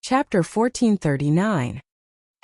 Chapter 1439.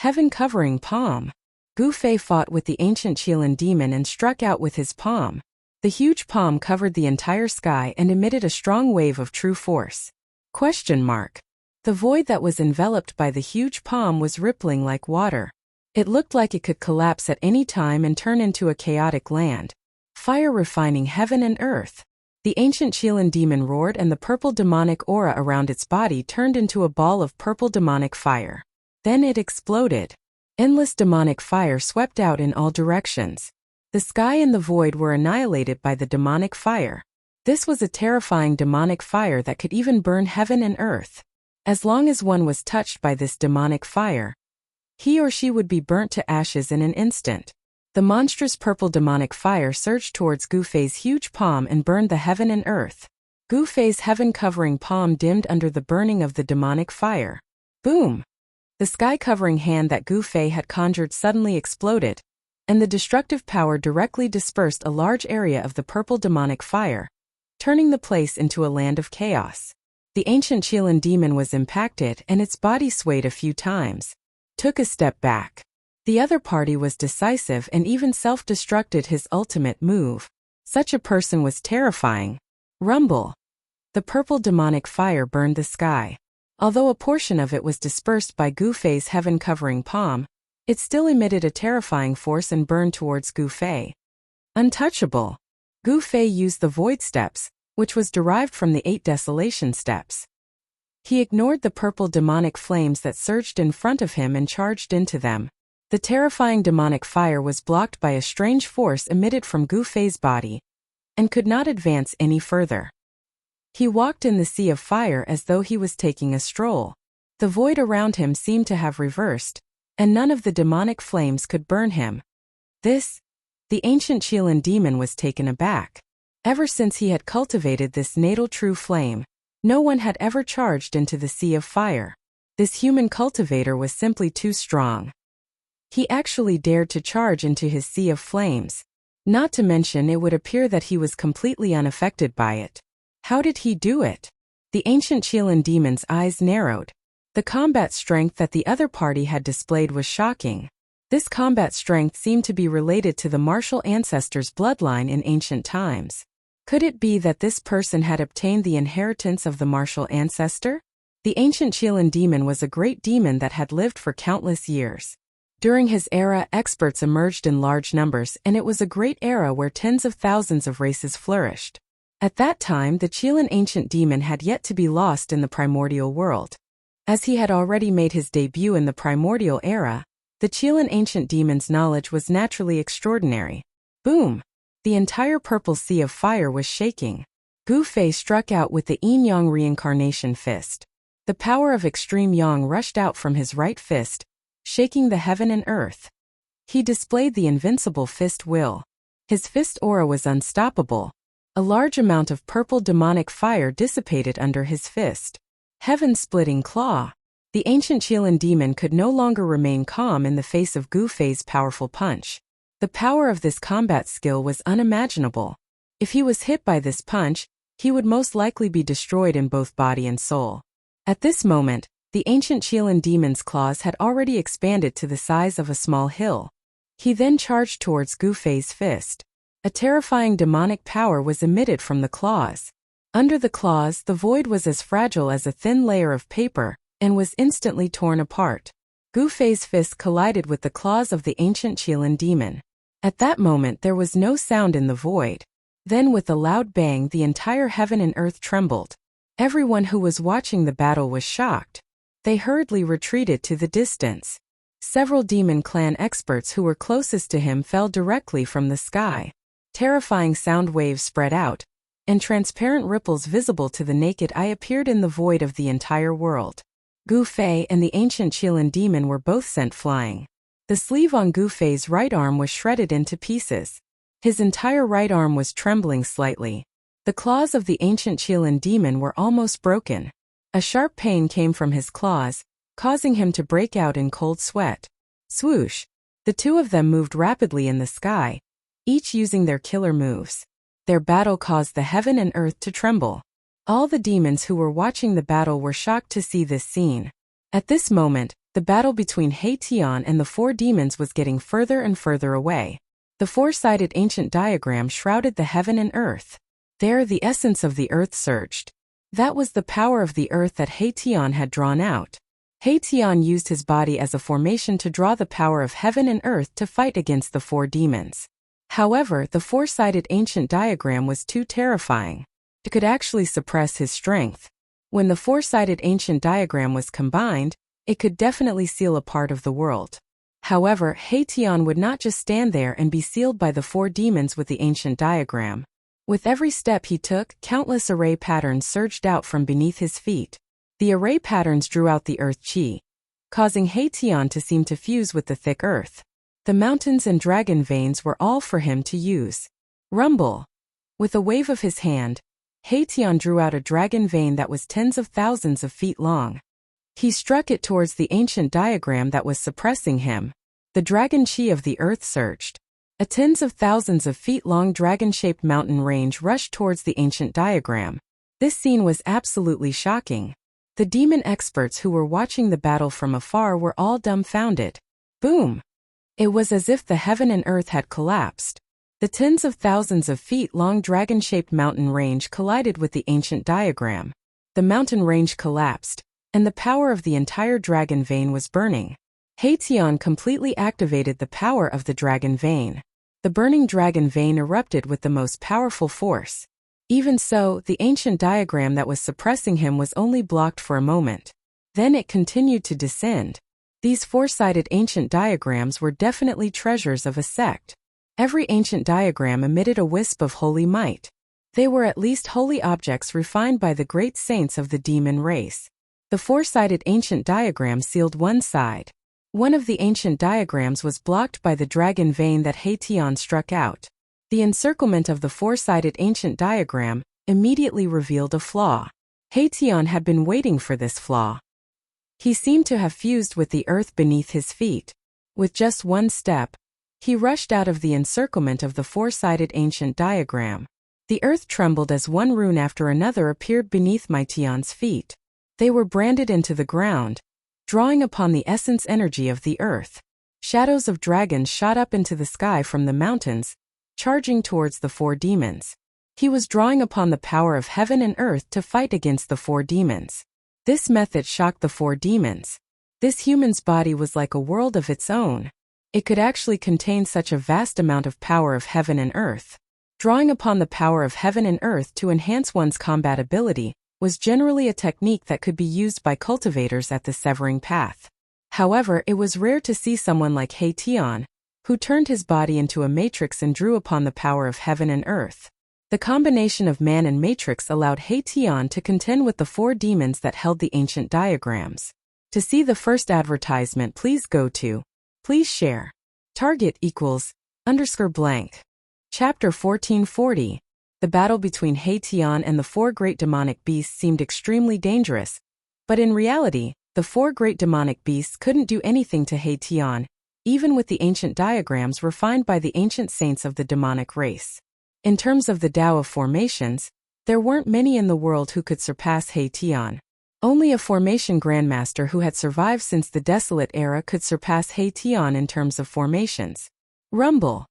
Heaven-Covering Palm. Gu Fei fought with the ancient Qilin demon and struck out with his palm. The huge palm covered the entire sky and emitted a strong wave of true force. The void that was enveloped by the huge palm was rippling like water. It looked like it could collapse at any time and turn into a chaotic land. Fire refining heaven and earth. The ancient Qilin demon roared and the purple demonic aura around its body turned into a ball of purple demonic fire. Then it exploded. Endless demonic fire swept out in all directions. The sky and the void were annihilated by the demonic fire. This was a terrifying demonic fire that could even burn heaven and earth. As long as one was touched by this demonic fire, he or she would be burnt to ashes in an instant. The monstrous purple demonic fire surged towards Gu Fei's huge palm and burned the heaven and earth. Gu Fei's heaven-covering palm dimmed under the burning of the demonic fire. Boom! The sky-covering hand that Gu Fei had conjured suddenly exploded, and the destructive power directly dispersed a large area of the purple demonic fire, turning the place into a land of chaos. The ancient Qilin demon was impacted and its body swayed a few times, took a step back. The other party was decisive and even self-destructed his ultimate move. Such a person was terrifying. Rumble. The purple demonic fire burned the sky. Although a portion of it was dispersed by Gu Fei's heaven-covering palm, it still emitted a terrifying force and burned towards Gu Fei. Untouchable. Gu Fei used the void steps, which was derived from the 8 desolation steps. He ignored the purple demonic flames that surged in front of him and charged into them. The terrifying demonic fire was blocked by a strange force emitted from Gu Fei's body, and could not advance any further. He walked in the sea of fire as though he was taking a stroll. The void around him seemed to have reversed, and none of the demonic flames could burn him. The ancient Qilin demon was taken aback. Ever since he had cultivated this natal true flame, no one had ever charged into the sea of fire. This human cultivator was simply too strong. He actually dared to charge into his sea of flames. Not to mention it would appear that he was completely unaffected by it. How did he do it? The ancient Qilin demon's eyes narrowed. The combat strength that the other party had displayed was shocking. This combat strength seemed to be related to the martial ancestor's bloodline in ancient times. Could it be that this person had obtained the inheritance of the martial ancestor? The ancient Qilin demon was a great demon that had lived for countless years. During his era, experts emerged in large numbers, and it was a great era where tens of thousands of races flourished. At that time, the Qilin ancient demon had yet to be lost in the primordial world. As he had already made his debut in the primordial era, the Qilin ancient demon's knowledge was naturally extraordinary. Boom! The entire purple sea of fire was shaking. Gu Fei struck out with the yin-yang reincarnation fist. The power of extreme yang rushed out from his right fist, shaking the heaven and earth. He displayed the invincible fist will. His fist aura was unstoppable. A large amount of purple demonic fire dissipated under his fist. Heaven-splitting claw. The ancient Qilin demon could no longer remain calm in the face of Gu Fei's powerful punch. The power of this combat skill was unimaginable. If he was hit by this punch, he would most likely be destroyed in both body and soul. At this moment, the ancient Qilin demon's claws had already expanded to the size of a small hill. He then charged towards Gu Fei's fist. A terrifying demonic power was emitted from the claws. Under the claws, the void was as fragile as a thin layer of paper, and was instantly torn apart. Gu Fei's fist collided with the claws of the ancient Qilin demon. At that moment there was no sound in the void. Then with a loud bang the entire heaven and earth trembled. Everyone who was watching the battle was shocked. They hurriedly retreated to the distance. Several demon clan experts who were closest to him fell directly from the sky. Terrifying sound waves spread out, and transparent ripples visible to the naked eye appeared in the void of the entire world. Gu Fei and the ancient Qilin demon were both sent flying. The sleeve on Gu Fei's right arm was shredded into pieces. His entire right arm was trembling slightly. The claws of the ancient Qilin demon were almost broken. A sharp pain came from his claws, causing him to break out in cold sweat. Swoosh! The two of them moved rapidly in the sky, each using their killer moves. Their battle caused the heaven and earth to tremble. All the demons who were watching the battle were shocked to see this scene. At this moment, the battle between Haitian and the four demons was getting further and further away. The four-sided ancient diagram shrouded the heaven and earth. There the essence of the earth surged. That was the power of the earth that Haitian had drawn out. Haitian used his body as a formation to draw the power of heaven and earth to fight against the four demons. However, the four-sided ancient diagram was too terrifying. It could actually suppress his strength. When the four-sided ancient diagram was combined, it could definitely seal a part of the world. However, Haitian would not just stand there and be sealed by the four demons with the ancient diagram. With every step he took, countless array patterns surged out from beneath his feet. The array patterns drew out the earth chi, causing Haitian to seem to fuse with the thick earth. The mountains and dragon veins were all for him to use. Rumble! With a wave of his hand, Haitian drew out a dragon vein that was tens of thousands of feet long. He struck it towards the ancient diagram that was suppressing him. The dragon chi of the earth surged. A tens of thousands of feet long dragon-shaped mountain range rushed towards the ancient diagram. This scene was absolutely shocking. The demon experts who were watching the battle from afar were all dumbfounded. Boom! It was as if the heaven and earth had collapsed. The tens of thousands of feet long dragon-shaped mountain range collided with the ancient diagram. The mountain range collapsed, and the power of the entire dragon vein was burning. Haitian completely activated the power of the dragon vein. The burning dragon vein erupted with the most powerful force. Even so, the ancient diagram that was suppressing him was only blocked for a moment. Then it continued to descend. These four-sided ancient diagrams were definitely treasures of a sect. Every ancient diagram emitted a wisp of holy might. They were at least holy objects refined by the great saints of the demon race. The four-sided ancient diagram sealed one side. One of the ancient diagrams was blocked by the dragon vein that Haitian struck out. The encirclement of the four-sided ancient diagram immediately revealed a flaw. Haitian had been waiting for this flaw. He seemed to have fused with the earth beneath his feet. With just one step, he rushed out of the encirclement of the four-sided ancient diagram. The earth trembled as one rune after another appeared beneath Haitian's feet. They were branded into the ground, drawing upon the essence energy of the earth. Shadows of dragons shot up into the sky from the mountains, charging towards the four demons. He was drawing upon the power of heaven and earth to fight against the four demons. This method shocked the four demons. This human's body was like a world of its own. It could actually contain such a vast amount of power of heaven and earth. Drawing upon the power of heaven and earth to enhance one's combat ability was generally a technique that could be used by cultivators at the Severing Path. However, it was rare to see someone like Haitian, who turned his body into a matrix and drew upon the power of heaven and earth. The combination of man and matrix allowed Haitian to contend with the four demons that held the ancient diagrams. To see the first advertisement, please go to. Please share. Target equals _blank. Chapter 1440. The battle between Haitian and the four great demonic beasts seemed extremely dangerous, but in reality, the four great demonic beasts couldn't do anything to Haitian, even with the ancient diagrams refined by the ancient saints of the demonic race. In terms of the Tao of formations, there weren't many in the world who could surpass Haitian. Only a formation grandmaster who had survived since the Desolate era could surpass Haitian in terms of formations. Rumble!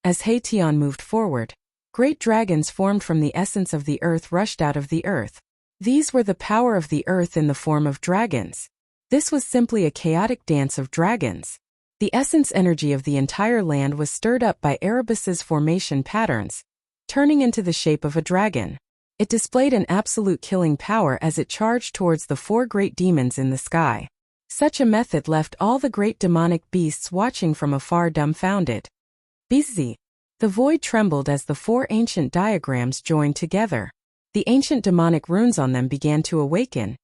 As Haitian moved forward, great dragons formed from the essence of the earth rushed out of the earth. These were the power of the earth in the form of dragons. This was simply a chaotic dance of dragons. The essence energy of the entire land was stirred up by Erebus's formation patterns, turning into the shape of a dragon. It displayed an absolute killing power as it charged towards the four great demons in the sky. Such a method left all the great demonic beasts watching from afar dumbfounded. Busy. The void trembled as the four ancient diagrams joined together. The ancient demonic runes on them began to awaken,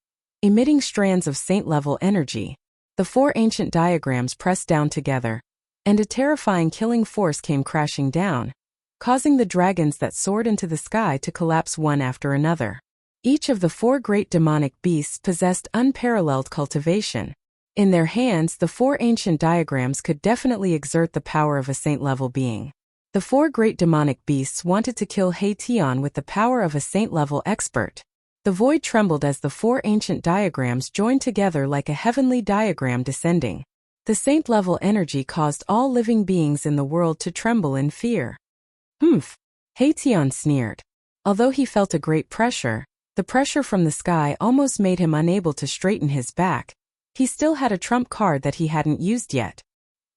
emitting strands of saint-level energy. The four ancient diagrams pressed down together, and a terrifying killing force came crashing down, causing the dragons that soared into the sky to collapse one after another. Each of the four great demonic beasts possessed unparalleled cultivation. In their hands, the four ancient diagrams could definitely exert the power of a saint-level being. The four great demonic beasts wanted to kill Haitian with the power of a saint-level expert. The void trembled as the four ancient diagrams joined together like a heavenly diagram descending. The saint-level energy caused all living beings in the world to tremble in fear. Humph! Haetion sneered. Although he felt a great pressure, the pressure from the sky almost made him unable to straighten his back. He still had a trump card that he hadn't used yet.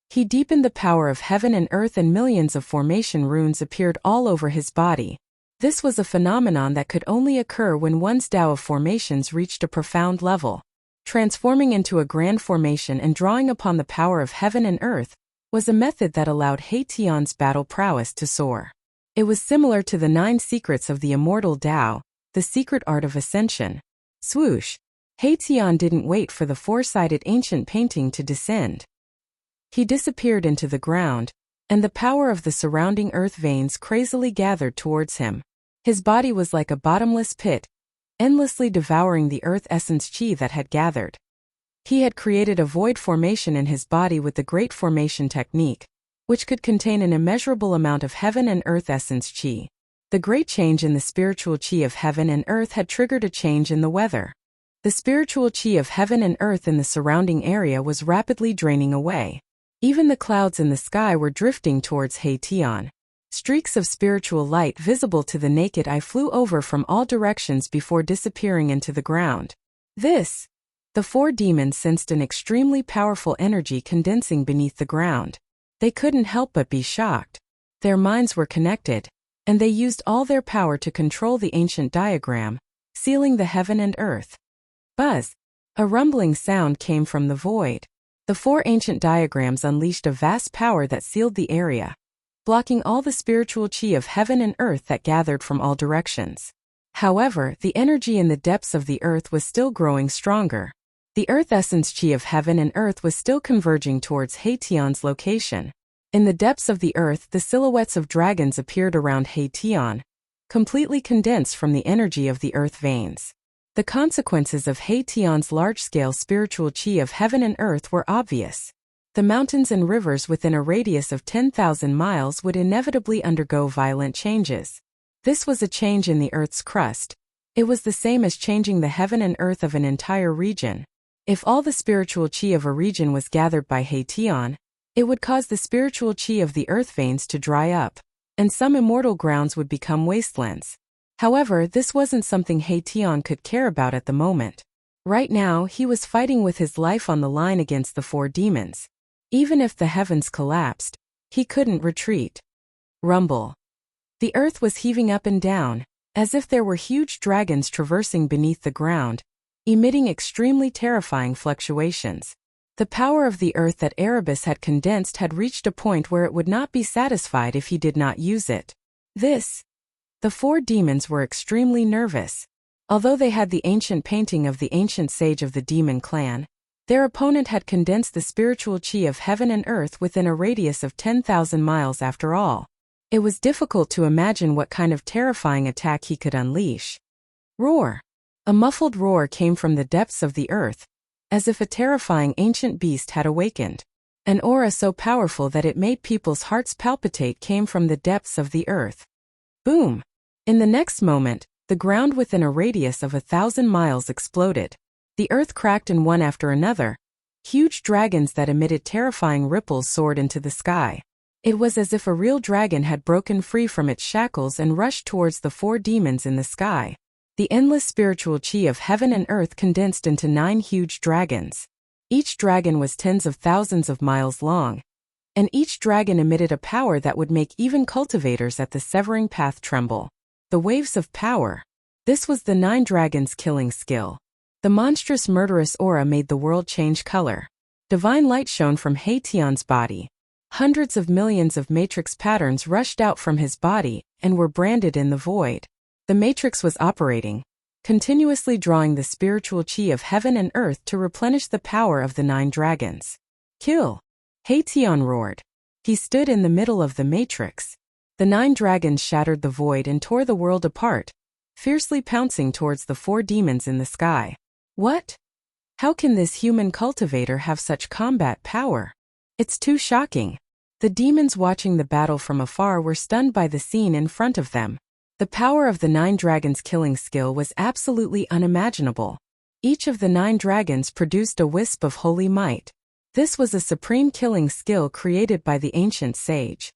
He deepened the power of heaven and earth, and millions of formation runes appeared all over his body. This was a phenomenon that could only occur when one's Tao of formations reached a profound level. Transforming into a grand formation and drawing upon the power of heaven and earth was a method that allowed Haetion's battle prowess to soar. It was similar to the 9 secrets of the immortal Tao, the secret art of ascension. Swoosh! Haetion didn't wait for the four-sided ancient painting to descend. He disappeared into the ground, and the power of the surrounding earth veins crazily gathered towards him. His body was like a bottomless pit, endlessly devouring the earth essence chi that had gathered. He had created a void formation in his body with the Great Formation technique, which could contain an immeasurable amount of heaven and earth essence chi. The great change in the spiritual chi of heaven and earth had triggered a change in the weather. The spiritual chi of heaven and earth in the surrounding area was rapidly draining away. Even the clouds in the sky were drifting towards Haetion. Streaks of spiritual light visible to the naked eye flew over from all directions before disappearing into the ground. The four demons sensed an extremely powerful energy condensing beneath the ground. They couldn't help but be shocked. Their minds were connected, and they used all their power to control the ancient diagram, sealing the heaven and earth. Buzz! A rumbling sound came from the void. The four ancient diagrams unleashed a vast power that sealed the area, blocking all the spiritual chi of heaven and earth that gathered from all directions. However, the energy in the depths of the earth was still growing stronger. The earth essence chi of heaven and earth was still converging towards Haetion's location. In the depths of the earth, the silhouettes of dragons appeared around Haetion, completely condensed from the energy of the earth veins. The consequences of Haetion's large-scale spiritual chi of heaven and earth were obvious. The mountains and rivers within a radius of 10,000 miles would inevitably undergo violent changes. This was a change in the earth's crust. It was the same as changing the heaven and earth of an entire region. If all the spiritual chi of a region was gathered by Haetion, it would cause the spiritual chi of the earth veins to dry up, and some immortal grounds would become wastelands. However, this wasn't something Haetion could care about at the moment. Right now, he was fighting with his life on the line against the four demons. Even if the heavens collapsed, he couldn't retreat. Rumble. The earth was heaving up and down, as if there were huge dragons traversing beneath the ground, emitting extremely terrifying fluctuations. The power of the earth that Erebus had condensed had reached a point where it would not be satisfied if he did not use it. The four demons were extremely nervous. Although they had the ancient painting of the ancient sage of the demon clan, their opponent had condensed the spiritual chi of heaven and earth within a radius of 10,000 miles after all. It was difficult to imagine what kind of terrifying attack he could unleash. Roar! A muffled roar came from the depths of the earth, as if a terrifying ancient beast had awakened. An aura so powerful that it made people's hearts palpitate came from the depths of the earth. Boom! In the next moment, the ground within a radius of 1,000 miles exploded. The earth cracked, and one after another, huge dragons that emitted terrifying ripples soared into the sky. It was as if a real dragon had broken free from its shackles and rushed towards the four demons in the sky. The endless spiritual chi of heaven and earth condensed into 9 huge dragons. Each dragon was tens of thousands of miles long, and each dragon emitted a power that would make even cultivators at the severing path tremble. The waves of power. This was the 9 dragons' killing skill. The monstrous murderous aura made the world change color. Divine light shone from Haetion's body. Hundreds of millions of matrix patterns rushed out from his body and were branded in the void. The matrix was operating, continuously drawing the spiritual chi of heaven and earth to replenish the power of the 9 dragons. Kill! Haetion roared. He stood in the middle of the matrix. The 9 dragons shattered the void and tore the world apart, fiercely pouncing towards the 4 demons in the sky. What? How can this human cultivator have such combat power? It's too shocking. The demons watching the battle from afar were stunned by the scene in front of them. The power of the 9 dragons' killing skill was absolutely unimaginable. Each of the 9 dragons produced a wisp of holy might. This was a supreme killing skill created by the ancient sage.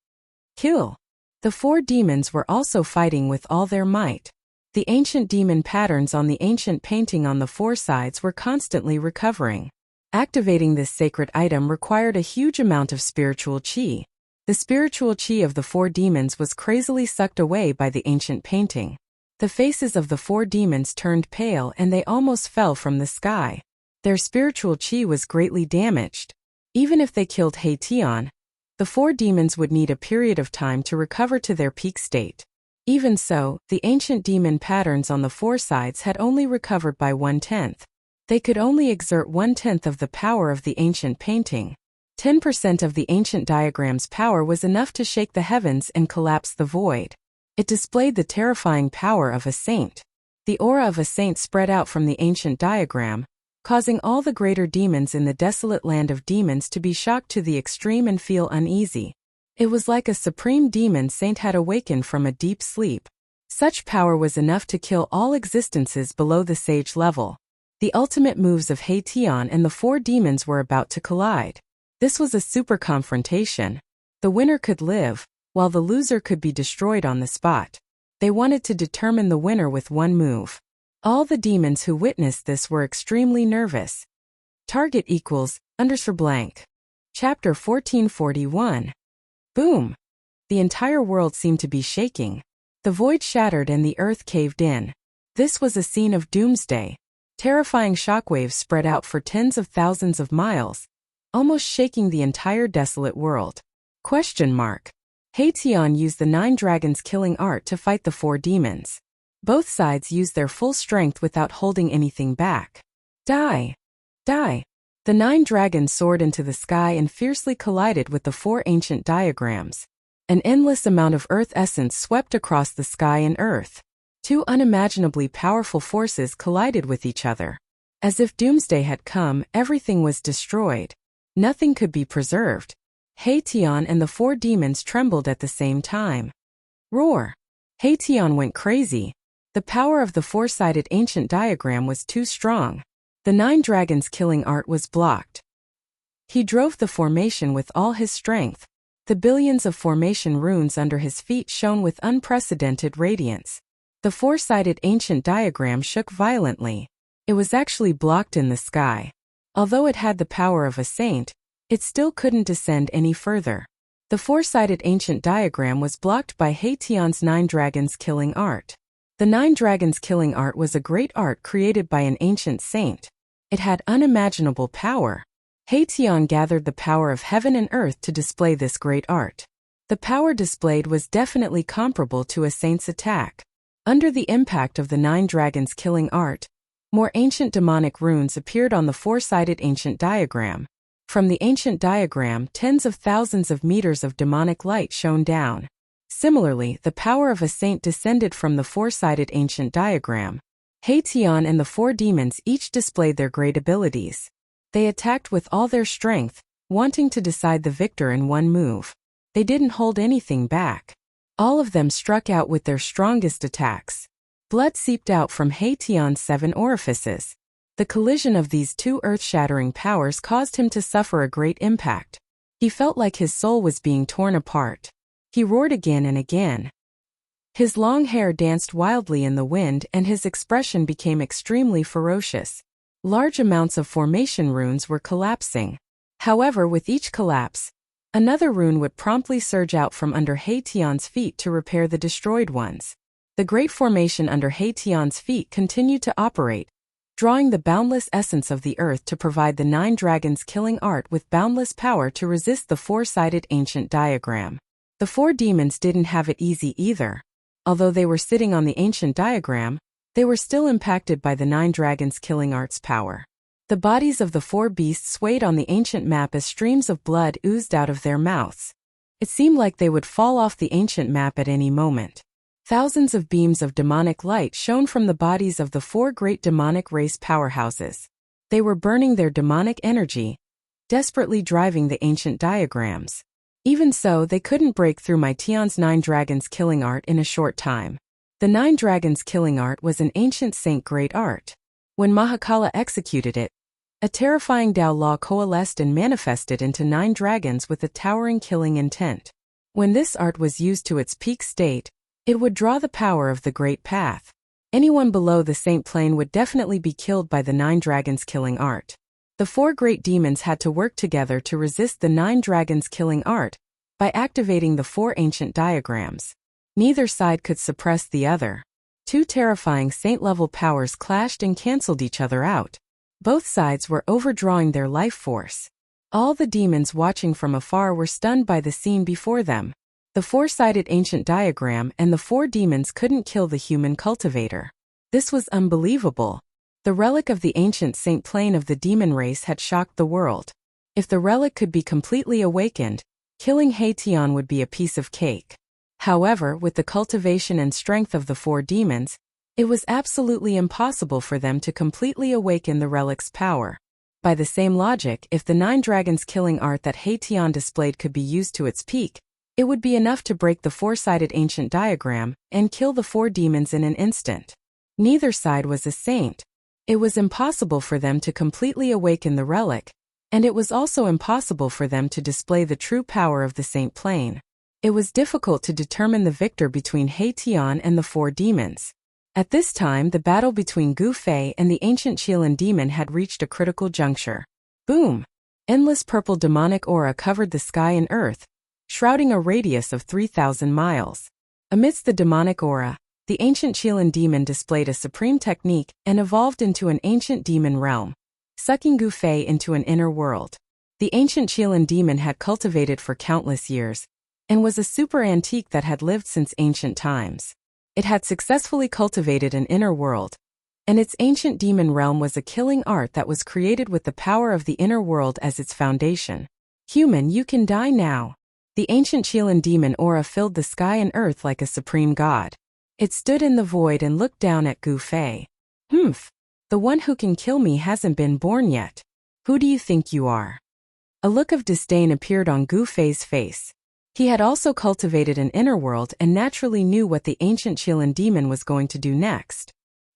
Kill. The 4 demons were also fighting with all their might. The ancient demon patterns on the ancient painting on the 4 sides were constantly recovering. Activating this sacred item required a huge amount of spiritual chi. The spiritual chi of the 4 demons was crazily sucked away by the ancient painting. The faces of the 4 demons turned pale and they almost fell from the sky. Their spiritual chi was greatly damaged. Even if they killed Haitian, the 4 demons would need a period of time to recover to their peak state. Even so, the ancient demon patterns on the 4 sides had only recovered by 1/10. They could only exert 1/10 of the power of the ancient painting. 10% of the ancient diagram's power was enough to shake the heavens and collapse the void. It displayed the terrifying power of a saint. The aura of a saint spread out from the ancient diagram, causing all the greater demons in the desolate land of demons to be shocked to the extreme and feel uneasy. It was like a supreme demon saint had awakened from a deep sleep. Such power was enough to kill all existences below the sage level. The ultimate moves of Haitian and the 4 demons were about to collide. This was a super confrontation. The winner could live, while the loser could be destroyed on the spot. They wanted to determine the winner with one move. All the demons who witnessed this were extremely nervous. Target equals _blank. Chapter 1441. Boom! The entire world seemed to be shaking. The void shattered and the earth caved in. This was a scene of doomsday. Terrifying shockwaves spread out for tens of thousands of miles, almost shaking the entire desolate world. Haitian used the 9 dragons' killing art to fight the 4 demons. Both sides used their full strength without holding anything back. Die! Die! The 9 dragons soared into the sky and fiercely collided with the 4 ancient diagrams. An endless amount of earth essence swept across the sky and earth. 2 unimaginably powerful forces collided with each other. As if doomsday had come, everything was destroyed. Nothing could be preserved. Haitian and the 4 demons trembled at the same time. Roar! Haitian went crazy. The power of the 4-sided ancient diagram was too strong. The 9 dragons' killing art was blocked. He drove the formation with all his strength. The billions of formation runes under his feet shone with unprecedented radiance. The 4-sided ancient diagram shook violently. It was actually blocked in the sky. Although it had the power of a saint, it still couldn't descend any further. The 4-sided ancient diagram was blocked by Haitian's 9 dragons' killing art. The 9 dragons' killing art was a great art created by an ancient saint. It had unimaginable power. Haitian gathered the power of heaven and earth to display this great art. The power displayed was definitely comparable to a saint's attack. Under the impact of the 9 dragons' killing art, more ancient demonic runes appeared on the 4-sided ancient diagram. From the ancient diagram, tens of thousands of meters of demonic light shone down. Similarly, the power of a saint descended from the 4-sided ancient diagram. Haitian and the 4 demons each displayed their great abilities. They attacked with all their strength, wanting to decide the victor in one move. They didn't hold anything back. All of them struck out with their strongest attacks. Blood seeped out from Haitian's 7 orifices. The collision of these 2 earth-shattering powers caused him to suffer a great impact. He felt like his soul was being torn apart. He roared again and again. His long hair danced wildly in the wind and his expression became extremely ferocious. Large amounts of formation runes were collapsing. However, with each collapse, another rune would promptly surge out from under Haitian's feet to repair the destroyed ones. The great formation under Haitian's feet continued to operate, drawing the boundless essence of the earth to provide the 9 dragons' killing art with boundless power to resist the 4-sided ancient diagram. The 4 demons didn't have it easy either. Although they were sitting on the ancient diagram, they were still impacted by the 9 dragons' killing art's power. The bodies of the 4 beasts swayed on the ancient map as streams of blood oozed out of their mouths. It seemed like they would fall off the ancient map at any moment. Thousands of beams of demonic light shone from the bodies of the 4 great demonic race powerhouses. They were burning their demonic energy, desperately driving the ancient diagrams. Even so, they couldn't break through Haitian's 9 dragons' killing art in a short time. The 9 dragons killing art was an ancient saint-grade art. When Mahakala executed it, a terrifying Tao law coalesced and manifested into 9 dragons with a towering killing intent. When this art was used to its peak state, it would draw the power of the Great Path. Anyone below the saint plane would definitely be killed by the 9 dragons killing art. The 4 great demons had to work together to resist the 9 dragons killing art by activating the 4 ancient diagrams. Neither side could suppress the other. 2 terrifying saint-level powers clashed and cancelled each other out. Both sides were overdrawing their life force. All the demons watching from afar were stunned by the scene before them. The 4-sided ancient diagram and the 4 demons couldn't kill the human cultivator. This was unbelievable. The relic of the ancient saint plane of the demon race had shocked the world. If the relic could be completely awakened, killing Haitian would be a piece of cake. However, with the cultivation and strength of the 4 demons, it was absolutely impossible for them to completely awaken the relic's power. By the same logic, if the 9 dragons killing art that Haitian displayed could be used to its peak, it would be enough to break the 4-sided ancient diagram and kill the 4 demons in an instant. Neither side was a saint. It was impossible for them to completely awaken the relic, and it was also impossible for them to display the true power of the saint plane. It was difficult to determine the victor between Haitian and the 4 demons. At this time, the battle between Gu Fei and the ancient Qilin demon had reached a critical juncture. Boom! Endless purple demonic aura covered the sky and earth, shrouding a radius of 3,000 miles. Amidst the demonic aura, the ancient Qilin demon displayed a supreme technique and evolved into an ancient demon realm, sucking Gu Fei into an inner world. The ancient Qilin demon had cultivated for countless years, and was a super antique that had lived since ancient times. It had successfully cultivated an inner world, and its ancient demon realm was a killing art that was created with the power of the inner world as its foundation. Human, you can die now. The ancient Qilin demon aura filled the sky and earth like a supreme god. It stood in the void and looked down at Gu Fei. The one who can kill me hasn't been born yet. Who do you think you are? A look of disdain appeared on Gu Fei's face. He had also cultivated an inner world and naturally knew what the ancient Qilin demon was going to do next.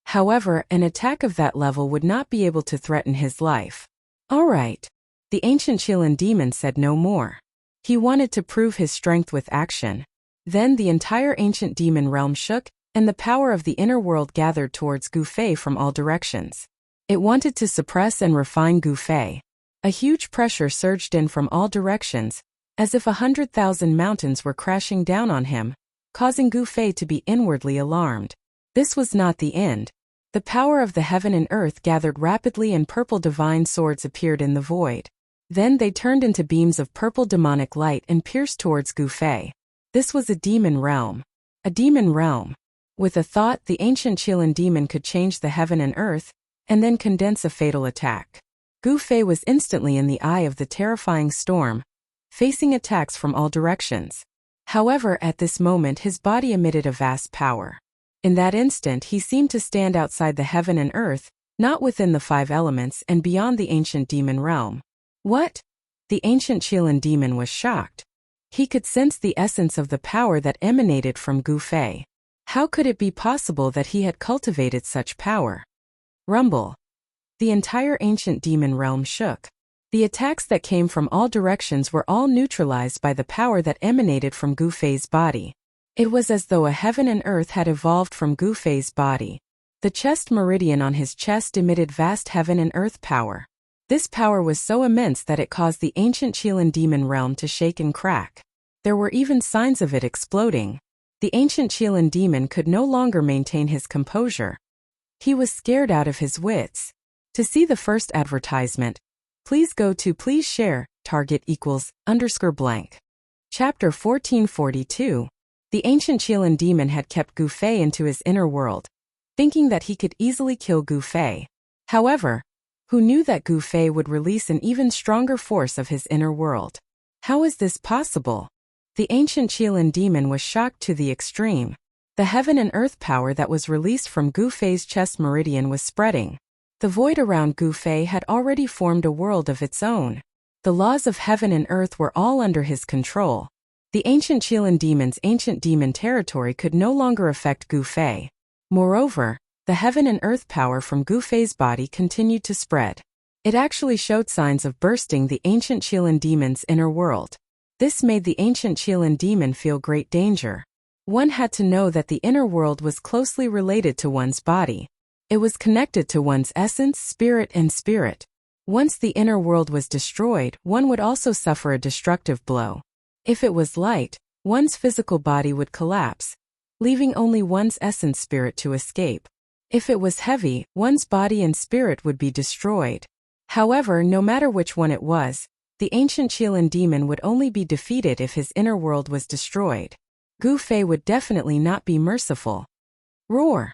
However, an attack of that level would not be able to threaten his life. All right. The ancient Qilin demon said no more. He wanted to prove his strength with action. Then the entire ancient demon realm shook, and the power of the inner world gathered towards Gu Fei from all directions. It wanted to suppress and refine Gu Fei. A huge pressure surged in from all directions, as if 100,000 mountains were crashing down on him, causing Gu Fei to be inwardly alarmed. This was not the end. The power of the heaven and earth gathered rapidly and purple divine swords appeared in the void. Then they turned into beams of purple demonic light and pierced towards Gu Fei. This was a demon realm. A demon realm. With a thought, the ancient Qilin demon could change the heaven and earth, and then condense a fatal attack. Gu Fei was instantly in the eye of the terrifying storm, facing attacks from all directions. However, at this moment his body emitted a vast power. In that instant he seemed to stand outside the heaven and earth, not within the 5 elements and beyond the ancient demon realm. What? The ancient Qilin demon was shocked. He could sense the essence of the power that emanated from Gu Fei. How could it be possible that he had cultivated such power? Rumble. The entire ancient demon realm shook. The attacks that came from all directions were all neutralized by the power that emanated from Gu Fei's body. It was as though a heaven and earth had evolved from Gu Fei's body. The chest meridian on his chest emitted vast heaven and earth power. This power was so immense that it caused the ancient Qilin demon realm to shake and crack. There were even signs of it exploding. The ancient Qilin demon could no longer maintain his composure. He was scared out of his wits. To see the first advertisement, please go to please share, target =_blank. Chapter 1442. The ancient Qilin demon had kept Gu Fei into his inner world, thinking that he could easily kill Gu Fei. However, who knew that Gu Fei would release an even stronger force of his inner world? How is this possible? The ancient Qilin demon was shocked to the extreme. The heaven and earth power that was released from Gu Fei's chest meridian was spreading. The void around Gu Fei had already formed a world of its own. The laws of heaven and earth were all under his control. The ancient Qilin demon's ancient demon territory could no longer affect Gu Fei. Moreover, the heaven and earth power from Gu Fei's body continued to spread. It actually showed signs of bursting the ancient Qilin demon's inner world. This made the ancient Qilin demon feel great danger. One had to know that the inner world was closely related to one's body. It was connected to one's essence, spirit, and spirit. Once the inner world was destroyed, one would also suffer a destructive blow. If it was light, one's physical body would collapse, leaving only one's essence spirit to escape. If it was heavy, one's body and spirit would be destroyed. However, no matter which one it was, the ancient Qilin demon would only be defeated if his inner world was destroyed. Gu Fei would definitely not be merciful. Roar!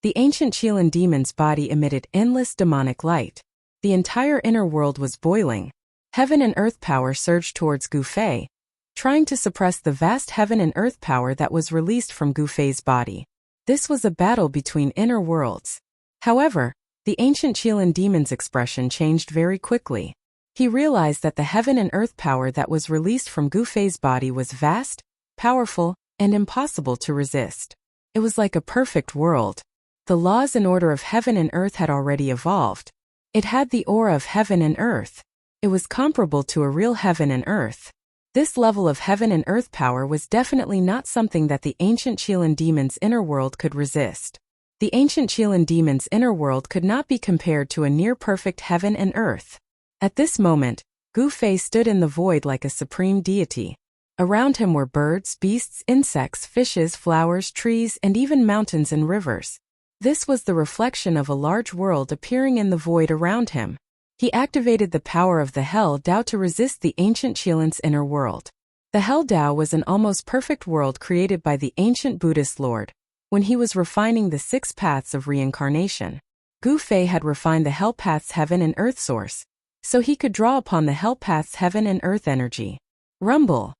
The ancient Qilin demon's body emitted endless demonic light. The entire inner world was boiling. Heaven and earth power surged towards Gu Fei, trying to suppress the vast heaven and earth power that was released from Gu Fei's body. This was a battle between inner worlds. However, the ancient Qilin demon's expression changed very quickly. He realized that the heaven and earth power that was released from Gu Fei's body was vast, powerful, and impossible to resist. It was like a perfect world. The laws and order of heaven and earth had already evolved. It had the aura of heaven and earth. It was comparable to a real heaven and earth. This level of heaven and earth power was definitely not something that the ancient Qilin demon's inner world could resist. The ancient Qilin demon's inner world could not be compared to a near-perfect heaven and earth. At this moment, Gu Fei stood in the void like a supreme deity. Around him were birds, beasts, insects, fishes, flowers, trees, and even mountains and rivers. This was the reflection of a large world appearing in the void around him. He activated the power of the Hell Dao to resist the ancient Qilin's inner world. The Hell Dao was an almost perfect world created by the ancient Buddhist Lord. When he was refining the 6 paths of reincarnation, Gu Fei had refined the Hell Path's heaven and earth source, so he could draw upon the Hell Path's heaven and earth energy. Rumble!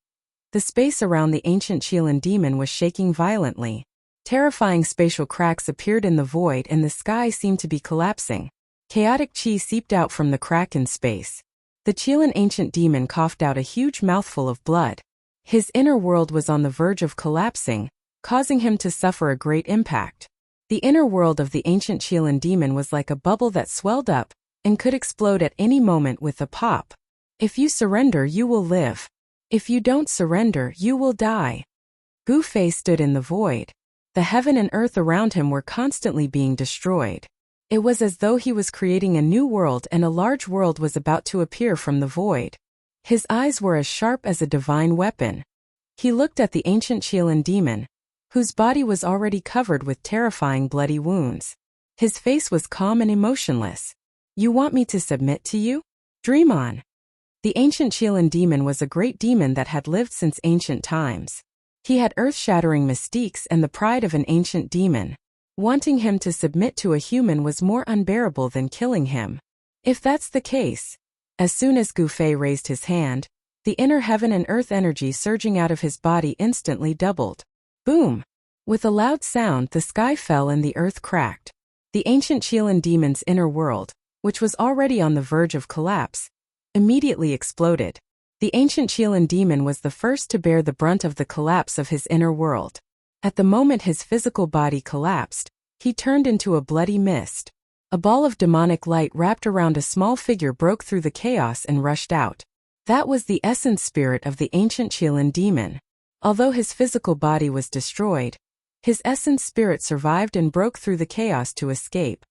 The space around the ancient Qilin demon was shaking violently. Terrifying spatial cracks appeared in the void and the sky seemed to be collapsing. Chaotic chi seeped out from the crack in space. The Qilin ancient demon coughed out a huge mouthful of blood. His inner world was on the verge of collapsing, causing him to suffer a great impact. The inner world of the ancient Qilin demon was like a bubble that swelled up and could explode at any moment with a pop. If you surrender, you will live. If you don't surrender, you will die. Gu Fei stood in the void. The heaven and earth around him were constantly being destroyed. It was as though he was creating a new world and a large world was about to appear from the void. His eyes were as sharp as a divine weapon. He looked at the ancient Qilin demon, whose body was already covered with terrifying bloody wounds. His face was calm and emotionless. You want me to submit to you? Dream on. The ancient Qilin demon was a great demon that had lived since ancient times. He had earth-shattering mystiques and the pride of an ancient demon. Wanting him to submit to a human was more unbearable than killing him. If that's the case. As soon as Gu Fei raised his hand, the inner heaven and earth energy surging out of his body instantly doubled. Boom! With a loud sound, the sky fell and the earth cracked. The ancient Qilin demon's inner world, which was already on the verge of collapse, immediately exploded. The ancient Qilin demon was the first to bear the brunt of the collapse of his inner world. At the moment his physical body collapsed, he turned into a bloody mist. A ball of demonic light wrapped around a small figure broke through the chaos and rushed out. That was the essence spirit of the ancient Qilin demon. Although his physical body was destroyed, his essence spirit survived and broke through the chaos to escape.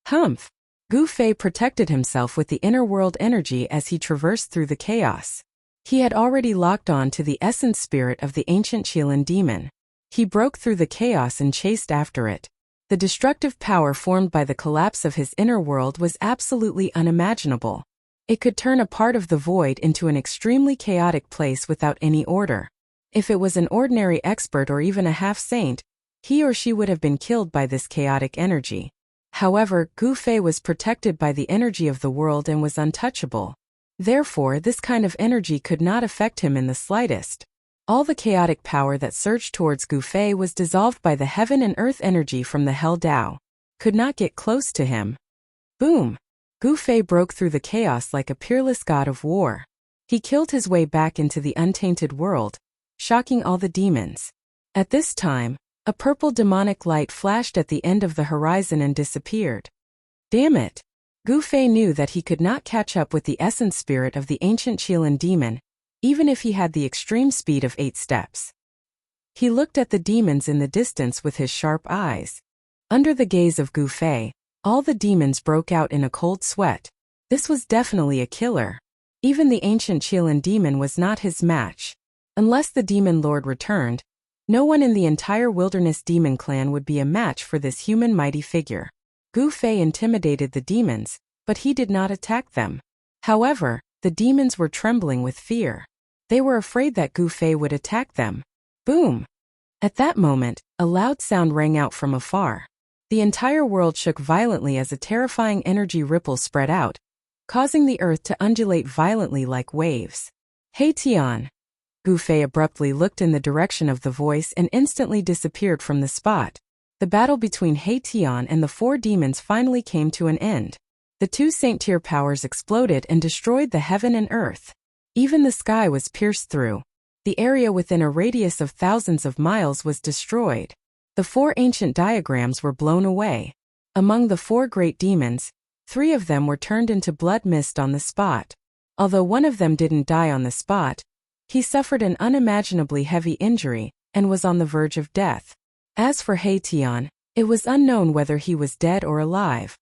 Humph! Gu Fei protected himself with the inner world energy as he traversed through the chaos. He had already locked on to the essence spirit of the ancient Qilin demon. He broke through the chaos and chased after it. The destructive power formed by the collapse of his inner world was absolutely unimaginable. It could turn a part of the void into an extremely chaotic place without any order. If it was an ordinary expert or even a half-saint, he or she would have been killed by this chaotic energy. However, Gu Fei was protected by the energy of the world and was untouchable. Therefore, this kind of energy could not affect him in the slightest. All the chaotic power that surged towards Gu Fei was dissolved by the heaven and earth energy from the Hell Dao. Could not get close to him. Boom! Gu Fei broke through the chaos like a peerless god of war. He killed his way back into the untainted world, shocking all the demons. At this time, a purple demonic light flashed at the end of the horizon and disappeared. Damn it! Gu Fei knew that he could not catch up with the essence spirit of the ancient Qilin demon, even if he had the extreme speed of 8 steps. He looked at the demons in the distance with his sharp eyes. Under the gaze of Gu Fei, all the demons broke out in a cold sweat. This was definitely a killer. Even the ancient Qilin demon was not his match. Unless the demon lord returned, no one in the entire wilderness demon clan would be a match for this human mighty figure. Gu Fei intimidated the demons, but he did not attack them. However, the demons were trembling with fear. They were afraid that Gu Fei would attack them. Boom! At that moment, a loud sound rang out from afar. The entire world shook violently as a terrifying energy ripple spread out, causing the earth to undulate violently like waves. Hey Tian! Gu Fei abruptly looked in the direction of the voice and instantly disappeared from the spot. The battle between He Tian and the 4 demons finally came to an end. The 2 saint-tier powers exploded and destroyed the heaven and earth. Even the sky was pierced through. The area within a radius of thousands of miles was destroyed. The 4 ancient diagrams were blown away. Among the 4 great demons, 3 of them were turned into blood mist on the spot. Although one of them didn't die on the spot, he suffered an unimaginably heavy injury and was on the verge of death. As for He Tian, it was unknown whether he was dead or alive.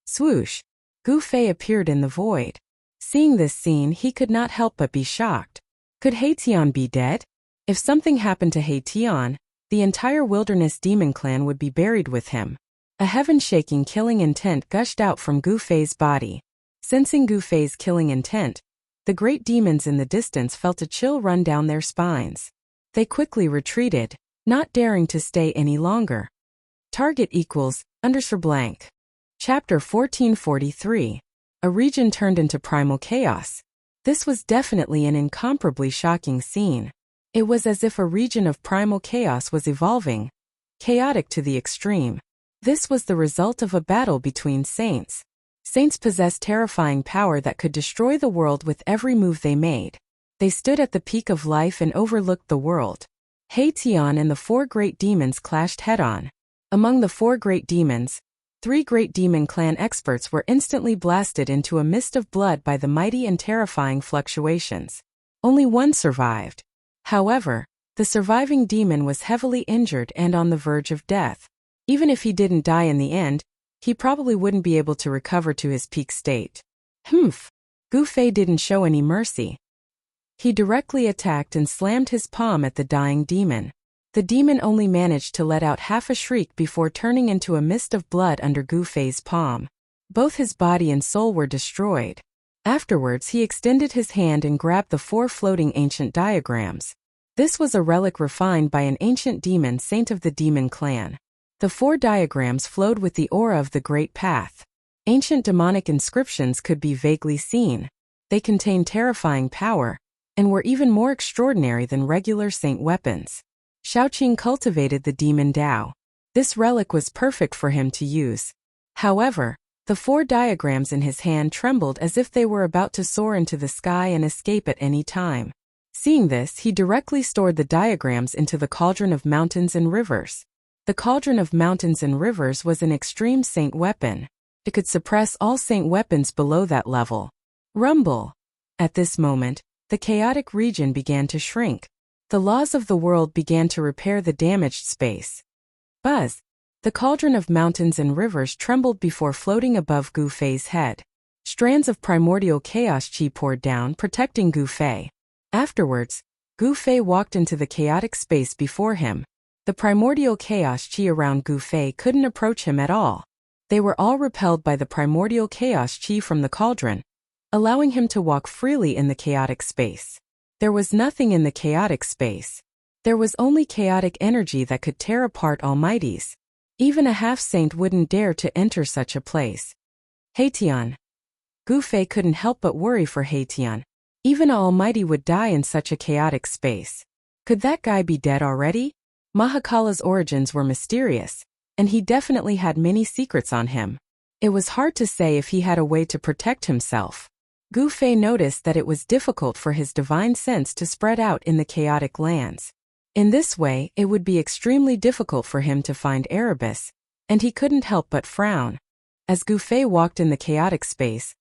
Swoosh! Gu Fei appeared in the void. Seeing this scene, he could not help but be shocked. Could He Tian be dead? If something happened to He Tian, the entire wilderness demon clan would be buried with him. A heaven-shaking killing intent gushed out from Gu Fei's body. Sensing Gu Fei's killing intent, the great demons in the distance felt a chill run down their spines. They quickly retreated, not daring to stay any longer. Target equals _blank. Chapter 1443. A region turned into primal chaos. This was definitely an incomparably shocking scene. It was as if a region of primal chaos was evolving, chaotic to the extreme. This was the result of a battle between saints. Saints possessed terrifying power that could destroy the world with every move they made. They stood at the peak of life and overlooked the world. He Tian and the 4 great demons clashed head-on. Among the 4 great demons, 3 great demon clan experts were instantly blasted into a mist of blood by the mighty and terrifying fluctuations. Only one survived. However, the surviving demon was heavily injured and on the verge of death. Even if he didn't die in the end, he probably wouldn't be able to recover to his peak state. Humph! Gu Fei didn't show any mercy. He directly attacked and slammed his palm at the dying demon. The demon only managed to let out half a shriek before turning into a mist of blood under Gu Fei's palm. Both his body and soul were destroyed. Afterwards, he extended his hand and grabbed the 4 floating ancient diagrams. This was a relic refined by an ancient demon saint of the demon clan. The 4 diagrams flowed with the aura of the Great Path. Ancient demonic inscriptions could be vaguely seen. They contained terrifying power, and were even more extraordinary than regular saint weapons. Shaoqing cultivated the demon Dao. This relic was perfect for him to use. However, the 4 diagrams in his hand trembled as if they were about to soar into the sky and escape at any time. Seeing this, he directly stored the diagrams into the cauldron of mountains and rivers. The cauldron of mountains and rivers was an extreme saint weapon. It could suppress all saint weapons below that level. Rumble! At this moment, the chaotic region began to shrink. The laws of the world began to repair the damaged space. Buzz! The cauldron of mountains and rivers trembled before floating above Gu Fei's head. Strands of primordial chaos chi poured down, protecting Gu Fei. Afterwards, Gu Fei walked into the chaotic space before him. The primordial chaos chi around Gu Fei couldn't approach him at all. They were all repelled by the primordial chaos chi from the cauldron, allowing him to walk freely in the chaotic space. There was nothing in the chaotic space. There was only chaotic energy that could tear apart almighties. Even a half-saint wouldn't dare to enter such a place. He Tian. Gu Fei couldn't help but worry for He Tian. Even an almighty would die in such a chaotic space. Could that guy be dead already? Mahakala's origins were mysterious, and he definitely had many secrets on him. It was hard to say if he had a way to protect himself. Gu Fei noticed that it was difficult for his divine sense to spread out in the chaotic lands. In this way, it would be extremely difficult for him to find Erebus, and he couldn't help but frown. As Gu Fei walked in the chaotic space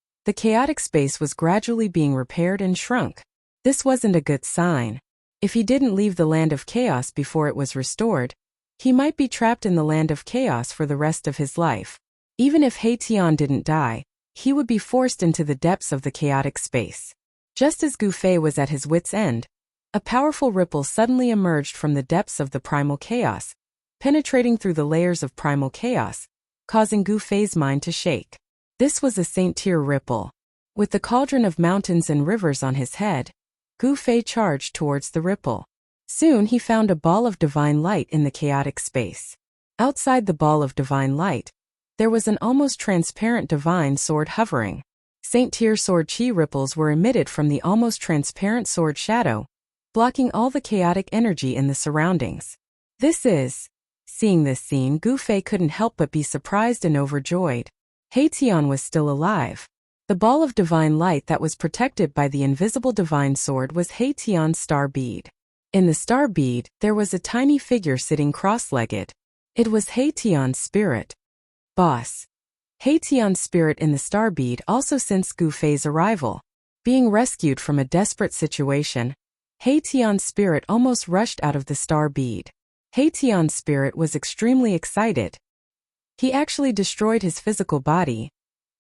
was gradually being repaired and shrunk. This wasn't a good sign. If he didn't leave the land of chaos before it was restored, he might be trapped in the land of chaos for the rest of his life. Even if He Tian didn't die, he would be forced into the depths of the chaotic space. Just as Gu Fei was at his wit's end, a powerful ripple suddenly emerged from the depths of the primal chaos, penetrating through the layers of primal chaos, causing Gu Fei's mind to shake. This was a Saint-Tier ripple. With the cauldron of mountains and rivers on his head, Gu Fei charged towards the ripple. Soon he found a ball of divine light in the chaotic space. Outside the ball of divine light, there was an almost transparent divine sword hovering. Saint-Tier sword chi ripples were emitted from the almost transparent sword shadow, blocking all the chaotic energy in the surroundings. Seeing this scene, Gu Fei couldn't help but be surprised and overjoyed. He Tian was still alive. The ball of divine light that was protected by the invisible divine sword was He Tian's star bead. In the star bead, there was a tiny figure sitting cross-legged. It was He Tian's spirit. Boss. He Tian's spirit in the star bead also sensed Gu Fei's arrival. Being rescued from a desperate situation, He Tian's spirit almost rushed out of the star bead. He Tian's spirit was extremely excited. He actually destroyed his physical body.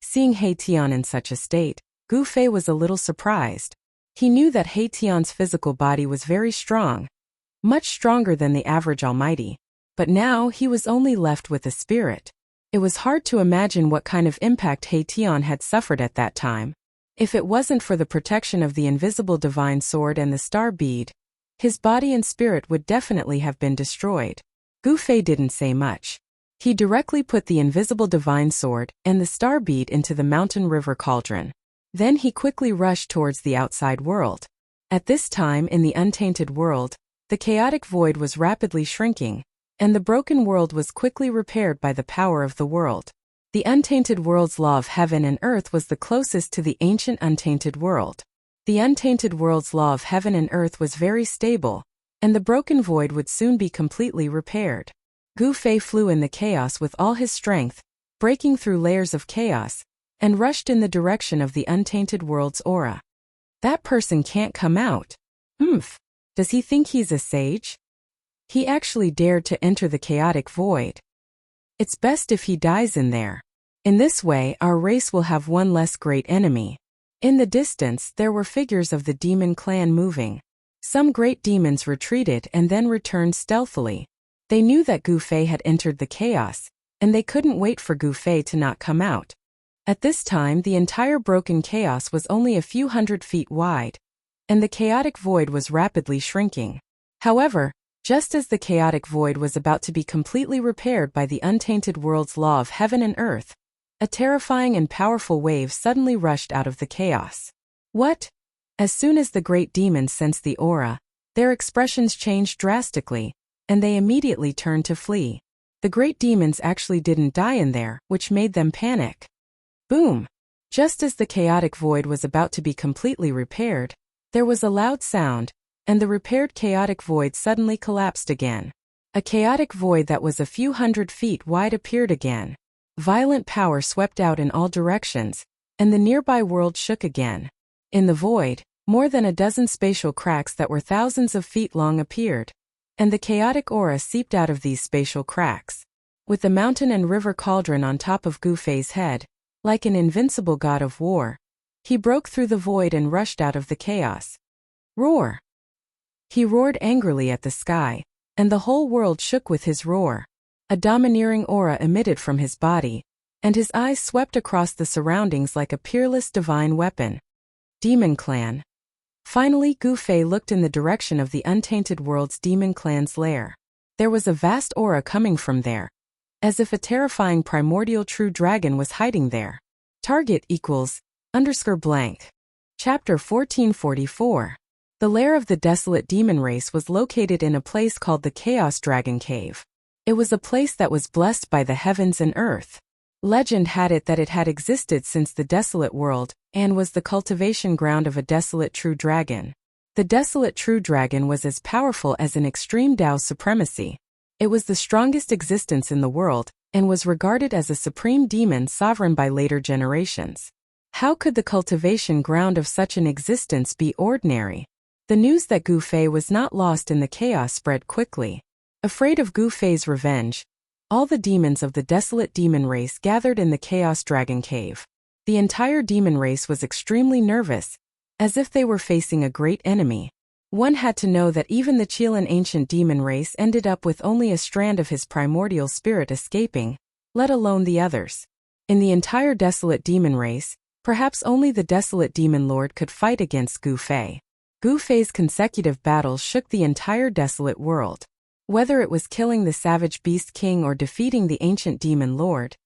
Seeing He Tian in such a state, Gu Fei was a little surprised. He knew that He Tian's physical body was very strong, much stronger than the average almighty. But now he was only left with a spirit. It was hard to imagine what kind of impact He Tian had suffered at that time. If it wasn't for the protection of the invisible divine sword and the star bead, his body and spirit would definitely have been destroyed. Gu Fei didn't say much. He directly put the invisible divine sword and the star bead into the mountain river cauldron. Then he quickly rushed towards the outside world. At this time in the untainted world, the chaotic void was rapidly shrinking, and the broken world was quickly repaired by the power of the world. The untainted world's law of heaven and earth was the closest to the ancient untainted world. The untainted world's law of heaven and earth was very stable, and the broken void would soon be completely repaired. Gu Fei flew in the chaos with all his strength, breaking through layers of chaos, and rushed in the direction of the untainted world's aura. That person can't come out. Does he think he's a sage? He actually dared to enter the chaotic void. It's best if he dies in there. In this way, our race will have one less great enemy. In the distance, there were figures of the demon clan moving. Some great demons retreated and then returned stealthily. They knew that Gu Fei had entered the chaos, and they couldn't wait for Gu Fei to not come out. At this time, the entire broken chaos was only a few 100 feet wide, and the chaotic void was rapidly shrinking. However, just as the chaotic void was about to be completely repaired by the untainted world's law of heaven and earth, a terrifying and powerful wave suddenly rushed out of the chaos. What? As soon as the great demons sensed the aura, their expressions changed drastically, and they immediately turned to flee. The great demons actually didn't die in there, which made them panic. Boom! Just as the chaotic void was about to be completely repaired, there was a loud sound, and the repaired chaotic void suddenly collapsed again. A chaotic void that was a few 100 feet wide appeared again. Violent power swept out in all directions, and the nearby world shook again. In the void, more than a dozen spatial cracks that were thousands of feet long appeared, and the chaotic aura seeped out of these spatial cracks. With the mountain and river cauldron on top of Gu Fei's head, like an invincible god of war, he broke through the void and rushed out of the chaos. Roar! He roared angrily at the sky, and the whole world shook with his roar. A domineering aura emitted from his body, and his eyes swept across the surroundings like a peerless divine weapon. Demon Clan. Finally, Gu Fei looked in the direction of the untainted world's demon clan's lair. There was a vast aura coming from there, as if a terrifying primordial true dragon was hiding there. Target =_blank. Chapter 1444. The lair of the desolate demon race was located in a place called the Chaos Dragon Cave. It was a place that was blessed by the heavens and earth. Legend had it that it had existed since the desolate world, and was the cultivation ground of a desolate true dragon. The desolate true dragon was as powerful as an extreme Tao supremacy. It was the strongest existence in the world, and was regarded as a supreme demon sovereign by later generations. How could the cultivation ground of such an existence be ordinary? The news that Gu Fei was not lost in the chaos spread quickly. Afraid of Gu Fei's revenge, all the demons of the desolate demon race gathered in the Chaos Dragon Cave. The entire demon race was extremely nervous, as if they were facing a great enemy. One had to know that even the Qilin ancient demon race ended up with only a strand of his primordial spirit escaping, let alone the others. In the entire desolate demon race, perhaps only the desolate demon lord could fight against Gu Fei. Gu Fei's consecutive battles shook the entire desolate world. Whether it was killing the savage beast king or defeating the ancient demon lord,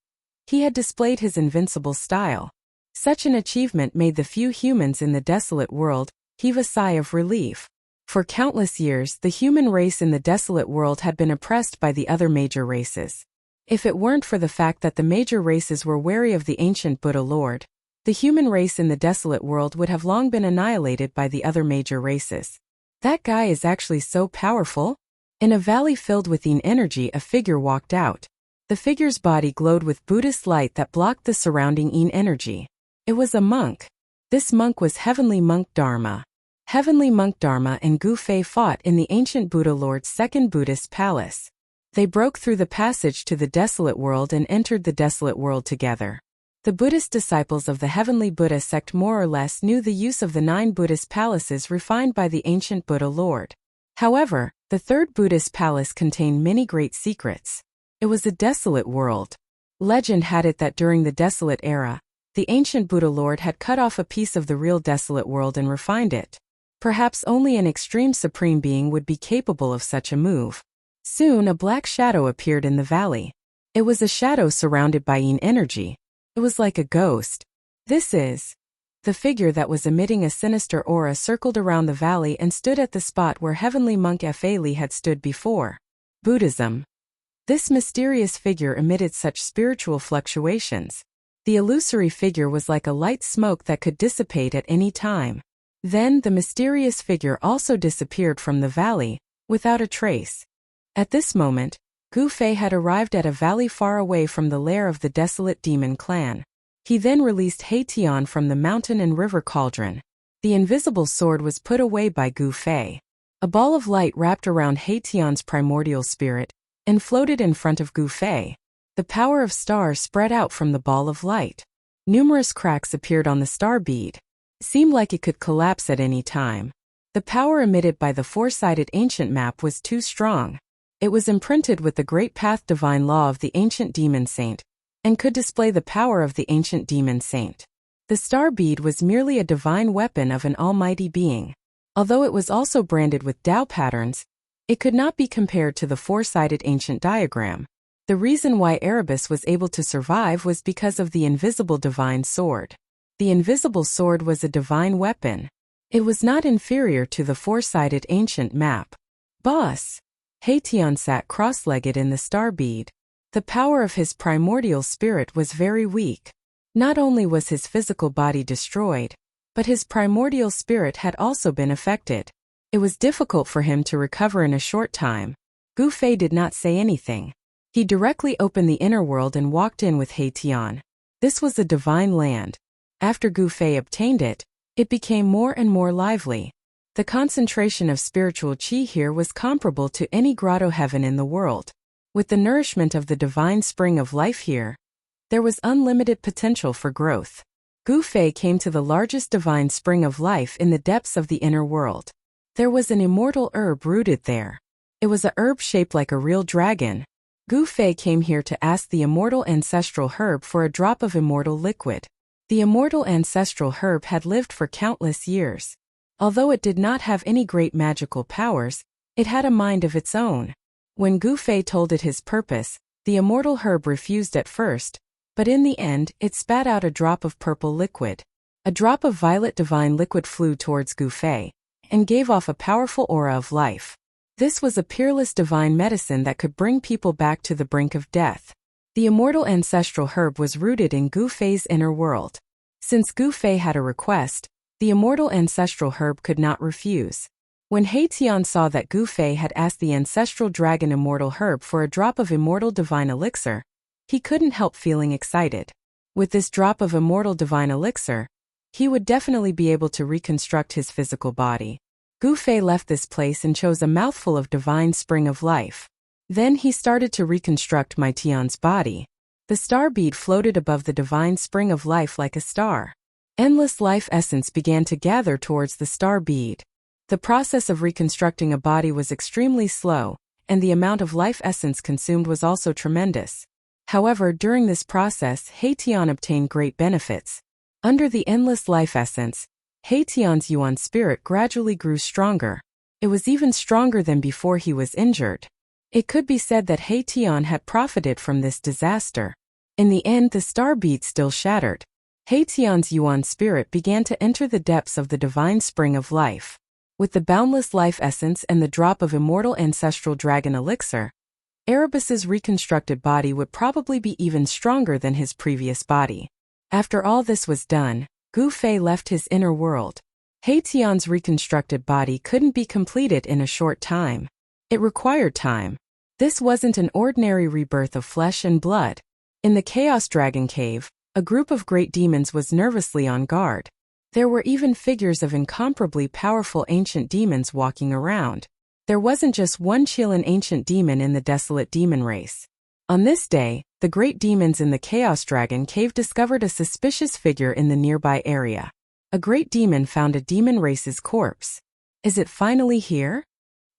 he had displayed his invincible style. Such an achievement made the few humans in the desolate world heave a sigh of relief. For countless years, the human race in the desolate world had been oppressed by the other major races. If it weren't for the fact that the major races were wary of the ancient Buddha Lord, the human race in the desolate world would have long been annihilated by the other major races. That guy is actually so powerful? In a valley filled with yin energy, a figure walked out. The figure's body glowed with Buddhist light that blocked the surrounding yin energy. It was a monk. This monk was Heavenly Monk Dharma. Heavenly Monk Dharma and Gu Fei fought in the ancient Buddha Lord's second Buddhist palace. They broke through the passage to the desolate world and entered the desolate world together. The Buddhist disciples of the Heavenly Buddha sect more or less knew the use of the 9 Buddhist palaces refined by the ancient Buddha Lord. However, the third Buddhist palace contained many great secrets. It was a desolate world. Legend had it that during the desolate era, the ancient Buddha Lord had cut off a piece of the real desolate world and refined it. Perhaps only an extreme supreme being would be capable of such a move. Soon a black shadow appeared in the valley. It was a shadow surrounded by yin energy. It was like a ghost. This is the figure that was emitting a sinister aura circled around the valley and stood at the spot where Heavenly Monk Fa Li had stood before. Buddhism. This mysterious figure emitted such spiritual fluctuations. The illusory figure was like a light smoke that could dissipate at any time. Then the mysterious figure also disappeared from the valley, without a trace. At this moment, Gu Fei had arrived at a valley far away from the lair of the desolate demon clan. He then released He Tian from the mountain and river cauldron. The invisible sword was put away by Gu Fei. A ball of light wrapped around He Tian's primordial spirit and floated in front of Gu Fei. The power of stars spread out from the ball of light. Numerous cracks appeared on the star bead. It seemed like it could collapse at any time. The power emitted by the four-sided ancient map was too strong. It was imprinted with the great path divine law of the ancient demon saint, and could display the power of the ancient demon saint. The star bead was merely a divine weapon of an almighty being. Although it was also branded with Tao patterns, it could not be compared to the four-sided ancient diagram. The reason why Erebus was able to survive was because of the invisible divine sword. The invisible sword was a divine weapon. It was not inferior to the four-sided ancient map. Boss! He Tian sat cross-legged in the star bead. The power of his primordial spirit was very weak. Not only was his physical body destroyed, but his primordial spirit had also been affected. It was difficult for him to recover in a short time. Gu Fei did not say anything. He directly opened the inner world and walked in with He Tian. This was a divine land. After Gu Fei obtained it, it became more and more lively. The concentration of spiritual qi here was comparable to any grotto heaven in the world. With the nourishment of the divine spring of life here, there was unlimited potential for growth. Gu Fei came to the largest divine spring of life in the depths of the inner world. There was an immortal herb rooted there. It was a herb shaped like a real dragon. Gu Fei came here to ask the immortal ancestral herb for a drop of immortal liquid. The immortal ancestral herb had lived for countless years. Although it did not have any great magical powers, it had a mind of its own. When Gu Fei told it his purpose, the immortal herb refused at first, but in the end it spat out a drop of purple liquid. A drop of violet divine liquid flew towards Gu Fei and gave off a powerful aura of life. This was a peerless divine medicine that could bring people back to the brink of death. The immortal ancestral herb was rooted in Gu Fei's inner world. Since Gu Fei had a request, the immortal ancestral herb could not refuse. When He Tian saw that Gu Fei had asked the ancestral dragon immortal herb for a drop of immortal divine elixir, he couldn't help feeling excited. With this drop of immortal divine elixir, he would definitely be able to reconstruct his physical body. Gu Fei left this place and chose a mouthful of divine spring of life. Then he started to reconstruct Mai Tian's body. The star bead floated above the divine spring of life like a star. Endless life essence began to gather towards the star bead. The process of reconstructing a body was extremely slow, and the amount of life essence consumed was also tremendous. However, during this process, He Tian obtained great benefits. Under the endless life essence, He Tian's Yuan spirit gradually grew stronger. It was even stronger than before he was injured. It could be said that He Tian had profited from this disaster. In the end, the star bead still shattered. He Tian's Yuan spirit began to enter the depths of the divine spring of life. With the boundless life essence and the drop of immortal ancestral dragon elixir, Erebus's reconstructed body would probably be even stronger than his previous body. After all this was done, Gu Fei left his inner world. He Tian's reconstructed body couldn't be completed in a short time. It required time. This wasn't an ordinary rebirth of flesh and blood. In the Chaos Dragon Cave, a group of great demons was nervously on guard. There were even figures of incomparably powerful ancient demons walking around. There wasn't just one Qilin ancient demon in the desolate demon race. On this day, the great demons in the Chaos Dragon Cave discovered a suspicious figure in the nearby area. A great demon found a demon race's corpse. Is it finally here?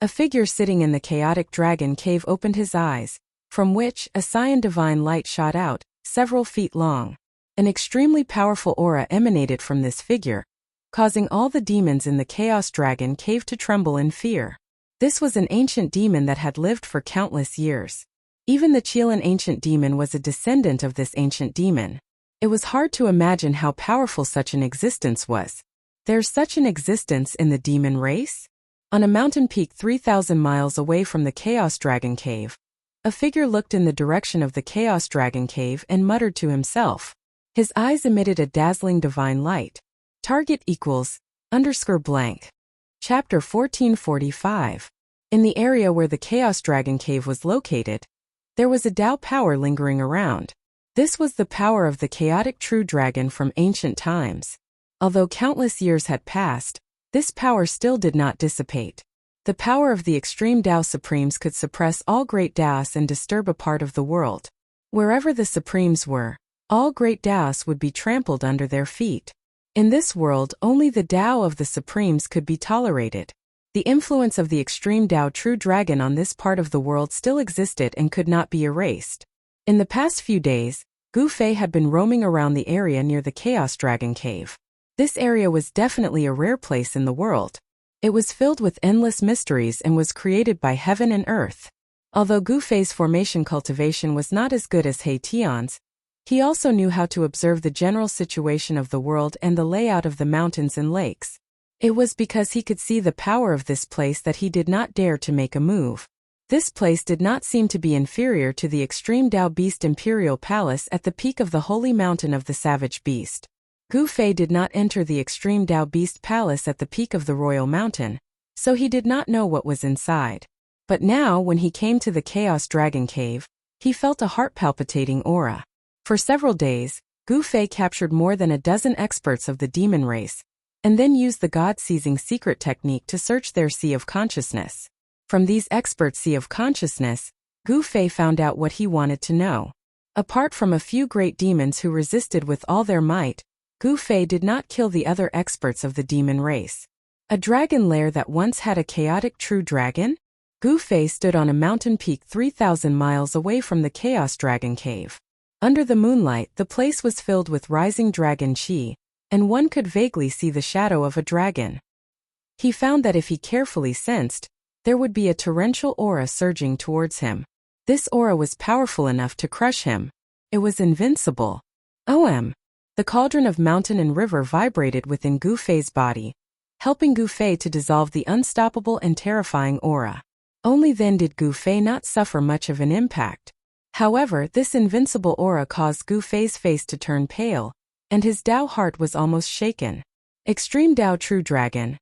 A figure sitting in the Chaotic Dragon Cave opened his eyes, from which a cyan divine light shot out, several feet long. An extremely powerful aura emanated from this figure, causing all the demons in the Chaos Dragon Cave to tremble in fear. This was an ancient demon that had lived for countless years. Even the Qilin ancient demon was a descendant of this ancient demon. It was hard to imagine how powerful such an existence was. There's such an existence in the demon race? On a mountain peak 3,000 miles away from the Chaos Dragon Cave, a figure looked in the direction of the Chaos Dragon Cave and muttered to himself. His eyes emitted a dazzling divine light. Target equals _blank. Chapter 1445. In the area where the Chaos Dragon Cave was located, there was a Tao power lingering around. This was the power of the chaotic true dragon from ancient times. Although countless years had passed, this power still did not dissipate. The power of the extreme Tao Supremes could suppress all great Taos and disturb a part of the world. Wherever the Supremes were, all great Taos would be trampled under their feet. In this world, only the Tao of the Supremes could be tolerated. The influence of the extreme Tao True Dragon on this part of the world still existed and could not be erased. In the past few days, Gu Fei had been roaming around the area near the Chaos Dragon Cave. This area was definitely a rare place in the world. It was filled with endless mysteries and was created by heaven and earth. Although Gu Fei's formation cultivation was not as good as He Tian's, he also knew how to observe the general situation of the world and the layout of the mountains and lakes. It was because he could see the power of this place that he did not dare to make a move. This place did not seem to be inferior to the extreme Tao Beast Imperial Palace at the peak of the holy mountain of the Savage Beast. Gu Fei did not enter the extreme Tao Beast Palace at the peak of the Royal Mountain, so he did not know what was inside. But now, when he came to the Chaos Dragon Cave, he felt a heart-palpitating aura. For several days, Gu Fei captured more than a dozen experts of the demon race, and then used the God-seizing secret technique to search their sea of consciousness. From these experts' sea of consciousness, Gu Fei found out what he wanted to know. Apart from a few great demons who resisted with all their might, Gu Fei did not kill the other experts of the demon race. A dragon lair that once had a chaotic true dragon? Gu Fei stood on a mountain peak 3,000 miles away from the Chaos Dragon Cave. Under the moonlight, the place was filled with rising dragon chi, and one could vaguely see the shadow of a dragon. He found that if he carefully sensed, there would be a torrential aura surging towards him. This aura was powerful enough to crush him. It was invincible. The cauldron of mountain and river vibrated within Gu Fei's body, helping Gu Fei to dissolve the unstoppable and terrifying aura. Only then did Gu Fei not suffer much of an impact. However, this invincible aura caused Gu Fei's face to turn pale, and his Dao heart was almost shaken. Extreme Dao True Dragon.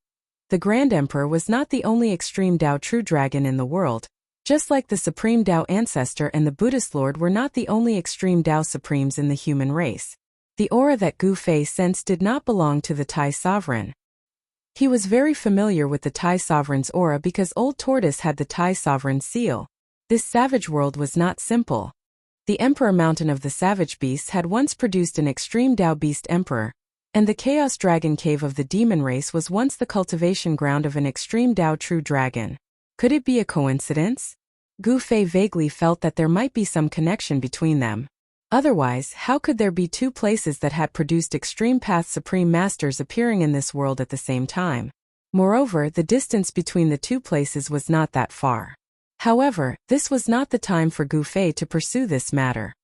The Grand Emperor was not the only Extreme Dao True Dragon in the world, just like the Supreme Dao Ancestor and the Buddhist Lord were not the only Extreme Dao Supremes in the human race. The aura that Gu Fei sensed did not belong to the Tai Sovereign. He was very familiar with the Tai Sovereign's aura because Old Tortoise had the Tai Sovereign seal. This savage world was not simple. The Emperor Mountain of the Savage Beasts had once produced an Extreme Dao Beast Emperor, and the Chaos Dragon Cave of the demon race was once the cultivation ground of an Extreme Dao True Dragon. Could it be a coincidence? Gu Fei vaguely felt that there might be some connection between them. Otherwise, how could there be two places that had produced Extreme Path Supreme Masters appearing in this world at the same time? Moreover, the distance between the two places was not that far. However, this was not the time for Gu Fei to pursue this matter.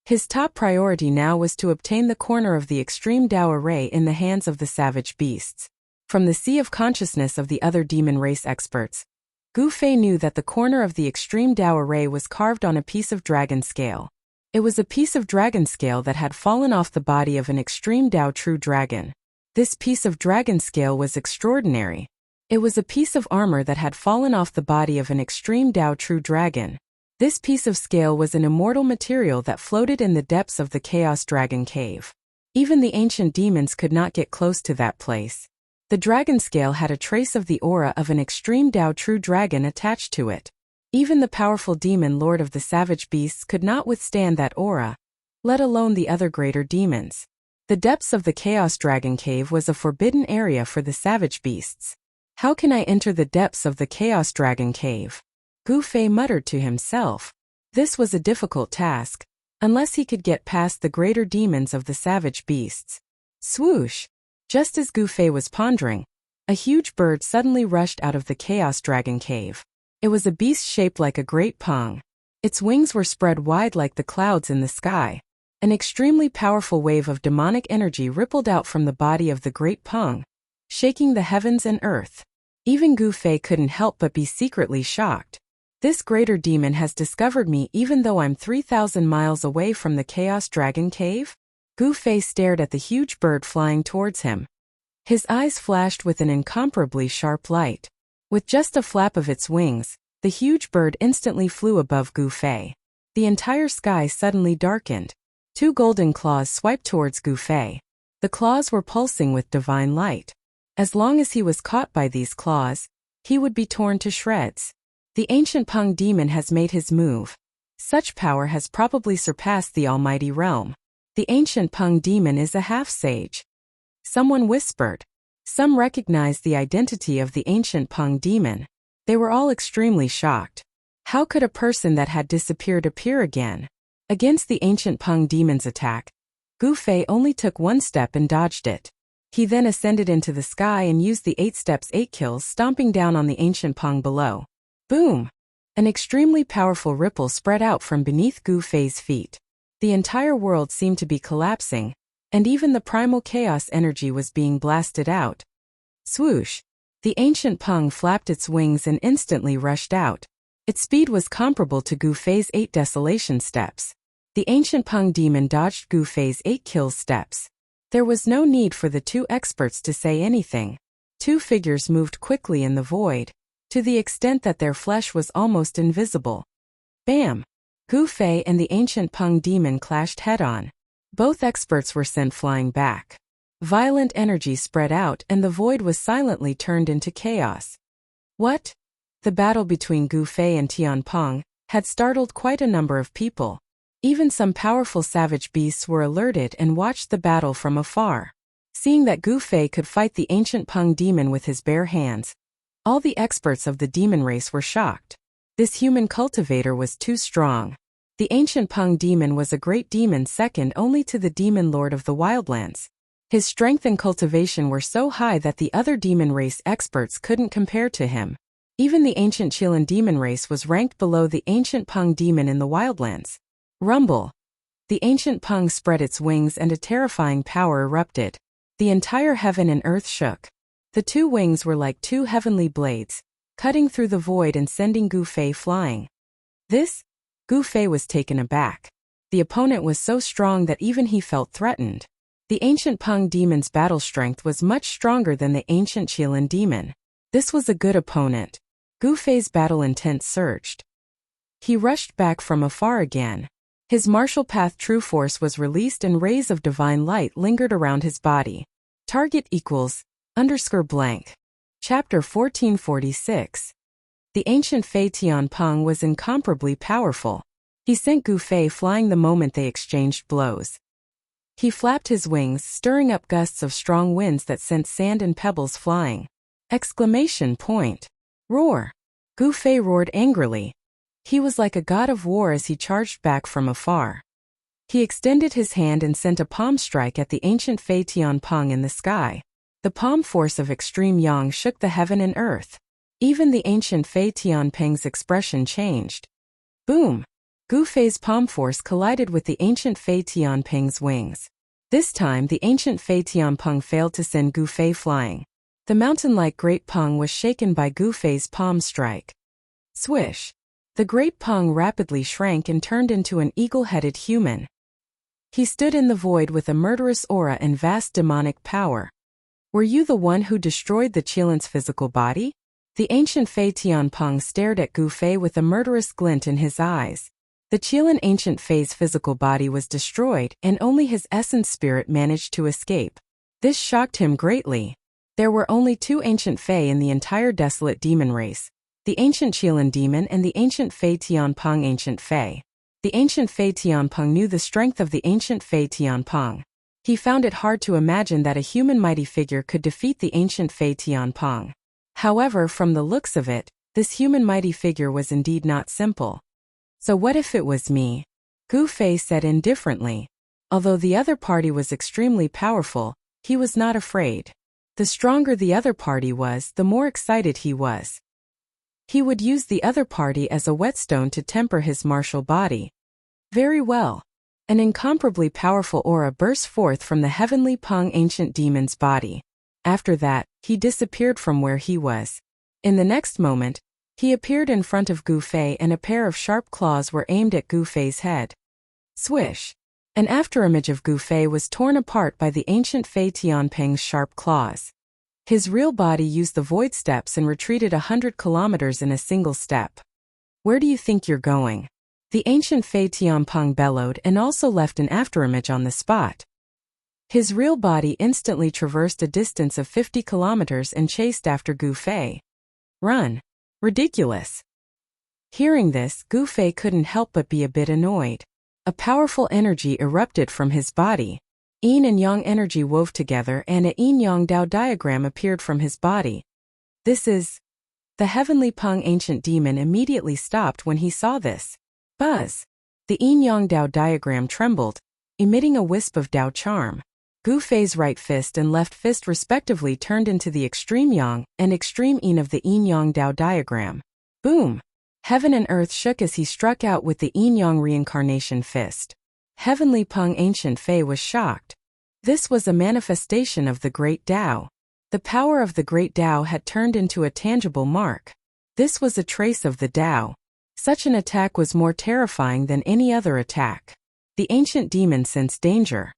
His top priority now was to obtain the corner of the Extreme Dao Array in the hands of the savage beasts. From the sea of consciousness of the other demon race experts, Gu Fei knew that the corner of the Extreme Dao Array was carved on a piece of dragon scale. It was a piece of dragon scale that had fallen off the body of an Extreme Dao True Dragon. This piece of dragon scale was extraordinary. It was a piece of armor that had fallen off the body of an Extreme Dao True Dragon. This piece of scale was an immortal material that floated in the depths of the Chaos Dragon Cave. Even the ancient demons could not get close to that place. The dragon scale had a trace of the aura of an Extreme Dao True Dragon attached to it. Even the powerful demon lord of the savage beasts could not withstand that aura, let alone the other greater demons. The depths of the Chaos Dragon Cave was a forbidden area for the savage beasts. How can I enter the depths of the Chaos Dragon Cave? Gu Fei muttered to himself. This was a difficult task, unless he could get past the greater demons of the savage beasts. Swoosh! Just as Gu Fei was pondering, a huge bird suddenly rushed out of the Chaos Dragon Cave. It was a beast shaped like a great pung. Its wings were spread wide like the clouds in the sky. An extremely powerful wave of demonic energy rippled out from the body of the great pung, shaking the heavens and earth. Even Gu Fei couldn't help but be secretly shocked. This greater demon has discovered me even though I'm 3,000 miles away from the Chaos Dragon Cave? Gu Fei stared at the huge bird flying towards him. His eyes flashed with an incomparably sharp light. With just a flap of its wings, the huge bird instantly flew above Gu Fei. The entire sky suddenly darkened. Two golden claws swiped towards Gu Fei. The claws were pulsing with divine light. As long as he was caught by these claws, he would be torn to shreds. The ancient Pung demon has made his move. Such power has probably surpassed the almighty realm. The ancient Pung demon is a half-sage. Someone whispered. Some recognized the identity of the ancient Pung demon. They were all extremely shocked. How could a person that had disappeared appear again? Against the ancient Pung demon's attack, Gu Fei only took one step and dodged it. He then ascended into the sky and used the 8 steps 8 kills, stomping down on the ancient Pung below. Boom! An extremely powerful ripple spread out from beneath Gu Fei's feet. The entire world seemed to be collapsing, and even the primal chaos energy was being blasted out. Swoosh! The ancient Pung flapped its wings and instantly rushed out. Its speed was comparable to Gu Fei's 8 desolation steps. The ancient Pung demon dodged Gu Fei's 8 kills steps. There was no need for the two experts to say anything. Two figures moved quickly in the void, to the extent that their flesh was almost invisible. Bam! Gu Fei and the ancient Pung demon clashed head-on. Both experts were sent flying back. Violent energy spread out and the void was silently turned into chaos. What? The battle between Gu Fei and Tian Peng had startled quite a number of people. Even some powerful savage beasts were alerted and watched the battle from afar. Seeing that Gu Fei could fight the ancient Pung demon with his bare hands, all the experts of the demon race were shocked. This human cultivator was too strong. The ancient Pung demon was a great demon second only to the demon lord of the wildlands. His strength and cultivation were so high that the other demon race experts couldn't compare to him. Even the ancient Chilan demon race was ranked below the ancient Pung demon in the wildlands. Rumble! The ancient Pung spread its wings and a terrifying power erupted. The entire heaven and earth shook. The two wings were like two heavenly blades, cutting through the void and sending Gu Fei flying. This Gu Fei was taken aback. The opponent was so strong that even he felt threatened. The ancient Peng demon's battle strength was much stronger than the ancient Qilin demon. This was a good opponent. Gu Fei's battle intent surged. He rushed back from afar again. His martial path true force was released and rays of divine light lingered around his body. Target equals _blank. Chapter 1446. The ancient Fei Tianpeng was incomparably powerful. He sent Gu Fei flying the moment they exchanged blows. He flapped his wings, stirring up gusts of strong winds that sent sand and pebbles flying. Exclamation point. Roar. Gu Fei roared angrily. He was like a god of war as he charged back from afar. He extended his hand and sent a palm strike at the ancient Fei Tianpeng in the sky. The palm force of extreme yang shook the heaven and earth. Even the ancient Fei Tianpeng's expression changed. Boom! Gu Fei's palm force collided with the ancient Fei Tianpeng's wings. This time the ancient Fei Tianpeng failed to send Gu Fei flying. The mountain-like Great Peng was shaken by Gu Fei's palm strike. Swish! The Great Peng rapidly shrank and turned into an eagle-headed human. He stood in the void with a murderous aura and vast demonic power. Were you the one who destroyed the Qilin's physical body? The ancient Fei Tianpeng stared at Gu Fei with a murderous glint in his eyes. The Qilin ancient Fei's physical body was destroyed, and only his essence spirit managed to escape. This shocked him greatly. There were only two ancient Fei in the entire desolate demon race. The ancient Qilin demon and the ancient Fei Tianpeng ancient Fei. The ancient Fei Tianpeng knew the strength of the ancient Fei Tianpeng. He found it hard to imagine that a human mighty figure could defeat the ancient Fei Tianpeng. However, from the looks of it, this human mighty figure was indeed not simple. So what if it was me? Gu Fei said indifferently. Although the other party was extremely powerful, he was not afraid. The stronger the other party was, the more excited he was. He would use the other party as a whetstone to temper his martial body. Very well. An incomparably powerful aura burst forth from the heavenly Peng ancient demon's body. After that, he disappeared from where he was. In the next moment, he appeared in front of Gu Fei and a pair of sharp claws were aimed at Gu Fei's head. Swish! An afterimage of Gu Fei was torn apart by the ancient Fei Tianpeng's sharp claws. His real body used the void steps and retreated 100 kilometers in a single step. Where do you think you're going? The ancient Fei Tianpeng bellowed and also left an afterimage on the spot. His real body instantly traversed a distance of 50 kilometers and chased after Gu Fei. Run! Ridiculous! Hearing this, Gu Fei couldn't help but be a bit annoyed. A powerful energy erupted from his body. Yin and Yang energy wove together and a Yin-Yang Dao diagram appeared from his body. This is... The heavenly Peng ancient demon immediately stopped when he saw this. Buzz! The Yin-Yang Dao diagram trembled, emitting a wisp of Dao charm. Gu Fei's right fist and left fist respectively turned into the extreme Yang and extreme Yin of the Yin-Yang Dao diagram. Boom! Heaven and earth shook as he struck out with the Yin-Yang reincarnation fist. Heavenly Peng ancient Fei was shocked. This was a manifestation of the Great Tao. The power of the Great Tao had turned into a tangible mark. This was a trace of the Tao. Such an attack was more terrifying than any other attack. The ancient demon sensed danger.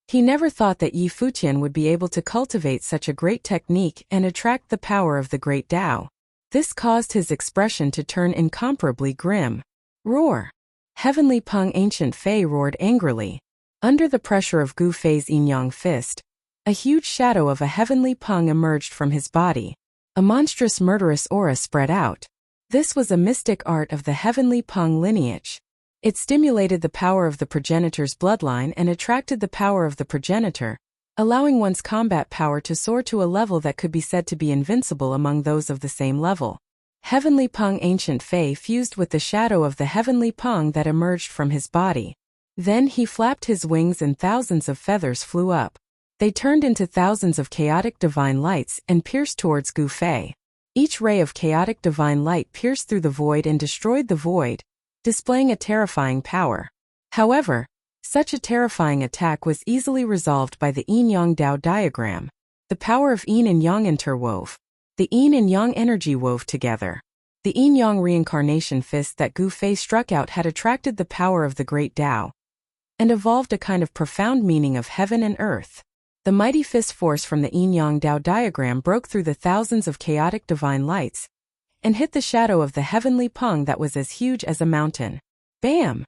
He never thought that Yi Futian would be able to cultivate such a great technique and attract the power of the Great Tao. This caused his expression to turn incomparably grim. Roar! Heavenly Peng ancient Fei roared angrily. Under the pressure of Gu Fei's Yin-Yang fist, a huge shadow of a heavenly Peng emerged from his body. A monstrous murderous aura spread out. This was a mystic art of the heavenly Peng lineage. It stimulated the power of the progenitor's bloodline and attracted the power of the progenitor, allowing one's combat power to soar to a level that could be said to be invincible among those of the same level. Heavenly Peng ancient Fei fused with the shadow of the heavenly Peng that emerged from his body. Then he flapped his wings and thousands of feathers flew up. They turned into thousands of chaotic divine lights and pierced towards Gu Fei. Each ray of chaotic divine light pierced through the void and destroyed the void, displaying a terrifying power. However, such a terrifying attack was easily resolved by the Yin-Yang Dao diagram. The power of Yin and Yang interwove. The Yin and Yang energy wove together. The yin-yang reincarnation fist that Gu Fei struck out had attracted the power of the great Tao and evolved a kind of profound meaning of heaven and earth. The mighty fist force from the yin-yang Tao diagram broke through the thousands of chaotic divine lights and hit the shadow of the heavenly Peng that was as huge as a mountain. Bam!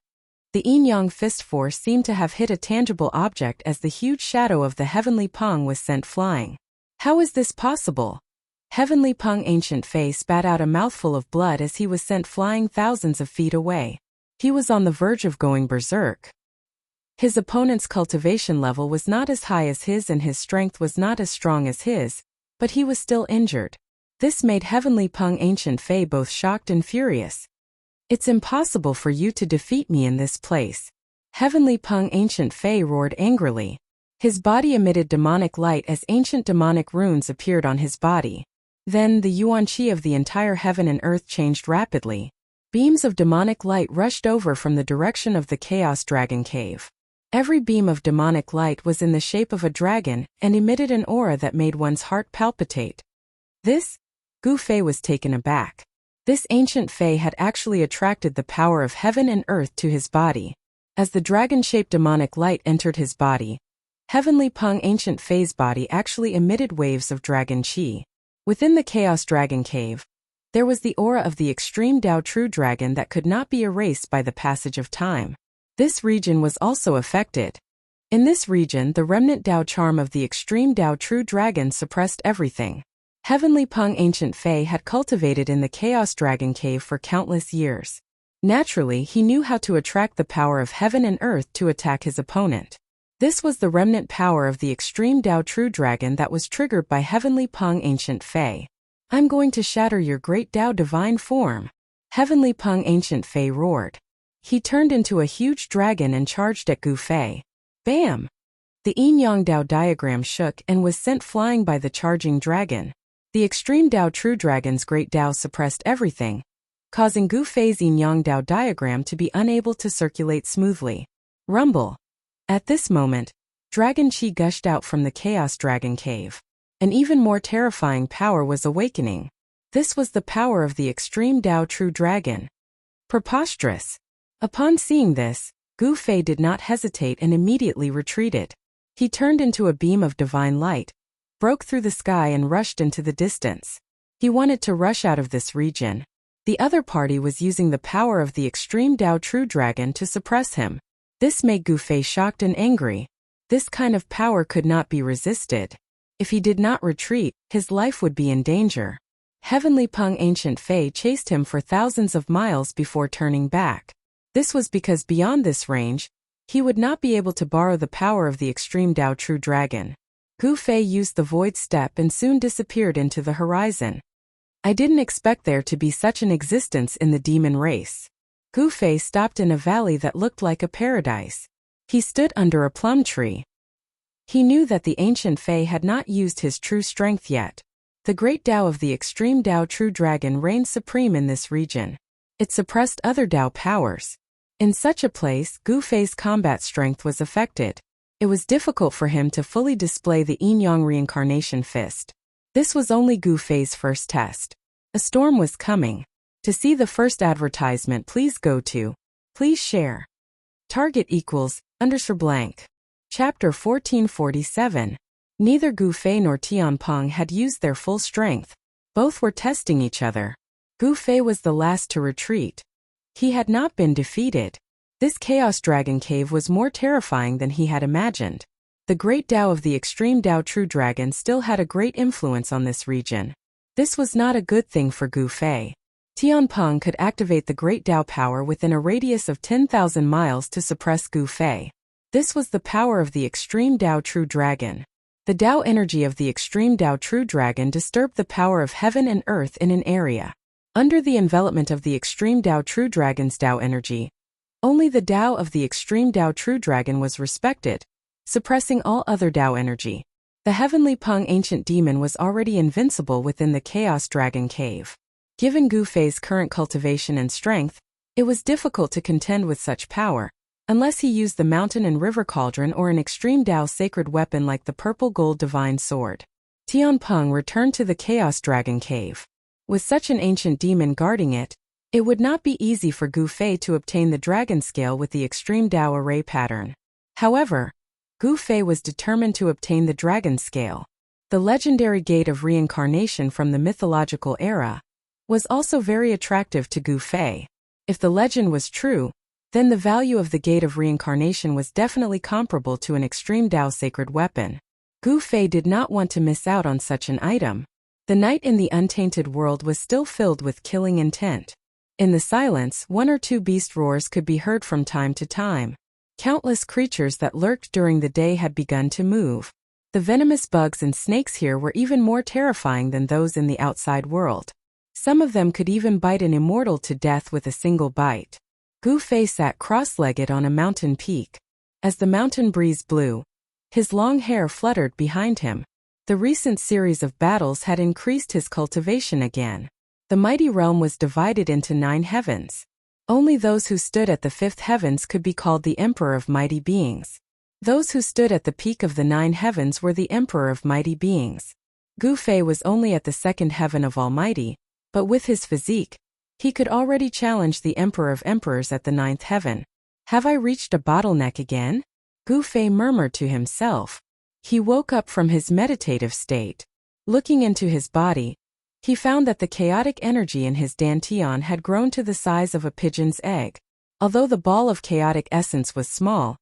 The yin-yang fist force seemed to have hit a tangible object as the huge shadow of the heavenly Peng was sent flying. How is this possible? Heavenly Peng Ancient Fei spat out a mouthful of blood as he was sent flying thousands of feet away. He was on the verge of going berserk. His opponent's cultivation level was not as high as his and his strength was not as strong as his, but he was still injured. This made Heavenly Peng Ancient Fei both shocked and furious. It's impossible for you to defeat me in this place. Heavenly Peng Ancient Fei roared angrily. His body emitted demonic light as ancient demonic runes appeared on his body. Then the yuan qi of the entire heaven and earth changed rapidly. Beams of demonic light rushed over from the direction of the Chaos Dragon Cave. Every beam of demonic light was in the shape of a dragon and emitted an aura that made one's heart palpitate. Gu Fei was taken aback. This ancient Fei had actually attracted the power of heaven and earth to his body. As the dragon-shaped demonic light entered his body, Heavenly Peng Ancient Fei's body actually emitted waves of dragon qi. Within the Chaos Dragon Cave, there was the aura of the extreme Tao True Dragon that could not be erased by the passage of time. This region was also affected. In this region, the remnant Tao charm of the extreme Tao True Dragon suppressed everything. Heavenly Peng Ancient Fei had cultivated in the Chaos Dragon Cave for countless years. Naturally, he knew how to attract the power of heaven and earth to attack his opponent. This was the remnant power of the extreme Tao True Dragon that was triggered by Heavenly Peng Ancient Fei. I'm going to shatter your great Tao divine form. Heavenly Peng Ancient Fei roared. He turned into a huge dragon and charged at Gu Fei. Bam! The yin-yang Tao diagram shook and was sent flying by the charging dragon. The extreme Tao True Dragon's great Tao suppressed everything, causing Gu Fei's yin-yang Tao diagram to be unable to circulate smoothly. Rumble! At this moment, dragon qi gushed out from the Chaos Dragon Cave. An even more terrifying power was awakening. This was the power of the extreme Tao True Dragon. Preposterous! Upon seeing this, Gu Fei did not hesitate and immediately retreated. He turned into a beam of divine light, broke through the sky and rushed into the distance. He wanted to rush out of this region. The other party was using the power of the extreme Tao True Dragon to suppress him. This made Gu Fei shocked and angry. This kind of power could not be resisted. If he did not retreat, his life would be in danger. Heavenly Peng Ancient Fei chased him for thousands of miles before turning back. This was because beyond this range, he would not be able to borrow the power of the extreme Tao True Dragon. Gu Fei used the void step and soon disappeared into the horizon. I didn't expect there to be such an existence in the demon race. Gu Fei stopped in a valley that looked like a paradise. He stood under a plum tree. He knew that the ancient Fei had not used his true strength yet. The great Tao of the extreme Tao True Dragon reigned supreme in this region. It suppressed other Tao powers. In such a place, Gu Fei's combat strength was affected. It was difficult for him to fully display the yin-yang reincarnation fist. This was only Gu Fei's first test. A storm was coming. To see the first advertisement, please go to. Please share. Target equals _blank. Chapter 1447. Neither Gu Fei nor Tian Peng had used their full strength. Both were testing each other. Gu Fei was the last to retreat. He had not been defeated. This Chaos Dragon Cave was more terrifying than he had imagined. The great Tao of the extreme Tao True Dragon still had a great influence on this region. This was not a good thing for Gu Fei. Tian Peng could activate the great Tao power within a radius of 10,000 miles to suppress Gu Fei. This was the power of the extreme Tao True Dragon. The Tao energy of the extreme Tao True Dragon disturbed the power of heaven and earth in an area. Under the envelopment of the extreme Tao True Dragon's Tao energy, only the Tao of the extreme Tao True Dragon was respected, suppressing all other Tao energy. The Heavenly Peng Ancient Demon was already invincible within the Chaos Dragon Cave. Given Gu Fei's current cultivation and strength, it was difficult to contend with such power, unless he used the Mountain and River Cauldron or an extreme Tao sacred weapon like the Purple Gold Divine Sword. Tian Peng returned to the Chaos Dragon Cave. With such an ancient demon guarding it, it would not be easy for Gu Fei to obtain the dragon scale with the extreme Dao array pattern. However, Gu Fei was determined to obtain the dragon scale. The legendary gate of reincarnation from the mythological era was also very attractive to Gu Fei. If the legend was true, then the value of the gate of reincarnation was definitely comparable to an extreme Dao sacred weapon. Gu Fei did not want to miss out on such an item. The night in the untainted world was still filled with killing intent. In the silence, one or two beast roars could be heard from time to time. Countless creatures that lurked during the day had begun to move. The venomous bugs and snakes here were even more terrifying than those in the outside world. Some of them could even bite an immortal to death with a single bite. Gu Fei sat cross-legged on a mountain peak. As the mountain breeze blew, his long hair fluttered behind him. The recent series of battles had increased his cultivation again. The mighty realm was divided into 9 heavens. Only those who stood at the 5th heavens could be called the Emperor of Mighty Beings. Those who stood at the peak of the 9 heavens were the Emperor of Mighty Beings. Gu Fei was only at the 2nd heaven of Almighty, but with his physique, he could already challenge the Emperor of Emperors at the 9th heaven. Have I reached a bottleneck again? Gu Fei murmured to himself. He woke up from his meditative state. Looking into his body, he found that the chaotic energy in his dantian had grown to the size of a pigeon's egg. Although the ball of chaotic essence was small,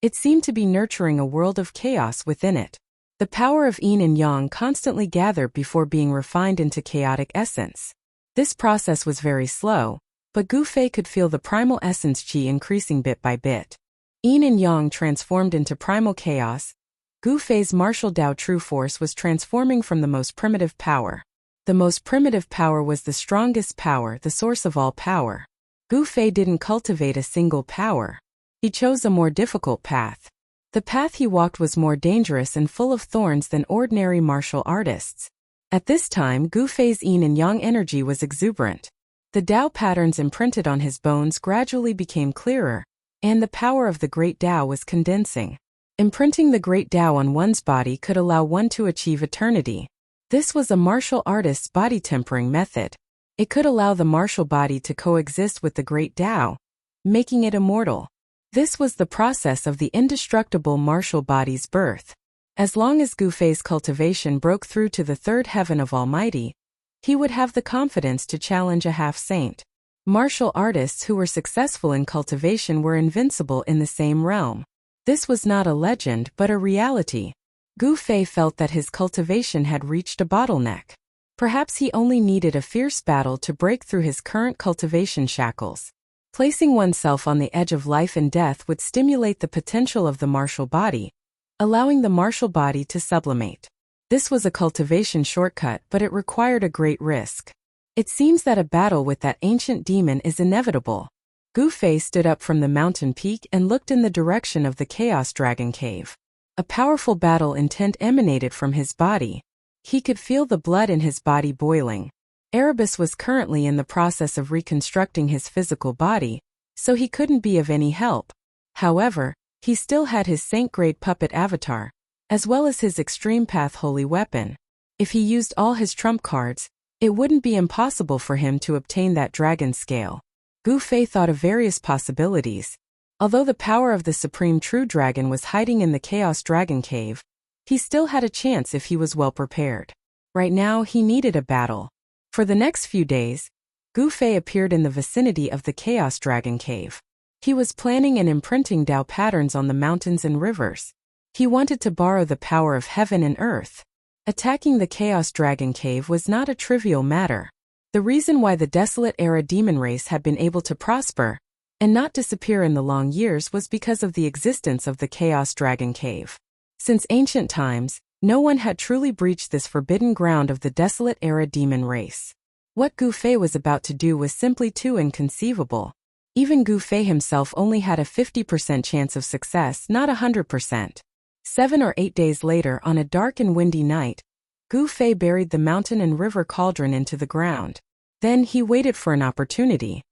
it seemed to be nurturing a world of chaos within it. The power of yin and yang constantly gathered before being refined into chaotic essence. This process was very slow, but Gu Fei could feel the primal essence qi increasing bit by bit. Yin and yang transformed into primal chaos. Gu Fei's martial Dao true force was transforming from the most primitive power. The most primitive power was the strongest power, the source of all power. Gu Fei didn't cultivate a single power. He chose a more difficult path. The path he walked was more dangerous and full of thorns than ordinary martial artists. At this time, Gu Fei's yin and yang energy was exuberant. The Dao patterns imprinted on his bones gradually became clearer, and the power of the great Dao was condensing. Imprinting the great Dao on one's body could allow one to achieve eternity. This was a martial artist's body tempering method. It could allow the martial body to coexist with the great Dao, making it immortal. This was the process of the indestructible martial body's birth. As long as Gu Fei's cultivation broke through to the 3rd heaven of Almighty, he would have the confidence to challenge a half-saint. Martial artists who were successful in cultivation were invincible in the same realm. This was not a legend but a reality. Gu Fei felt that his cultivation had reached a bottleneck. Perhaps he only needed a fierce battle to break through his current cultivation shackles. Placing oneself on the edge of life and death would stimulate the potential of the martial body, allowing the martial body to sublimate. This was a cultivation shortcut, but it required a great risk. It seems that a battle with that ancient demon is inevitable. Gu Fei stood up from the mountain peak and looked in the direction of the Chaos Dragon Cave. A powerful battle intent emanated from his body. He could feel the blood in his body boiling. Erebus was currently in the process of reconstructing his physical body, so he couldn't be of any help. However, he still had his saint-grade puppet avatar, as well as his extreme path holy weapon. If he used all his trump cards, it wouldn't be impossible for him to obtain that dragon scale. Gu Fei thought of various possibilities. Although the power of the supreme true dragon was hiding in the Chaos Dragon Cave, he still had a chance if he was well prepared. Right now, he needed a battle. For the next few days, Gu Fei appeared in the vicinity of the Chaos Dragon Cave. He was planning and imprinting Dao patterns on the mountains and rivers. He wanted to borrow the power of heaven and earth. Attacking the Chaos Dragon Cave was not a trivial matter. The reason why the Desolate Era demon race had been able to prosper and not disappear in the long years was because of the existence of the Chaos Dragon Cave. Since ancient times, no one had truly breached this forbidden ground of the Desolate Era demon race. What Gu Fei was about to do was simply too inconceivable. Even Gu Fei himself only had a 50% chance of success, not 100%. 7 or 8 days later, on a dark and windy night, Gu Fei buried the mountain and river cauldron into the ground. Then he waited for an opportunity.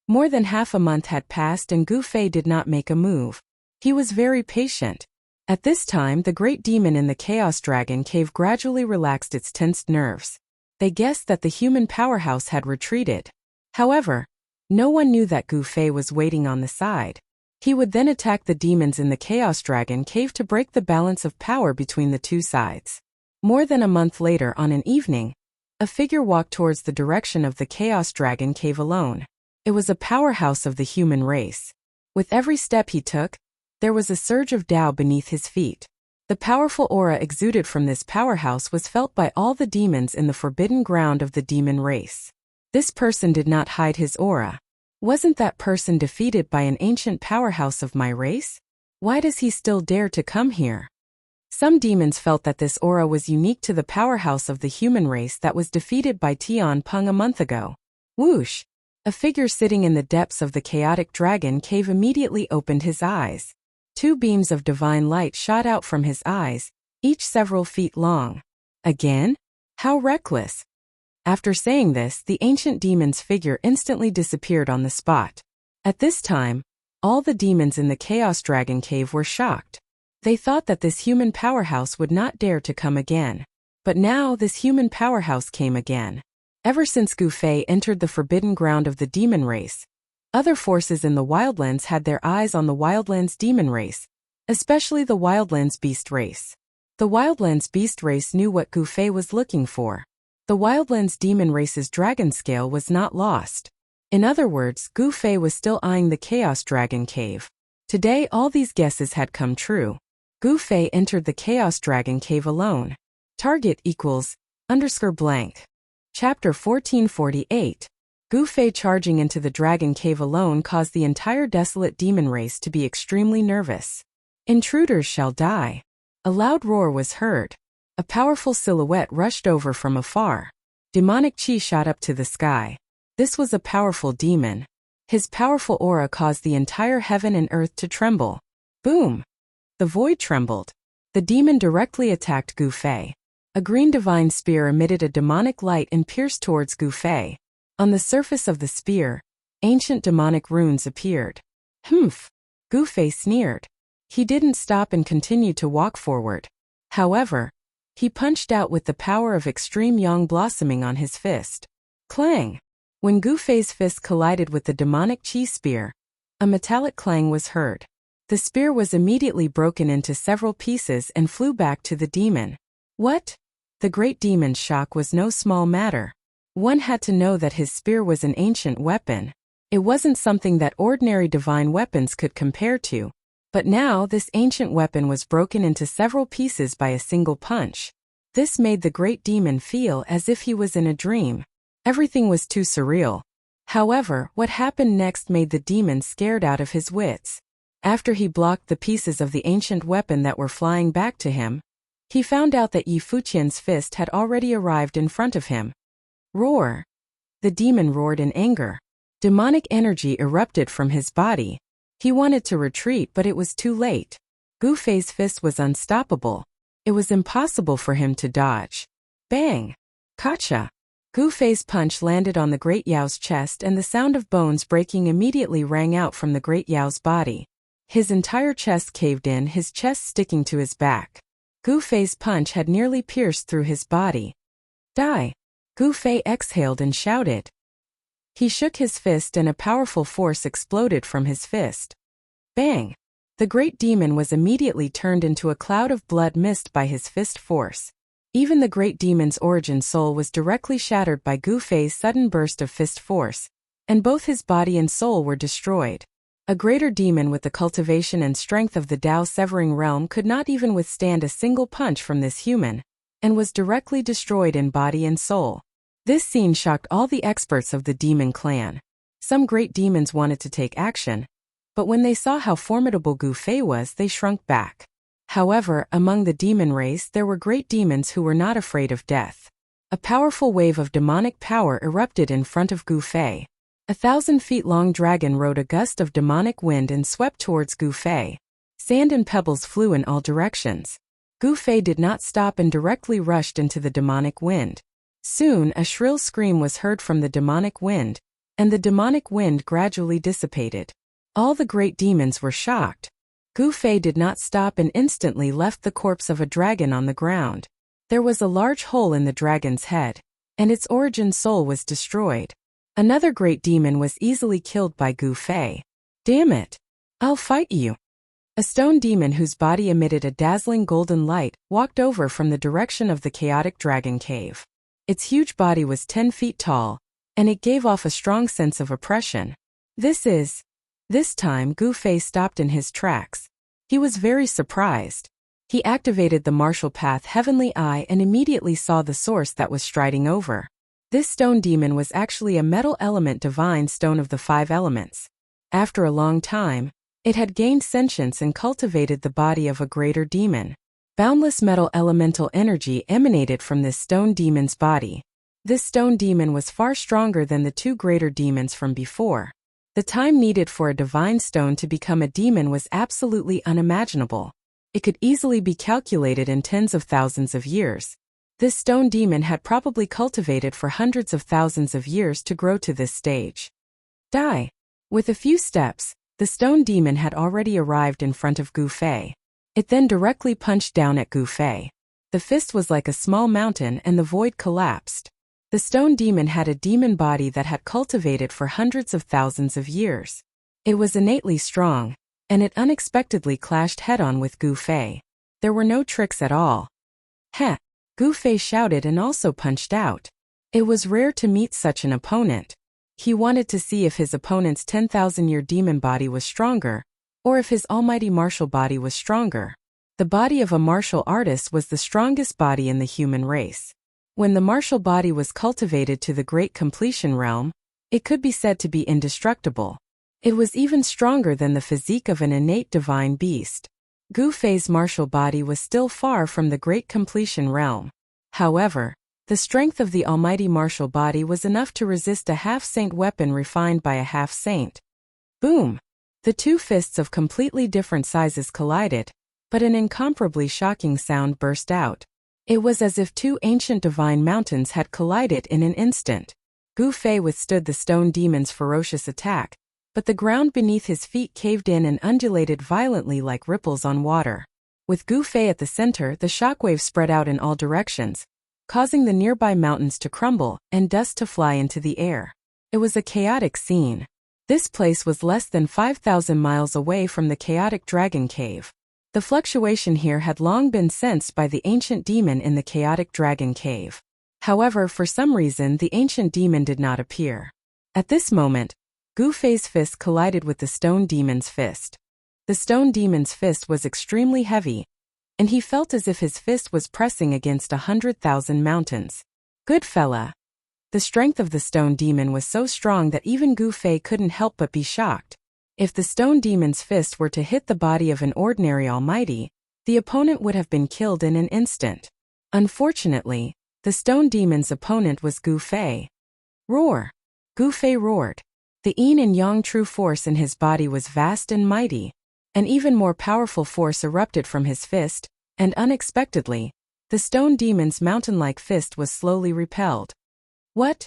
More than half a month had passed and Gu Fei did not make a move. He was very patient. At this time, the great demon in the Chaos Dragon Cave gradually relaxed its tensed nerves. They guessed that the human powerhouse had retreated. However, no one knew that Gu Fei was waiting on the side. He would then attack the demons in the Chaos Dragon Cave to break the balance of power between the two sides. More than a month later, on an evening, a figure walked towards the direction of the Chaos Dragon Cave alone. It was a powerhouse of the human race. With every step he took, there was a surge of Tao beneath his feet. The powerful aura exuded from this powerhouse was felt by all the demons in the forbidden ground of the demon race. This person did not hide his aura. Wasn't that person defeated by an ancient powerhouse of my race? Why does he still dare to come here? Some demons felt that this aura was unique to the powerhouse of the human race that was defeated by Tian Peng a month ago. Whoosh! A figure sitting in the depths of the chaotic dragon cave immediately opened his eyes. Two beams of divine light shot out from his eyes, each several feet long. Again? How reckless! After saying this, the ancient demon's figure instantly disappeared on the spot. At this time, all the demons in the Chaos Dragon Cave were shocked. They thought that this human powerhouse would not dare to come again. But now this human powerhouse came again. Ever since Gu Fei entered the forbidden ground of the demon race, other forces in the Wildlands had their eyes on the Wildlands demon race, especially the Wildlands beast race. The Wildlands beast race knew what Gu Fei was looking for. The Wildlands demon race's dragon scale was not lost. In other words, Gu Fei was still eyeing the Chaos Dragon Cave. Today all these guesses had come true. Gu Fei entered the Chaos Dragon Cave alone. Target =_ blank. Chapter 1448. Gu Fei charging into the Dragon Cave alone caused the entire desolate demon race to be extremely nervous. Intruders shall die. A loud roar was heard. A powerful silhouette rushed over from afar. Demonic chi shot up to the sky. This was a powerful demon. His powerful aura caused the entire heaven and earth to tremble. Boom! The void trembled. The demon directly attacked Gu Fei. A green divine spear emitted a demonic light and pierced towards Gu Fei. On the surface of the spear, ancient demonic runes appeared. Humph! Gu Fei sneered. He didn't stop and continued to walk forward. However, he punched out with the power of extreme yang blossoming on his fist. Clang! When Gu Fei's fist collided with the demonic chi spear, a metallic clang was heard. The spear was immediately broken into several pieces and flew back to the demon. What? The great demon's shock was no small matter. One had to know that his spear was an ancient weapon. It wasn't something that ordinary divine weapons could compare to. But now this ancient weapon was broken into several pieces by a single punch. This made the great demon feel as if he was in a dream. Everything was too surreal. However, what happened next made the demon scared out of his wits. After he blocked the pieces of the ancient weapon that were flying back to him, he found out that Yi Fuqian's fist had already arrived in front of him. Roar! The demon roared in anger. Demonic energy erupted from his body. He wanted to retreat, but it was too late. Gu Fei's fist was unstoppable. It was impossible for him to dodge. Bang! Gotcha! Gu Fei's punch landed on the Great Yao's chest and the sound of bones breaking immediately rang out from the Great Yao's body. His entire chest caved in, his chest sticking to his back. Gu Fei's punch had nearly pierced through his body. Die! Gu Fei exhaled and shouted. He shook his fist and a powerful force exploded from his fist. Bang! The great demon was immediately turned into a cloud of blood mist by his fist force. Even the great demon's origin soul was directly shattered by Gu Fei's sudden burst of fist force, and both his body and soul were destroyed. A greater demon with the cultivation and strength of the Tao-severing realm could not even withstand a single punch from this human, and was directly destroyed in body and soul. This scene shocked all the experts of the demon clan. Some great demons wanted to take action, but when they saw how formidable Gu Fei was, they shrunk back. However, among the demon race there were great demons who were not afraid of death. A powerful wave of demonic power erupted in front of Gu Fei. 1,000-feet-long dragon rode a gust of demonic wind and swept towards Gu Fei. Sand and pebbles flew in all directions. Gu Fei did not stop and directly rushed into the demonic wind. Soon, a shrill scream was heard from the demonic wind, and the demonic wind gradually dissipated. All the great demons were shocked. Gu Fei did not stop and instantly left the corpse of a dragon on the ground. There was a large hole in the dragon's head. and its origin soul was destroyed. Another great demon was easily killed by Gu Fei. Damn it! I'll fight you! A stone demon whose body emitted a dazzling golden light walked over from the direction of the chaotic dragon cave. Its huge body was 10 feet tall, and it gave off a strong sense of oppression. This time Gu Fei stopped in his tracks. He was very surprised. He activated the martial path Heavenly Eye and immediately saw the source that was striding over. This stone demon was actually a metal element divine stone of the 5 elements. After a long time, it had gained sentience and cultivated the body of a greater demon. Boundless metal elemental energy emanated from this stone demon's body. This stone demon was far stronger than the 2 greater demons from before. The time needed for a divine stone to become a demon was absolutely unimaginable. It could easily be calculated in tens of thousands of years. This stone demon had probably cultivated for hundreds of thousands of years to grow to this stage. Die! With a few steps, the stone demon had already arrived in front of Gu Fei. It then directly punched down at Gu Fei. The fist was like a small mountain and the void collapsed. The stone demon had a demon body that had cultivated for hundreds of thousands of years. It was innately strong, and it unexpectedly clashed head-on with Gu Fei. There were no tricks at all. Heh! Gu Fei shouted and also punched out. It was rare to meet such an opponent. He wanted to see if his opponent's 10,000-year demon body was stronger, or if his almighty martial body was stronger. The body of a martial artist was the strongest body in the human race. When the martial body was cultivated to the great completion realm, it could be said to be indestructible. It was even stronger than the physique of an innate divine beast. Gu Fei's martial body was still far from the great completion realm. However, the strength of the almighty martial body was enough to resist a half-saint weapon refined by a half-saint. Boom! The 2 fists of completely different sizes collided, but an incomparably shocking sound burst out. It was as if 2 ancient divine mountains had collided in an instant. Gu Fei withstood the stone demon's ferocious attack, but the ground beneath his feet caved in and undulated violently like ripples on water. With Gu Fei at the center, the shockwave spread out in all directions, causing the nearby mountains to crumble and dust to fly into the air. It was a chaotic scene. This place was less than 5,000 miles away from the chaotic dragon cave. The fluctuation here had long been sensed by the ancient demon in the chaotic dragon cave. However, for some reason the ancient demon did not appear. At this moment, Gu Fei's fist collided with the stone demon's fist. The stone demon's fist was extremely heavy, and he felt as if his fist was pressing against 100,000 mountains. Good fella. The strength of the stone demon was so strong that even Gu Fei couldn't help but be shocked. If the stone demon's fist were to hit the body of an ordinary almighty, the opponent would have been killed in an instant. Unfortunately, the stone demon's opponent was Gu Fei. Roar! Gu Fei roared. The yin and yang true force in his body was vast and mighty. An even more powerful force erupted from his fist, and unexpectedly, the stone demon's mountain-like fist was slowly repelled. What?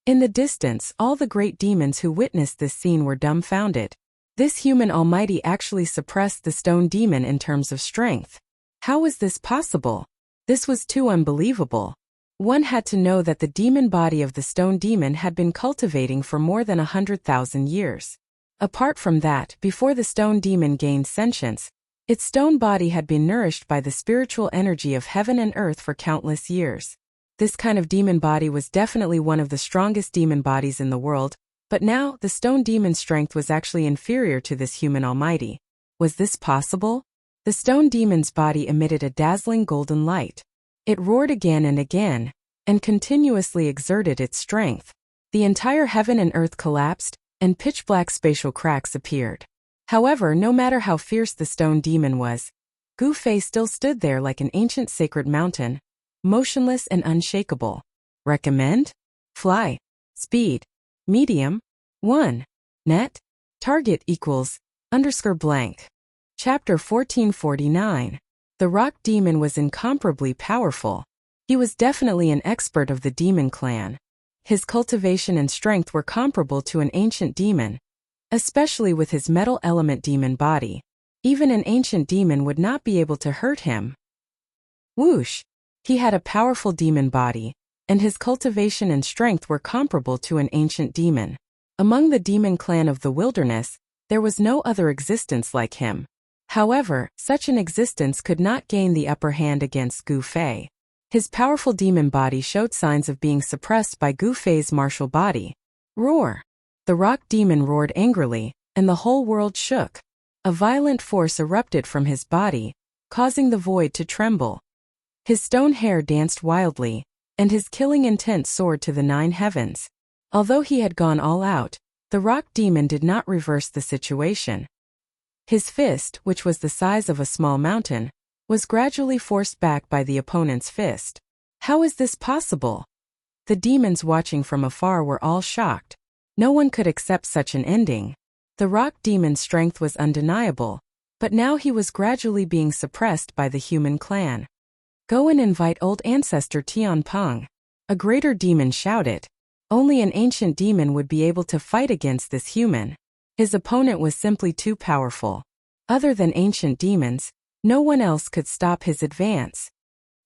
In the distance, all the great demons who witnessed this scene were dumbfounded. This human almighty actually suppressed the stone demon in terms of strength. How was this possible? This was too unbelievable. One had to know that the demon body of the stone demon had been cultivating for more than 100,000 years. Apart from that, before the stone demon gained sentience, its stone body had been nourished by the spiritual energy of heaven and earth for countless years. This kind of demon body was definitely one of the strongest demon bodies in the world, but now the stone demon's strength was actually inferior to this human almighty. Was this possible? The stone demon's body emitted a dazzling golden light. It roared again and continuously exerted its strength. The entire heaven and earth collapsed, and pitch-black spatial cracks appeared. However, no matter how fierce the stone demon was, Gu Fei still stood there like an ancient sacred mountain, motionless and unshakable. Recommend? Fly. Speed. Medium. 1. Net. Target equals _blank. Chapter 1449. The rock demon was incomparably powerful. He was definitely an expert of the demon clan. His cultivation and strength were comparable to an ancient demon, especially with his metal element demon body. Even an ancient demon would not be able to hurt him. Whoosh! He had a powerful demon body, and his cultivation and strength were comparable to an ancient demon. Among the demon clan of the wilderness, there was no other existence like him. However, such an existence could not gain the upper hand against Gu Fei. His powerful demon body showed signs of being suppressed by Gu Fei's martial body. Roar! The rock demon roared angrily, and the whole world shook. A violent force erupted from his body, causing the void to tremble. His stone hair danced wildly, and his killing intent soared to the 9 heavens. Although he had gone all out, the rock demon did not reverse the situation. His fist, which was the size of a small mountain, was gradually forced back by the opponent's fist. How is this possible? The demons watching from afar were all shocked. No one could accept such an ending. The rock demon's strength was undeniable, but now he was gradually being suppressed by the human clan. Go and invite old ancestor Tian Peng. A greater demon shouted. Only an ancient demon would be able to fight against this human. His opponent was simply too powerful. Other than ancient demons, no one else could stop his advance.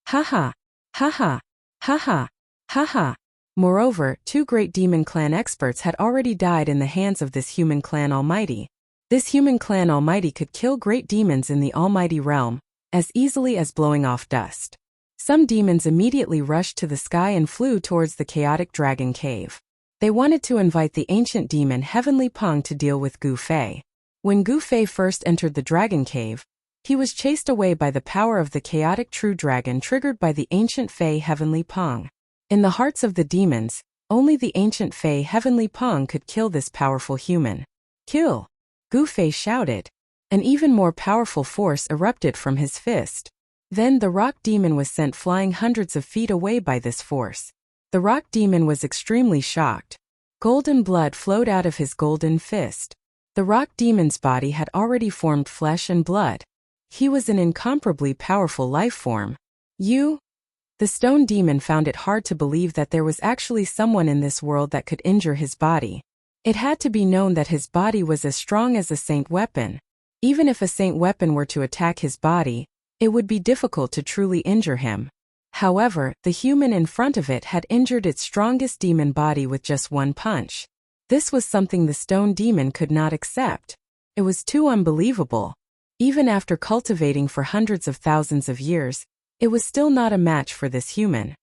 Haha, haha, haha, haha. Moreover, 2 great demon clan experts had already died in the hands of this human clan almighty. This human clan almighty could kill great demons in the almighty realm as easily as blowing off dust. Some demons immediately rushed to the sky and flew towards the chaotic dragon cave. They wanted to invite the ancient demon Heavenly Peng to deal with Gu Fei. When Gu Fei first entered the dragon cave, he was chased away by the power of the chaotic true dragon triggered by the ancient Fei Heavenly Peng. In the hearts of the demons, only the ancient Fei Heavenly Peng could kill this powerful human. Kill! Gu Fei shouted. An even more powerful force erupted from his fist. Then the rock demon was sent flying hundreds of feet away by this force. The rock demon was extremely shocked. Golden blood flowed out of his golden fist. The rock demon's body had already formed flesh and blood. He was an incomparably powerful life form. You? The stone demon found it hard to believe that there was actually someone in this world that could injure his body. It had to be known that his body was as strong as a saint weapon. Even if a saint weapon were to attack his body, it would be difficult to truly injure him. However, the human in front of it had injured its strongest demon body with just one punch. This was something the stone demon could not accept. It was too unbelievable. Even after cultivating for hundreds of thousands of years, it was still not a match for this human.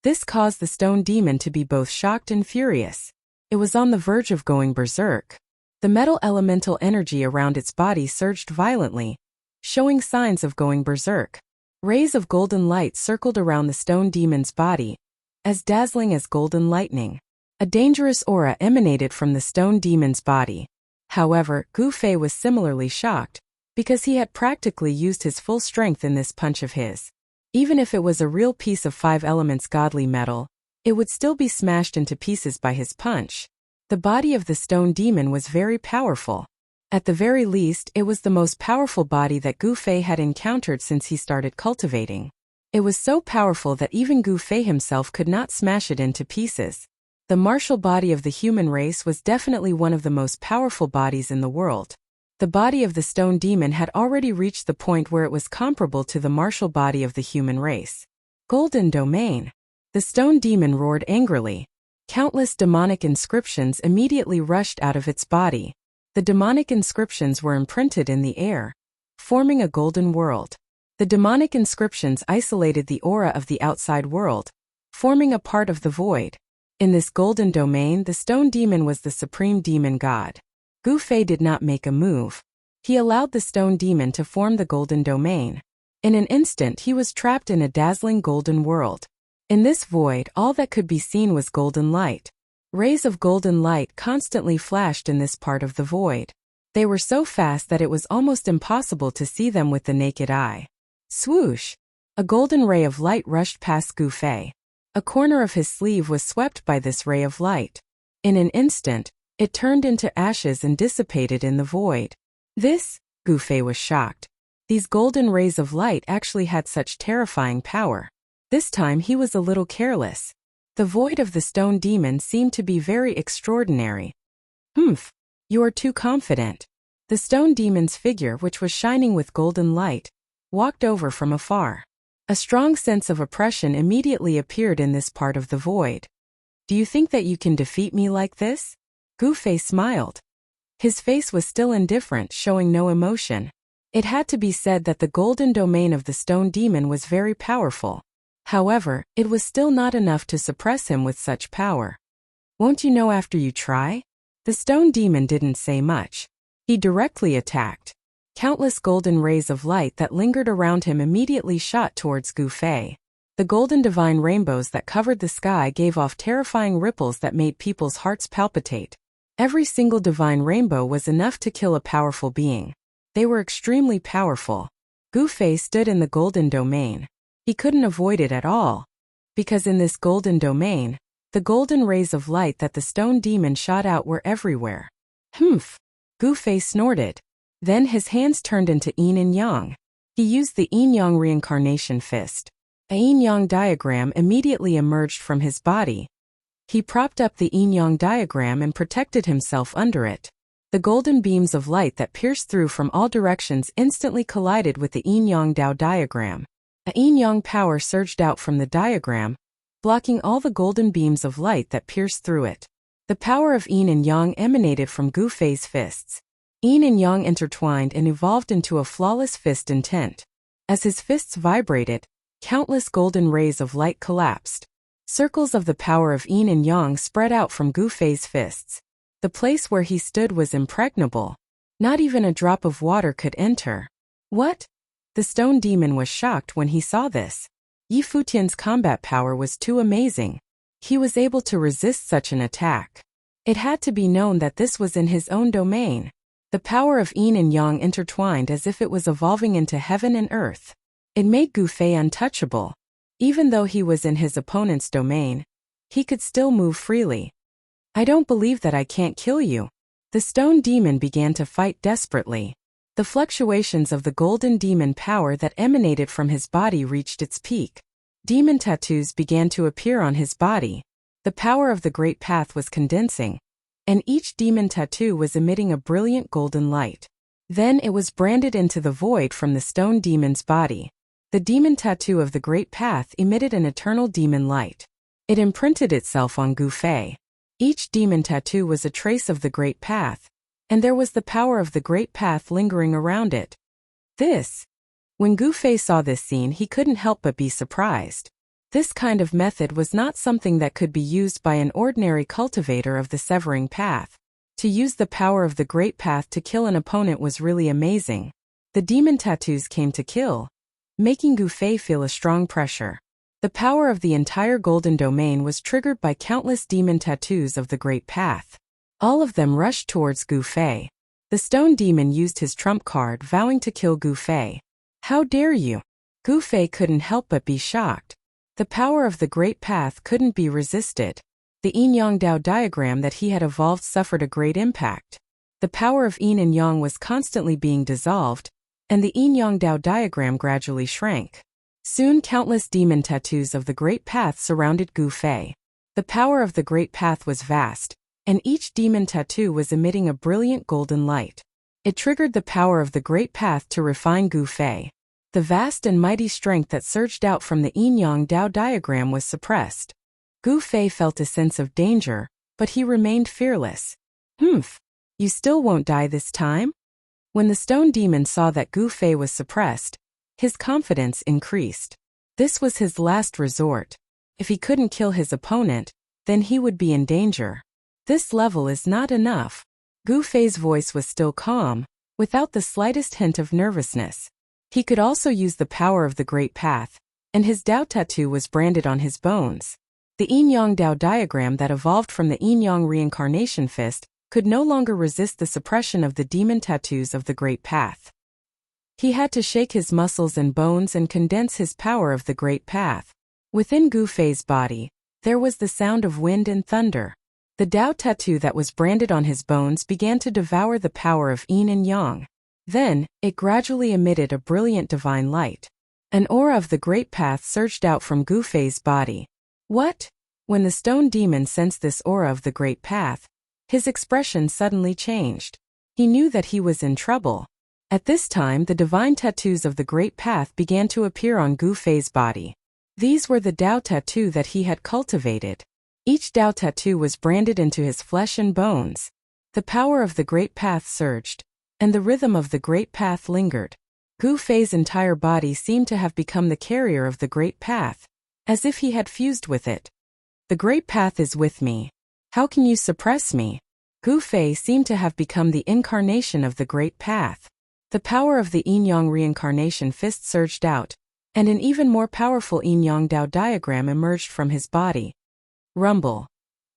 This caused the stone demon to be both shocked and furious. It was on the verge of going berserk. The metal elemental energy around its body surged violently, showing signs of going berserk. Rays of golden light circled around the stone demon's body, as dazzling as golden lightning. A dangerous aura emanated from the stone demon's body. However, Gu Fei was similarly shocked, because he had practically used his full strength in this punch of his. Even if it was a real piece of 5 elements godly metal, it would still be smashed into pieces by his punch. The body of the stone demon was very powerful. At the very least, it was the most powerful body that Gu Fei had encountered since he started cultivating. It was so powerful that even Gu Fei himself could not smash it into pieces. The martial body of the human race was definitely one of the most powerful bodies in the world. The body of the stone demon had already reached the point where it was comparable to the martial body of the human race. Golden domain. The stone demon roared angrily. Countless demonic inscriptions immediately rushed out of its body. The demonic inscriptions were imprinted in the air, forming a golden world. The demonic inscriptions isolated the aura of the outside world, forming a part of the void. In this golden domain, the stone demon was the supreme demon god. Gu Fei did not make a move. He allowed the stone demon to form the golden domain. In an instant, he was trapped in a dazzling golden world. In this void, all that could be seen was golden light. Rays of golden light constantly flashed in this part of the void. They were so fast that it was almost impossible to see them with the naked eye. Swoosh! A golden ray of light rushed past Gu Fei. A corner of his sleeve was swept by this ray of light. In an instant, it turned into ashes and dissipated in the void. This? Gu Fei was shocked. These golden rays of light actually had such terrifying power. This time he was a little careless. The void of the stone demon seemed to be very extraordinary. Humph! You are too confident. The stone demon's figure, which was shining with golden light, walked over from afar. A strong sense of oppression immediately appeared in this part of the void. Do you think that you can defeat me like this? Gu-Fei smiled. His face was still indifferent, showing no emotion. It had to be said that the golden domain of the stone demon was very powerful. However, it was still not enough to suppress him with such power. Won't you know after you try? The stone demon didn't say much. He directly attacked. Countless golden rays of light that lingered around him immediately shot towards Gu-Fei. The golden divine rainbows that covered the sky gave off terrifying ripples that made people's hearts palpitate. Every single divine rainbow was enough to kill a powerful being. They were extremely powerful. Gu-Fei stood in the golden domain. He couldn't avoid it at all. Because in this golden domain, the golden rays of light that the stone demon shot out were everywhere. Humph! Gu-Fei snorted. Then his hands turned into yin and yang. He used the yin-yang reincarnation fist. A yin-yang diagram immediately emerged from his body. He propped up the yin-yang diagram and protected himself under it. The golden beams of light that pierced through from all directions instantly collided with the yin-yang Dao diagram. A yin-yang power surged out from the diagram, blocking all the golden beams of light that pierced through it. The power of yin and yang emanated from Gu-Fei's fists. Yin and yang intertwined and evolved into a flawless fist intent. As his fists vibrated, countless golden rays of light collapsed. Circles of the power of yin and yang spread out from Gu-Fei's fists. The place where he stood was impregnable. Not even a drop of water could enter. What? The stone demon was shocked when he saw this. Yi Futian's combat power was too amazing. He was able to resist such an attack. It had to be known that this was in his own domain. The power of yin and yang intertwined as if it was evolving into heaven and earth. It made Gu-Fei untouchable. Even though he was in his opponent's domain, he could still move freely. I don't believe that I can't kill you. The stone demon began to fight desperately. The fluctuations of the golden demon power that emanated from his body reached its peak. Demon tattoos began to appear on his body. The power of the great path was condensing, and each demon tattoo was emitting a brilliant golden light. Then it was branded into the void from the stone demon's body. The demon tattoo of the great path emitted an eternal demon light. It imprinted itself on Gu-Fei. Each demon tattoo was a trace of the great path, and there was the power of the great path lingering around it. When Gu-Fei saw this scene, he couldn't help but be surprised. This kind of method was not something that could be used by an ordinary cultivator of the severing path. To use the power of the great path to kill an opponent was really amazing. The demon tattoos came to kill, making Gu-Fei feel a strong pressure. The power of the entire golden domain was triggered by countless demon tattoos of the great path. All of them rushed towards Gu-Fei. The stone demon used his trump card, vowing to kill Gu-Fei. How dare you? Gu-Fei couldn't help but be shocked. The power of the great path couldn't be resisted. The yin-yang Dao diagram that he had evolved suffered a great impact. The power of yin and yang was constantly being dissolved, and the yin-yang Dao diagram gradually shrank. Soon countless demon tattoos of the great path surrounded Gu-Fei. The power of the great path was vast, and each demon tattoo was emitting a brilliant golden light. It triggered the power of the great path to refine Gu-Fei. The vast and mighty strength that surged out from the yin-yang Dao diagram was suppressed. Gu-Fei felt a sense of danger, but he remained fearless. Humph! You still won't die this time? When the stone demon saw that Gu-Fei was suppressed, his confidence increased. This was his last resort. If he couldn't kill his opponent, then he would be in danger. This level is not enough. Gu-Fei's voice was still calm, without the slightest hint of nervousness. He could also use the power of the great path, and his Dao tattoo was branded on his bones. The yin-yang Dao diagram that evolved from the yin-yang reincarnation fist could no longer resist the suppression of the demon tattoos of the great path. He had to shake his muscles and bones and condense his power of the great path. Within Gu-Fei's body, there was the sound of wind and thunder. The Dao tattoo that was branded on his bones began to devour the power of yin and yang. Then, it gradually emitted a brilliant divine light. An aura of the great path surged out from Gu-Fei's body. What? When the stone demon sensed this aura of the great path, his expression suddenly changed. He knew that he was in trouble. At this time, the divine tattoos of the Great Path began to appear on Gu Fei's body. These were the Dao tattoo that he had cultivated. Each Dao tattoo was branded into his flesh and bones. The power of the Great Path surged, and the rhythm of the Great Path lingered. Gu Fei's entire body seemed to have become the carrier of the Great Path, as if he had fused with it. The Great Path is with me. How can you suppress me? Gu Fei seemed to have become the incarnation of the Great Path. The power of the yin-yang reincarnation fist surged out, and an even more powerful yin-yang Dao diagram emerged from his body. Rumble.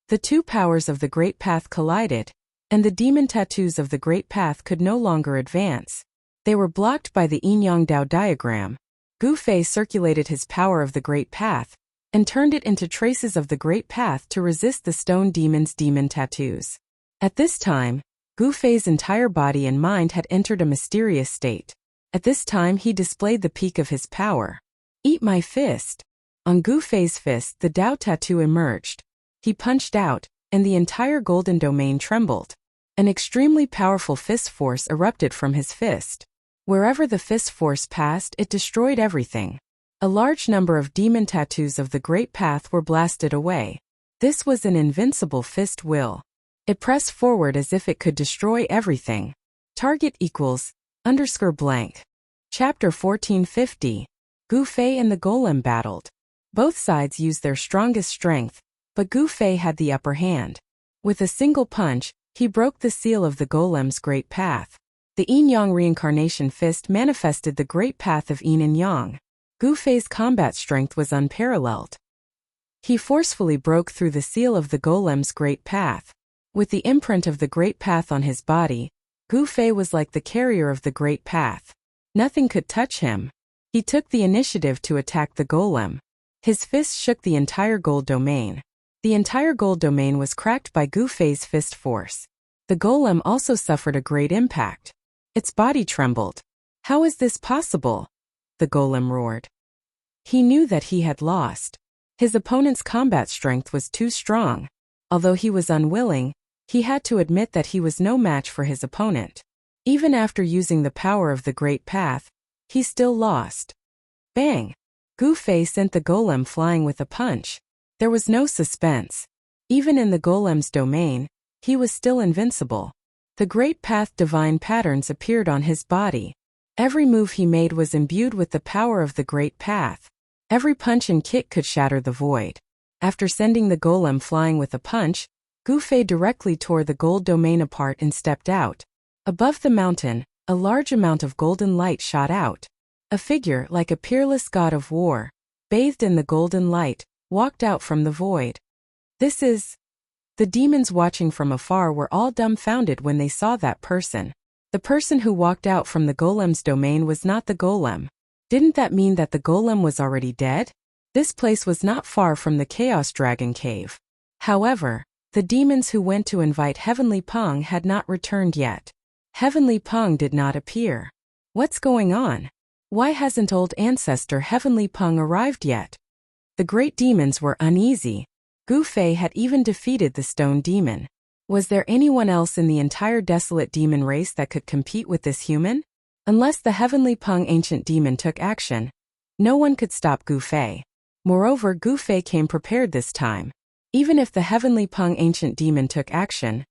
The two powers of the Great Path collided, and the demon tattoos of the Great Path could no longer advance. They were blocked by the yin-yang Dao diagram. Gu Fei circulated his power of the Great Path, and turned it into traces of the Great Path to resist the stone demon's demon tattoos. At this time, Gu Fei's entire body and mind had entered a mysterious state. At this time he displayed the peak of his power. Eat my fist. On Gu Fei's fist the Dao tattoo emerged. He punched out, and the entire golden domain trembled. An extremely powerful fist force erupted from his fist. Wherever the fist force passed, it destroyed everything. A large number of demon tattoos of the Great Path were blasted away. This was an invincible fist will. It pressed forward as if it could destroy everything. Target equals _blank. Chapter 1450. Gu Fei and the Golem battled. Both sides used their strongest strength, but Gu Fei had the upper hand. With a single punch, he broke the seal of the Golem's Great Path. The yin-yang reincarnation fist manifested the Great Path of yin and yang. Gu Fei's combat strength was unparalleled. He forcefully broke through the seal of the Golem's Great Path. With the imprint of the Great Path on his body, Gu Fei was like the carrier of the Great Path. Nothing could touch him. He took the initiative to attack the Golem. His fist shook the entire gold domain. The entire gold domain was cracked by Gu Fei's fist force. The Golem also suffered a great impact. Its body trembled. How is this possible? The Golem roared. He knew that he had lost. His opponent's combat strength was too strong. Although he was unwilling, he had to admit that he was no match for his opponent. Even after using the power of the Great Path, he still lost. Bang! Gu Fei sent the Golem flying with a punch. There was no suspense. Even in the Golem's domain, he was still invincible. The Great Path divine patterns appeared on his body. Every move he made was imbued with the power of the Great Path. Every punch and kick could shatter the void. After sending the Golem flying with a punch, Gu Fei directly tore the gold domain apart and stepped out. Above the mountain, a large amount of golden light shot out. A figure like a peerless god of war, bathed in the golden light, walked out from the void. This is... The demons watching from afar were all dumbfounded when they saw that person. The person who walked out from the Golem's domain was not the Golem. Didn't that mean that the Golem was already dead? This place was not far from the Chaos Dragon Cave. However, the demons who went to invite Heavenly Peng had not returned yet. Heavenly Peng did not appear. What's going on? Why hasn't old ancestor Heavenly Peng arrived yet? The great demons were uneasy. Gu Fei had even defeated the stone demon. Was there anyone else in the entire desolate demon race that could compete with this human? Unless the Heavenly Peng ancient demon took action, no one could stop Gu Fei. Moreover, Gu Fei came prepared this time. Even if the Heavenly Peng ancient demon took action,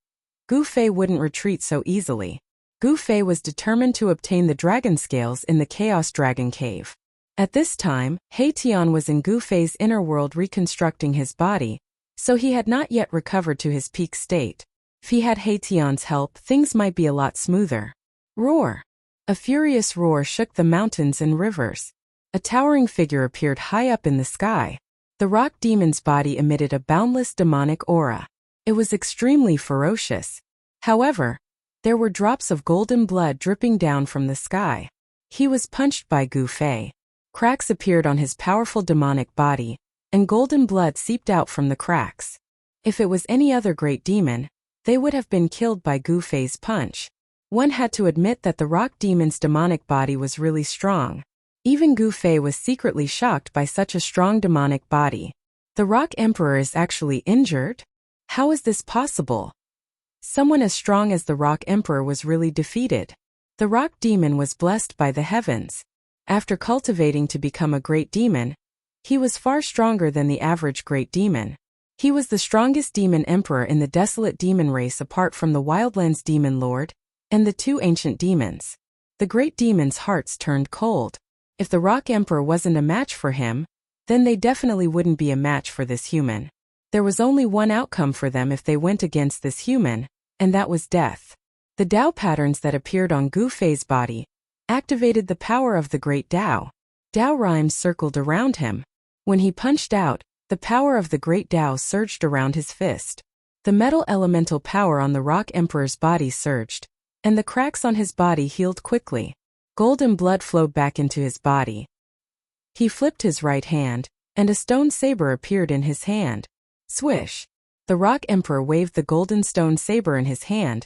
Gu Fei wouldn't retreat so easily. Gu Fei was determined to obtain the dragon scales in the Chaos Dragon Cave. At this time, He Tian was in Gu Fei's inner world reconstructing his body, so he had not yet recovered to his peak state. If he had He Tian's help, things might be a lot smoother. Roar! A furious roar shook the mountains and rivers. A towering figure appeared high up in the sky. The rock demon's body emitted a boundless demonic aura. It was extremely ferocious. However, there were drops of golden blood dripping down from the sky. He was punched by Gu Fei. Cracks appeared on his powerful demonic body, and golden blood seeped out from the cracks. If it was any other great demon, they would have been killed by Gu Fei's punch. One had to admit that the rock demon's demonic body was really strong. Even Gu Fei was secretly shocked by such a strong demonic body. The Rock Emperor is actually injured? How is this possible? Someone as strong as the Rock Emperor was really defeated. The rock demon was blessed by the heavens. After cultivating to become a great demon, he was far stronger than the average great demon. He was the strongest demon emperor in the desolate demon race apart from the Wildlands demon lord and the two ancient demons. The great demon's hearts turned cold. If the rock emperor wasn't a match for him, then they definitely wouldn't be a match for this human. There was only one outcome for them if they went against this human, and that was death. The Tao patterns that appeared on Gu Fei's body activated the power of the great Tao. Tao rhymes circled around him. When he punched out, the power of the great Tao surged around his fist. The metal elemental power on the rock emperor's body surged, and the cracks on his body healed quickly. Golden blood flowed back into his body. He flipped his right hand, and a stone saber appeared in his hand. Swish! The rock emperor waved the golden stone saber in his hand,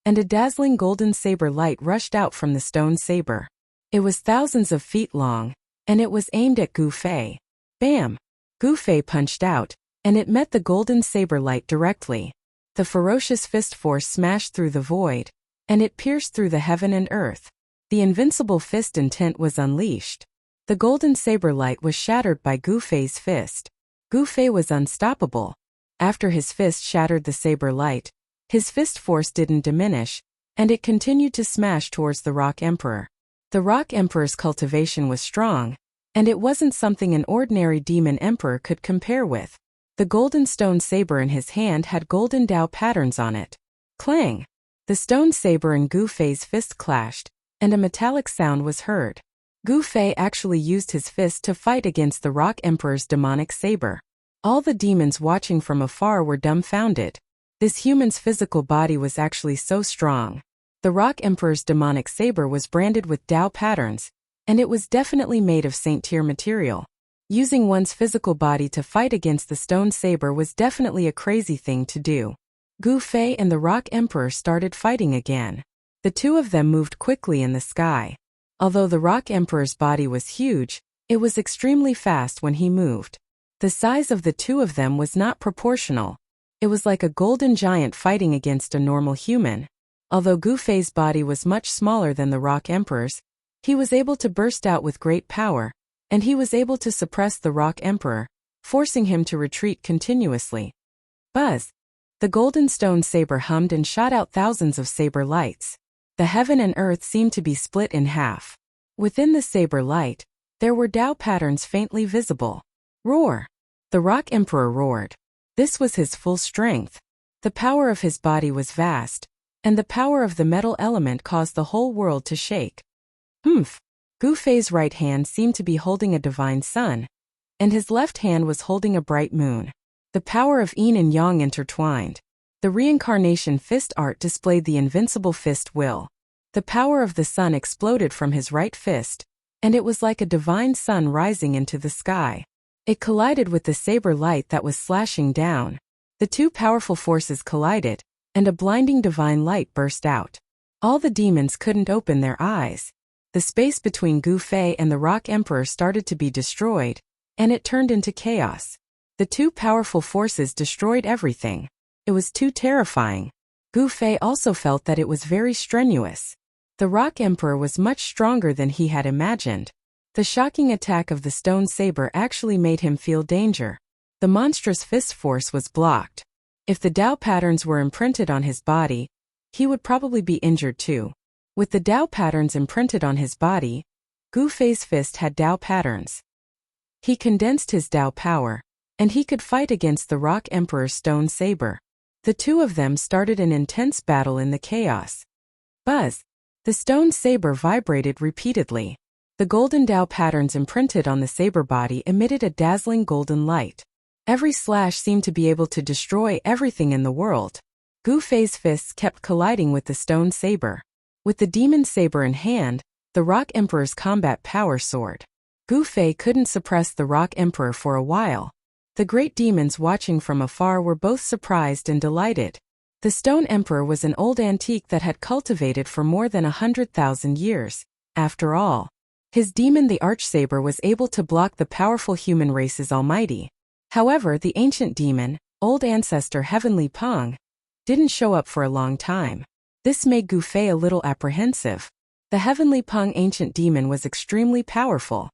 and a dazzling golden saber light rushed out from the stone saber. It was thousands of feet long, and it was aimed at Gu Fei. Bam! Gu Fei punched out, and it met the golden saber light directly. The ferocious fist force smashed through the void, and it pierced through the heaven and earth. The invincible fist intent was unleashed. The golden saber light was shattered by Gu Fei's fist. Gu Fei was unstoppable. After his fist shattered the saber light, his fist force didn't diminish, and it continued to smash towards the rock emperor. The rock emperor's cultivation was strong, and it wasn't something an ordinary demon emperor could compare with. The golden stone saber in his hand had golden Tao patterns on it. Clang! The stone saber and Gu Fei's fist clashed, and a metallic sound was heard. Gu Fei actually used his fist to fight against the rock emperor's demonic saber. All the demons watching from afar were dumbfounded. This human's physical body was actually so strong. The rock emperor's demonic saber was branded with Tao patterns, and it was definitely made of Saint Tier material. Using one's physical body to fight against the stone saber was definitely a crazy thing to do. Gu Fei and the rock emperor started fighting again. The two of them moved quickly in the sky. Although the rock emperor's body was huge, it was extremely fast when he moved. The size of the two of them was not proportional. It was like a golden giant fighting against a normal human. Although Gu Fei's body was much smaller than the rock emperor's, he was able to burst out with great power, and he was able to suppress the rock emperor, forcing him to retreat continuously. Buzz! The golden stone saber hummed and shot out thousands of saber lights. The heaven and earth seemed to be split in half. Within the saber light, there were Tao patterns faintly visible. Roar! The rock emperor roared. This was his full strength. The power of his body was vast, and the power of the metal element caused the whole world to shake. Humph! Gu Fei's right hand seemed to be holding a divine sun, and his left hand was holding a bright moon. The power of yin and yang intertwined. The reincarnation fist art displayed the invincible fist will. The power of the sun exploded from his right fist, and it was like a divine sun rising into the sky. It collided with the saber light that was slashing down. The two powerful forces collided, and a blinding divine light burst out. All the demons couldn't open their eyes. The space between Gu Fei and the rock emperor started to be destroyed, and it turned into chaos. The two powerful forces destroyed everything. It was too terrifying. Gu Fei also felt that it was very strenuous. The rock emperor was much stronger than he had imagined. The shocking attack of the stone saber actually made him feel danger. The monstrous fist force was blocked. If the Tao patterns were imprinted on his body, he would probably be injured too. With the Tao patterns imprinted on his body, Gu Fei's fist had Tao patterns. He condensed his Tao power, and he could fight against the rock emperor's stone saber. The two of them started an intense battle in the chaos. Buzz! The stone saber vibrated repeatedly. The golden Tao patterns imprinted on the saber body emitted a dazzling golden light. Every slash seemed to be able to destroy everything in the world. Gu Fei's fists kept colliding with the stone saber. With the demon saber in hand, the rock emperor's combat power soared. Gu Fei couldn't suppress the rock emperor for a while. The great demons watching from afar were both surprised and delighted. The stone emperor was an old antique that had cultivated for more than 100,000 years. After all, his demon the archsaber was able to block the powerful human race's almighty. However, the ancient demon, old ancestor Heavenly Pong, didn't show up for a long time. This made Gu Fei a little apprehensive. The heavenly Peng ancient demon was extremely powerful.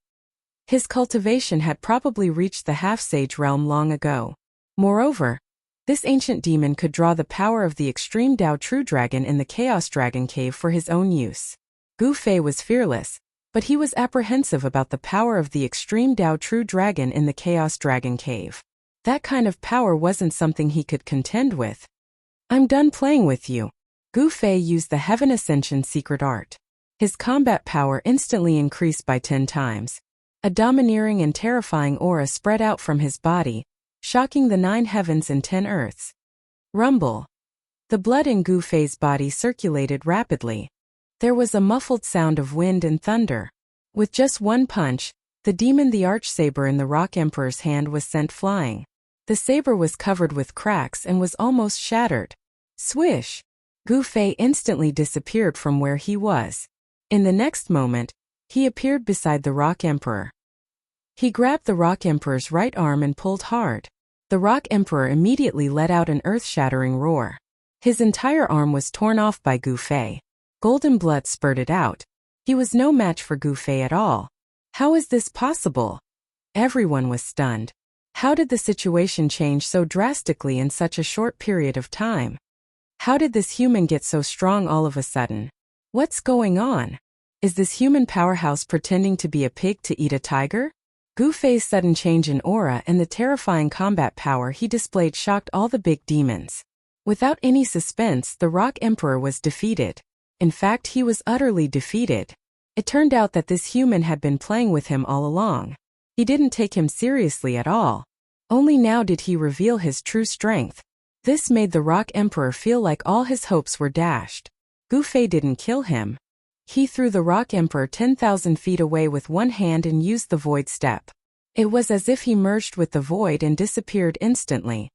His cultivation had probably reached the half-sage realm long ago. Moreover, this ancient demon could draw the power of the extreme Dao True Dragon in the Chaos Dragon Cave for his own use. Gu Fei was fearless, but he was apprehensive about the power of the extreme Dao True Dragon in the Chaos Dragon Cave. That kind of power wasn't something he could contend with. I'm done playing with you. Gu Fei used the Heaven Ascension secret art. His combat power instantly increased by 10 times. A domineering and terrifying aura spread out from his body, shocking the 9 heavens and 10 earths. Rumble. The blood in Gu Fei's body circulated rapidly. There was a muffled sound of wind and thunder. With just one punch, the demon the Archsaber in the Rock Emperor's hand was sent flying. The saber was covered with cracks and was almost shattered. Swish! Gu Fei instantly disappeared from where he was. In the next moment, he appeared beside the Rock Emperor. He grabbed the Rock Emperor's right arm and pulled hard. The Rock Emperor immediately let out an earth-shattering roar. His entire arm was torn off by Gu Fei. Golden blood spurted out. He was no match for Gu Fei at all. How is this possible? Everyone was stunned. How did the situation change so drastically in such a short period of time? How did this human get so strong all of a sudden? What's going on? Is this human powerhouse pretending to be a pig to eat a tiger? Gu Fei's sudden change in aura and the terrifying combat power he displayed shocked all the big demons. Without any suspense, the Rock Emperor was defeated. In fact, he was utterly defeated. It turned out that this human had been playing with him all along. He didn't take him seriously at all. Only now did he reveal his true strength. This made the Rock Emperor feel like all his hopes were dashed. Gu Fei didn't kill him. He threw the Rock Emperor 10,000 feet away with one hand and used the Void Step. It was as if he merged with the void and disappeared instantly.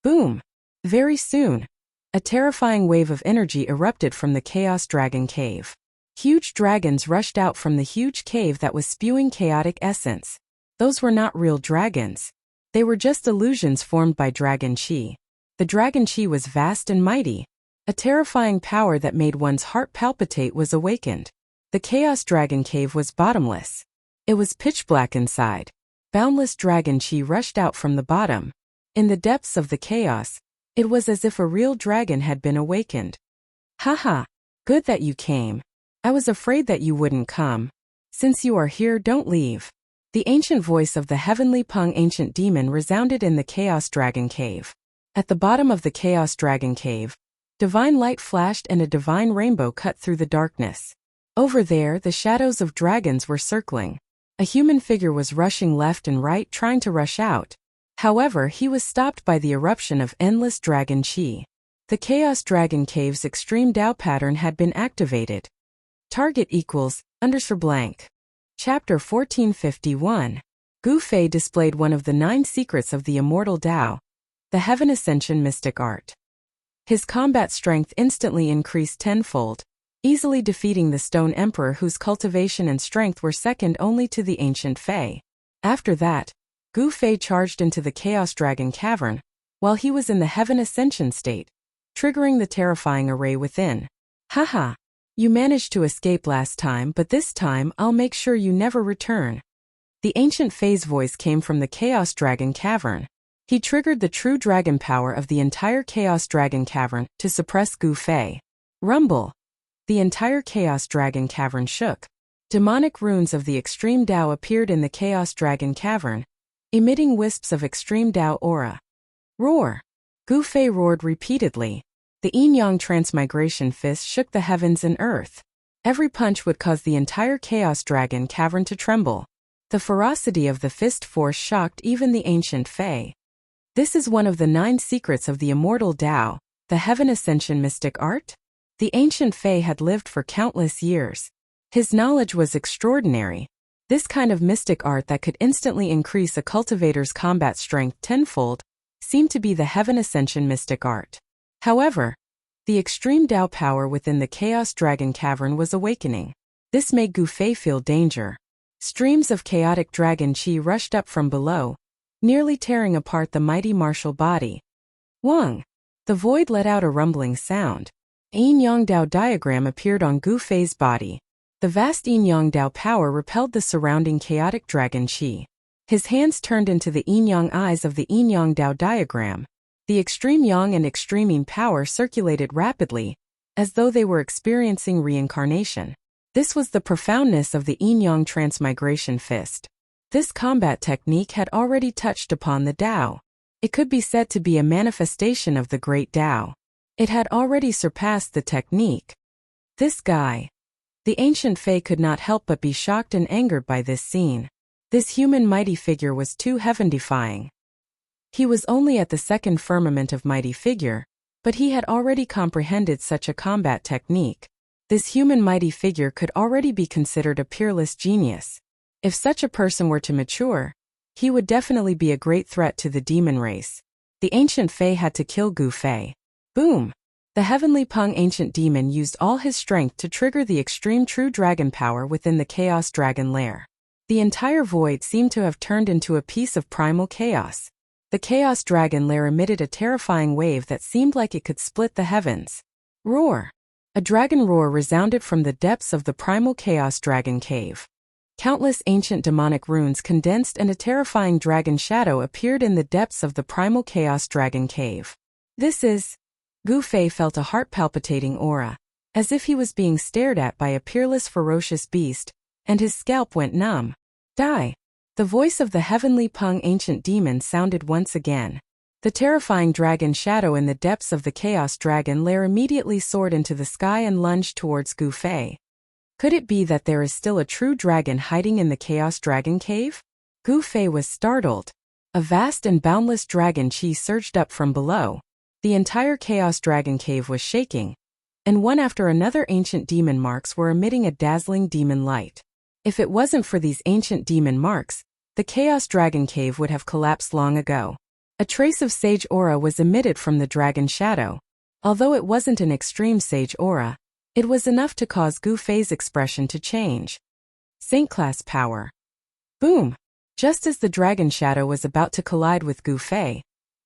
Boom! Very soon, a terrifying wave of energy erupted from the Chaos Dragon Cave. Huge dragons rushed out from the huge cave that was spewing chaotic essence. Those were not real dragons. They were just illusions formed by Dragon Chi. The Dragon Chi was vast and mighty. A terrifying power that made one's heart palpitate was awakened. The Chaos Dragon Cave was bottomless. It was pitch black inside. Boundless Dragon Chi rushed out from the bottom. In the depths of the chaos, it was as if a real dragon had been awakened. Haha, good that you came. I was afraid that you wouldn't come. Since you are here, don't leave. The ancient voice of the heavenly Peng ancient demon resounded in the Chaos Dragon Cave. At the bottom of the Chaos Dragon Cave, divine light flashed and a divine rainbow cut through the darkness. Over there, the shadows of dragons were circling. A human figure was rushing left and right trying to rush out. However, he was stopped by the eruption of endless Dragon Chi. The Chaos Dragon Cave's extreme Dao pattern had been activated. Target equals _blank. Chapter 1451. Gu Fei displayed one of the 9 secrets of the immortal Dao, the Heaven Ascension mystic art. His combat strength instantly increased tenfold, easily defeating the Stone Emperor whose cultivation and strength were second only to the ancient Fei. After that, Gu Fei charged into the Chaos Dragon Cavern, while he was in the Heaven Ascension state, triggering the terrifying array within. Haha! You managed to escape last time, but this time I'll make sure you never return. The ancient Fei's voice came from the Chaos Dragon Cavern. He triggered the true dragon power of the entire Chaos Dragon Cavern to suppress Gu Fei. Rumble! The entire Chaos Dragon Cavern shook. Demonic runes of the extreme Dao appeared in the Chaos Dragon Cavern, emitting wisps of extreme Dao aura. Roar! Gu Fei roared repeatedly. The yin-yang transmigration fist shook the heavens and earth. Every punch would cause the entire Chaos Dragon Cavern to tremble. The ferocity of the fist force shocked even the ancient Fei. This is one of the 9 secrets of the immortal Dao, the Heaven Ascension mystic art? The ancient Fei had lived for countless years. His knowledge was extraordinary. This kind of mystic art that could instantly increase a cultivator's combat strength tenfold seemed to be the Heaven Ascension mystic art. However, the extreme Dao power within the Chaos Dragon Cavern was awakening. This made Gu Fei feel danger. Streams of chaotic dragon chi rushed up from below, nearly tearing apart the mighty martial body. Wang! The void let out a rumbling sound. A yin-yang Dao diagram appeared on Gu Fei's body. The vast yin-yang Dao power repelled the surrounding chaotic dragon qi. His hands turned into the yin-yang eyes of the yin-yang Dao diagram. The extreme yang and extreme yin power circulated rapidly, as though they were experiencing reincarnation. This was the profoundness of the yin-yang transmigration fist. This combat technique had already touched upon the Dao. It could be said to be a manifestation of the great Dao. It had already surpassed the technique. This guy. The ancient Fae could not help but be shocked and angered by this scene. This human mighty figure was too heaven-defying. He was only at the second firmament of mighty figure, but he had already comprehended such a combat technique. This human mighty figure could already be considered a peerless genius. If such a person were to mature, he would definitely be a great threat to the demon race. The ancient Fae had to kill Gu Fei. Boom! The heavenly Peng ancient demon used all his strength to trigger the extreme true dragon power within the chaos dragon lair. The entire void seemed to have turned into a piece of primal chaos. The chaos dragon lair emitted a terrifying wave that seemed like it could split the heavens. Roar! A dragon roar resounded from the depths of the primal chaos dragon cave. Countless ancient demonic runes condensed and a terrifying dragon shadow appeared in the depths of the primal chaos dragon cave. Gu Fei felt a heart-palpitating aura, as if he was being stared at by a peerless ferocious beast, and his scalp went numb. Die! The voice of the heavenly Peng ancient demon sounded once again. The terrifying dragon shadow in the depths of the chaos dragon lair immediately soared into the sky and lunged towards Gu Fei. Could it be that there is still a true dragon hiding in the chaos dragon cave? Gu Fei was startled. A vast and boundless dragon qi surged up from below. The entire chaos dragon cave was shaking, and one after another ancient demon marks were emitting a dazzling demon light. If it wasn't for these ancient demon marks, the chaos dragon cave would have collapsed long ago. A trace of sage aura was emitted from the dragon shadow. Although it wasn't an extreme sage aura, it was enough to cause Gu Fei's expression to change. Saint-class power. Boom! Just as the dragon shadow was about to collide with Gu Fei,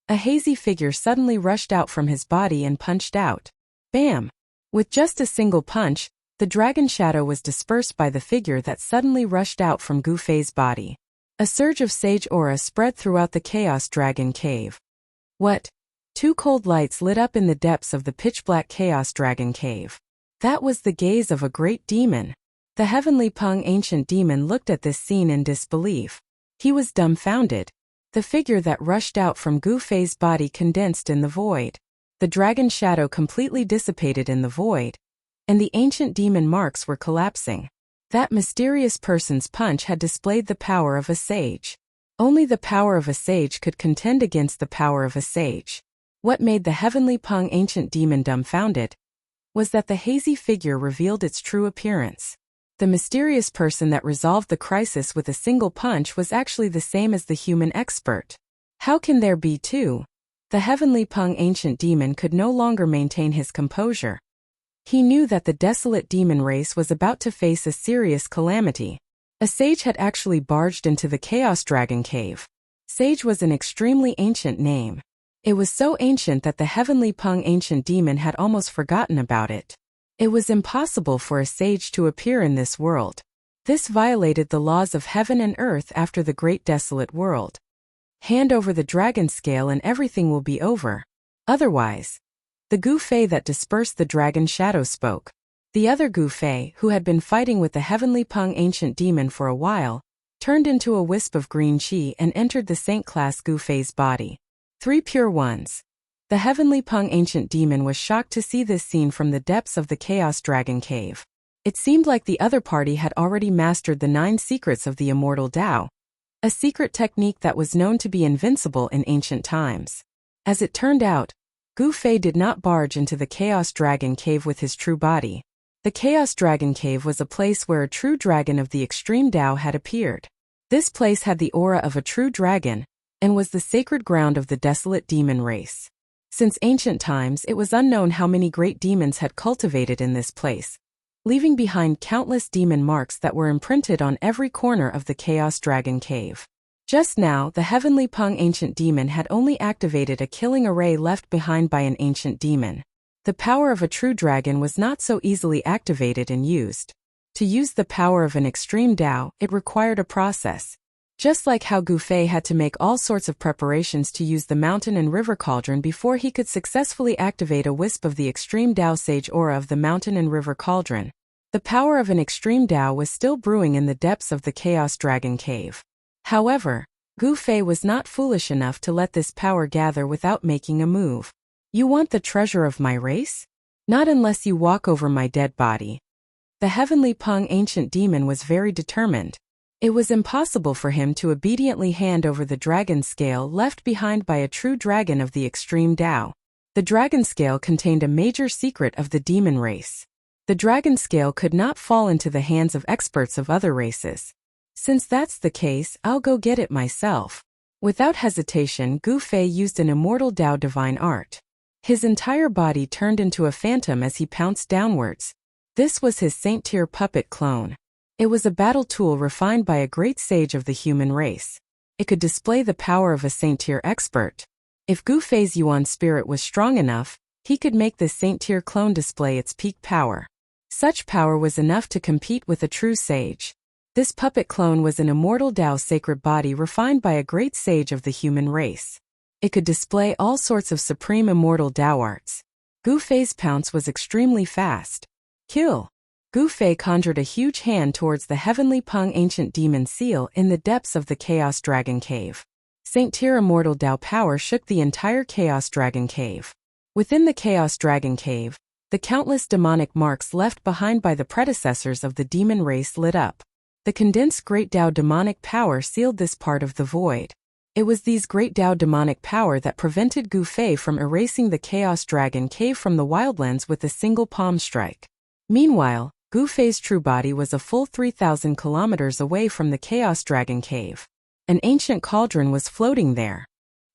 a hazy figure suddenly rushed out from his body and punched out. Bam! With just a single punch, the dragon shadow was dispersed by the figure that suddenly rushed out from Gu Fei's body. A surge of sage aura spread throughout the chaos dragon cave. What? Two cold lights lit up in the depths of the pitch-black chaos dragon cave. That was the gaze of a great demon. The heavenly Peng ancient demon looked at this scene in disbelief. He was dumbfounded. The figure that rushed out from Gu Fei's body condensed in the void. The dragon shadow completely dissipated in the void, and the ancient demon marks were collapsing. That mysterious person's punch had displayed the power of a sage. Only the power of a sage could contend against the power of a sage. What made the heavenly Peng ancient demon dumbfounded was that the hazy figure revealed its true appearance. The mysterious person that resolved the crisis with a single punch was actually the same as the human expert. How can there be two? The heavenly Peng ancient demon could no longer maintain his composure. He knew that the desolate demon race was about to face a serious calamity. A sage had actually barged into the Chaos Dragon Cave. Sage was an extremely ancient name. It was so ancient that the heavenly Peng ancient demon had almost forgotten about it. It was impossible for a sage to appear in this world. This violated the laws of heaven and earth after the great desolate world. Hand over the dragon scale and everything will be over. Otherwise, the Gu Fei that dispersed the dragon shadow spoke. The other Gu Fei, who had been fighting with the heavenly Peng ancient demon for a while, turned into a wisp of green qi and entered the saint-class Gu Fei's body. 3 pure ones. The heavenly Peng ancient demon was shocked to see this scene from the depths of the Chaos Dragon Cave. It seemed like the other party had already mastered the 9 secrets of the immortal Tao, a secret technique that was known to be invincible in ancient times. As it turned out, Gu Fei did not barge into the Chaos Dragon Cave with his true body. The Chaos Dragon Cave was a place where a true dragon of the extreme Tao had appeared. This place had the aura of a true dragon, and was the sacred ground of the desolate demon race. Since ancient times, it was unknown how many great demons had cultivated in this place, leaving behind countless demon marks that were imprinted on every corner of the Chaos Dragon Cave. Just now, the heavenly Peng ancient demon had only activated a killing array left behind by an ancient demon. The power of a true dragon was not so easily activated and used. To use the power of an extreme Tao, it required a process. Just like how Gu Fei had to make all sorts of preparations to use the mountain and river cauldron before he could successfully activate a wisp of the extreme Tao sage aura of the mountain and river cauldron. The power of an extreme Tao was still brewing in the depths of the Chaos Dragon Cave. However, Gu Fei was not foolish enough to let this power gather without making a move. You want the treasure of my race? Not unless you walk over my dead body. The heavenly Peng ancient demon was very determined. It was impossible for him to obediently hand over the dragon scale left behind by a true dragon of the extreme Tao. The dragon scale contained a major secret of the demon race. The dragon scale could not fall into the hands of experts of other races. Since that's the case, I'll go get it myself. Without hesitation, Gu Fei used an immortal Tao divine art. His entire body turned into a phantom as he pounced downwards. This was his Saint-Tier puppet clone. It was a battle tool refined by a great sage of the human race. It could display the power of a Saint-Tier expert. If Gu Fei's Yuan spirit was strong enough, he could make this Saint-Tier clone display its peak power. Such power was enough to compete with a true sage. This puppet clone was an immortal Tao sacred body refined by a great sage of the human race. It could display all sorts of supreme immortal Tao arts. Gu Fei's pounce was extremely fast. Kill! Gu Fei conjured a huge hand towards the heavenly Peng ancient demon seal in the depths of the Chaos Dragon Cave. Saint-Tier immortal Tao power shook the entire Chaos Dragon Cave. Within the Chaos Dragon Cave, the countless demonic marks left behind by the predecessors of the demon race lit up. The condensed Great Tao demonic power sealed this part of the void. It was these Great Tao demonic power that prevented Gu Fei from erasing the Chaos Dragon Cave from the wildlands with a single palm strike. Meanwhile, Gu Fei's true body was a full 3,000 kilometers away from the Chaos Dragon Cave. An ancient cauldron was floating there.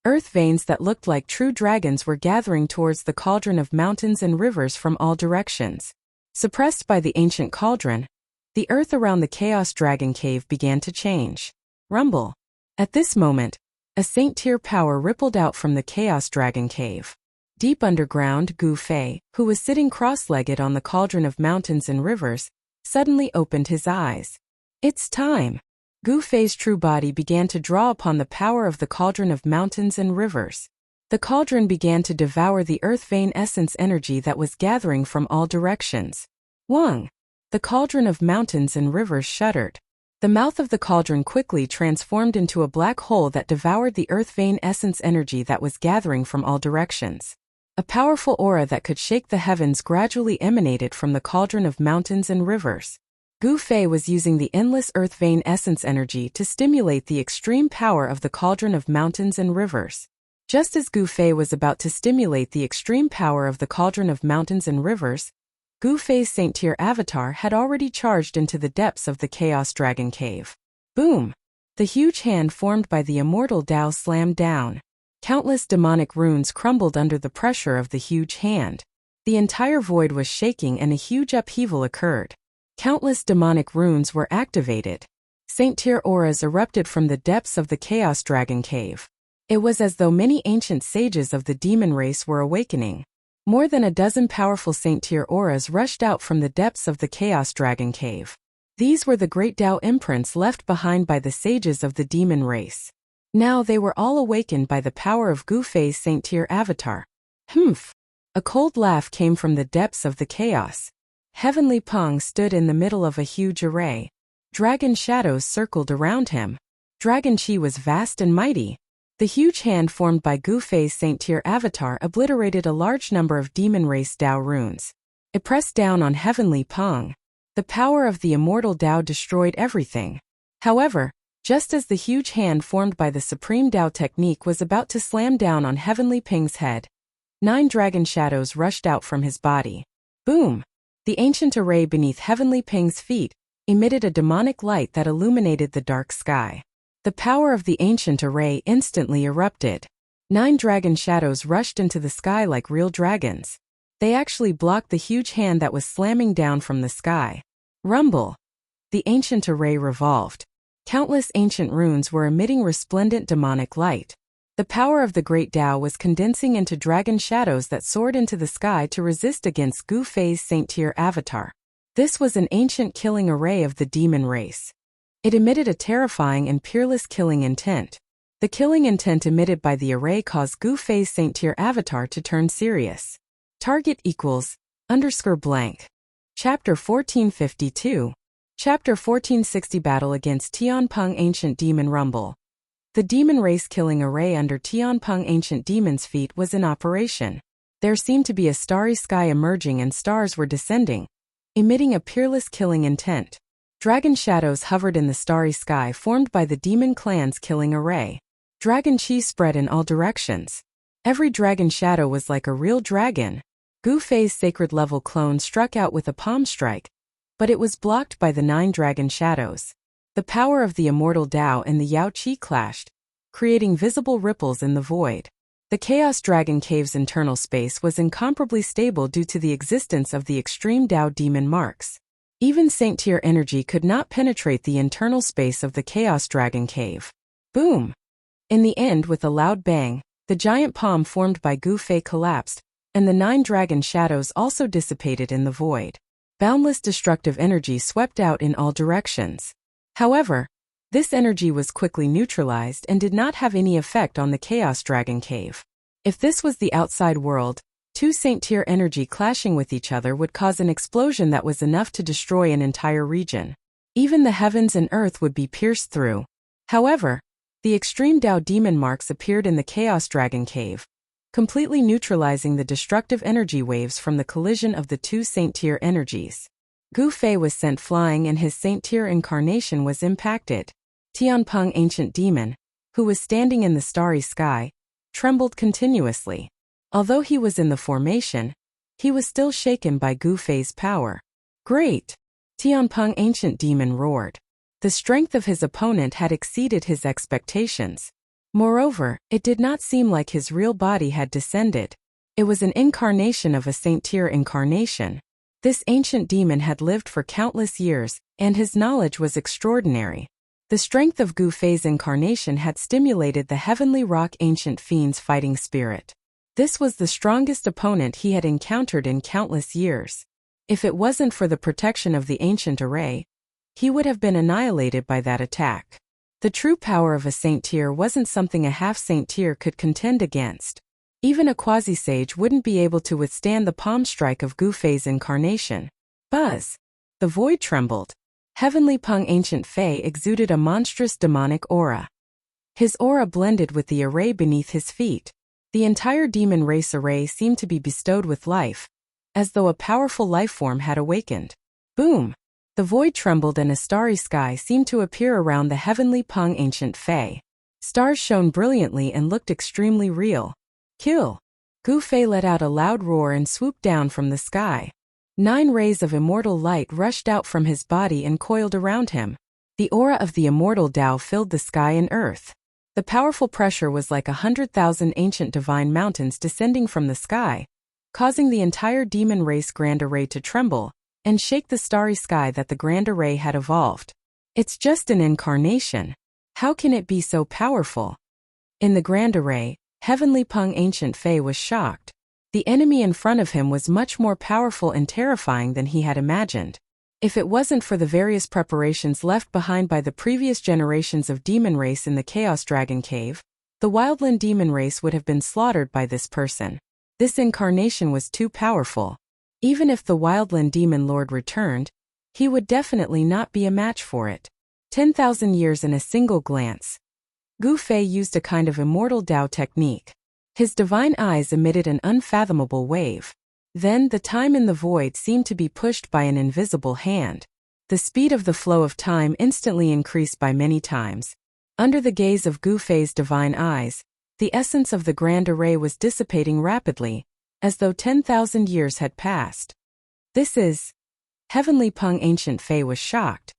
Earth veins that looked like true dragons were gathering towards the cauldron of mountains and rivers from all directions. Suppressed by the ancient cauldron, the earth around the Chaos Dragon Cave began to change. Rumble. At this moment, a Saint-Tier power rippled out from the Chaos Dragon Cave. Deep underground, Gu Fei, who was sitting cross-legged on the cauldron of mountains and rivers, suddenly opened his eyes. It's time! Gu Fei's true body began to draw upon the power of the cauldron of mountains and rivers. The cauldron began to devour the earth vein essence energy that was gathering from all directions. Wang! The cauldron of mountains and rivers shuddered. The mouth of the cauldron quickly transformed into a black hole that devoured the earth vein essence energy that was gathering from all directions. A powerful aura that could shake the heavens gradually emanated from the cauldron of mountains and rivers. Gu Fei was using the endless earth vein essence energy to stimulate the extreme power of the cauldron of mountains and rivers. Just as Gu Fei was about to stimulate the extreme power of the cauldron of mountains and rivers, Gu Fei's Saint-Tier avatar had already charged into the depths of the Chaos Dragon Cave. Boom! The huge hand formed by the immortal Tao slammed down. Countless demonic runes crumbled under the pressure of the huge hand. The entire void was shaking and a huge upheaval occurred. Countless demonic runes were activated. Saint-Tier auras erupted from the depths of the Chaos Dragon Cave. It was as though many ancient sages of the demon race were awakening. More than a dozen powerful Saint-Tier auras rushed out from the depths of the Chaos Dragon Cave. These were the great Tao imprints left behind by the sages of the demon race. Now they were all awakened by the power of Gu Fei's Saint-Tier avatar. Humph! A cold laugh came from the depths of the chaos. Heavenly Peng stood in the middle of a huge array. Dragon shadows circled around him. Dragon Chi was vast and mighty. The huge hand formed by Gu Fei's Saint-Tier avatar obliterated a large number of demon race Tao runes. It pressed down on Heavenly Peng. The power of the immortal Tao destroyed everything. However, just as the huge hand formed by the Supreme Tao technique was about to slam down on Heavenly Peng's head, 9 dragon shadows rushed out from his body. Boom! The ancient array beneath Heavenly Peng's feet emitted a demonic light that illuminated the dark sky. The power of the ancient array instantly erupted. 9 dragon shadows rushed into the sky like real dragons. They actually blocked the huge hand that was slamming down from the sky. Rumble! The ancient array revolved. Countless ancient runes were emitting resplendent demonic light. The power of the great Tao was condensing into dragon shadows that soared into the sky to resist against Gu Fei's Saint-Tier avatar. This was an ancient killing array of the demon race. It emitted a terrifying and peerless killing intent. The killing intent emitted by the array caused Gu Fei's Saint-Tier avatar to turn serious. Target equals _blank. Chapter 1452. Chapter 1460 Battle against Tianpeng Ancient Demon Rumble. The demon race killing array under Tianpeng Ancient Demon's feet was in operation. There seemed to be a starry sky emerging and stars were descending, emitting a peerless killing intent. Dragon shadows hovered in the starry sky formed by the demon clan's killing array. Dragon chi spread in all directions. Every dragon shadow was like a real dragon. Gu Fei's sacred level clone struck out with a palm strike, but it was blocked by the 9 dragon shadows. The power of the immortal Tao and the Yao Qi clashed, creating visible ripples in the void. The Chaos Dragon Cave's internal space was incomparably stable due to the existence of the extreme Tao demon marks. Even Saint-Tier energy could not penetrate the internal space of the Chaos Dragon Cave. Boom! In the end, with a loud bang, the giant palm formed by Gu Fei collapsed, and the 9 dragon shadows also dissipated in the void. Boundless destructive energy swept out in all directions. However, this energy was quickly neutralized and did not have any effect on the Chaos Dragon Cave. If this was the outside world, 2 Saint-Tier energy clashing with each other would cause an explosion that was enough to destroy an entire region. Even the heavens and earth would be pierced through. However, the extreme Tao demon marks appeared in the Chaos Dragon Cave, completely neutralizing the destructive energy waves from the collision of the 2 Saint-Tier energies. Gu Fei was sent flying and his Saint-Tier incarnation was impacted. Tianpeng Ancient Demon, who was standing in the starry sky, trembled continuously. Although he was in the formation, he was still shaken by Gu Fei's power. Great! Tianpeng Ancient Demon roared. The strength of his opponent had exceeded his expectations. Moreover, it did not seem like his real body had descended. It was an incarnation of a Saint-Tier incarnation. This ancient demon had lived for countless years, and his knowledge was extraordinary. The strength of Gu Fei's incarnation had stimulated the heavenly rock ancient fiend's fighting spirit. This was the strongest opponent he had encountered in countless years. If it wasn't for the protection of the ancient array, he would have been annihilated by that attack. The true power of a Saint-Tier wasn't something a half Saint-Tier could contend against. Even a quasi-sage wouldn't be able to withstand the palm strike of Gu Fei's incarnation. Buzz! The void trembled. Heavenly Peng Ancient Fei exuded a monstrous demonic aura. His aura blended with the array beneath his feet. The entire demon race array seemed to be bestowed with life, as though a powerful life form had awakened. Boom! The void trembled and a starry sky seemed to appear around the Heavenly Peng Ancient Fei. Stars shone brilliantly and looked extremely real. Kill! Gu Fei let out a loud roar and swooped down from the sky. 9 rays of immortal light rushed out from his body and coiled around him. The aura of the immortal Tao filled the sky and earth. The powerful pressure was like 100,000 ancient divine mountains descending from the sky, causing the entire demon race grand array to tremble and shake the starry sky that the grand array had evolved. It's just an incarnation. How can it be so powerful? In the grand array, Heavenly Peng Ancient Fei was shocked. The enemy in front of him was much more powerful and terrifying than he had imagined. If it wasn't for the various preparations left behind by the previous generations of demon race in the Chaos Dragon Cave, the Wildland demon race would have been slaughtered by this person. This incarnation was too powerful. Even if the Wildland demon lord returned, he would definitely not be a match for it. 10,000 years in a single glance. Gu Fei used a kind of immortal Tao technique. His divine eyes emitted an unfathomable wave. Then the time in the void seemed to be pushed by an invisible hand. The speed of the flow of time instantly increased by many times. Under the gaze of Gu Fei's divine eyes, the essence of the grand array was dissipating rapidly, as though 10,000 years had passed. This is... Heavenly Peng Ancient Fei was shocked.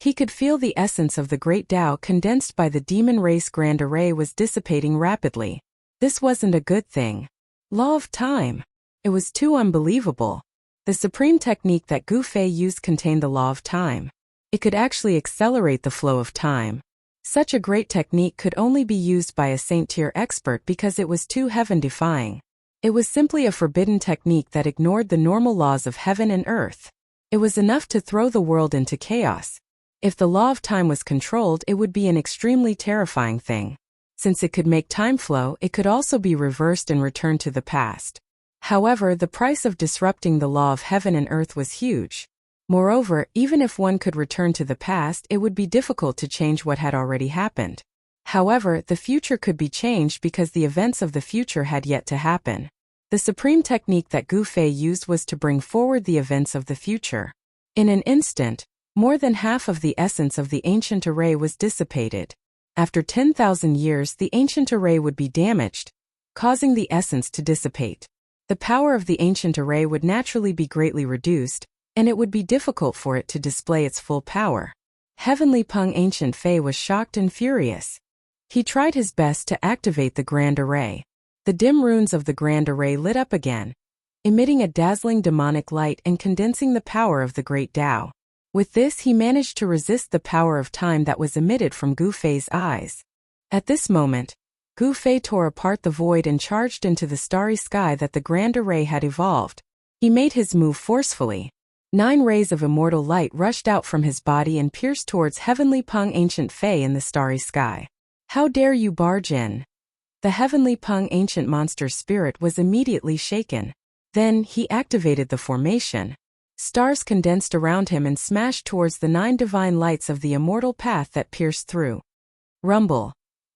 He could feel the essence of the great Tao condensed by the demon race grand array was dissipating rapidly. This wasn't a good thing. Law of time. It was too unbelievable. The supreme technique that Gu Fei used contained the law of time. It could actually accelerate the flow of time. Such a great technique could only be used by a Saint-Tier expert because it was too heaven-defying. It was simply a forbidden technique that ignored the normal laws of heaven and earth. It was enough to throw the world into chaos. If the law of time was controlled, it would be an extremely terrifying thing. Since it could make time flow, it could also be reversed and returned to the past. However, the price of disrupting the law of heaven and earth was huge. Moreover, even if one could return to the past, it would be difficult to change what had already happened. However, the future could be changed because the events of the future had yet to happen. The supreme technique that Gu Fei used was to bring forward the events of the future. In an instant, more than half of the essence of the ancient array was dissipated. After 10,000 years, the ancient array would be damaged, causing the essence to dissipate. The power of the ancient array would naturally be greatly reduced, and it would be difficult for it to display its full power. Heavenly Peng Ancient Fei was shocked and furious. He tried his best to activate the Grand Array. The dim runes of the Grand Array lit up again, emitting a dazzling demonic light and condensing the power of the Great Tao. With this, he managed to resist the power of time that was emitted from Gu Fei's eyes. At this moment, Gu Fei tore apart the void and charged into the starry sky that the Grand Array had evolved. He made his move forcefully. 9 rays of immortal light rushed out from his body and pierced towards Heavenly Peng Ancient Fei in the starry sky. How dare you barge in? The Heavenly Peng Ancient Monster Spirit was immediately shaken. Then, he activated the formation. Stars condensed around him and smashed towards the 9 divine lights of the immortal path that pierced through. Rumble.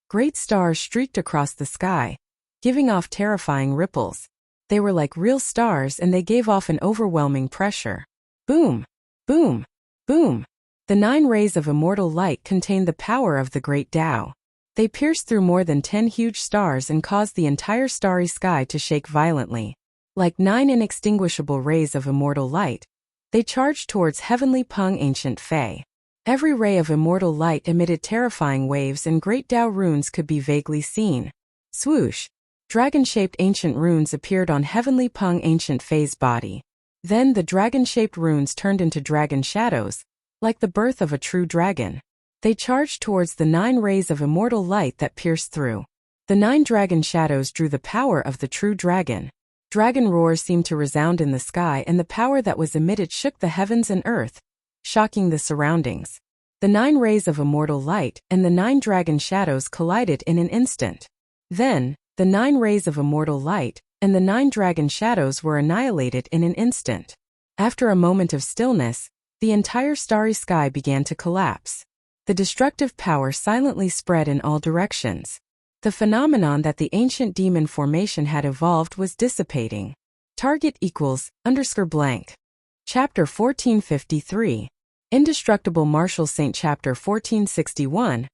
Great stars streaked across the sky, giving off terrifying ripples. They were like real stars and they gave off an overwhelming pressure. Boom! Boom! Boom! The 9 rays of immortal light contained the power of the Great Tao. They pierced through more than 10 huge stars and caused the entire starry sky to shake violently. Like 9 inextinguishable rays of immortal light, they charged towards Heavenly Peng Ancient Fei. Every ray of immortal light emitted terrifying waves and Great Tao runes could be vaguely seen. Swoosh! Dragon-shaped ancient runes appeared on Heavenly Peng Ancient Fei's body. Then the dragon-shaped runes turned into dragon shadows, like the birth of a true dragon. They charged towards the 9 rays of immortal light that pierced through. The 9 dragon shadows drew the power of the true dragon. Dragon roars seemed to resound in the sky and the power that was emitted shook the heavens and earth, shocking the surroundings. The 9 rays of immortal light and the 9 dragon shadows collided in an instant. Then, the 9 rays of immortal light and the 9 dragon shadows were annihilated in an instant. After a moment of stillness, the entire starry sky began to collapse. The destructive power silently spread in all directions. The phenomenon that the ancient demon formation had evolved was dissipating. Target =_ blank. Chapter 1453. Indestructible Martial Saint Chapter 1461.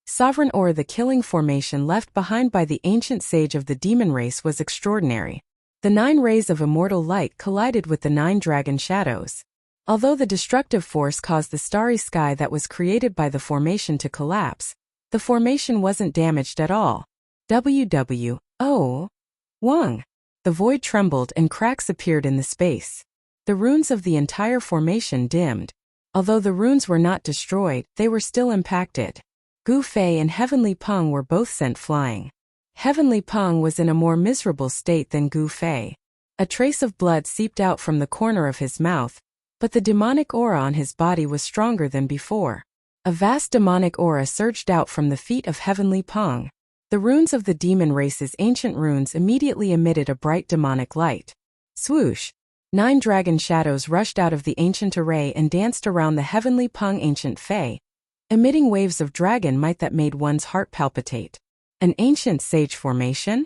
Sovereign Aura. The killing formation left behind by the ancient sage of the demon race was extraordinary. The 9 rays of immortal light collided with the 9 dragon shadows. Although the destructive force caused the starry sky that was created by the formation to collapse, the formation wasn't damaged at all. Wang. The void trembled and cracks appeared in the space. The runes of the entire formation dimmed. Although the runes were not destroyed, they were still impacted. Gu Fei and Heavenly Peng were both sent flying. Heavenly Peng was in a more miserable state than Gu Fei. A trace of blood seeped out from the corner of his mouth, but the demonic aura on his body was stronger than before. A vast demonic aura surged out from the feet of Heavenly Peng. The runes of the demon race's ancient runes immediately emitted a bright demonic light. Swoosh! 9 dragon shadows rushed out of the ancient array and danced around the Heavenly Peng Ancient Fei, emitting waves of dragon might that made one's heart palpitate. An ancient sage formation?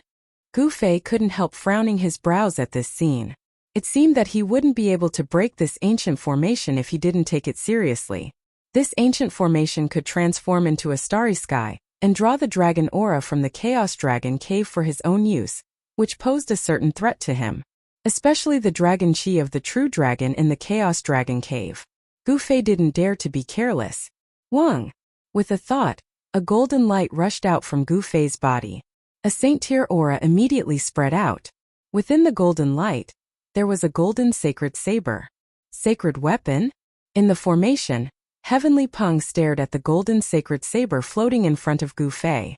Gu Fei couldn't help frowning his brows at this scene. It seemed that he wouldn't be able to break this ancient formation if he didn't take it seriously. This ancient formation could transform into a starry sky and draw the dragon aura from the Chaos Dragon Cave for his own use, which posed a certain threat to him, especially the dragon chi of the true dragon in the Chaos Dragon Cave. Gu Fei didn't dare to be careless. Wang! With a thought, a golden light rushed out from Gu Fei's body. A saint-tier aura immediately spread out. Within the golden light, there was a golden sacred saber. Sacred weapon? In the formation, Heavenly Peng stared at the golden sacred saber floating in front of Gu Fei.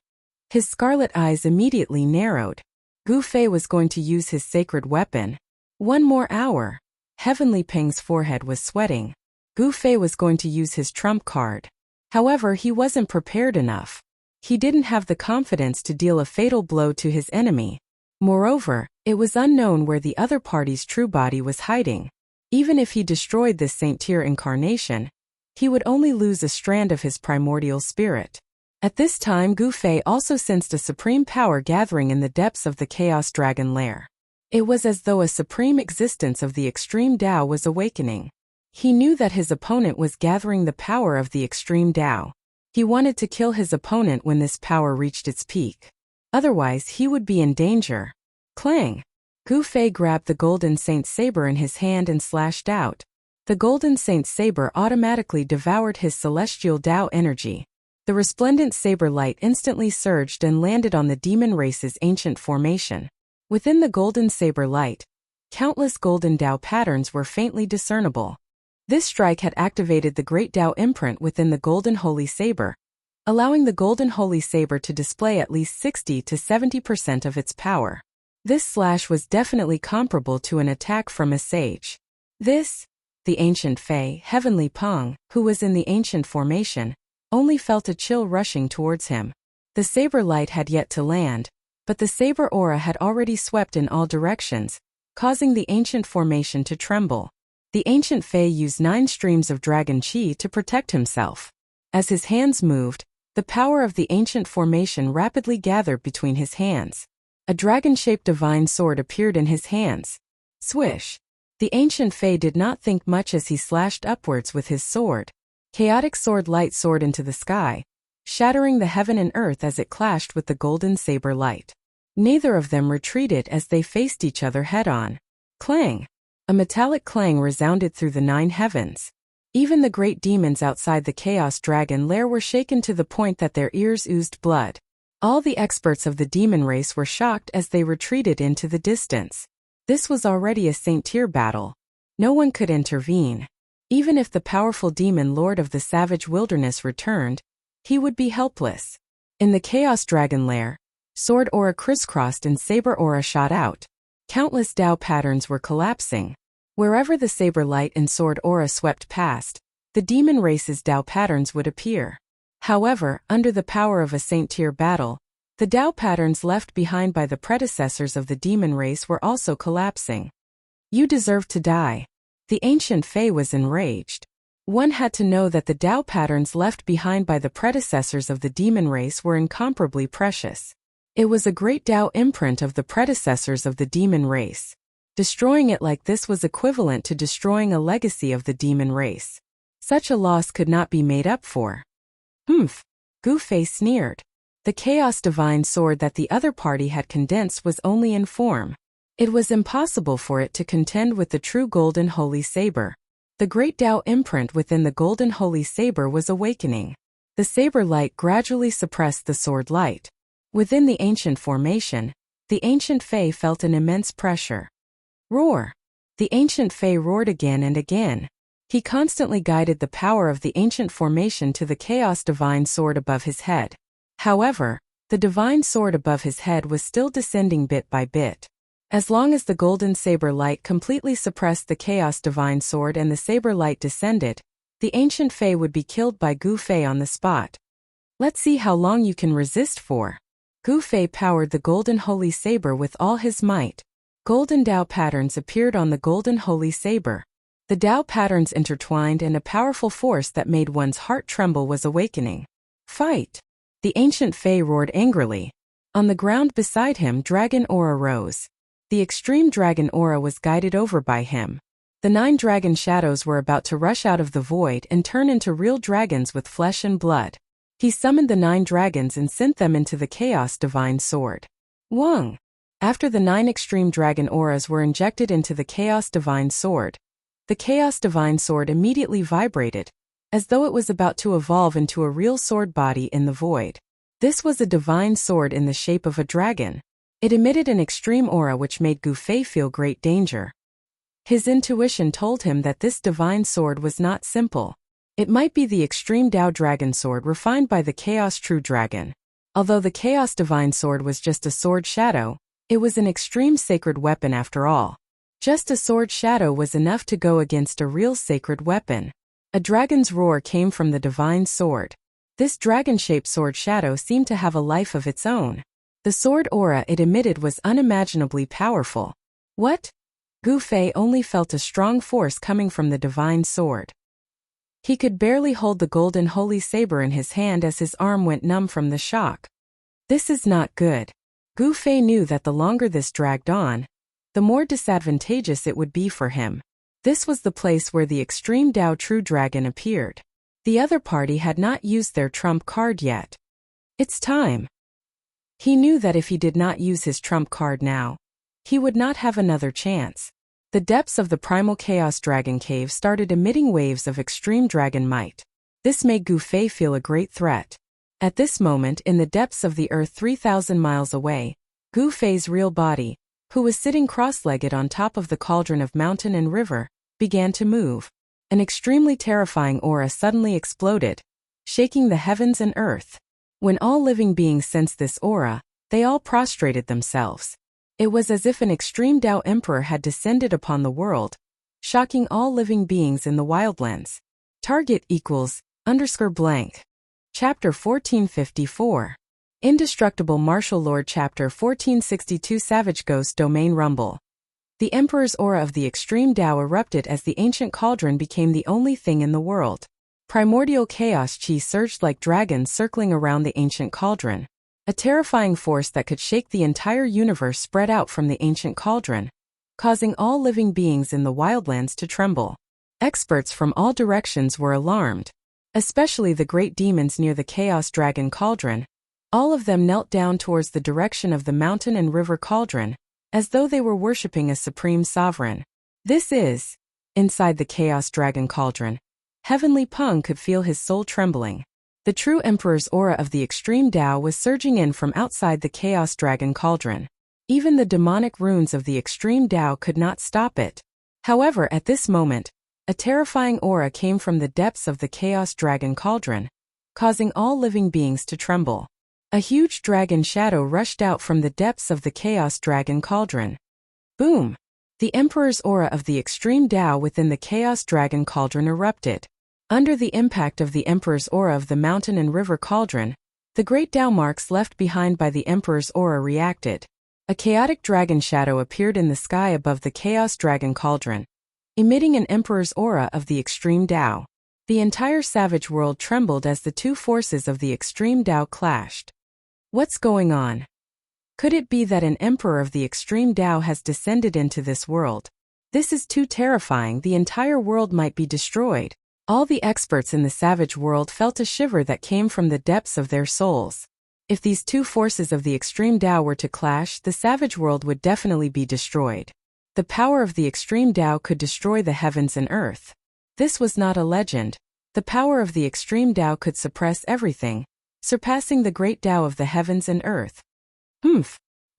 His scarlet eyes immediately narrowed. Gu Fei was going to use his sacred weapon. 1 more hour. Heavenly Ping's forehead was sweating. Gu Fei was going to use his trump card. However, he wasn't prepared enough. He didn't have the confidence to deal a fatal blow to his enemy. Moreover, it was unknown where the other party's true body was hiding. Even if he destroyed this Saint-Tier incarnation, he would only lose a strand of his primordial spirit. At this time, Gu Fei also sensed a supreme power gathering in the depths of the Chaos Dragon lair. It was as though a supreme existence of the extreme Tao was awakening. He knew that his opponent was gathering the power of the extreme Tao. He wanted to kill his opponent when this power reached its peak. Otherwise, he would be in danger. Clang! Gu Fei grabbed the Golden Saint Saber in his hand and slashed out. The Golden Saint Saber automatically devoured his celestial Tao energy. The resplendent saber light instantly surged and landed on the demon race's ancient formation. Within the golden saber light, countless golden Tao patterns were faintly discernible. This strike had activated the great Tao imprint within the golden holy saber, allowing the golden holy saber to display at least 60 to 70% of its power. This slash was definitely comparable to an attack from a sage. The ancient Fei, Heavenly Ping, who was in the ancient formation, only felt a chill rushing towards him. The saber light had yet to land, but the saber aura had already swept in all directions, causing the ancient formation to tremble. The ancient Fei used 9 streams of dragon qi to protect himself. As his hands moved, the power of the ancient formation rapidly gathered between his hands. A dragon-shaped divine sword appeared in his hands. Swish! The ancient Fei did not think much as he slashed upwards with his sword. Chaotic sword light soared into the sky, shattering the heaven and earth as it clashed with the golden saber light. Neither of them retreated as they faced each other head-on. Clang! A metallic clang resounded through the 9 heavens. Even the great demons outside the Chaos Dragon lair were shaken to the point that their ears oozed blood. All the experts of the demon race were shocked as they retreated into the distance. This was already a Saint-Tier battle. No one could intervene. Even if the powerful demon lord of the savage wilderness returned, he would be helpless. In the Chaos Dragon lair, sword aura crisscrossed and saber aura shot out. Countless Tao patterns were collapsing. Wherever the saber light and sword aura swept past, the demon race's Tao patterns would appear. However, under the power of a Saint-Tier battle, the Tao patterns left behind by the predecessors of the demon race were also collapsing. You deserve to die. The ancient Fei was enraged. One had to know that the Tao patterns left behind by the predecessors of the demon race were incomparably precious. It was a great Tao imprint of the predecessors of the demon race. Destroying it like this was equivalent to destroying a legacy of the demon race. Such a loss could not be made up for. Humph! Gu Fei sneered. The Chaos Divine Sword that the other party had condensed was only in form. It was impossible for it to contend with the true Golden Holy Saber. The great Tao imprint within the Golden Holy Saber was awakening. The saber light gradually suppressed the sword light. Within the ancient formation, the ancient Fei felt an immense pressure. Roar! The ancient Fei roared again and again. He constantly guided the power of the ancient formation to the Chaos Divine Sword above his head. However, the divine sword above his head was still descending bit by bit. As long as the golden saber light completely suppressed the Chaos Divine Sword and the saber light descended, the ancient Fei would be killed by Gu Fei on the spot. Let's see how long you can resist for. Gu Fei powered the golden holy saber with all his might. Golden Tao patterns appeared on the golden holy saber. The Tao patterns intertwined and a powerful force that made one's heart tremble was awakening. Fight! The ancient Fei roared angrily. On the ground beside him, dragon aura rose. The extreme dragon aura was guided over by him. The 9 dragon shadows were about to rush out of the void and turn into real dragons with flesh and blood. He summoned the 9 dragons and sent them into the Chaos Divine Sword. Wang! After the 9 extreme dragon auras were injected into the Chaos Divine Sword, the Chaos Divine Sword immediately vibrated, as though it was about to evolve into a real sword body in the void. This was a divine sword in the shape of a dragon. It emitted an extreme aura which made Gu Fei feel great danger. His intuition told him that this divine sword was not simple. It might be the extreme Tao dragon sword refined by the Chaos True Dragon. Although the Chaos Divine Sword was just a sword shadow, it was an extreme sacred weapon after all. Just a sword shadow was enough to go against a real sacred weapon. A dragon's roar came from the divine sword. This dragon-shaped sword shadow seemed to have a life of its own. The sword aura it emitted was unimaginably powerful. What? Gu Fei only felt a strong force coming from the divine sword. He could barely hold the golden holy saber in his hand as his arm went numb from the shock. This is not good. Gu Fei knew that the longer this dragged on, the more disadvantageous it would be for him. This was the place where the extreme Dao True Dragon appeared. The other party had not used their trump card yet. It's time. He knew that if he did not use his trump card now, he would not have another chance. The depths of the primal Chaos Dragon Cave started emitting waves of extreme dragon might. This made Gu Fei feel a great threat. At this moment, in the depths of the earth 3,000 miles away, Gu Fei's real body, who was sitting cross-legged on top of the cauldron of mountain and river, began to move. An extremely terrifying aura suddenly exploded, shaking the heavens and earth. When all living beings sensed this aura, they all prostrated themselves. It was as if an extreme Dao Emperor had descended upon the world, shocking all living beings in the wildlands. Target =_blank. Chapter 1454. Indestructible Martial Lord. Chapter 1462. Savage Ghost Domain Rumble. The Emperor's aura of the extreme Dao erupted as the ancient cauldron became the only thing in the world. Primordial chaos chi surged like dragons circling around the ancient cauldron. A terrifying force that could shake the entire universe spread out from the ancient cauldron, causing all living beings in the wildlands to tremble. Experts from all directions were alarmed, especially the great demons near the Chaos Dragon Cauldron. All of them knelt down towards the direction of the mountain and river cauldron, as though they were worshipping a supreme sovereign. Inside the Chaos Dragon Cauldron, Heavenly Peng could feel his soul trembling. The true Emperor's aura of the extreme Dao was surging in from outside the Chaos Dragon Cauldron. Even the demonic runes of the extreme Dao could not stop it. However, at this moment, a terrifying aura came from the depths of the Chaos Dragon Cauldron, causing all living beings to tremble. A huge dragon shadow rushed out from the depths of the Chaos Dragon Cauldron. Boom! The Emperor's aura of the extreme Dao within the Chaos Dragon Cauldron erupted. Under the impact of the Emperor's aura of the mountain and river cauldron, the great Dao marks left behind by the Emperor's aura reacted. A chaotic dragon shadow appeared in the sky above the Chaos Dragon Cauldron, emitting an Emperor's aura of the extreme Dao. The entire savage world trembled as the two forces of the extreme Dao clashed. What's going on? Could it be that an emperor of the extreme Dao has descended into this world? This is too terrifying. The entire world might be destroyed. All the experts in the savage world felt a shiver that came from the depths of their souls. If these two forces of the extreme Dao were to clash, the savage world would definitely be destroyed. The power of the extreme Dao could destroy the heavens and earth. This was not a legend. The power of the extreme Dao could suppress everything, surpassing the great Dao of the heavens and earth.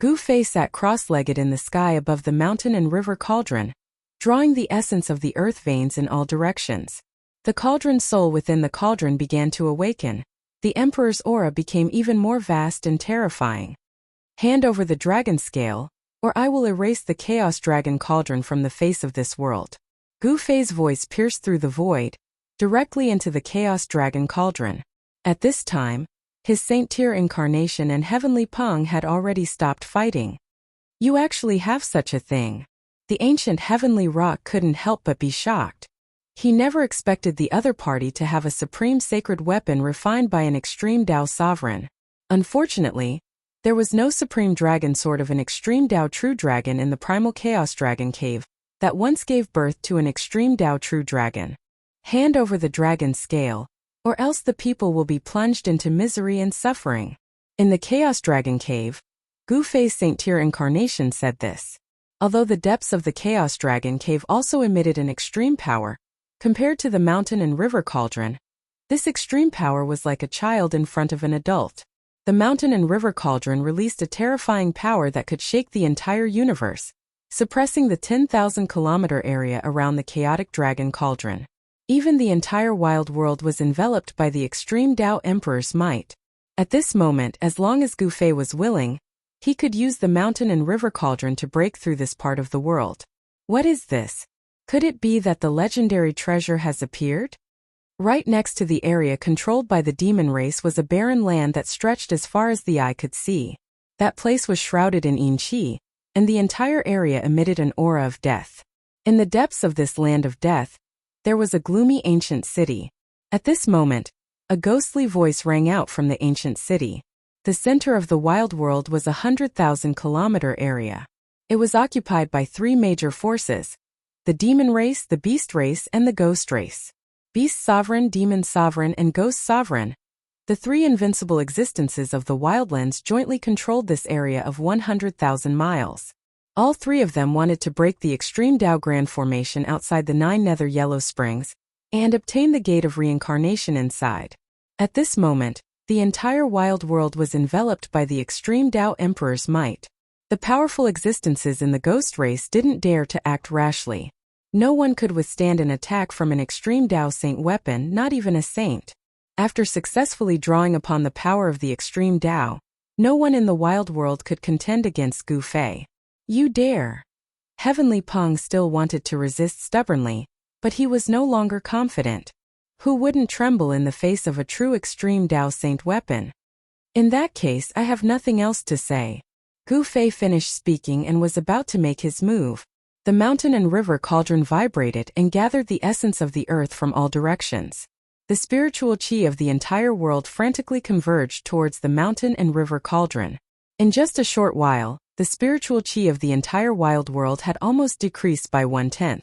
Gu Fei sat cross-legged in the sky above the mountain and river cauldron, drawing the essence of the earth veins in all directions. The cauldron's soul within the cauldron began to awaken. The Emperor's aura became even more vast and terrifying. Hand over the dragon scale, or I will erase the Chaos Dragon Cauldron from the face of this world. Gu Fei's voice pierced through the void, directly into the Chaos Dragon Cauldron. At this time, his Saint Tier incarnation and Heavenly Peng had already stopped fighting. You actually have such a thing. The ancient Heavenly Rock couldn't help but be shocked. He never expected the other party to have a supreme sacred weapon refined by an extreme Dao sovereign. Unfortunately, there was no supreme dragon sword of an extreme Dao True Dragon in the primal Chaos Dragon Cave that once gave birth to an extreme Dao True Dragon. Hand over the dragon scale, or else the people will be plunged into misery and suffering. In the Chaos Dragon Cave, Gu Fei's Saint Tier incarnation said this. Although the depths of the Chaos Dragon Cave also emitted an extreme power, compared to the mountain and river cauldron, this extreme power was like a child in front of an adult. The mountain and river cauldron released a terrifying power that could shake the entire universe, suppressing the 10,000-kilometer area around the chaotic dragon cauldron. Even the entire wild world was enveloped by the extreme Dao Emperor's might. At this moment, as long as Gu Fei was willing, he could use the mountain and river cauldron to break through this part of the world. What is this? Could it be that the legendary treasure has appeared? Right next to the area controlled by the demon race was a barren land that stretched as far as the eye could see. That place was shrouded in yin qi, and the entire area emitted an aura of death. In the depths of this land of death, there was a gloomy ancient city. At this moment, a ghostly voice rang out from the ancient city. The center of the wild world was 100,000-kilometer area. It was occupied by three major forces: the demon race, the beast race, and the ghost race. Beast sovereign, demon sovereign, and ghost sovereign. The three invincible existences of the wildlands jointly controlled this area of 100,000 miles. All three of them wanted to break the extreme Tao Grand formation outside the 9 nether yellow springs and obtain the gate of reincarnation inside. At this moment, the entire wild world was enveloped by the extreme Tao Emperor's might. The powerful existences in the ghost race didn't dare to act rashly. No one could withstand an attack from an extreme Tao Saint weapon, not even a saint. After successfully drawing upon the power of the extreme Tao, no one in the wild world could contend against Gu Fei. You dare! Heavenly Peng still wanted to resist stubbornly, but he was no longer confident. Who wouldn't tremble in the face of a true extreme Tao Saint weapon? In that case, I have nothing else to say. Gu Fei finished speaking and was about to make his move. The mountain and river cauldron vibrated and gathered the essence of the earth from all directions. The spiritual qi of the entire world frantically converged towards the mountain and river cauldron. In just a short while, the spiritual qi of the entire wild world had almost decreased by 1/10.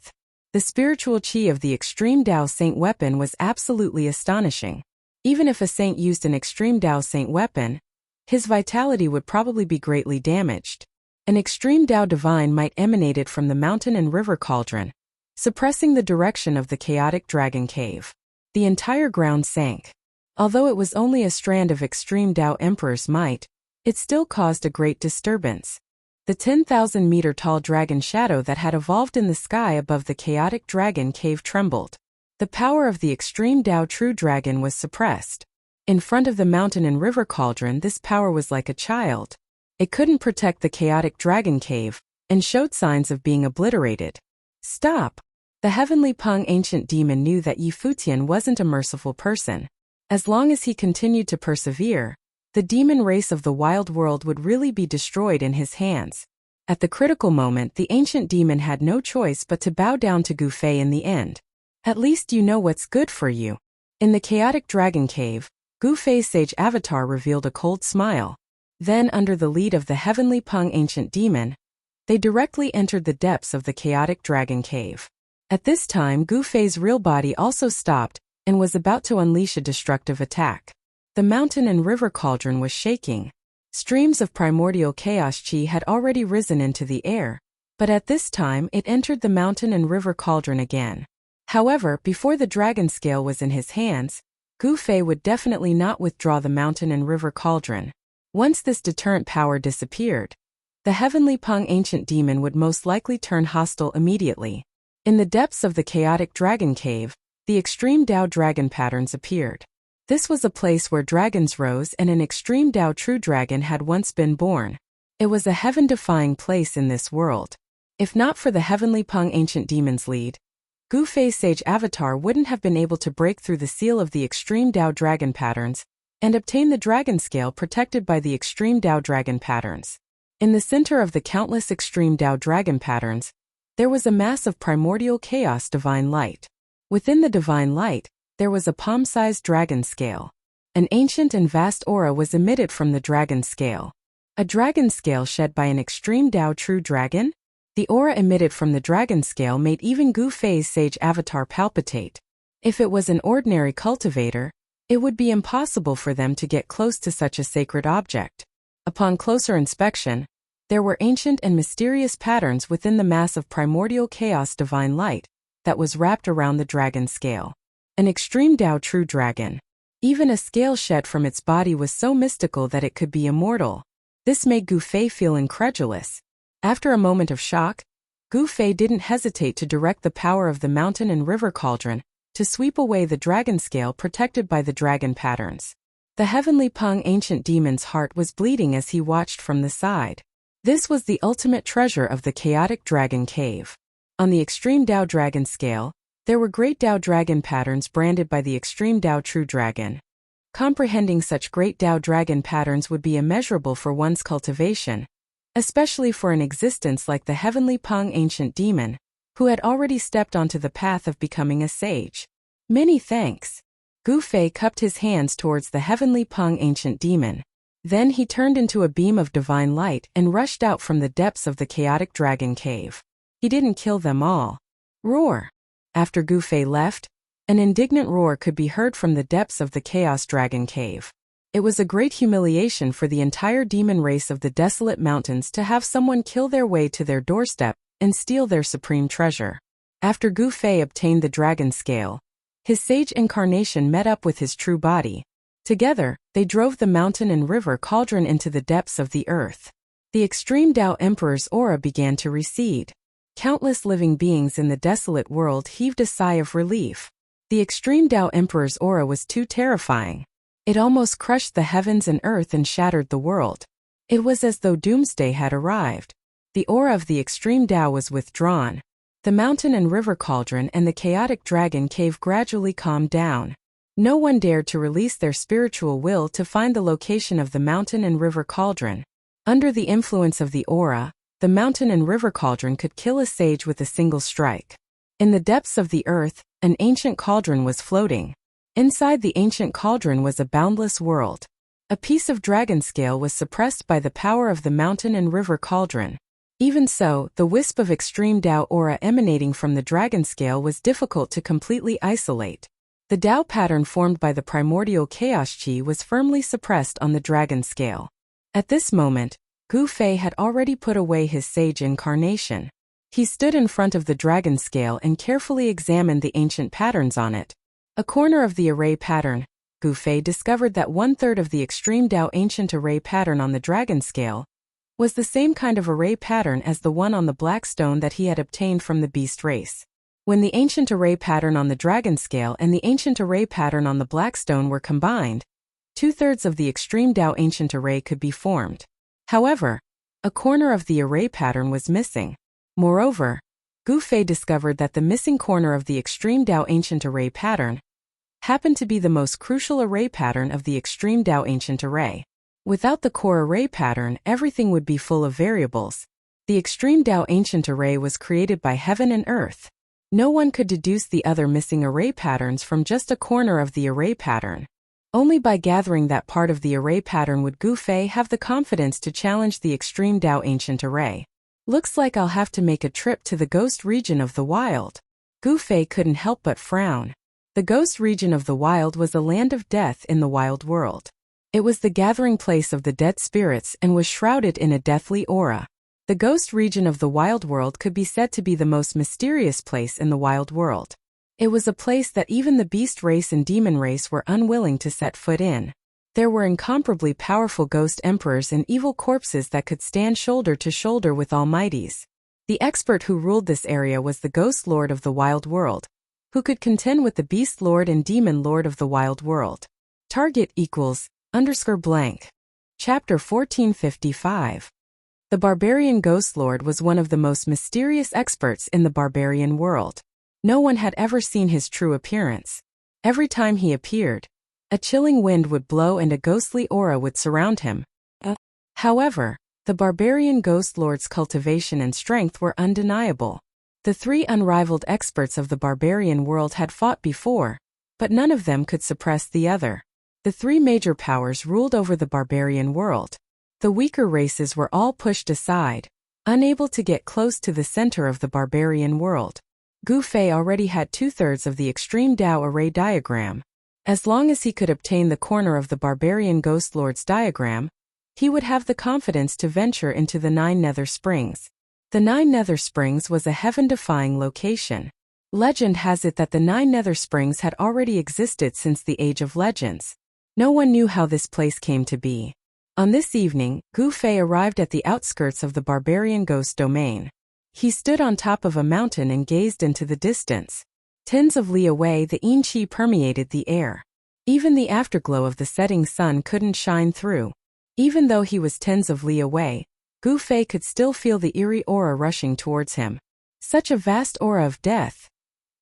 The spiritual qi of the extreme Tao Saint weapon was absolutely astonishing. Even if a saint used an extreme Tao Saint weapon, his vitality would probably be greatly damaged. An extreme Tao divine might emanated from the mountain and river cauldron, suppressing the direction of the chaotic dragon cave. The entire ground sank. Although it was only a strand of extreme Tao Emperor's might, it still caused a great disturbance. The 10,000-meter tall dragon shadow that had evolved in the sky above the chaotic dragon cave trembled. The power of the extreme Tao true dragon was suppressed. In front of the mountain and river cauldron, this power was like a child. It couldn't protect the chaotic dragon cave, and showed signs of being obliterated. Stop! The heavenly Peng ancient demon knew that Yi Futian wasn't a merciful person. As long as he continued to persevere, the demon race of the wild world would really be destroyed in his hands. At the critical moment, the ancient demon had no choice but to bow down to Gu Fei in the end. At least you know what's good for you. In the chaotic dragon cave, Gu Fei's sage avatar revealed a cold smile. Then, under the lead of the heavenly Peng ancient demon, they directly entered the depths of the chaotic dragon cave. At this time, Gu Fei's real body also stopped and was about to unleash a destructive attack. The mountain and river cauldron was shaking. Streams of primordial chaos qi had already risen into the air, but at this time it entered the mountain and river cauldron again. However, before the dragon scale was in his hands, Gu Fei would definitely not withdraw the mountain and river cauldron. Once this deterrent power disappeared, the heavenly Peng ancient demon would most likely turn hostile immediately. In the depths of the chaotic dragon cave, the extreme Tao dragon patterns appeared. This was a place where dragons rose and an extreme Tao true dragon had once been born. It was a heaven-defying place in this world. If not for the heavenly Peng ancient demon's lead, Gu Fei's sage avatar wouldn't have been able to break through the seal of the extreme Tao dragon patterns and obtain the dragon scale protected by the extreme Tao dragon patterns. In the center of the countless extreme Tao dragon patterns, there was a mass of primordial chaos divine light. Within the divine light, there was a palm-sized dragon scale. An ancient and vast aura was emitted from the dragon scale. A dragon scale shed by an extreme Tao true dragon? The aura emitted from the dragon scale made even Gu Fei's sage avatar palpitate. If it was an ordinary cultivator, it would be impossible for them to get close to such a sacred object. Upon closer inspection, there were ancient and mysterious patterns within the mass of primordial chaos divine light that was wrapped around the dragon scale. An extreme Tao true dragon. Even a scale shed from its body was so mystical that it could be immortal. This made Gu Fei feel incredulous. After a moment of shock, Gu Fei didn't hesitate to direct the power of the mountain and river cauldron to sweep away the dragon scale protected by the dragon patterns. The heavenly Peng ancient demon's heart was bleeding as he watched from the side. This was the ultimate treasure of the chaotic dragon cave. On the Extreme Tao Dragon scale, there were great Tao Dragon patterns branded by the Extreme Tao True Dragon. Comprehending such great Tao Dragon patterns would be immeasurable for one's cultivation, especially for an existence like the Heavenly Peng Ancient Demon, who had already stepped onto the path of becoming a sage. Many thanks. Gu Fei cupped his hands towards the Heavenly Peng Ancient Demon. Then he turned into a beam of divine light and rushed out from the depths of the chaotic dragon cave. He didn't kill them all. Roar! After Gu Fei left, an indignant roar could be heard from the depths of the Chaos Dragon Cave. It was a great humiliation for the entire demon race of the Desolate Mountains to have someone kill their way to their doorstep and steal their supreme treasure. After Gu Fei obtained the dragon scale, his sage incarnation met up with his true body. Together, they drove the mountain and river cauldron into the depths of the earth. The Extreme Tao Emperor's aura began to recede. Countless living beings in the desolate world heaved a sigh of relief. The Extreme Tao Emperor's aura was too terrifying. It almost crushed the heavens and earth and shattered the world. It was as though doomsday had arrived. The aura of the Extreme Tao was withdrawn. The mountain and river cauldron and the chaotic dragon cave gradually calmed down. No one dared to release their spiritual will to find the location of the mountain and river cauldron. Under the influence of the aura, the mountain and river cauldron could kill a sage with a single strike. In the depths of the earth, an ancient cauldron was floating. Inside the ancient cauldron was a boundless world. A piece of dragon scale was suppressed by the power of the mountain and river cauldron. Even so, the wisp of Extreme Tao aura emanating from the dragon scale was difficult to completely isolate. The Tao pattern formed by the primordial chaos chi was firmly suppressed on the dragon scale. At this moment, Gu Fei had already put away his sage incarnation. He stood in front of the dragon scale and carefully examined the ancient patterns on it. A corner of the array pattern, Gu Fei discovered that 1/3 of the Extreme Tao ancient array pattern on the dragon scale was the same kind of array pattern as the one on the black stone that he had obtained from the beast race. When the ancient array pattern on the dragon scale and the ancient array pattern on the black stone were combined, 2/3 of the Extreme Tao ancient array could be formed. However, a corner of the array pattern was missing. Moreover, Gu Fei discovered that the missing corner of the Extreme Tao ancient array pattern happened to be the most crucial array pattern of the Extreme Tao ancient array. Without the core array pattern, everything would be full of variables. The Extreme Tao ancient array was created by heaven and earth. No one could deduce the other missing array patterns from just a corner of the array pattern. Only by gathering that part of the array pattern would Gu Fei have the confidence to challenge the Extreme Tao ancient array. Looks like I'll have to make a trip to the ghost region of the wild. Gu Fei couldn't help but frown. The ghost region of the wild was a land of death in the wild world. It was the gathering place of the dead spirits and was shrouded in a deathly aura. The ghost region of the wild world could be said to be the most mysterious place in the wild world. It was a place that even the beast race and demon race were unwilling to set foot in. There were incomparably powerful ghost emperors and evil corpses that could stand shoulder to shoulder with almighties. The expert who ruled this area was the ghost lord of the wild world, who could contend with the beast lord and demon lord of the wild world. Target = blank. Chapter 1455. The barbarian ghost lord was one of the most mysterious experts in the barbarian world. No one had ever seen his true appearance. Every time he appeared, a chilling wind would blow and a ghostly aura would surround him. However, the barbarian ghost lord's cultivation and strength were undeniable. The three unrivaled experts of the barbarian world had fought before, but none of them could suppress the other. The three major powers ruled over the barbarian world. The weaker races were all pushed aside, unable to get close to the center of the barbarian world. Gu Fei already had 2/3 of the Extreme Tao array diagram. As long as he could obtain the corner of the barbarian ghost lord's diagram, he would have the confidence to venture into the 9 nether springs. The 9 nether springs was a heaven-defying location. Legend has it that the 9 nether springs had already existed since the Age of Legends. No one knew how this place came to be. On this evening, Gu Fei arrived at the outskirts of the barbarian ghost domain. He stood on top of a mountain and gazed into the distance. Tens of li away, the yin qi permeated the air. Even the afterglow of the setting sun couldn't shine through. Even though he was tens of li away, Gu Fei could still feel the eerie aura rushing towards him. Such a vast aura of death.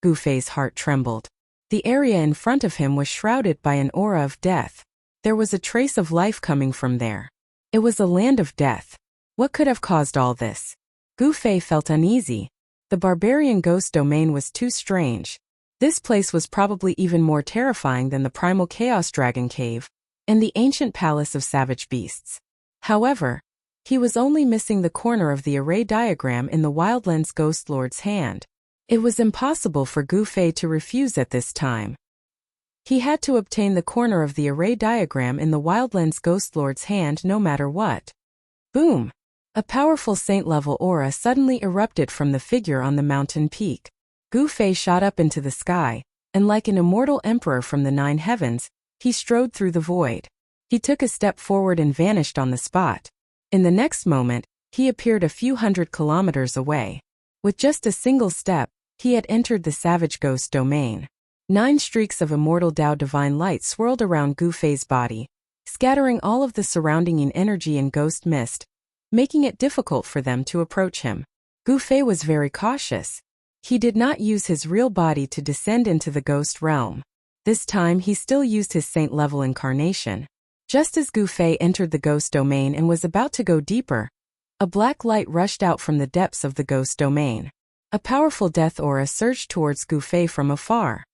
Gu Fei's heart trembled. The area in front of him was shrouded by an aura of death. There was a trace of life coming from there. It was a land of death. What could have caused all this? Gu Fei felt uneasy. The barbarian ghost domain was too strange. This place was probably even more terrifying than the primal chaos dragon cave and the ancient palace of savage beasts. However, he was only missing the corner of the array diagram in the Wildlands Ghost Lord's hand. It was impossible for Gu Fei to refuse at this time. He had to obtain the corner of the array diagram in the Wildlands Ghost Lord's hand no matter what. Boom! A powerful saint-level aura suddenly erupted from the figure on the mountain peak. Gu Fei shot up into the sky, and like an immortal emperor from the 9 heavens, he strode through the void. He took a step forward and vanished on the spot. In the next moment, he appeared a few hundred kilometers away. With just a single step, he had entered the savage ghost domain. 9 streaks of immortal Tao divine light swirled around Gu Fei's body, scattering all of the surrounding energy and ghost mist, making it difficult for them to approach him. Gu Fei was very cautious. He did not use his real body to descend into the ghost realm. This time he still used his saint-level incarnation. Just as Gu Fei entered the ghost domain and was about to go deeper, a black light rushed out from the depths of the ghost domain. A powerful death aura surged towards Gu Fei from afar.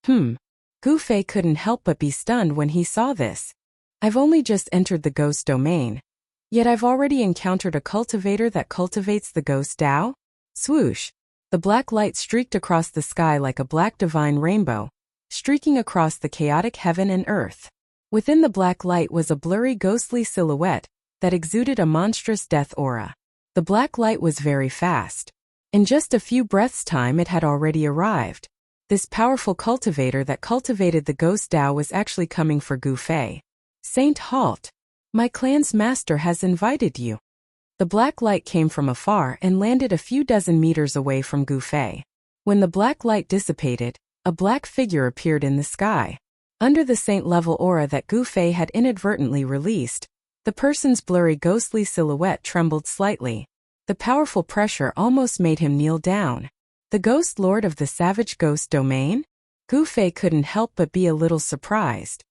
Gu Fei couldn't help but be stunned when he saw this. I've only just entered the ghost domain. Yet I've already encountered a cultivator that cultivates the ghost Tao? Swoosh! The black light streaked across the sky like a black divine rainbow, streaking across the chaotic heaven and earth. Within the black light was a blurry ghostly silhouette that exuded a monstrous death aura. The black light was very fast. In just a few breaths' time it had already arrived. This powerful cultivator that cultivated the ghost Tao was actually coming for Gu Fei. Saint, halt! My clan's master has invited you. The black light came from afar and landed a few dozen meters away from Gu Fei. When the black light dissipated, a black figure appeared in the sky. Under the saint-level aura that Gu Fei had inadvertently released, the person's blurry ghostly silhouette trembled slightly. The powerful pressure almost made him kneel down. The ghost lord of the savage ghost domain? Gu Fei couldn't help but be a little surprised.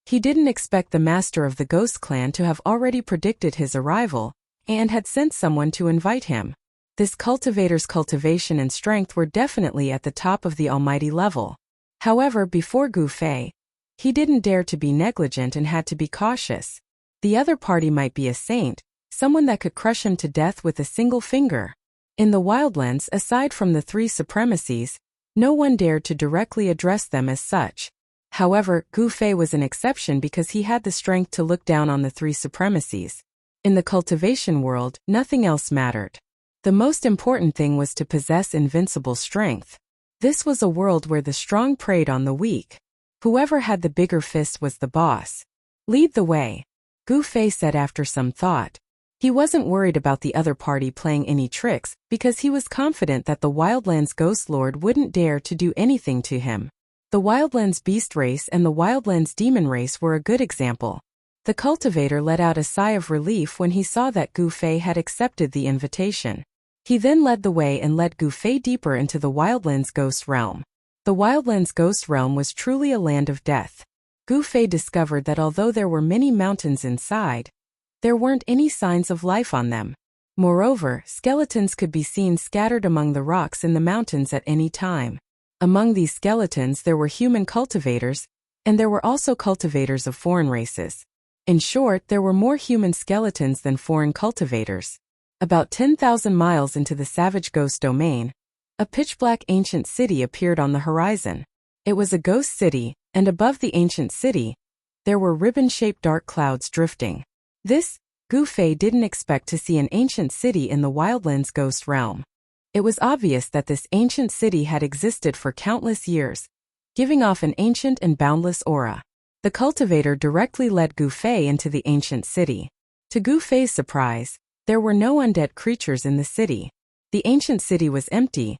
He didn't expect the master of the ghost clan to have already predicted his arrival, and had sent someone to invite him. This cultivator's cultivation and strength were definitely at the top of the almighty level. However, before Gu Fei, he didn't dare to be negligent and had to be cautious. The other party might be a saint, someone that could crush him to death with a single finger. In the Wildlands, aside from the 3 supremacies, no one dared to directly address them as such. However, Gu Fei was an exception because he had the strength to look down on the 3 supremacies. In the cultivation world, nothing else mattered. The most important thing was to possess invincible strength. This was a world where the strong preyed on the weak. Whoever had the bigger fist was the boss. Lead the way, Gu Fei said after some thought. He wasn't worried about the other party playing any tricks because he was confident that the Wildlands Ghost Lord wouldn't dare to do anything to him. The Wildlands Beast race and the Wildlands Demon race were a good example. The cultivator let out a sigh of relief when he saw that Gu Fei had accepted the invitation. He then led the way and led Gu Fei deeper into the Wildlands Ghost Realm. The Wildlands Ghost Realm was truly a land of death. Gu Fei discovered that although there were many mountains inside, there weren't any signs of life on them. Moreover, skeletons could be seen scattered among the rocks in the mountains at any time. Among these skeletons there were human cultivators, and there were also cultivators of foreign races. In short, there were more human skeletons than foreign cultivators. About 10,000 miles into the savage ghost domain, a pitch-black ancient city appeared on the horizon. It was a ghost city, and above the ancient city, there were ribbon-shaped dark clouds drifting. This, Gu Fei didn't expect to see an ancient city in the Wildlands Ghost Realm. It was obvious that this ancient city had existed for countless years, giving off an ancient and boundless aura. The cultivator directly led Gu Fei into the ancient city. To Gu Fei's surprise, there were no undead creatures in the city. The ancient city was empty,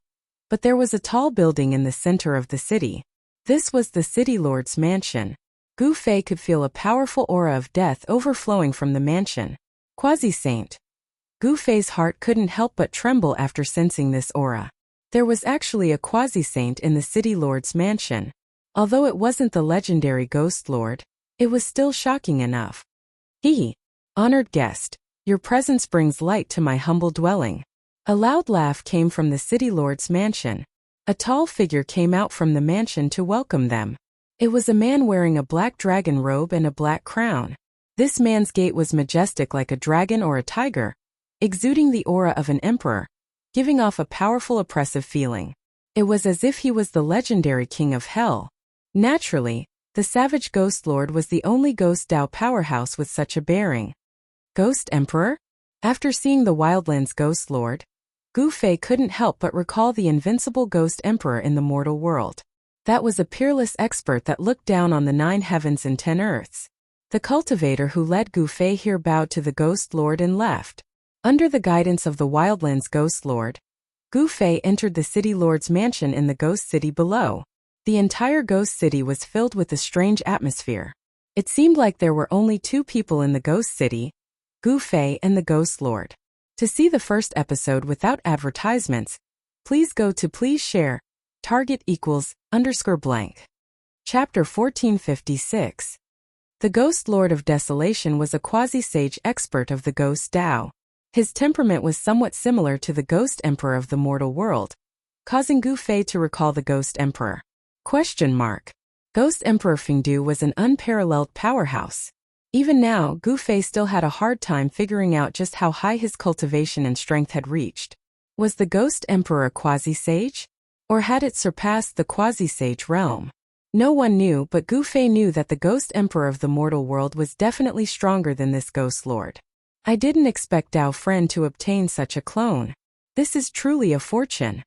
but there was a tall building in the center of the city. This was the city lord's mansion. Gu Fei could feel a powerful aura of death overflowing from the mansion. Quasi-saint. Gu Fei's heart couldn't help but tremble after sensing this aura. There was actually a quasi-saint in the city lord's mansion. Although it wasn't the legendary ghost lord, it was still shocking enough. Honored guest, your presence brings light to my humble dwelling. A loud laugh came from the city lord's mansion. A tall figure came out from the mansion to welcome them. It was a man wearing a black dragon robe and a black crown. This man's gait was majestic like a dragon or a tiger, exuding the aura of an emperor, giving off a powerful oppressive feeling. It was as if he was the legendary king of hell. Naturally, the savage ghost lord was the only ghost Dao powerhouse with such a bearing. Ghost Emperor? After seeing the Wildlands Ghost Lord, Gu Fei couldn't help but recall the invincible Ghost Emperor in the mortal world. That was a peerless expert that looked down on the 9 heavens and 10 earths. The cultivator who led Gu Fei here bowed to the Ghost Lord and left. Under the guidance of the Wildlands Ghost Lord, Gu Fei entered the City Lord's mansion in the Ghost City below. The entire Ghost City was filled with a strange atmosphere. It seemed like there were only 2 people in the Ghost City, Gu Fei and the Ghost Lord. To see the first episode without advertisements, please go to please share, target =_blank. Chapter 1456. The Ghost Lord of Desolation was a quasi-sage expert of the Ghost Dao. His temperament was somewhat similar to the Ghost Emperor of the mortal world, causing Gu Fei to recall the Ghost Emperor. Ghost Emperor Fengdu was an unparalleled powerhouse. Even now, Gu Fei still had a hard time figuring out just how high his cultivation and strength had reached. Was the Ghost Emperor a quasi-sage? Or had it surpassed the quasi-sage realm? No one knew, but Gu Fei knew that the Ghost Emperor of the mortal world was definitely stronger than this Ghost Lord. I didn't expect Dao Friend to obtain such a clone. This is truly a fortune.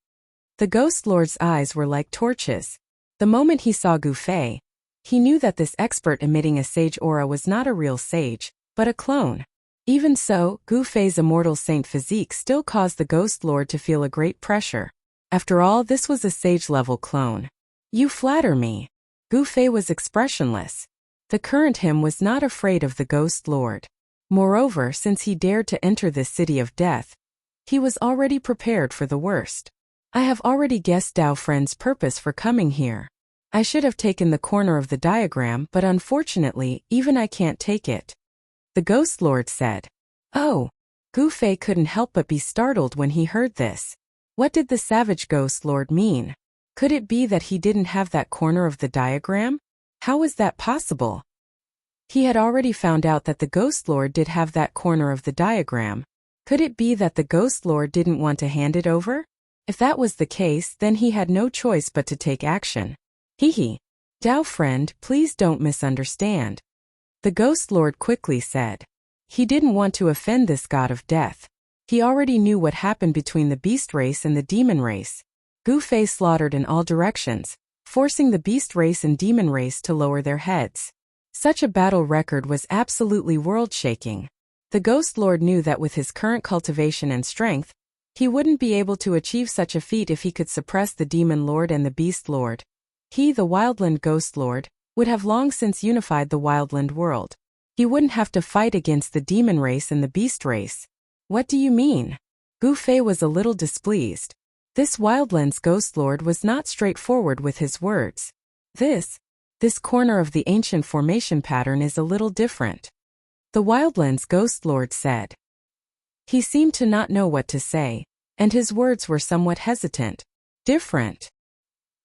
The Ghost Lord's eyes were like torches. The moment he saw Gu Fei, he knew that this expert emitting a sage aura was not a real sage, but a clone. Even so, Gu Fei's immortal saint physique still caused the Ghost Lord to feel a great pressure. After all, this was a sage-level clone. You flatter me. Gu Fei was expressionless. The current him was not afraid of the Ghost Lord. Moreover, since he dared to enter this city of death, he was already prepared for the worst. I have already guessed Dao Friend's purpose for coming here. I should have taken the corner of the diagram, but unfortunately, even I can't take it. The Ghost Lord said. Oh! Gu Fei couldn't help but be startled when he heard this. What did the savage Ghost Lord mean? Could it be that he didn't have that corner of the diagram? How was that possible? He had already found out that the Ghost Lord did have that corner of the diagram. Could it be that the Ghost Lord didn't want to hand it over? If that was the case, then he had no choice but to take action. Dao Friend, please don't misunderstand. The Ghost Lord quickly said. He didn't want to offend this god of death. He already knew what happened between the beast race and the demon race. Gu Fei slaughtered in all directions, forcing the beast race and demon race to lower their heads. Such a battle record was absolutely world-shaking. The Ghost Lord knew that with his current cultivation and strength, he wouldn't be able to achieve such a feat if he could suppress the Demon Lord and the Beast Lord. He, the Wildland Ghost Lord, would have long since unified the Wildland world. He wouldn't have to fight against the demon race and the beast race. What do you mean? Gu Fei was a little displeased. This Wildland's Ghost Lord was not straightforward with his words. This corner of the ancient formation pattern is a little different. The Wildland's Ghost Lord said. He seemed to not know what to say, and his words were somewhat hesitant. Different.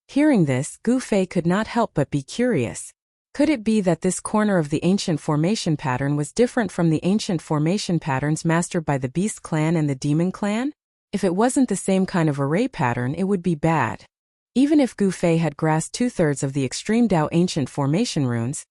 Hearing this, Gu Fei could not help but be curious. Could it be that this corner of the ancient formation pattern was different from the ancient formation patterns mastered by the Beast Clan and the Demon Clan? If it wasn't the same kind of array pattern, it would be bad. Even if Gu Fei had grasped 2/3 of the Extreme Dao ancient formation runes,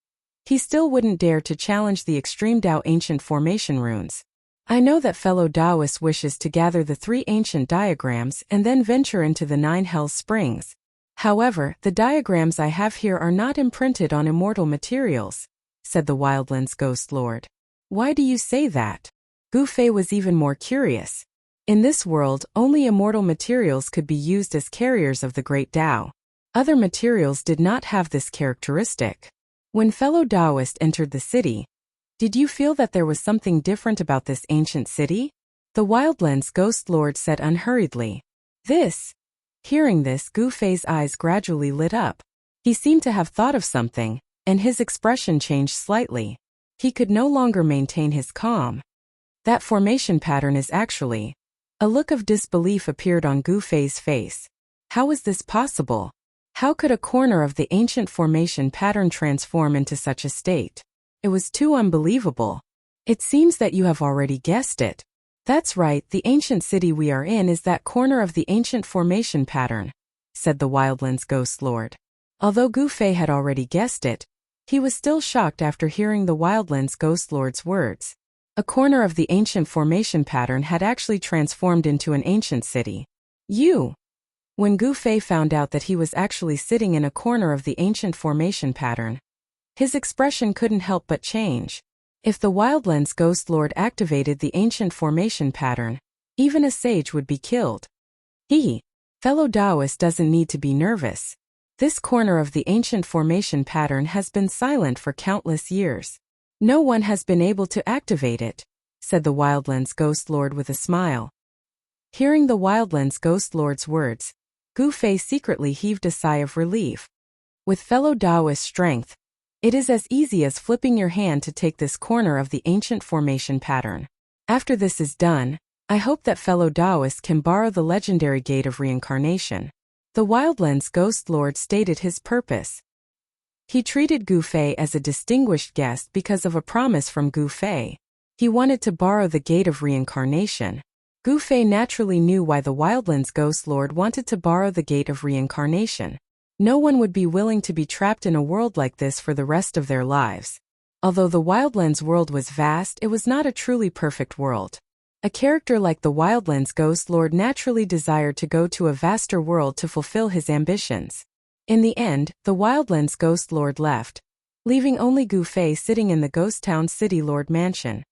he still wouldn't dare to challenge the Extreme Dao ancient formation runes. I know that fellow Taoist wishes to gather the 3 ancient diagrams and then venture into the 9 Hells Springs. However, the diagrams I have here are not imprinted on immortal materials, said the Wildland's Ghost Lord. Why do you say that? Gu Fei was even more curious. In this world, only immortal materials could be used as carriers of the great Tao. Other materials did not have this characteristic. When fellow Taoist entered the city, did you feel that there was something different about this ancient city? the Wildlands Ghost Lord said unhurriedly. This. Hearing this, Gu Fei's eyes gradually lit up. He seemed to have thought of something, and his expression changed slightly. He could no longer maintain his calm. That formation pattern is actually... A look of disbelief appeared on Gu Fei's face. How is this possible? How could a corner of the ancient formation pattern transform into such a state? It was too unbelievable. It seems that you have already guessed it. That's right, the ancient city we are in is that corner of the ancient formation pattern, said the Wildlands Ghost Lord. Although Gu Fei had already guessed it, he was still shocked after hearing the Wildlands Ghost Lord's words. A corner of the ancient formation pattern had actually transformed into an ancient city. When Gu Fei found out that he was actually sitting in a corner of the ancient formation pattern, his expression couldn't help but change. If the Wildlands Ghost Lord activated the ancient formation pattern, even a sage would be killed. Fellow Taoist doesn't need to be nervous. This corner of the ancient formation pattern has been silent for countless years. No one has been able to activate it, said the Wildlands Ghost Lord with a smile. Hearing the Wildlands Ghost Lord's words, Gu Fei secretly heaved a sigh of relief. With fellow Taoist strength, it is as easy as flipping your hand to take this corner of the ancient formation pattern. After this is done, I hope that fellow Taoists can borrow the legendary Gate of Reincarnation. The Wildlands Ghost Lord stated his purpose. He treated Gu Fei as a distinguished guest because of a promise from Gu Fei. He wanted to borrow the Gate of Reincarnation. Gu Fei naturally knew why the Wildlands Ghost Lord wanted to borrow the Gate of Reincarnation. No one would be willing to be trapped in a world like this for the rest of their lives. Although the Wildlands world was vast, it was not a truly perfect world. A character like the Wildlands Ghost Lord naturally desired to go to a vaster world to fulfill his ambitions. In the end, the Wildlands Ghost Lord left, leaving only Gu Fei sitting in the Ghost Town City Lord Mansion.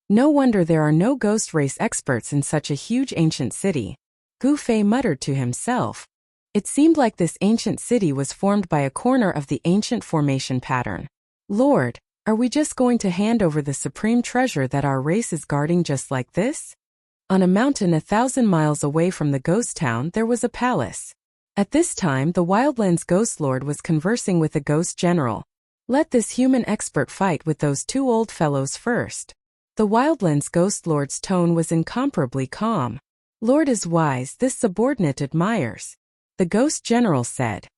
No wonder there are no ghost race experts in such a huge ancient city, Gu Fei muttered to himself. It seemed like this ancient city was formed by a corner of the ancient formation pattern. Lord, are we just going to hand over the supreme treasure that our race is guarding just like this? On a mountain 1,000 miles away from the ghost town there was a palace. At this time the Wildlands Ghost Lord was conversing with a ghost general. Let this human expert fight with those two old fellows first. The Wildlands Ghost Lord's tone was incomparably calm. Lord is wise, this subordinate admires. The ghost general said.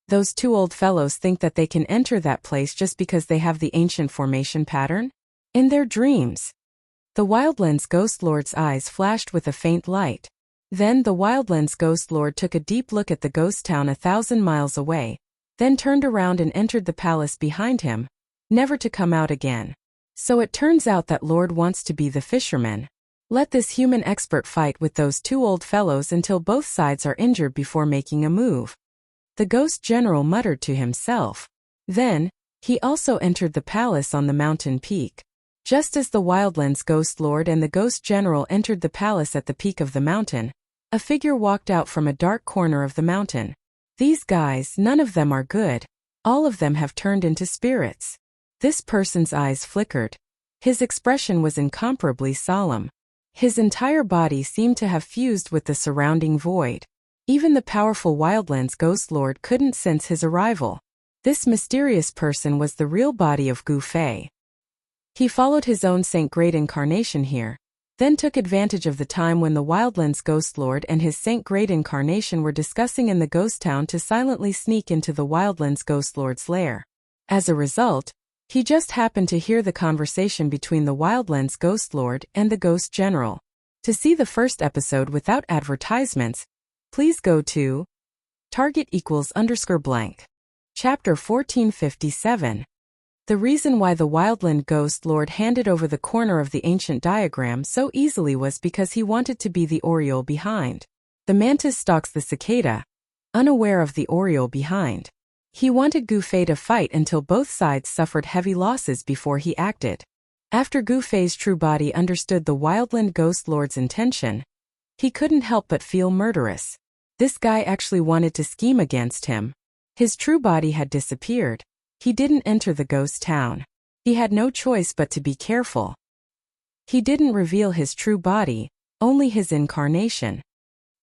Those two old fellows think that they can enter that place just because they have the ancient formation pattern? In their dreams. The Wildlands Ghost Lord's eyes flashed with a faint light. Then the Wildlands Ghost Lord took a deep look at the ghost town 1,000 miles away, then turned around and entered the palace behind him, never to come out again. So it turns out that Lord wants to be the fisherman. Let this human expert fight with those two old fellows until both sides are injured before making a move. The ghost general muttered to himself. Then, he also entered the palace on the mountain peak. Just as the Wildlands Ghost Lord and the ghost general entered the palace at the peak of the mountain, a figure walked out from a dark corner of the mountain. These guys, none of them are good. All of them have turned into spirits. This person's eyes flickered. His expression was incomparably solemn. His entire body seemed to have fused with the surrounding void. Even the powerful Wildlands Ghost Lord couldn't sense his arrival. This mysterious person was the real body of Gu Fei. He followed his own Saint Great Incarnation here, then took advantage of the time when the Wildlands Ghost Lord and his Saint Great Incarnation were discussing in the ghost town to silently sneak into the Wildlands Ghost Lord's lair. As a result, he just happened to hear the conversation between the Wildlands Ghost Lord and the Ghost General. To see the first episode without advertisements, please go to target=_blank. Chapter 1457. The reason why the Wildland Ghost Lord handed over the corner of the ancient diagram so easily was because he wanted to be the Oriole behind. The mantis stalks the cicada, unaware of the Oriole behind. He wanted Gu Fei to fight until both sides suffered heavy losses before he acted. After Gu Fei's true body understood the Wildland Ghost Lord's intention, he couldn't help but feel murderous. This guy actually wanted to scheme against him. His true body had disappeared. He didn't enter the ghost town. He had no choice but to be careful. He didn't reveal his true body, only his incarnation.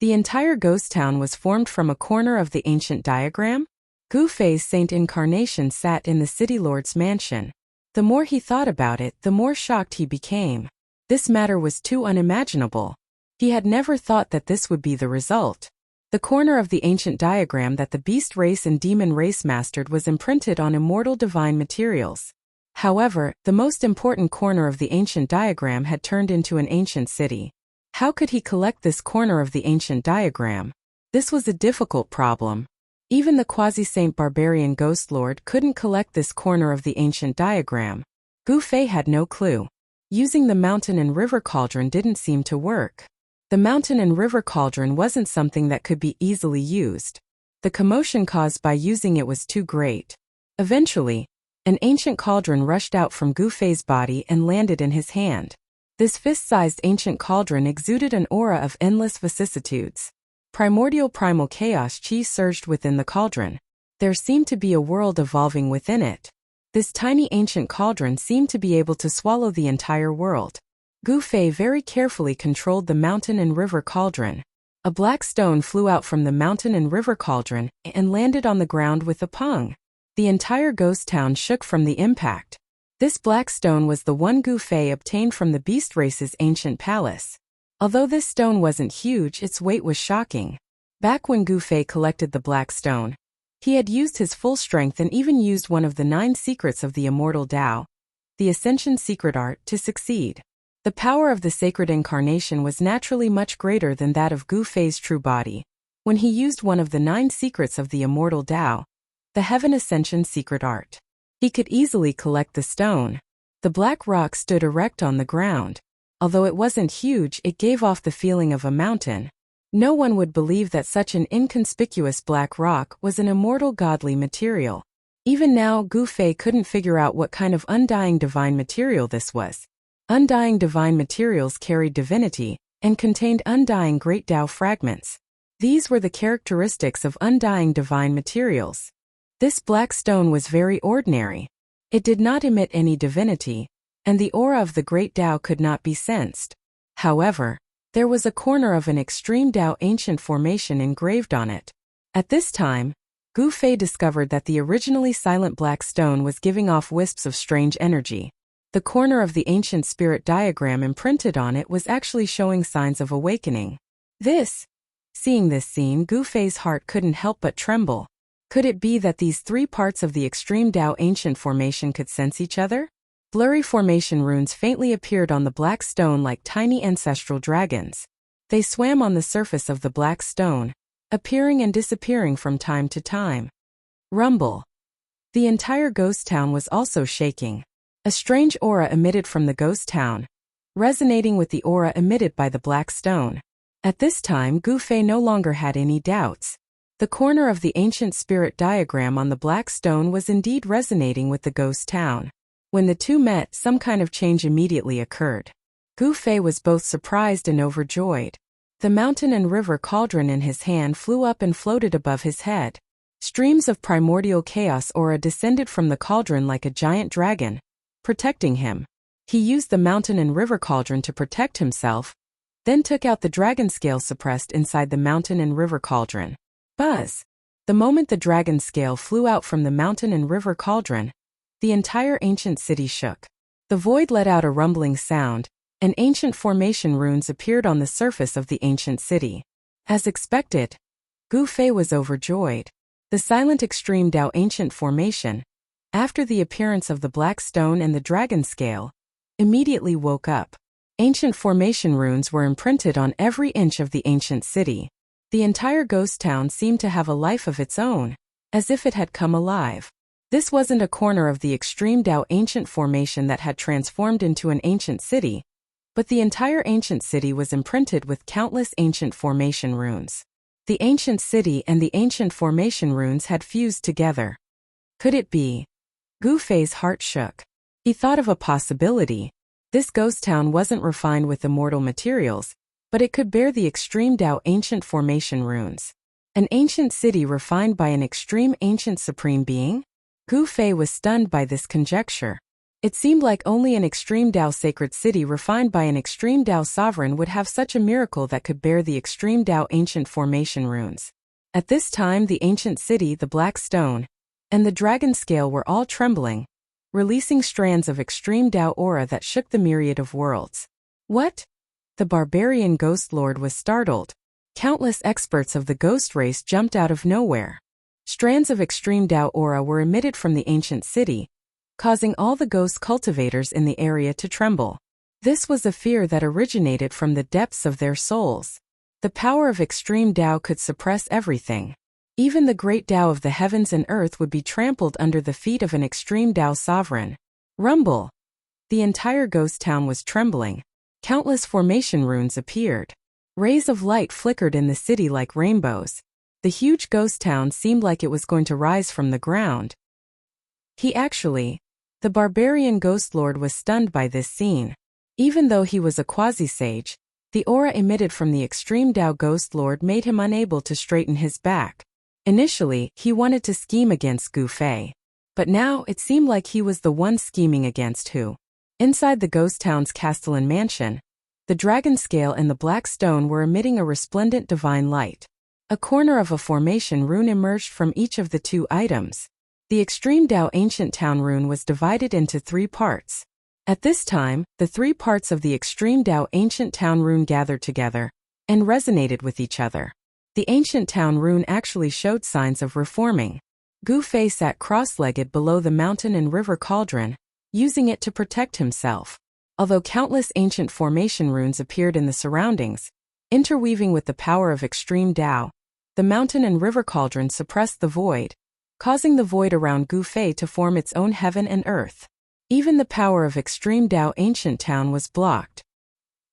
The entire ghost town was formed from a corner of the ancient diagram. Gu Fei's saint incarnation sat in the city lord's mansion. The more he thought about it, the more shocked he became. This matter was too unimaginable. He had never thought that this would be the result. The corner of the ancient diagram that the beast race and demon race mastered was imprinted on immortal divine materials. However, the most important corner of the ancient diagram had turned into an ancient city. How could he collect this corner of the ancient diagram? This was a difficult problem. Even the quasi-saint barbarian ghost lord couldn't collect this corner of the ancient diagram. Gu Fei had no clue. Using the mountain and river cauldron didn't seem to work. The mountain and river cauldron wasn't something that could be easily used. The commotion caused by using it was too great. Eventually, an ancient cauldron rushed out from Gu Fei's body and landed in his hand. This fist-sized ancient cauldron exuded an aura of endless vicissitudes. Primordial primal chaos chi surged within the cauldron. There seemed to be a world evolving within it. This tiny ancient cauldron seemed to be able to swallow the entire world. Gu Fei very carefully controlled the mountain and river cauldron. A black stone flew out from the mountain and river cauldron and landed on the ground with a pung. The entire ghost town shook from the impact. This black stone was the one Gu Fei obtained from the beast race's ancient palace. Although this stone wasn't huge, its weight was shocking. Back when Gu Fei collected the black stone, he had used his full strength and even used one of the 9 secrets of the immortal Tao, the Ascension secret art, to succeed. The power of the sacred incarnation was naturally much greater than that of Gu Fei's true body. When he used one of the 9 secrets of the immortal Tao, the Heaven Ascension secret art, he could easily collect the stone. The black rock stood erect on the ground. Although it wasn't huge, it gave off the feeling of a mountain. No one would believe that such an inconspicuous black rock was an immortal godly material. Even now, Gu Fei couldn't figure out what kind of undying divine material this was. Undying divine materials carried divinity and contained undying great Tao fragments. These were the characteristics of undying divine materials. This black stone was very ordinary. It did not emit any divinity, and the aura of the great Tao could not be sensed. However, there was a corner of an extreme Tao ancient formation engraved on it. At this time, Gu Fei discovered that the originally silent black stone was giving off wisps of strange energy. The corner of the ancient spirit diagram imprinted on it was actually showing signs of awakening. Seeing this scene, Gu Fei's heart couldn't help but tremble. Could it be that these 3 parts of the extreme Tao ancient formation could sense each other? Blurry formation runes faintly appeared on the black stone like tiny ancestral dragons. They swam on the surface of the black stone, appearing and disappearing from time to time. Rumble. The entire ghost town was also shaking. A strange aura emitted from the ghost town, resonating with the aura emitted by the black stone. At this time, Gu Fei no longer had any doubts. The corner of the ancient spirit diagram on the black stone was indeed resonating with the ghost town. When the two met, some kind of change immediately occurred. Gu Fei was both surprised and overjoyed. The mountain and river cauldron in his hand flew up and floated above his head. Streams of primordial chaos aura descended from the cauldron like a giant dragon, protecting him. He used the mountain and river cauldron to protect himself, then took out the dragon scale suppressed inside the mountain and river cauldron. Buzz! The moment the dragon scale flew out from the mountain and river cauldron, the entire ancient city shook. The void let out a rumbling sound, and ancient formation runes appeared on the surface of the ancient city. As expected, Gu Fei was overjoyed. The silent extreme Tao ancient formation, after the appearance of the black stone and the dragon scale, immediately woke up. Ancient formation runes were imprinted on every inch of the ancient city. The entire ghost town seemed to have a life of its own, as if it had come alive. This wasn't a corner of the extreme Tao ancient formation that had transformed into an ancient city, but the entire ancient city was imprinted with countless ancient formation runes. The ancient city and the ancient formation runes had fused together. Could it be? Gu Fei's heart shook. He thought of a possibility. This ghost town wasn't refined with immortal materials, but it could bear the extreme Tao ancient formation runes. An ancient city refined by an extreme ancient supreme being? Gu Fei was stunned by this conjecture. It seemed like only an extreme Tao sacred city refined by an extreme Tao sovereign would have such a miracle that could bear the extreme Tao ancient formation runes. At this time the ancient city, the black stone, and the dragon scale were all trembling, releasing strands of extreme Tao aura that shook the myriad of worlds. What? The barbarian ghost lord was startled. Countless experts of the ghost race jumped out of nowhere. Strands of extreme Tao aura were emitted from the ancient city, causing all the ghost cultivators in the area to tremble. This was a fear that originated from the depths of their souls. The power of extreme Tao could suppress everything. Even the great Tao of the heavens and earth would be trampled under the feet of an extreme Tao sovereign. Rumble! The entire ghost town was trembling. Countless formation runes appeared. Rays of light flickered in the city like rainbows. The huge ghost town seemed like it was going to rise from the ground. The barbarian ghost lord was stunned by this scene. Even though he was a quasi-sage, the aura emitted from the extreme Tao ghost lord made him unable to straighten his back. Initially, he wanted to scheme against Gu Fei. But now it seemed like he was the one scheming against who. Inside the ghost town's castellan mansion, the dragon scale and the black stone were emitting a resplendent divine light. A corner of a formation rune emerged from each of the two items. The extreme Tao ancient town rune was divided into 3 parts. At this time, the 3 parts of the extreme Tao ancient town rune gathered together and resonated with each other. The ancient town rune actually showed signs of reforming. Gu Fei sat cross-legged below the mountain and river cauldron, using it to protect himself. Although countless ancient formation runes appeared in the surroundings, interweaving with the power of extreme Tao, the mountain and river cauldron suppressed the void, causing the void around Gu Fei to form its own heaven and earth. Even the power of extreme Tao ancient town was blocked.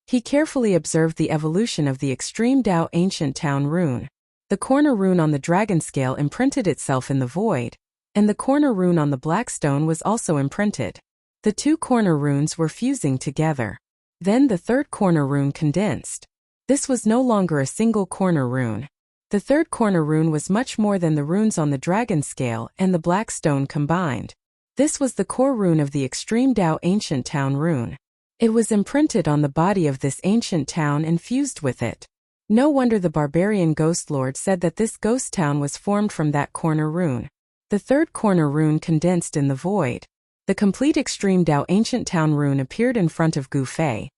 He carefully observed the evolution of the extreme Tao ancient town rune. The corner rune on the dragon scale imprinted itself in the void, and the corner rune on the black stone was also imprinted. The 2 corner runes were fusing together. Then the 3rd corner rune condensed. This was no longer a single corner rune. The 3rd corner rune was much more than the runes on the dragon scale and the black stone combined. This was the core rune of the extreme Tao ancient town rune. It was imprinted on the body of this ancient town and fused with it. No wonder the barbarian ghost lord said that this ghost town was formed from that corner rune. The 3rd corner rune condensed in the void. The complete extreme Tao ancient town rune appeared in front of Gu Fei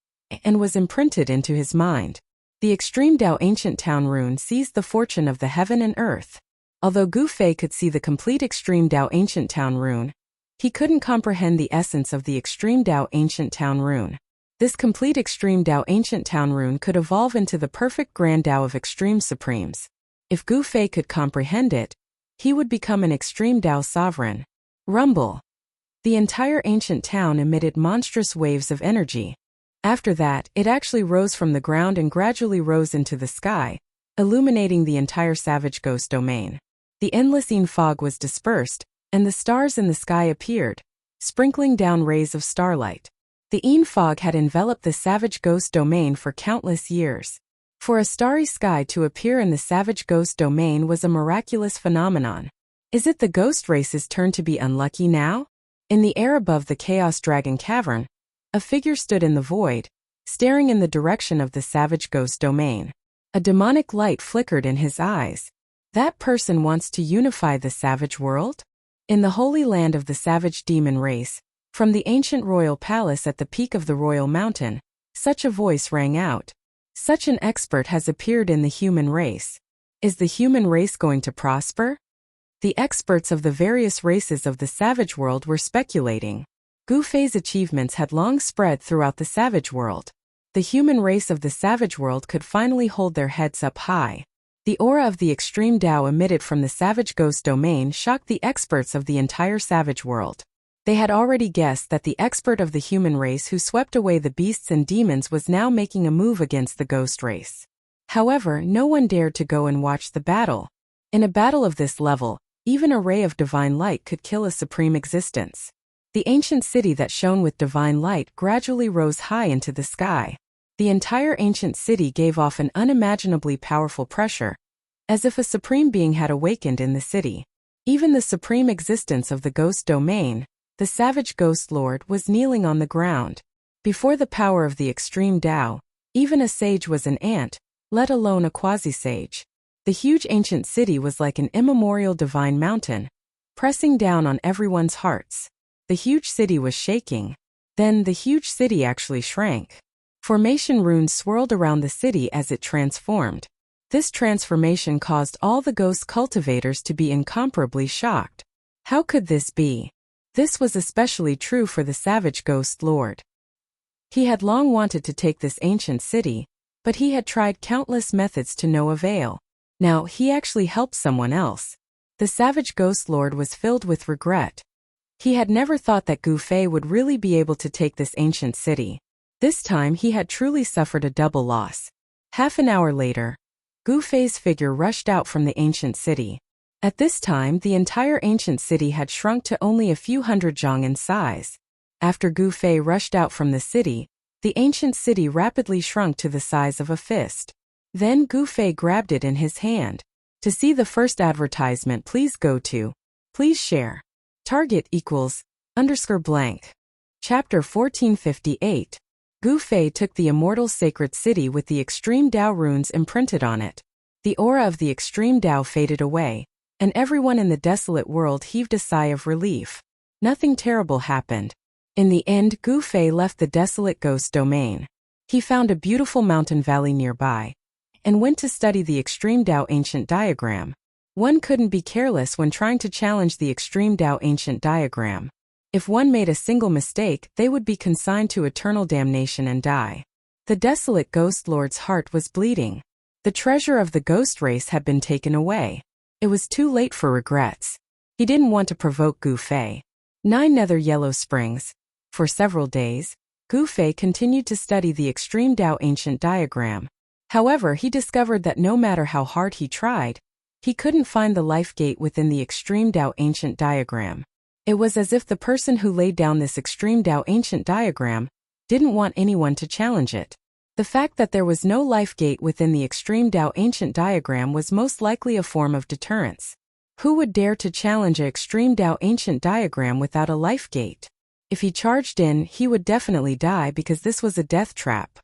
and was imprinted into his mind. The extreme Tao ancient town rune seized the fortune of the heaven and earth. Although Gu Fei could see the complete extreme Tao ancient town rune, he couldn't comprehend the essence of the extreme Tao ancient town rune. This complete extreme Tao ancient town rune could evolve into the perfect grand Tao of extreme supremes. If Gu Fei could comprehend it, he would become an extreme Tao sovereign. Rumble! The entire ancient town emitted monstrous waves of energy. After that, it actually rose from the ground and gradually rose into the sky, illuminating the entire savage ghost domain. The endless fog was dispersed, and the stars in the sky appeared, sprinkling down rays of starlight. The fog had enveloped the savage ghost domain for countless years. For a starry sky to appear in the savage ghost domain was a miraculous phenomenon. Is it the ghost race's turn to be unlucky now? In the air above the Chaos Dragon Cavern, a figure stood in the void, staring in the direction of the savage ghost domain. A demonic light flickered in his eyes. That person wants to unify the savage world? In the holy land of the savage demon race, from the ancient royal palace at the peak of the royal mountain, such a voice rang out. Such an expert has appeared in the human race. Is the human race going to prosper? The experts of the various races of the savage world were speculating. Gu Fei's achievements had long spread throughout the savage world. The human race of the savage world could finally hold their heads up high. The aura of the extreme Tao emitted from the savage ghost domain shocked the experts of the entire savage world. They had already guessed that the expert of the human race who swept away the beasts and demons was now making a move against the ghost race. However, no one dared to go and watch the battle. In a battle of this level, even a ray of divine light could kill a supreme existence. The ancient city that shone with divine light gradually rose high into the sky. The entire ancient city gave off an unimaginably powerful pressure, as if a supreme being had awakened in the city. Even the supreme existence of the ghost domain, The savage ghost lord was kneeling on the ground. Before the power of the extreme Tao, even a sage was an ant, let alone a quasi-sage. The huge ancient city was like an immemorial divine mountain, pressing down on everyone's hearts. The huge city was shaking. Then the huge city actually shrank. Formation runes swirled around the city as it transformed. This transformation caused all the ghost cultivators to be incomparably shocked. How could this be? This was especially true for the savage ghost lord. He had long wanted to take this ancient city, but he had tried countless methods to no avail. Now he actually helped someone else. The savage ghost lord was filled with regret. He had never thought that Gu Fei would really be able to take this ancient city. This time he had truly suffered a double loss. Half an hour later, Gu Fei's figure rushed out from the ancient city. At this time the entire ancient city had shrunk to only a few hundred zhang in size. After Gu Fei rushed out from the city, the ancient city rapidly shrunk to the size of a fist. Then Gu Fei grabbed it in his hand. To see the first advertisement, please go to. Please share. Target =_ blank. Chapter 1458. Gu Fei took the immortal sacred city with the extreme Tao runes imprinted on it. The aura of the extreme Tao faded away, and everyone in the desolate world heaved a sigh of relief. Nothing terrible happened. In the end, Gu Fei left the desolate ghost domain. He found a beautiful mountain valley nearby, and went to study the extreme Tao ancient diagram. One couldn't be careless when trying to challenge the extreme Tao ancient diagram. If one made a single mistake, they would be consigned to eternal damnation and die. The desolate ghost lord's heart was bleeding. The treasure of the ghost race had been taken away. It was too late for regrets. He didn't want to provoke Gu Fei. 9 Nether Yellow Springs. For several days, Gu Fei continued to study the extreme Tao ancient diagram. However, he discovered that no matter how hard he tried, he couldn't find the life gate within the extreme Tao ancient diagram. It was as if the person who laid down this extreme Tao ancient diagram didn't want anyone to challenge it. The fact that there was no life gate within the extreme Tao ancient diagram was most likely a form of deterrence. Who would dare to challenge an extreme Tao ancient diagram without a life gate? If he charged in, he would definitely die because this was a death trap.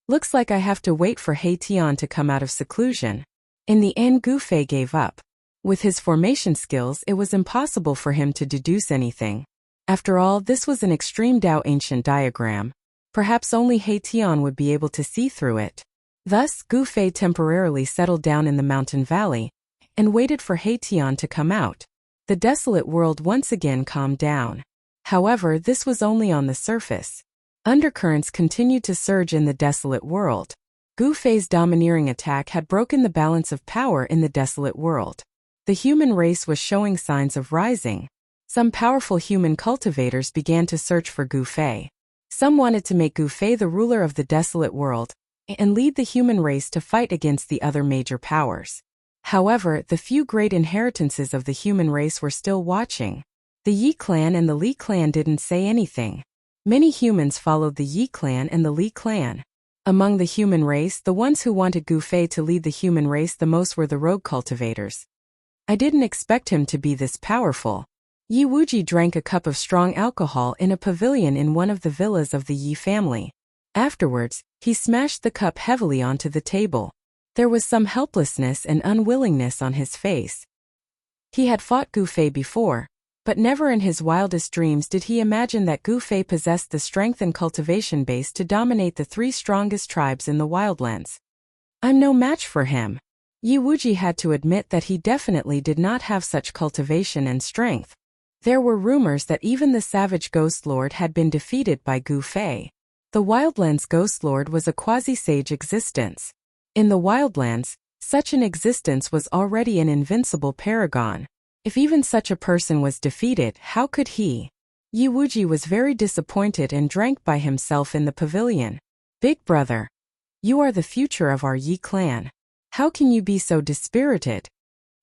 Looks like I have to wait for He Tian to come out of seclusion. In the end, Gu Fei gave up. With his formation skills, it was impossible for him to deduce anything. After all, this was an extreme Tao ancient diagram. Perhaps only He Tian would be able to see through it. Thus, Gu Fei temporarily settled down in the mountain valley and waited for He Tian to come out. The desolate world once again calmed down. However, this was only on the surface. Undercurrents continued to surge in the desolate world. Gu Fei's domineering attack had broken the balance of power in the desolate world. The human race was showing signs of rising. Some powerful human cultivators began to search for Gu Fei. Some wanted to make Gu Fei the ruler of the desolate world and lead the human race to fight against the other major powers. However, the few great inheritances of the human race were still watching. The Yi clan and the Li clan didn't say anything. Many humans followed the Yi clan and the Li clan. Among the human race, the ones who wanted Gu Fei to lead the human race the most were the rogue cultivators. I didn't expect him to be this powerful. Yi Wuji drank a cup of strong alcohol in a pavilion in one of the villas of the Yi family. Afterwards, he smashed the cup heavily onto the table. There was some helplessness and unwillingness on his face. He had fought Gu Fei before, but never in his wildest dreams did he imagine that Gu Fei possessed the strength and cultivation base to dominate the 3 strongest tribes in the wildlands. I'm no match for him. Yi Wuji had to admit that he definitely did not have such cultivation and strength. There were rumors that even the savage Ghost Lord had been defeated by Gu Fei. The Wildlands Ghost Lord was a quasi-sage existence. In the Wildlands, such an existence was already an invincible paragon. If even such a person was defeated, how could he? Yi Wuji was very disappointed and drank by himself in the pavilion. Big brother, you are the future of our Yi clan. How can you be so dispirited?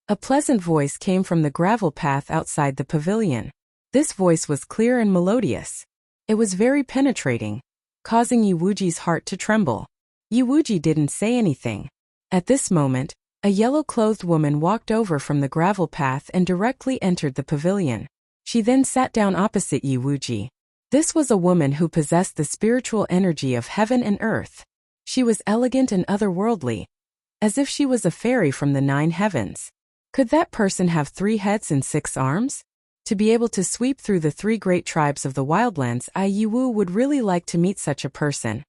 A pleasant voice came from the gravel path outside the pavilion. This voice was clear and melodious. It was very penetrating, causing Yi Wuji's heart to tremble. Yi Wuji didn't say anything. At this moment, a yellow-clothed woman walked over from the gravel path and directly entered the pavilion. She then sat down opposite Yi Wuji. This was a woman who possessed the spiritual energy of heaven and earth. She was elegant and otherworldly, as if she was a fairy from the 9 heavens. Could that person have 3 heads and 6 arms? To be able to sweep through the 3 great tribes of the wildlands, Yi Wu would really like to meet such a person.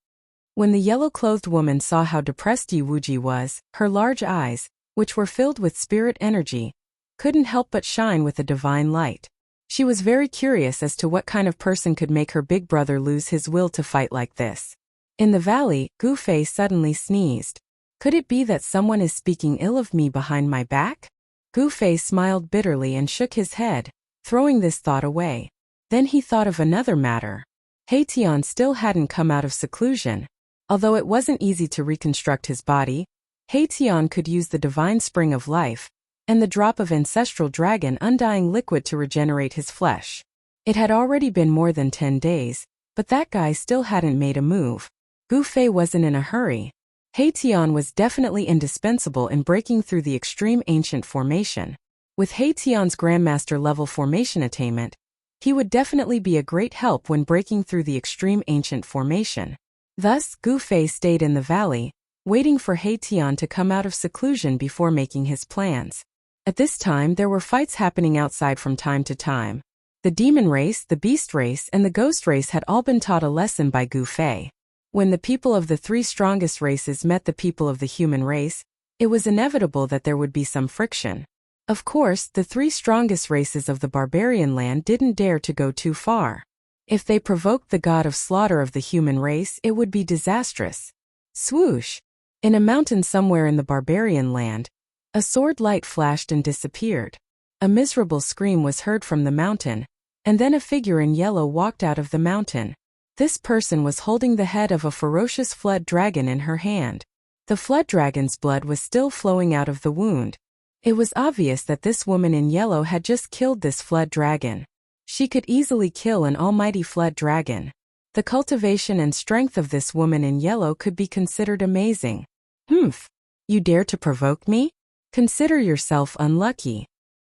When the yellow-clothed woman saw how depressed Yi Wuji was, her large eyes, which were filled with spirit energy, couldn't help but shine with a divine light. She was very curious as to what kind of person could make her big brother lose his will to fight like this. In the valley, Gu Fei suddenly sneezed. Could it be that someone is speaking ill of me behind my back? Gu Fei smiled bitterly and shook his head, throwing this thought away. Then he thought of another matter. He Tian still hadn't come out of seclusion. Although it wasn't easy to reconstruct his body, He Tian could use the divine spring of life and the drop of ancestral dragon undying liquid to regenerate his flesh. It had already been more than 10 days, but that guy still hadn't made a move. Gu Fei wasn't in a hurry. He Tian was definitely indispensable in breaking through the extreme ancient formation. With He Tian's Grandmaster level formation attainment, he would definitely be a great help when breaking through the extreme ancient formation. Thus, Gu Fei stayed in the valley, waiting for He Tian to come out of seclusion before making his plans. At this time there were fights happening outside from time to time. The demon race, the beast race, and the ghost race had all been taught a lesson by Gu Fei. When the people of the 3 strongest races met the people of the human race, it was inevitable that there would be some friction. Of course, the 3 strongest races of the barbarian land didn't dare to go too far. If they provoked the god of slaughter of the human race, it would be disastrous. Swoosh! In a mountain somewhere in the barbarian land, a sword light flashed and disappeared. A miserable scream was heard from the mountain, and then a figure in yellow walked out of the mountain. This person was holding the head of a ferocious flood dragon in her hand. The flood dragon's blood was still flowing out of the wound. It was obvious that this woman in yellow had just killed this flood dragon. She could easily kill an almighty flood dragon. The cultivation and strength of this woman in yellow could be considered amazing. Humph! You dare to provoke me? Consider yourself unlucky.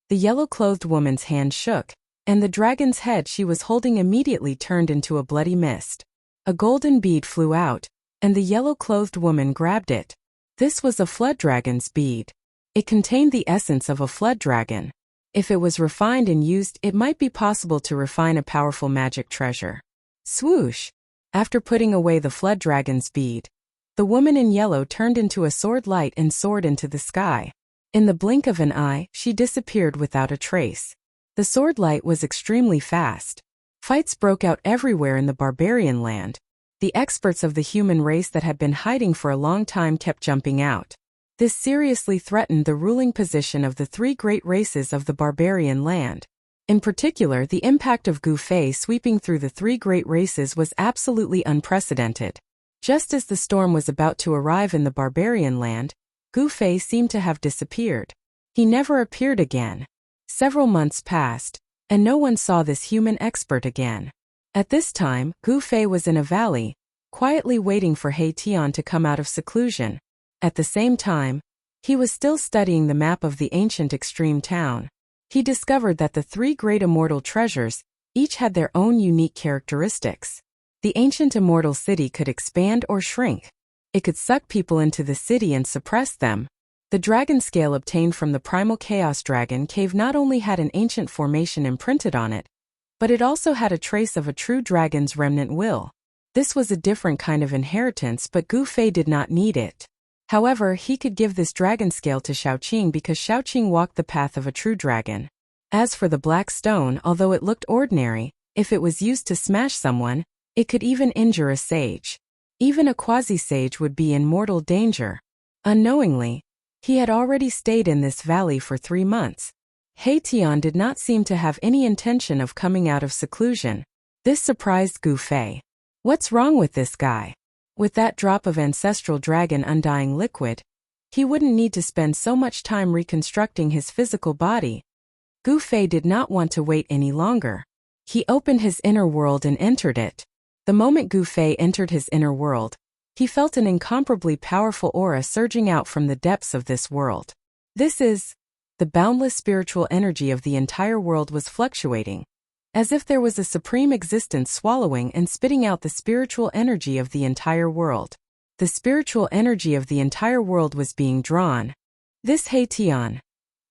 The yellow-clothed woman's hand shook, and the dragon's head she was holding immediately turned into a bloody mist. A golden bead flew out, and the yellow-clothed woman grabbed it. This was a flood dragon's bead. It contained the essence of a flood dragon. If it was refined and used, it might be possible to refine a powerful magic treasure. Swoosh! After putting away the flood dragon's bead, the woman in yellow turned into a sword light and soared into the sky. In the blink of an eye, she disappeared without a trace. The sword light was extremely fast. Fights broke out everywhere in the barbarian land. The experts of the human race that had been hiding for a long time kept jumping out. This seriously threatened the ruling position of the 3 great races of the barbarian land. In particular, the impact of Gu Fei sweeping through the 3 great races was absolutely unprecedented. Just as the storm was about to arrive in the barbarian land, Gu Fei seemed to have disappeared. He never appeared again. Several months passed, and no one saw this human expert again. At this time, Gu Fei was in a valley, quietly waiting for He Tian to come out of seclusion. At the same time, he was still studying the map of the ancient extreme town. He discovered that the 3 great immortal treasures each had their own unique characteristics. The ancient immortal city could expand or shrink. It could suck people into the city and suppress them. The dragon scale obtained from the primal chaos dragon cave not only had an ancient formation imprinted on it, but it also had a trace of a true dragon's remnant will. This was a different kind of inheritance, but Gu Fei did not need it. However, he could give this dragon scale to Shaoqing because Shaoqing walked the path of a true dragon. As for the black stone, although it looked ordinary, if it was used to smash someone, it could even injure a sage. Even a quasi-sage would be in mortal danger. Unknowingly, he had already stayed in this valley for 3 months. He Tian did not seem to have any intention of coming out of seclusion. This surprised Gu Fei. What's wrong with this guy? With that drop of ancestral dragon undying liquid, he wouldn't need to spend so much time reconstructing his physical body. Gu Fei did not want to wait any longer. He opened his inner world and entered it. The moment Gu Fei entered his inner world, he felt an incomparably powerful aura surging out from the depths of this world. This is the boundless spiritual energy of the entire world was fluctuating, as if there was a supreme existence swallowing and spitting out the spiritual energy of the entire world. The spiritual energy of the entire world was being drawn. This Tian.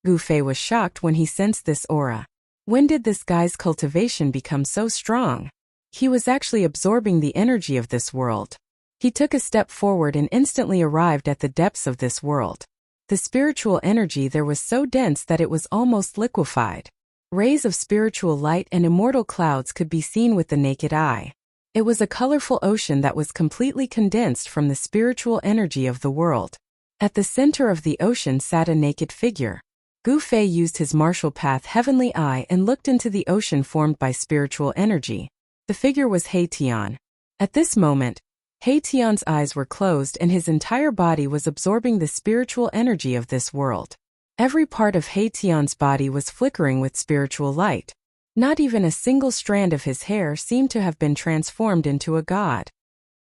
Gu Fei was shocked when he sensed this aura. When did this guy's cultivation become so strong? He was actually absorbing the energy of this world. He took a step forward and instantly arrived at the depths of this world. The spiritual energy there was so dense that it was almost liquefied. Rays of spiritual light and immortal clouds could be seen with the naked eye. It was a colorful ocean that was completely condensed from the spiritual energy of the world. At the center of the ocean sat a naked figure. Gu Fei used his martial path heavenly eye and looked into the ocean formed by spiritual energy. The figure was Tian. At this moment, Tian's eyes were closed and his entire body was absorbing the spiritual energy of this world. Every part of Tian's body was flickering with spiritual light. Not even a single strand of his hair seemed to have been transformed into a god.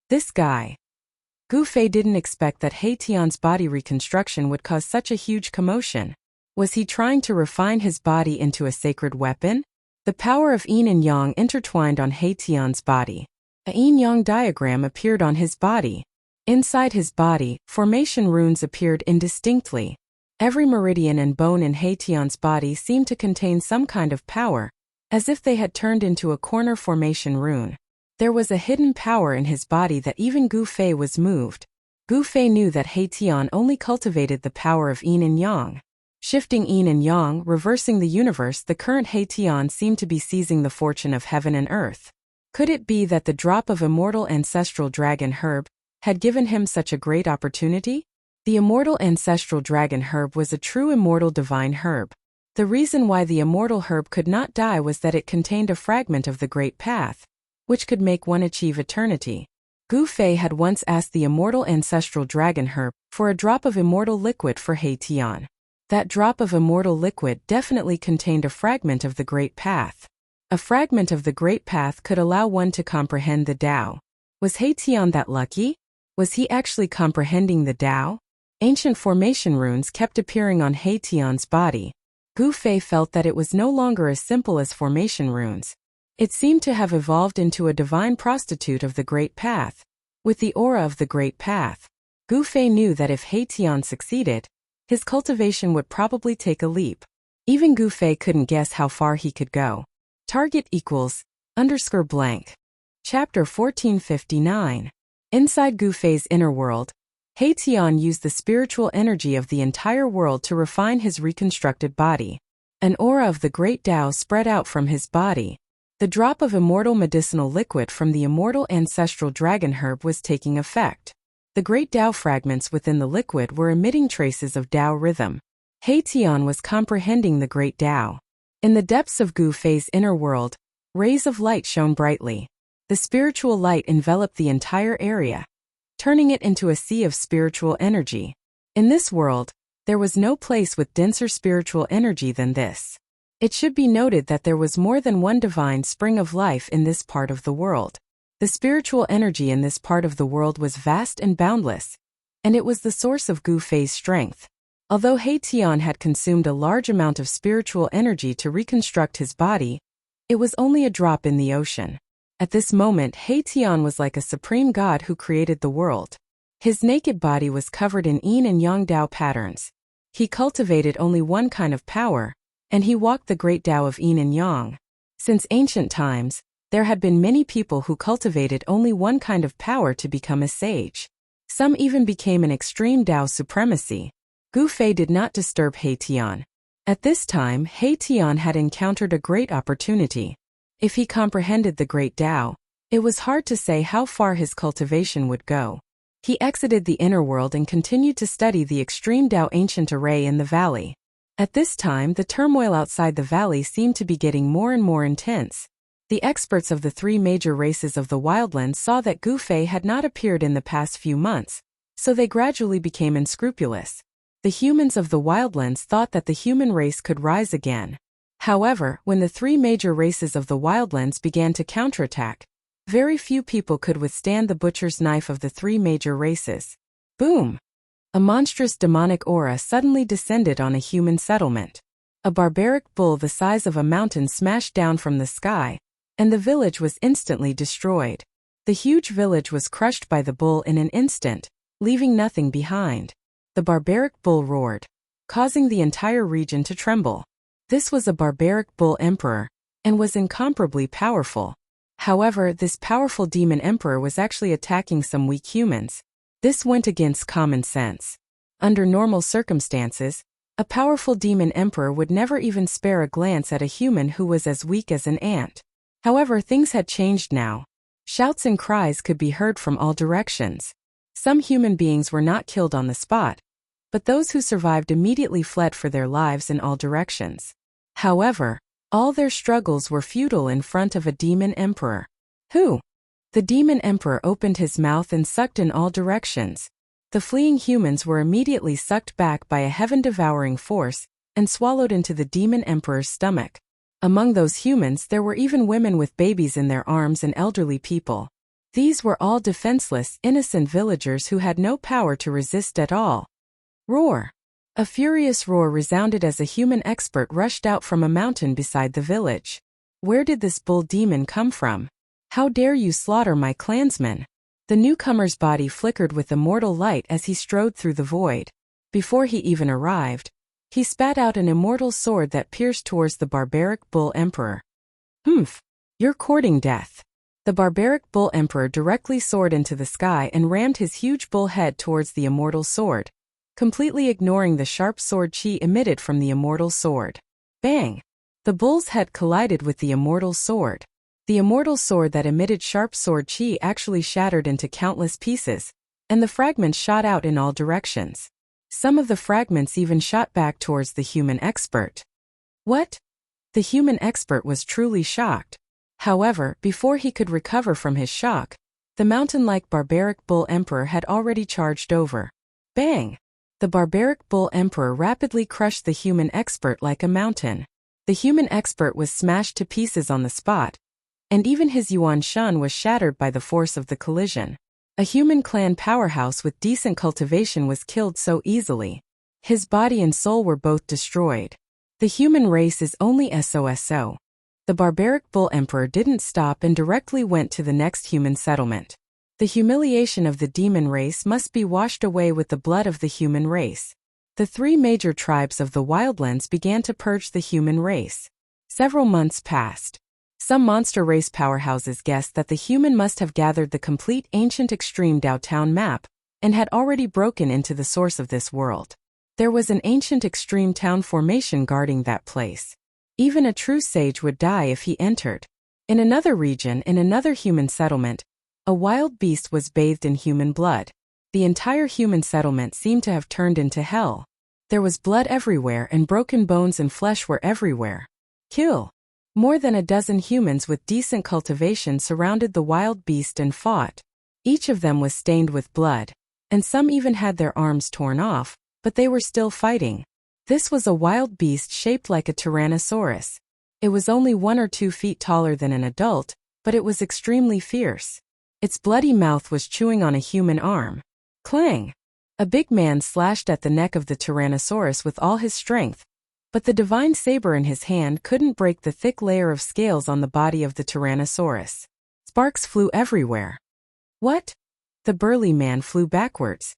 This guy. Gu Fei didn't expect that Tian's body reconstruction would cause such a huge commotion. Was he trying to refine his body into a sacred weapon? The power of yin and yang intertwined on Tian's body. A yin-yang diagram appeared on his body. Inside his body, formation runes appeared indistinctly. Every meridian and bone in Tian's body seemed to contain some kind of power, as if they had turned into a corner formation rune. There was a hidden power in his body that even Gu Fei was moved. Gu Fei knew that Tian only cultivated the power of yin and yang. Shifting yin and yang, reversing the universe, the current Tian seemed to be seizing the fortune of heaven and earth. Could it be that the drop of immortal ancestral dragon herb had given him such a great opportunity? The immortal ancestral dragon herb was a true immortal divine herb. The reason why the immortal herb could not die was that it contained a fragment of the great path, which could make one achieve eternity. Gu Fei had once asked the immortal ancestral dragon herb for a drop of immortal liquid for Tian. That drop of immortal liquid definitely contained a fragment of the great path. A fragment of the great path could allow one to comprehend the Tao. Was Tian that lucky? Was he actually comprehending the Tao? Ancient formation runes kept appearing on Tian's body. Gu Fei felt that it was no longer as simple as formation runes. It seemed to have evolved into a divine prostitute of the great path. With the aura of the great path, Gu Fei knew that if Tian succeeded, his cultivation would probably take a leap. Even Gu Fei couldn't guess how far he could go. Target =_ blank. Chapter 1459. Inside Gu Fei's inner world, Tian used the spiritual energy of the entire world to refine his reconstructed body. An aura of the great Tao spread out from his body. The drop of immortal medicinal liquid from the immortal ancestral dragon herb was taking effect. The great Tao fragments within the liquid were emitting traces of Tao rhythm. Tian was comprehending the great Tao. In the depths of Gu Fei's inner world, rays of light shone brightly. The spiritual light enveloped the entire area, turning it into a sea of spiritual energy. In this world, there was no place with denser spiritual energy than this. It should be noted that there was more than one divine spring of life in this part of the world. The spiritual energy in this part of the world was vast and boundless, and it was the source of Gu Fei's strength. Although Tian had consumed a large amount of spiritual energy to reconstruct his body, it was only a drop in the ocean. At this moment, Tian was like a supreme god who created the world. His naked body was covered in yin and yang Tao patterns. He cultivated only one kind of power, and he walked the great Tao of yin and yang. Since ancient times, there had been many people who cultivated only one kind of power to become a sage. Some even became an extreme Tao supremacy. Gu Fei did not disturb Tian. At this time, Tian had encountered a great opportunity. If he comprehended the great Tao, it was hard to say how far his cultivation would go. He exited the inner world and continued to study the extreme Tao ancient array in the valley. At this time, the turmoil outside the valley seemed to be getting more and more intense. The experts of the three major races of the wildlands saw that Gu Fei had not appeared in the past few months, so they gradually became unscrupulous. The humans of the wildlands thought that the human race could rise again. However, when the three major races of the wildlands began to counterattack, very few people could withstand the butcher's knife of the three major races. Boom! A monstrous demonic aura suddenly descended on a human settlement. A barbaric bull the size of a mountain smashed down from the sky, and the village was instantly destroyed. The huge village was crushed by the bull in an instant, leaving nothing behind. The barbaric bull roared, causing the entire region to tremble. This was a barbaric bull emperor, and was incomparably powerful. However, this powerful demon emperor was actually attacking some weak humans. This went against common sense. Under normal circumstances, a powerful demon emperor would never even spare a glance at a human who was as weak as an ant. However, things had changed now. Shouts and cries could be heard from all directions. Some human beings were not killed on the spot, but those who survived immediately fled for their lives in all directions. However, all their struggles were futile in front of a demon emperor. Who? The demon emperor opened his mouth and sucked in all directions. The fleeing humans were immediately sucked back by a heaven-devouring force and swallowed into the demon emperor's stomach. Among those humans there were even women with babies in their arms and elderly people. These were all defenseless, innocent villagers who had no power to resist at all. Roar! A furious roar resounded as a human expert rushed out from a mountain beside the village. Where did this bull demon come from? How dare you slaughter my clansmen? The newcomer's body flickered with immortal light as he strode through the void. Before he even arrived, he spat out an immortal sword that pierced towards the barbaric bull emperor. Humph! You're courting death. The barbaric bull emperor directly soared into the sky and rammed his huge bull head towards the immortal sword, completely ignoring the sharp sword chi emitted from the immortal sword. Bang! The bull's head collided with the immortal sword. The immortal sword that emitted sharp sword chi actually shattered into countless pieces, and the fragments shot out in all directions. Some of the fragments even shot back towards the human expert. What? The human expert was truly shocked. However, before he could recover from his shock, the mountain-like barbaric bull emperor had already charged over. Bang! The barbaric bull emperor rapidly crushed the human expert like a mountain. The human expert was smashed to pieces on the spot, and even his Yuan Shan was shattered by the force of the collision. A human clan powerhouse with decent cultivation was killed so easily. His body and soul were both destroyed. The human race is only SOSO. The barbaric bull emperor didn't stop and directly went to the next human settlement. The humiliation of the demon race must be washed away with the blood of the human race. The three major tribes of the wildlands began to purge the human race. Several months passed. Some monster race powerhouses guessed that the human must have gathered the complete ancient extreme Dao Town map and had already broken into the source of this world. There was an ancient extreme town formation guarding that place. Even a true sage would die if he entered. In another region, in another human settlement, a wild beast was bathed in human blood. The entire human settlement seemed to have turned into hell. There was blood everywhere and broken bones and flesh were everywhere. Kill! More than a dozen humans with decent cultivation surrounded the wild beast and fought. Each of them was stained with blood, and some even had their arms torn off, but they were still fighting. This was a wild beast shaped like a tyrannosaurus. It was only 1 or 2 feet taller than an adult, but it was extremely fierce. Its bloody mouth was chewing on a human arm. Clang! A big man slashed at the neck of the tyrannosaurus with all his strength, but the divine saber in his hand couldn't break the thick layer of scales on the body of the tyrannosaurus. Sparks flew everywhere. What? The burly man flew backwards.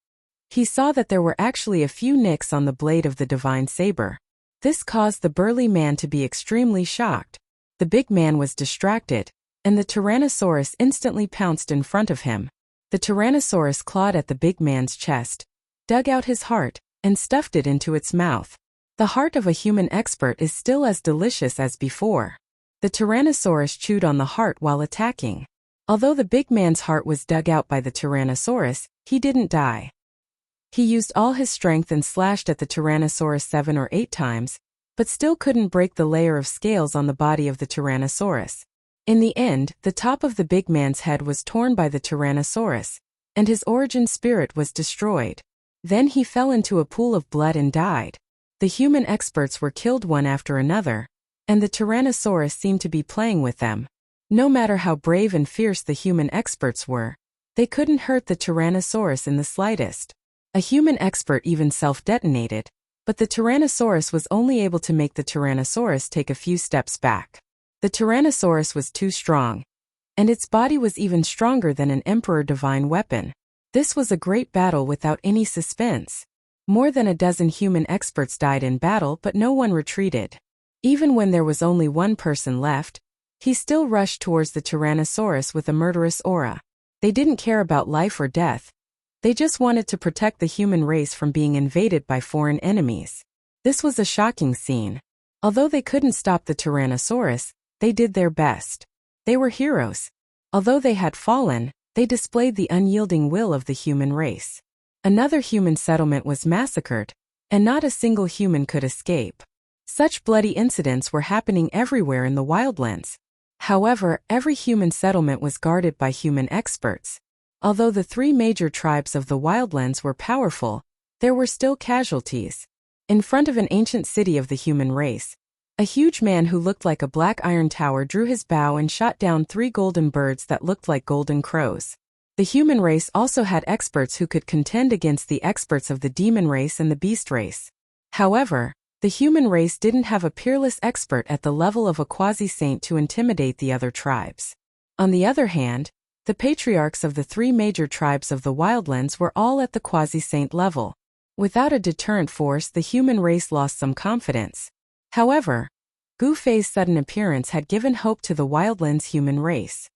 He saw that there were actually a few nicks on the blade of the divine saber. This caused the burly man to be extremely shocked. The big man was distracted, and the tyrannosaurus instantly pounced in front of him. The tyrannosaurus clawed at the big man's chest, dug out his heart, and stuffed it into its mouth. The heart of a human expert is still as delicious as before. The tyrannosaurus chewed on the heart while attacking. Although the big man's heart was dug out by the tyrannosaurus, he didn't die. He used all his strength and slashed at the tyrannosaurus 7 or 8 times, but still couldn't break the layer of scales on the body of the tyrannosaurus. In the end, the top of the big man's head was torn by the tyrannosaurus, and his origin spirit was destroyed. Then he fell into a pool of blood and died. The human experts were killed one after another, and the tyrannosaurus seemed to be playing with them. No matter how brave and fierce the human experts were, they couldn't hurt the tyrannosaurus in the slightest. A human expert even self-detonated, but the Tyrannosaurus was only able to make the Tyrannosaurus take a few steps back. The Tyrannosaurus was too strong, and its body was even stronger than an Emperor Divine weapon. This was a great battle without any suspense. More than a dozen human experts died in battle, but no one retreated. Even when there was only one person left, he still rushed towards the Tyrannosaurus with a murderous aura. They didn't care about life or death. They just wanted to protect the human race from being invaded by foreign enemies. This was a shocking scene. Although they couldn't stop the Tyrannosaurus, they did their best. They were heroes. Although they had fallen, they displayed the unyielding will of the human race. Another human settlement was massacred, and not a single human could escape. Such bloody incidents were happening everywhere in the wildlands. However, every human settlement was guarded by human experts. Although the three major tribes of the wildlands were powerful, there were still casualties. In front of an ancient city of the human race, a huge man who looked like a black iron tower drew his bow and shot down 3 golden birds that looked like golden crows. The human race also had experts who could contend against the experts of the demon race and the beast race. However, the human race didn't have a peerless expert at the level of a quasi-saint to intimidate the other tribes. On the other hand, the patriarchs of the 3 major tribes of the wildlands were all at the quasi-saint level. Without a deterrent force, the human race lost some confidence. However, Gu Fei's sudden appearance had given hope to the wildlands human race.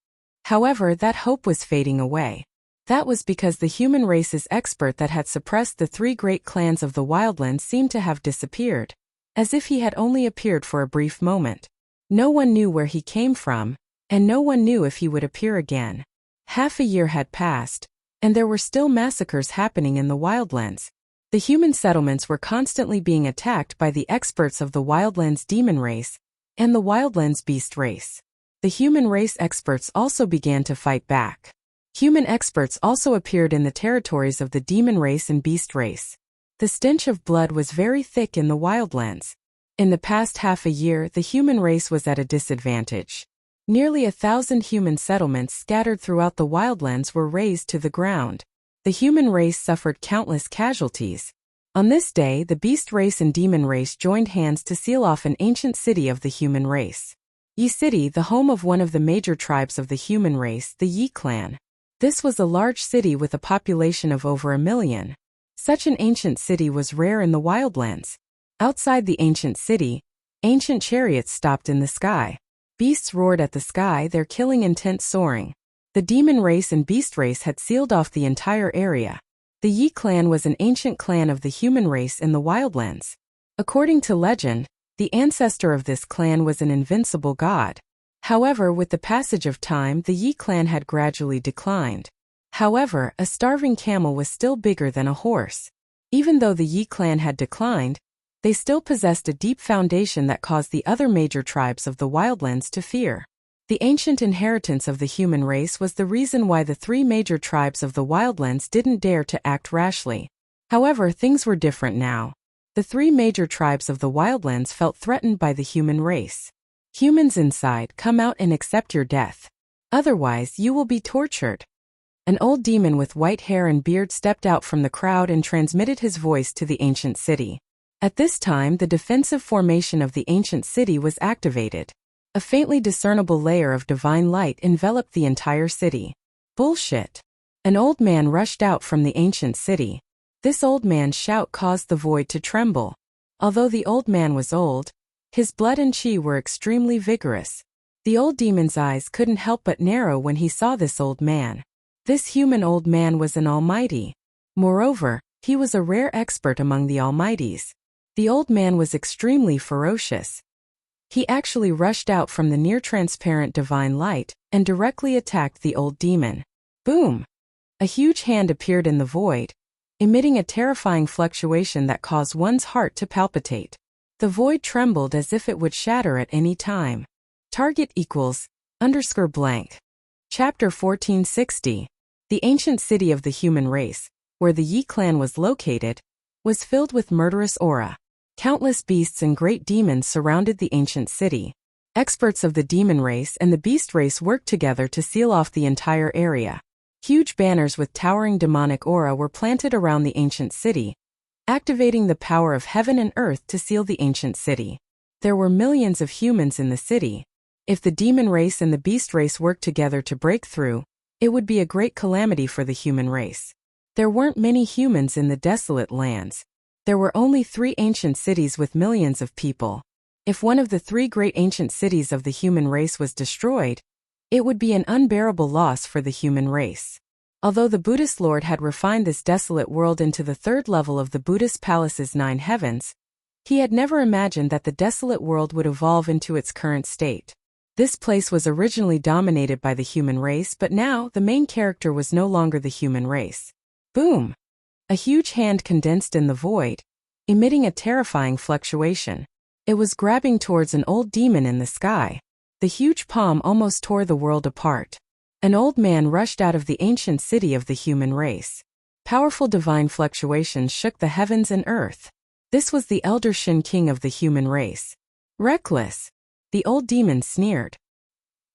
However, that hope was fading away. That was because the human race's expert that had suppressed the 3 great clans of the wildlands seemed to have disappeared, as if he had only appeared for a brief moment. No one knew where he came from, and no one knew if he would appear again. Half a year had passed, and there were still massacres happening in the wildlands. The human settlements were constantly being attacked by the experts of the wildlands demon race and the wildlands beast race. The human race experts also began to fight back. Human experts also appeared in the territories of the demon race and beast race. The stench of blood was very thick in the wildlands. In the past half a year, the human race was at a disadvantage. Nearly 1,000 human settlements scattered throughout the wildlands were razed to the ground. The human race suffered countless casualties. On this day, the beast race and demon race joined hands to seal off an ancient city of the human race. Yi City, the home of one of the major tribes of the human race, the Yi clan. This was a large city with a population of over 1 million. Such an ancient city was rare in the wildlands. Outside the ancient city, ancient chariots stopped in the sky. Beasts roared at the sky, their killing intent soaring. The demon race and beast race had sealed off the entire area. The Yi clan was an ancient clan of the human race in the wildlands. According to legend, the ancestor of this clan was an invincible god. However, with the passage of time, the Yi clan had gradually declined. However, a starving camel was still bigger than a horse. Even though the Yi clan had declined, they still possessed a deep foundation that caused the other major tribes of the wildlands to fear. The ancient inheritance of the human race was the reason why the 3 major tribes of the wildlands didn't dare to act rashly. However, things were different now. The 3 major tribes of the wildlands felt threatened by the human race. Humans inside, come out and accept your death. Otherwise, you will be tortured. An old demon with white hair and beard stepped out from the crowd and transmitted his voice to the ancient city. At this time, the defensive formation of the ancient city was activated. A faintly discernible layer of divine light enveloped the entire city. Bullshit. An old man rushed out from the ancient city. This old man's shout caused the void to tremble. Although the old man was old, his blood and chi were extremely vigorous. The old demon's eyes couldn't help but narrow when he saw this old man. This human old man was an almighty. Moreover, he was a rare expert among the almighties. The old man was extremely ferocious. He actually rushed out from the near-transparent divine light and directly attacked the old demon. Boom! A huge hand appeared in the void, emitting a terrifying fluctuation that caused one's heart to palpitate. The void trembled as if it would shatter at any time. Target equals _blank. Chapter 1460. The ancient city of the human race, where the Yi clan was located, was filled with murderous aura. Countless beasts and great demons surrounded the ancient city. Experts of the demon race and the beast race worked together to seal off the entire area. Huge banners with towering demonic aura were planted around the ancient city, activating the power of heaven and earth to seal the ancient city. There were millions of humans in the city. If the demon race and the beast race worked together to break through, it would be a great calamity for the human race. There weren't many humans in the desolate lands. There were only 3 ancient cities with millions of people. If one of the 3 great ancient cities of the human race was destroyed, it would be an unbearable loss for the human race. Although the Buddhist Lord had refined this desolate world into the 3rd level of the Buddhist palace's 9 heavens, he had never imagined that the desolate world would evolve into its current state. This place was originally dominated by the human race, but now the main character was no longer the human race. Boom! A huge hand condensed in the void, emitting a terrifying fluctuation. It was grabbing towards an old demon in the sky. The huge palm almost tore the world apart. An old man rushed out of the ancient city of the human race. Powerful divine fluctuations shook the heavens and earth. This was the Elder Shin King of the human race. Reckless! The old demon sneered.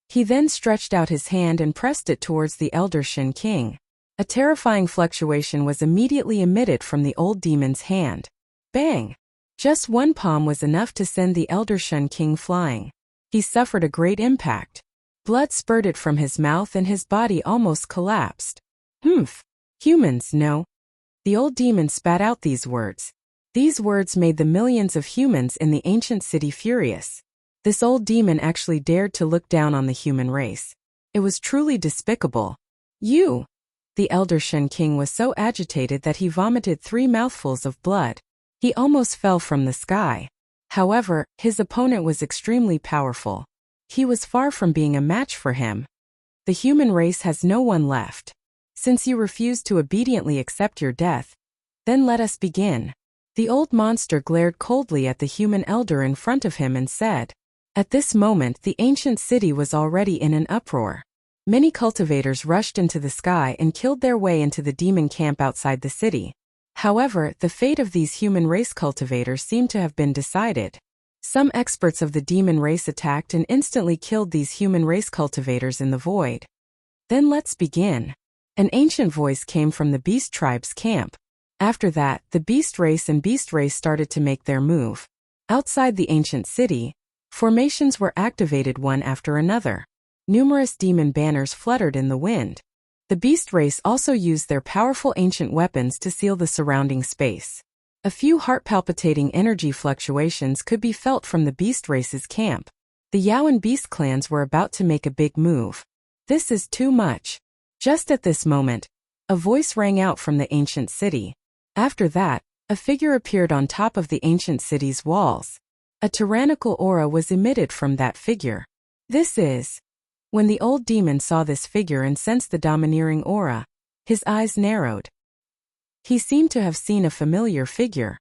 He then stretched out his hand and pressed it towards the Elder Shin King. A terrifying fluctuation was immediately emitted from the old demon's hand. Bang! Just one palm was enough to send the Elder Shin King flying. He suffered a great impact. Blood spurted from his mouth and his body almost collapsed. Humph! Humans, no. The old demon spat out these words. These words made the millions of humans in the ancient city furious. This old demon actually dared to look down on the human race. It was truly despicable. You! The Elder Shin King was so agitated that he vomited 3 mouthfuls of blood. He almost fell from the sky. However, his opponent was extremely powerful. He was far from being a match for him. The human race has no one left. Since you refuse to obediently accept your death, then let us begin. The old monster glared coldly at the human elder in front of him and said. At this moment, the ancient city was already in an uproar. Many cultivators rushed into the sky and killed their way into the demon camp outside the city. However, the fate of these human race cultivators seemed to have been decided. Some experts of the demon race attacked and instantly killed these human race cultivators in the void. Then let's begin. An ancient voice came from the beast tribe's camp. After that, the beast race and beast race started to make their move. Outside the ancient city, formations were activated one after another. Numerous demon banners fluttered in the wind. The beast race also used their powerful ancient weapons to seal the surrounding space. A few heart-palpitating energy fluctuations could be felt from the beast race's camp. The Yao and Beast clans were about to make a big move. This is too much. Just at this moment, a voice rang out from the ancient city. After that, a figure appeared on top of the ancient city's walls. A tyrannical aura was emitted from that figure. This is... When the old demon saw this figure and sensed the domineering aura, his eyes narrowed. He seemed to have seen a familiar figure.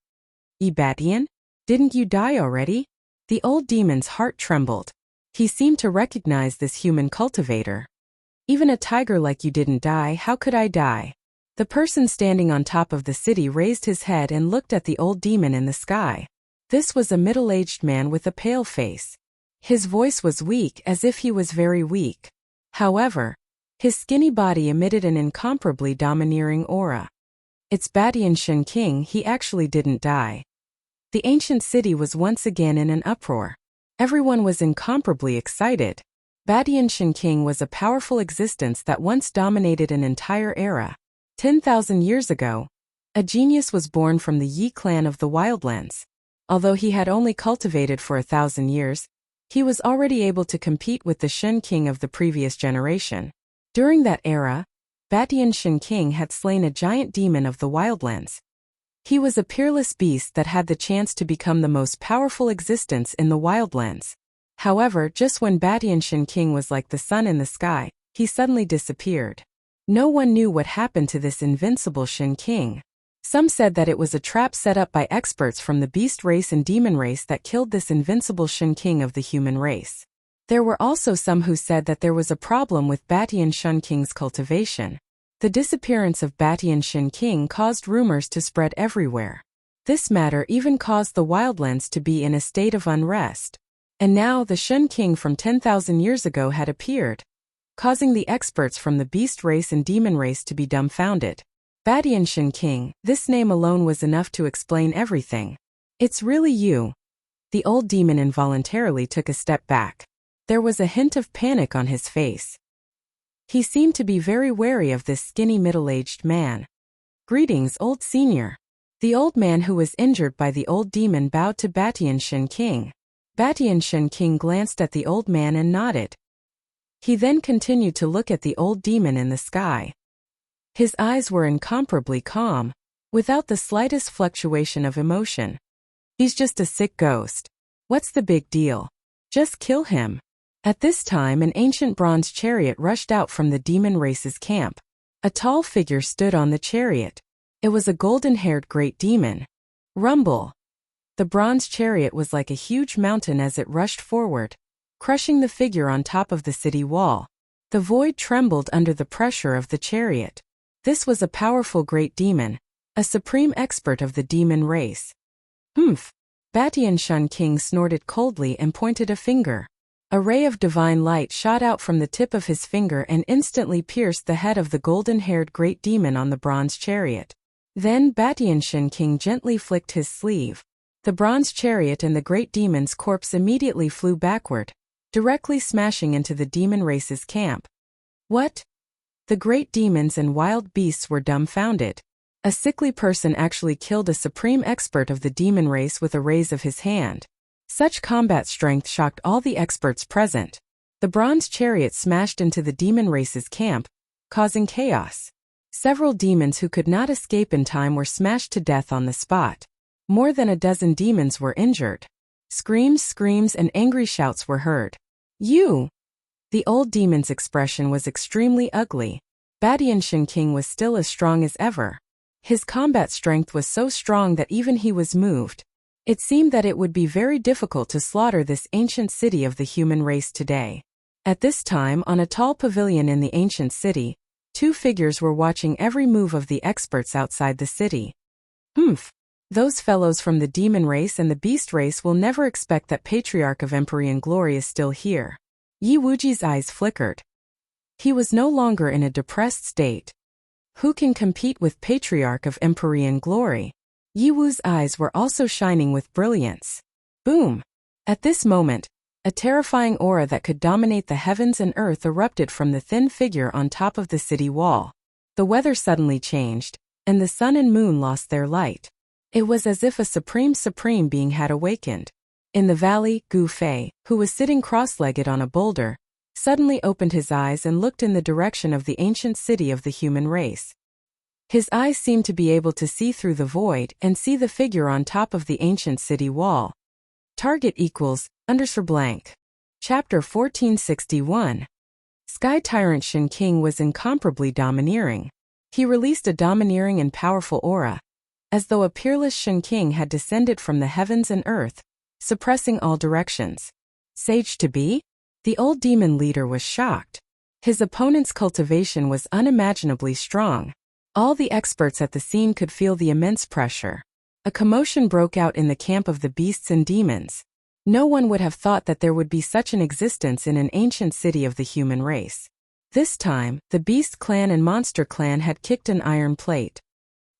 Ebatian? Didn't you die already? The old demon's heart trembled. He seemed to recognize this human cultivator. Even a tiger like you didn't die, how could I die? The person standing on top of the city raised his head and looked at the old demon in the sky. This was a middle-aged man with a pale face. His voice was weak, as if he was very weak. However, his skinny body emitted an incomparably domineering aura. It's Badian Shin King, he actually didn't die. The ancient city was once again in an uproar. Everyone was incomparably excited. Badian Shin King was a powerful existence that once dominated an entire era. 10,000 years ago, a genius was born from the Yi clan of the Wildlands. Although he had only cultivated for 1,000 years, he was already able to compete with the Shin King of the previous generation. During that era, Badian Shin King had slain a giant demon of the Wildlands. He was a peerless beast that had the chance to become the most powerful existence in the Wildlands. However, just when Badian Shin King was like the sun in the sky, he suddenly disappeared. No one knew what happened to this invincible Shin King. Some said that it was a trap set up by experts from the beast race and demon race that killed this invincible Shin King of the human race. There were also some who said that there was a problem with Badian Shin King's cultivation. The disappearance of Badian Shin King caused rumors to spread everywhere. This matter even caused the Wildlands to be in a state of unrest. And now the Shin King from 10,000 years ago had appeared. causing the experts from the beast race and demon race to be dumbfounded. Batianshan King, this name alone was enough to explain everything. It's really you. The old demon involuntarily took a step back. There was a hint of panic on his face. He seemed to be very wary of this skinny middle-aged man. Greetings, old senior. The old man who was injured by the old demon bowed to Batianshan King. Batianshan King glanced at the old man and nodded. He then continued to look at the old demon in the sky. His eyes were incomparably calm, without the slightest fluctuation of emotion. He's just a sick ghost. What's the big deal? Just kill him. At this time, an ancient bronze chariot rushed out from the demon race's camp. A tall figure stood on the chariot. It was a golden-haired great demon. Rumble. The bronze chariot was like a huge mountain as it rushed forward, crushing the figure on top of the city wall. The void trembled under the pressure of the chariot. This was a powerful great demon, a supreme expert of the demon race. Humph. Batianshan King snorted coldly and pointed a finger. A ray of divine light shot out from the tip of his finger and instantly pierced the head of the golden-haired great demon on the bronze chariot. Then Batianshan King gently flicked his sleeve. The bronze chariot and the great demon's corpse immediately flew backward, directly smashing into the demon race's camp. What? The great demons and wild beasts were dumbfounded. A sickly person actually killed a supreme expert of the demon race with a raise of his hand. Such combat strength shocked all the experts present. The bronze chariot smashed into the demon race's camp, causing chaos. Several demons who could not escape in time were smashed to death on the spot. More than a dozen demons were injured. Screams, and angry shouts were heard. You! The old demon's expression was extremely ugly. Batianshan King was still as strong as ever. His combat strength was so strong that even he was moved. It seemed that it would be very difficult to slaughter this ancient city of the human race today. At this time, on a tall pavilion in the ancient city, two figures were watching every move of the experts outside the city. Humph. Those fellows from the demon race and the beast race will never expect that Patriarch of Empyrean Glory is still here. Yi Wuji's eyes flickered. He was no longer in a depressed state. Who can compete with Patriarch of Empyrean Glory? Yi Wu's eyes were also shining with brilliance. Boom! At this moment, a terrifying aura that could dominate the heavens and earth erupted from the thin figure on top of the city wall. The weather suddenly changed, and the sun and moon lost their light. It was as if a supreme being had awakened. In the valley, Gu Fei, who was sitting cross-legged on a boulder, suddenly opened his eyes and looked in the direction of the ancient city of the human race. His eyes seemed to be able to see through the void and see the figure on top of the ancient city wall. Target equals _blank. Chapter 1461. Sky Tyrant Shin King was incomparably domineering. He released a domineering and powerful aura, as though a peerless Shin King had descended from the heavens and earth, suppressing all directions. Sage to be? The old demon leader was shocked. His opponent's cultivation was unimaginably strong. All the experts at the scene could feel the immense pressure. A commotion broke out in the camp of the beasts and demons. No one would have thought that there would be such an existence in an ancient city of the human race. This time, the Beast Clan and Monster Clan had kicked an iron plate.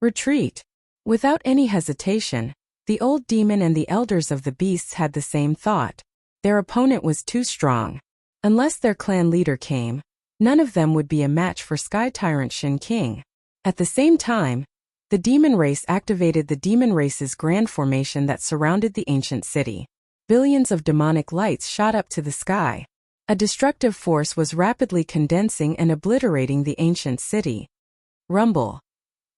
Retreat. Without any hesitation, the old demon and the elders of the beasts had the same thought. Their opponent was too strong. Unless their clan leader came, none of them would be a match for Sky Tyrant Shin King. At the same time, the demon race activated the demon race's grand formation that surrounded the ancient city. Billions of demonic lights shot up to the sky. A destructive force was rapidly condensing and obliterating the ancient city. Rumble.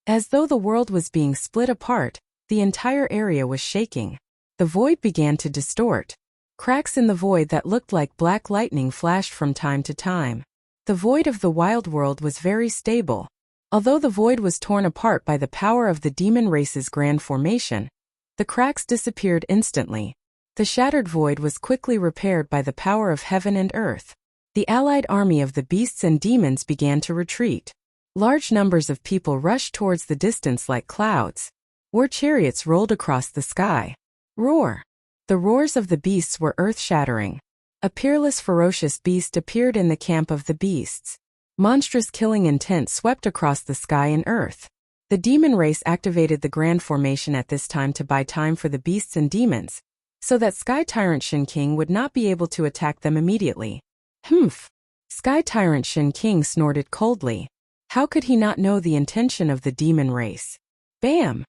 As though the world was being split apart, the entire area was shaking. The void began to distort. Cracks in the void that looked like black lightning flashed from time to time. The void of the wild world was very stable. Although the void was torn apart by the power of the demon race's grand formation, the cracks disappeared instantly. The shattered void was quickly repaired by the power of heaven and earth. The allied army of the beasts and demons began to retreat. Large numbers of people rushed towards the distance like clouds. War chariots rolled across the sky. Roar! The roars of the beasts were earth-shattering. A peerless ferocious beast appeared in the camp of the beasts. Monstrous killing intent swept across the sky and earth. The demon race activated the Grand Formation at this time to buy time for the beasts and demons, so that Sky Tyrant Shin King would not be able to attack them immediately. Humph! Sky Tyrant Shin King snorted coldly. How could he not know the intention of the demon race? Bam!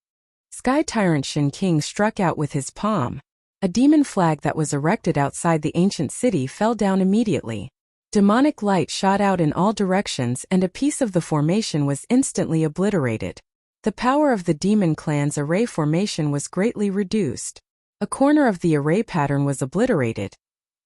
Sky Tyrant Shin King struck out with his palm. A demon flag that was erected outside the ancient city fell down immediately. Demonic light shot out in all directions and a piece of the formation was instantly obliterated. The power of the demon clan's array formation was greatly reduced. A corner of the array pattern was obliterated,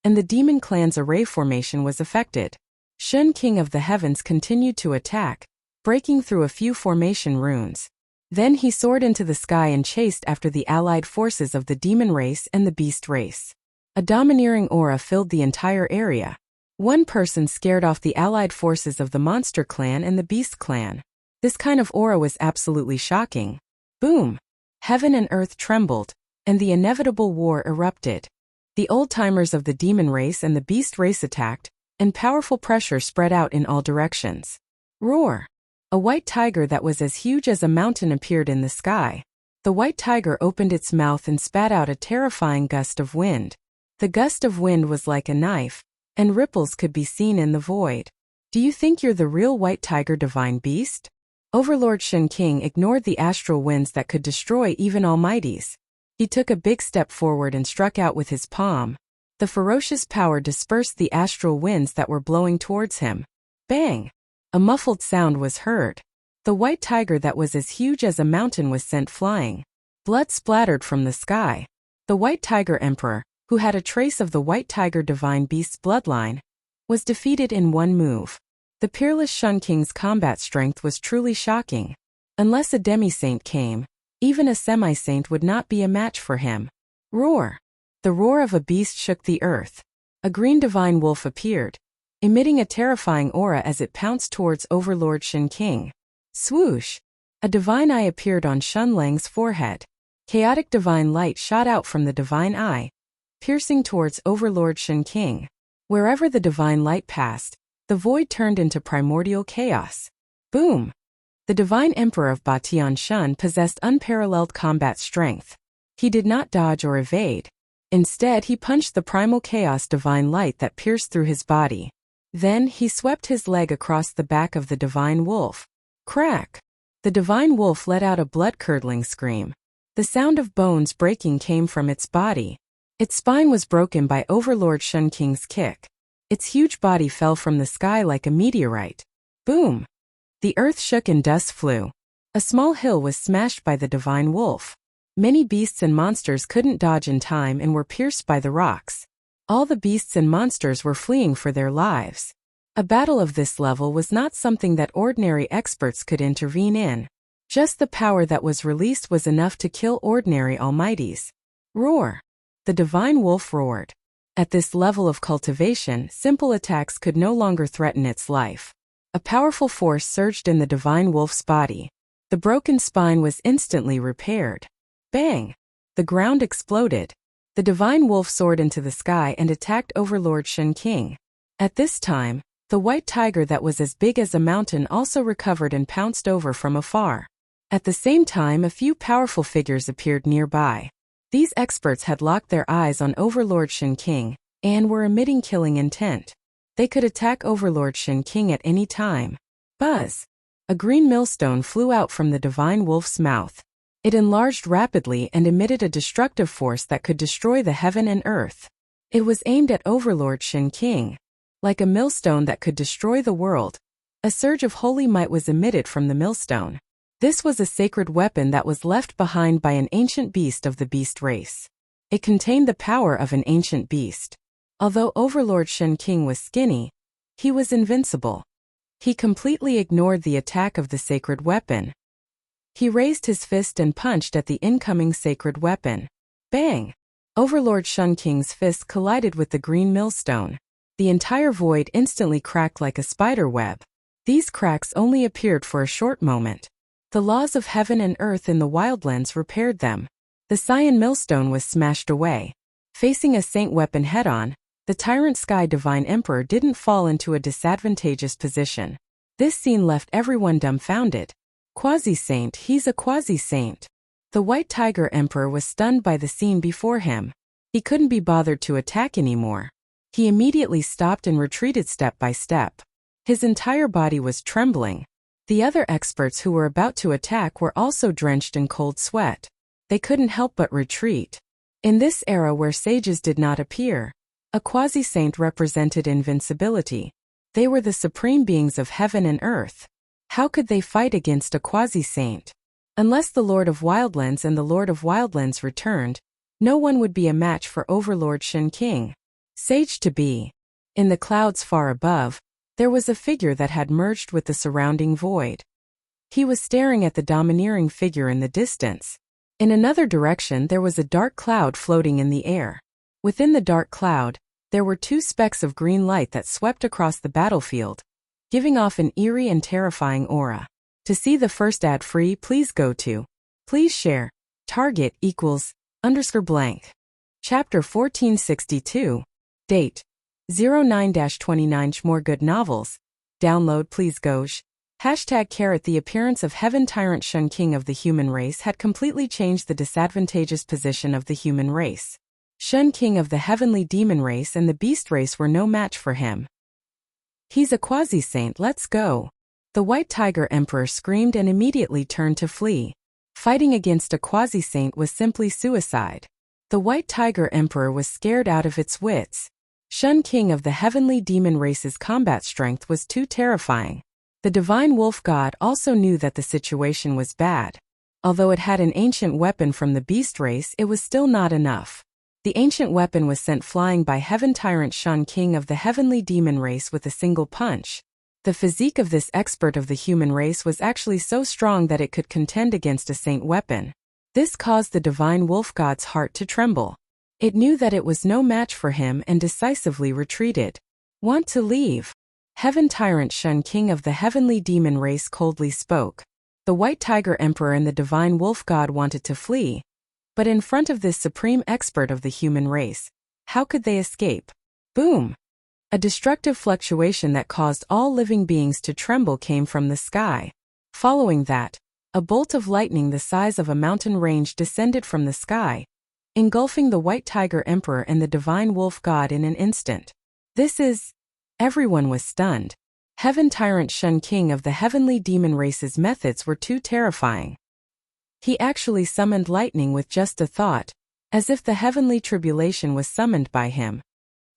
and the demon clan's array formation was affected. Shun King of the Heavens continued to attack, breaking through a few formation runes. Then he soared into the sky and chased after the allied forces of the demon race and the beast race. A domineering aura filled the entire area. One person scared off the allied forces of the monster clan and the beast clan. This kind of aura was absolutely shocking. Boom! Heaven and earth trembled, and the inevitable war erupted. The old-timers of the demon race and the beast race attacked, and powerful pressure spread out in all directions. Roar! A white tiger that was as huge as a mountain appeared in the sky. The white tiger opened its mouth and spat out a terrifying gust of wind. The gust of wind was like a knife, and ripples could be seen in the void. Do you think you're the real white tiger divine beast? Overlord Shin King ignored the astral winds that could destroy even almighties. He took a big step forward and struck out with his palm. The ferocious power dispersed the astral winds that were blowing towards him. Bang! A muffled sound was heard. The white tiger that was as huge as a mountain was sent flying. Blood splattered from the sky. The white tiger emperor, who had a trace of the white tiger divine beast's bloodline, was defeated in one move. The peerless Shun King's combat strength was truly shocking. Unless a demi-saint came, even a semi-saint would not be a match for him. Roar! The roar of a beast shook the earth. A green divine wolf appeared, emitting a terrifying aura as it pounced towards Overlord Shin King. Swoosh! A divine eye appeared on Shun Lang's forehead. Chaotic divine light shot out from the divine eye, piercing towards Overlord Shin King. Wherever the divine light passed, the void turned into primordial chaos. Boom! The divine emperor of Batian Shun possessed unparalleled combat strength. He did not dodge or evade. Instead, he punched the primal chaos divine light that pierced through his body. Then, he swept his leg across the back of the divine wolf. Crack! The divine wolf let out a blood-curdling scream. The sound of bones breaking came from its body. Its spine was broken by Overlord Shun King's kick. Its huge body fell from the sky like a meteorite. Boom! The earth shook and dust flew. A small hill was smashed by the divine wolf. Many beasts and monsters couldn't dodge in time and were pierced by the rocks. All the beasts and monsters were fleeing for their lives. A battle of this level was not something that ordinary experts could intervene in. Just the power that was released was enough to kill ordinary almighties. Roar! The divine wolf roared. At this level of cultivation, simple attacks could no longer threaten its life. A powerful force surged in the divine wolf's body. The broken spine was instantly repaired. Bang! The ground exploded. The divine wolf soared into the sky and attacked Overlord Shin King. At this time, the white tiger that was as big as a mountain also recovered and pounced over from afar. At the same time, a few powerful figures appeared nearby. These experts had locked their eyes on Overlord Shin King and were emitting killing intent. They could attack Overlord Shin King at any time. Buzz! A green millstone flew out from the divine wolf's mouth. It enlarged rapidly and emitted a destructive force that could destroy the heaven and earth. It was aimed at Overlord Shin King. Like a millstone that could destroy the world, a surge of holy might was emitted from the millstone. This was a sacred weapon that was left behind by an ancient beast of the beast race. It contained the power of an ancient beast. Although Overlord Shin King was skinny, he was invincible. He completely ignored the attack of the sacred weapon. He raised his fist and punched at the incoming sacred weapon. Bang! Overlord Shun King's fist collided with the green millstone. The entire void instantly cracked like a spider web. These cracks only appeared for a short moment. The laws of heaven and earth in the wildlands repaired them. The cyan millstone was smashed away. Facing a saint weapon head-on, The tyrant Sky Divine Emperor didn't fall into a disadvantageous position. This scene left everyone dumbfounded. Quasi-saint, he's a quasi-saint. The White Tiger Emperor was stunned by the scene before him. He couldn't be bothered to attack anymore. He immediately stopped and retreated step by step. His entire body was trembling. The other experts who were about to attack were also drenched in cold sweat. They couldn't help but retreat. In this era where sages did not appear, a quasi-saint represented invincibility. They were the supreme beings of heaven and earth. How could they fight against a quasi-saint? Unless the Lord of Wildlands and the Lord of Wildlands returned, no one would be a match for Overlord Shen King. Sage to be. In the clouds far above, there was a figure that had merged with the surrounding void. He was staring at the domineering figure in the distance. In another direction there was a dark cloud floating in the air. Within the dark cloud, there were two specks of green light that swept across the battlefield, giving off an eerie and terrifying aura. To see the first ad free, please go to Please Share. Target =_ blank. Chapter 1462. Date 09-29. More good novels. Download please Goj. #. The appearance of Heaven Tyrant Shun King of the human race had completely changed the disadvantageous position of the human race. Shun King of the heavenly demon race and the beast race were no match for him. He's a quasi-saint, let's go. The White Tiger Emperor screamed and immediately turned to flee. Fighting against a quasi-saint was simply suicide. The White Tiger Emperor was scared out of its wits. Shun King of the heavenly demon race's combat strength was too terrifying. The divine wolf god also knew that the situation was bad. Although it had an ancient weapon from the beast race, it was still not enough. The ancient weapon was sent flying by Heaven Tyrant Shun King of the heavenly demon race with a single punch. The physique of this expert of the human race was actually so strong that it could contend against a saint weapon. This caused the divine wolf god's heart to tremble. It knew that it was no match for him and decisively retreated. Want to leave? Heaven Tyrant Shun King of the heavenly demon race coldly spoke. The White Tiger Emperor and the divine wolf god wanted to flee. But in front of this supreme expert of the human race, how could they escape? Boom! A destructive fluctuation that caused all living beings to tremble came from the sky. Following that, a bolt of lightning the size of a mountain range descended from the sky, engulfing the White Tiger Emperor and the divine wolf god in an instant. Everyone was stunned. Heaven Tyrant Shun King of the heavenly demon race's methods were too terrifying. He actually summoned lightning with just a thought, as if the heavenly tribulation was summoned by him.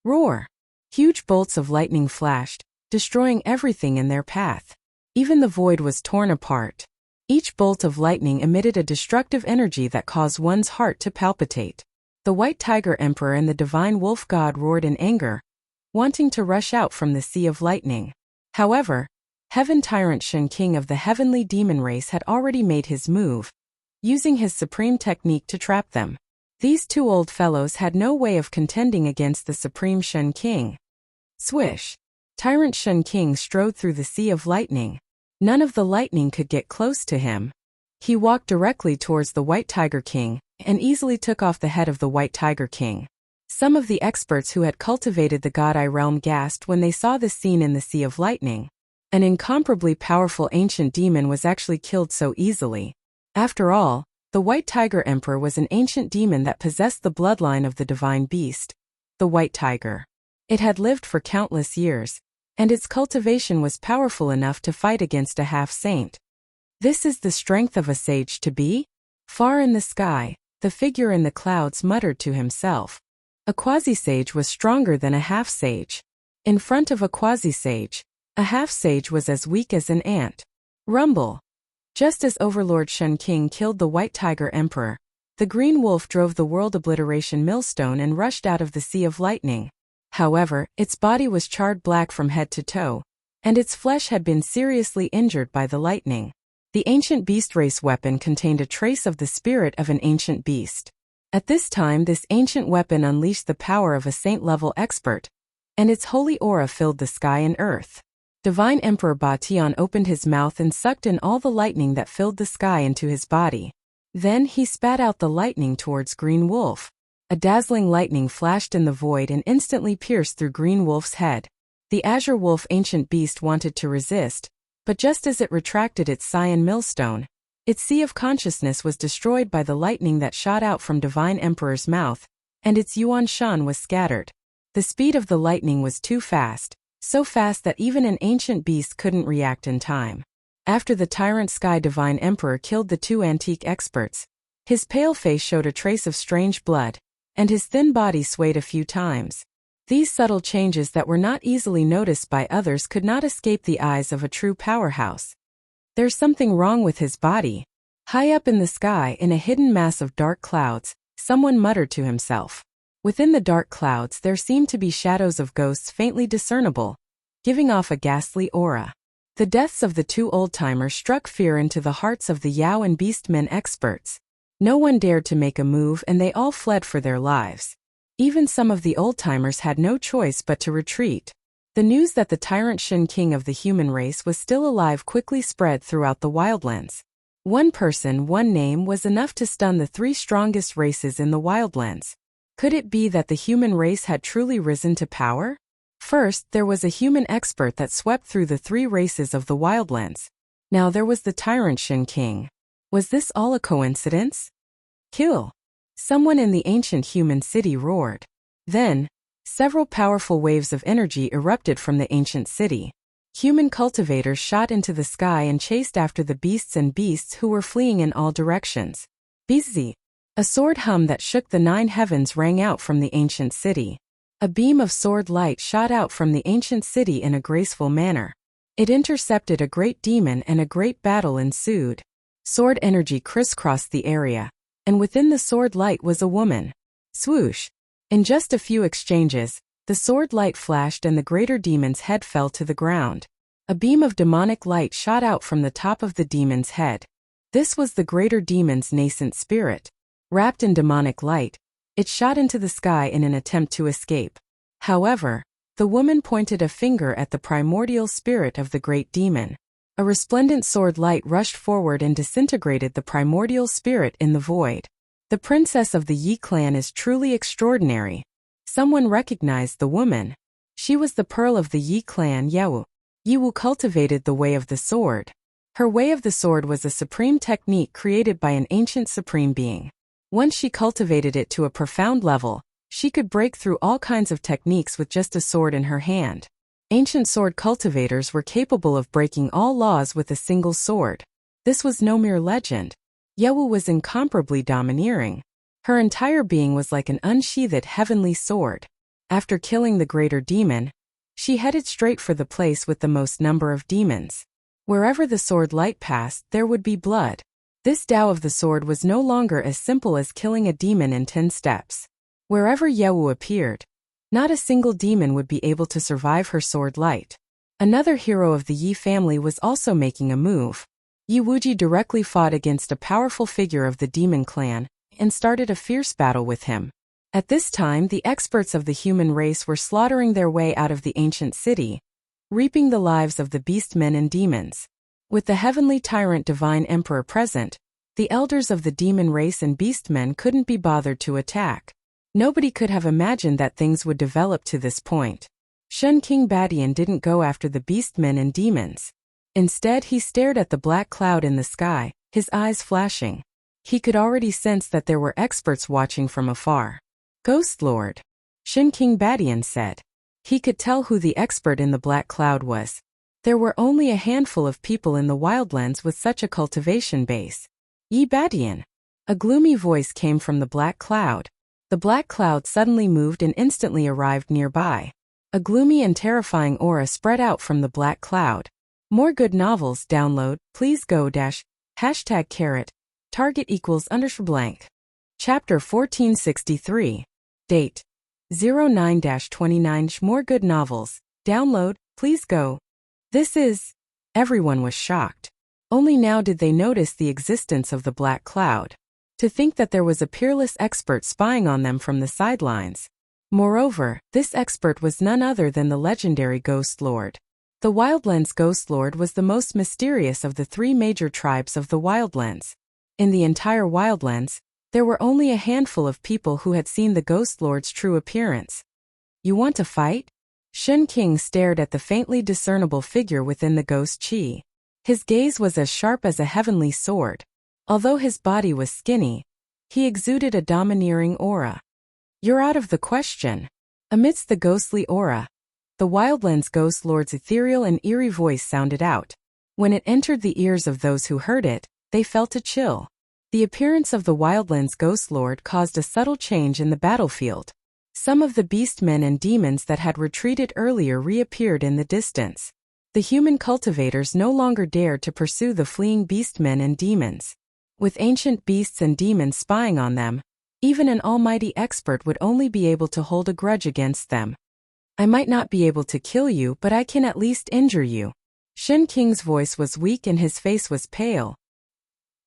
Roar! Huge bolts of lightning flashed, destroying everything in their path. Even the void was torn apart. Each bolt of lightning emitted a destructive energy that caused one's heart to palpitate. The White Tiger Emperor and the divine wolf god roared in anger, wanting to rush out from the sea of lightning. However, Heaven Tyrant Shun King of the heavenly demon race had already made his move, using his supreme technique to trap them. These two old fellows had no way of contending against the supreme Shun King. Swish! Tyrant Shun King strode through the sea of lightning. None of the lightning could get close to him. He walked directly towards the White Tiger King, and easily took off the head of the White Tiger King. Some of the experts who had cultivated the God-Eye realm gasped when they saw this scene in the sea of lightning. An incomparably powerful ancient demon was actually killed so easily. After all, the White Tiger Emperor was an ancient demon that possessed the bloodline of the divine beast, the White Tiger. It had lived for countless years, and its cultivation was powerful enough to fight against a half-saint. This is the strength of a sage to be? Far in the sky, the figure in the clouds muttered to himself. A quasi-sage was stronger than a half-sage. In front of a quasi-sage, a half-sage was as weak as an ant. Rumble! Just as Overlord Shun King killed the White Tiger Emperor, the Green Wolf drove the World Obliteration Millstone and rushed out of the Sea of Lightning. However, its body was charred black from head to toe, and its flesh had been seriously injured by the lightning. The ancient beast race weapon contained a trace of the spirit of an ancient beast. At this time, this ancient weapon unleashed the power of a saint-level expert, and its holy aura filled the sky and earth. Divine Emperor Batian opened his mouth and sucked in all the lightning that filled the sky into his body. Then he spat out the lightning towards Green Wolf. A dazzling lightning flashed in the void and instantly pierced through Green Wolf's head. The Azure Wolf ancient beast wanted to resist, but just as it retracted its cyan millstone, its sea of consciousness was destroyed by the lightning that shot out from Divine Emperor's mouth, and its Yuan Shan was scattered. The speed of the lightning was too fast, so fast that even an ancient beast couldn't react in time. After the Tyrant Sky Divine Emperor killed the two antique experts, his pale face showed a trace of strange blood, and his thin body swayed a few times. These subtle changes that were not easily noticed by others could not escape the eyes of a true powerhouse. There's something wrong with his body. High up in the sky, in a hidden mass of dark clouds, someone muttered to himself. Within the dark clouds there seemed to be shadows of ghosts faintly discernible, giving off a ghastly aura. The deaths of the two old-timers struck fear into the hearts of the Yao and Beastmen experts. No one dared to make a move and they all fled for their lives. Even some of the old-timers had no choice but to retreat. The news that the Tyrant Shin King of the human race was still alive quickly spread throughout the wildlands. One person, one name was enough to stun the three strongest races in the wildlands. Could it be that the human race had truly risen to power? First, there was a human expert that swept through the three races of the wildlands. Now there was the Tyrant Shin King. Was this all a coincidence? Kill! Someone in the ancient human city roared. Then, several powerful waves of energy erupted from the ancient city. Human cultivators shot into the sky and chased after the beasts and beasts who were fleeing in all directions. Bizzy! A sword hum that shook the 9 heavens rang out from the ancient city. A beam of sword light shot out from the ancient city in a graceful manner. It intercepted a great demon and a great battle ensued. Sword energy crisscrossed the area, and within the sword light was a woman. Swoosh! In just a few exchanges, the sword light flashed and the greater demon's head fell to the ground. A beam of demonic light shot out from the top of the demon's head. This was the greater demon's nascent spirit. Wrapped in demonic light, it shot into the sky in an attempt to escape. However, the woman pointed a finger at the primordial spirit of the great demon. A resplendent sword light rushed forward and disintegrated the primordial spirit in the void. The princess of the Yi clan is truly extraordinary. Someone recognized the woman. She was the pearl of the Yi clan Yao. Yiwu cultivated the way of the sword. Her way of the sword was a supreme technique created by an ancient supreme being. Once she cultivated it to a profound level, she could break through all kinds of techniques with just a sword in her hand. Ancient sword cultivators were capable of breaking all laws with a single sword. This was no mere legend. Yewu was incomparably domineering. Her entire being was like an unsheathed heavenly sword. After killing the greater demon, she headed straight for the place with the most number of demons. Wherever the sword light passed, there would be blood. This Tao of the sword was no longer as simple as killing a demon in 10 steps. Wherever Yewu appeared, not a single demon would be able to survive her sword light. Another hero of the Yi family was also making a move. Yi Wuji directly fought against a powerful figure of the demon clan, and started a fierce battle with him. At this time the experts of the human race were slaughtering their way out of the ancient city, reaping the lives of the beastmen and demons. With the heavenly tyrant divine emperor present, the elders of the demon race and beastmen couldn't be bothered to attack. Nobody could have imagined that things would develop to this point. Shun King Badian didn't go after the beastmen and demons. Instead he stared at the black cloud in the sky, his eyes flashing. He could already sense that there were experts watching from afar. Ghost Lord, Shun King Badian said. He could tell who the expert in the black cloud was. There were only a handful of people in the wildlands with such a cultivation base. Yi Badian. A gloomy voice came from the black cloud. The black cloud suddenly moved and instantly arrived nearby. A gloomy and terrifying aura spread out from the black cloud. More good novels download, please go #carrot, target = blank. Chapter 1463. Date 09-29. More good novels, download, please go. This is... Everyone was shocked. Only now did they notice the existence of the black cloud. To think that there was a peerless expert spying on them from the sidelines. Moreover, this expert was none other than the legendary Ghost Lord. The Wildlands Ghost Lord was the most mysterious of the 3 major tribes of the Wildlands. In the entire Wildlands, There were only a handful of people who had seen the Ghost Lord's true appearance. You want to fight? Shen King stared at the faintly discernible figure within the ghost chi. His gaze was as sharp as a heavenly sword. Although his body was skinny, he exuded a domineering aura. You're out of the question. Amidst the ghostly aura, the Wildlands Ghost Lord's ethereal and eerie voice sounded out. When it entered the ears of those who heard it, they felt a chill. The appearance of the Wildlands Ghost Lord caused a subtle change in the battlefield. Some of the beastmen and demons that had retreated earlier reappeared in the distance. The human cultivators no longer dared to pursue the fleeing beastmen and demons. With ancient beasts and demons spying on them, even an almighty expert would only be able to hold a grudge against them. I might not be able to kill you, but I can at least injure you. Shen King's voice was weak and his face was pale.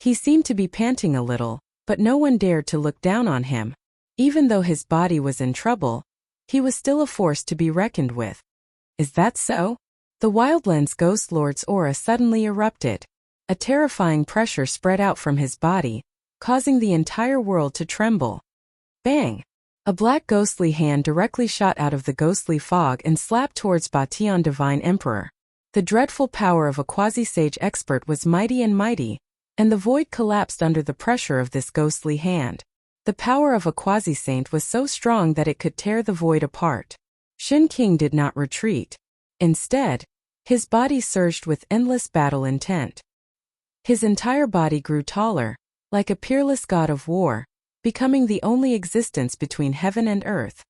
He seemed to be panting a little, but no one dared to look down on him. Even though his body was in trouble, he was still a force to be reckoned with. Is that so? The Wildlands Ghost Lord's aura suddenly erupted. A terrifying pressure spread out from his body, causing the entire world to tremble. Bang! A black ghostly hand directly shot out of the ghostly fog and slapped towards Batian Divine Emperor. The dreadful power of a quasi-sage expert was mighty, and the void collapsed under the pressure of this ghostly hand. The power of a quasi-saint was so strong that it could tear the void apart. Shen King did not retreat. Instead, his body surged with endless battle intent. His entire body grew taller, like a peerless god of war, becoming the only existence between heaven and earth.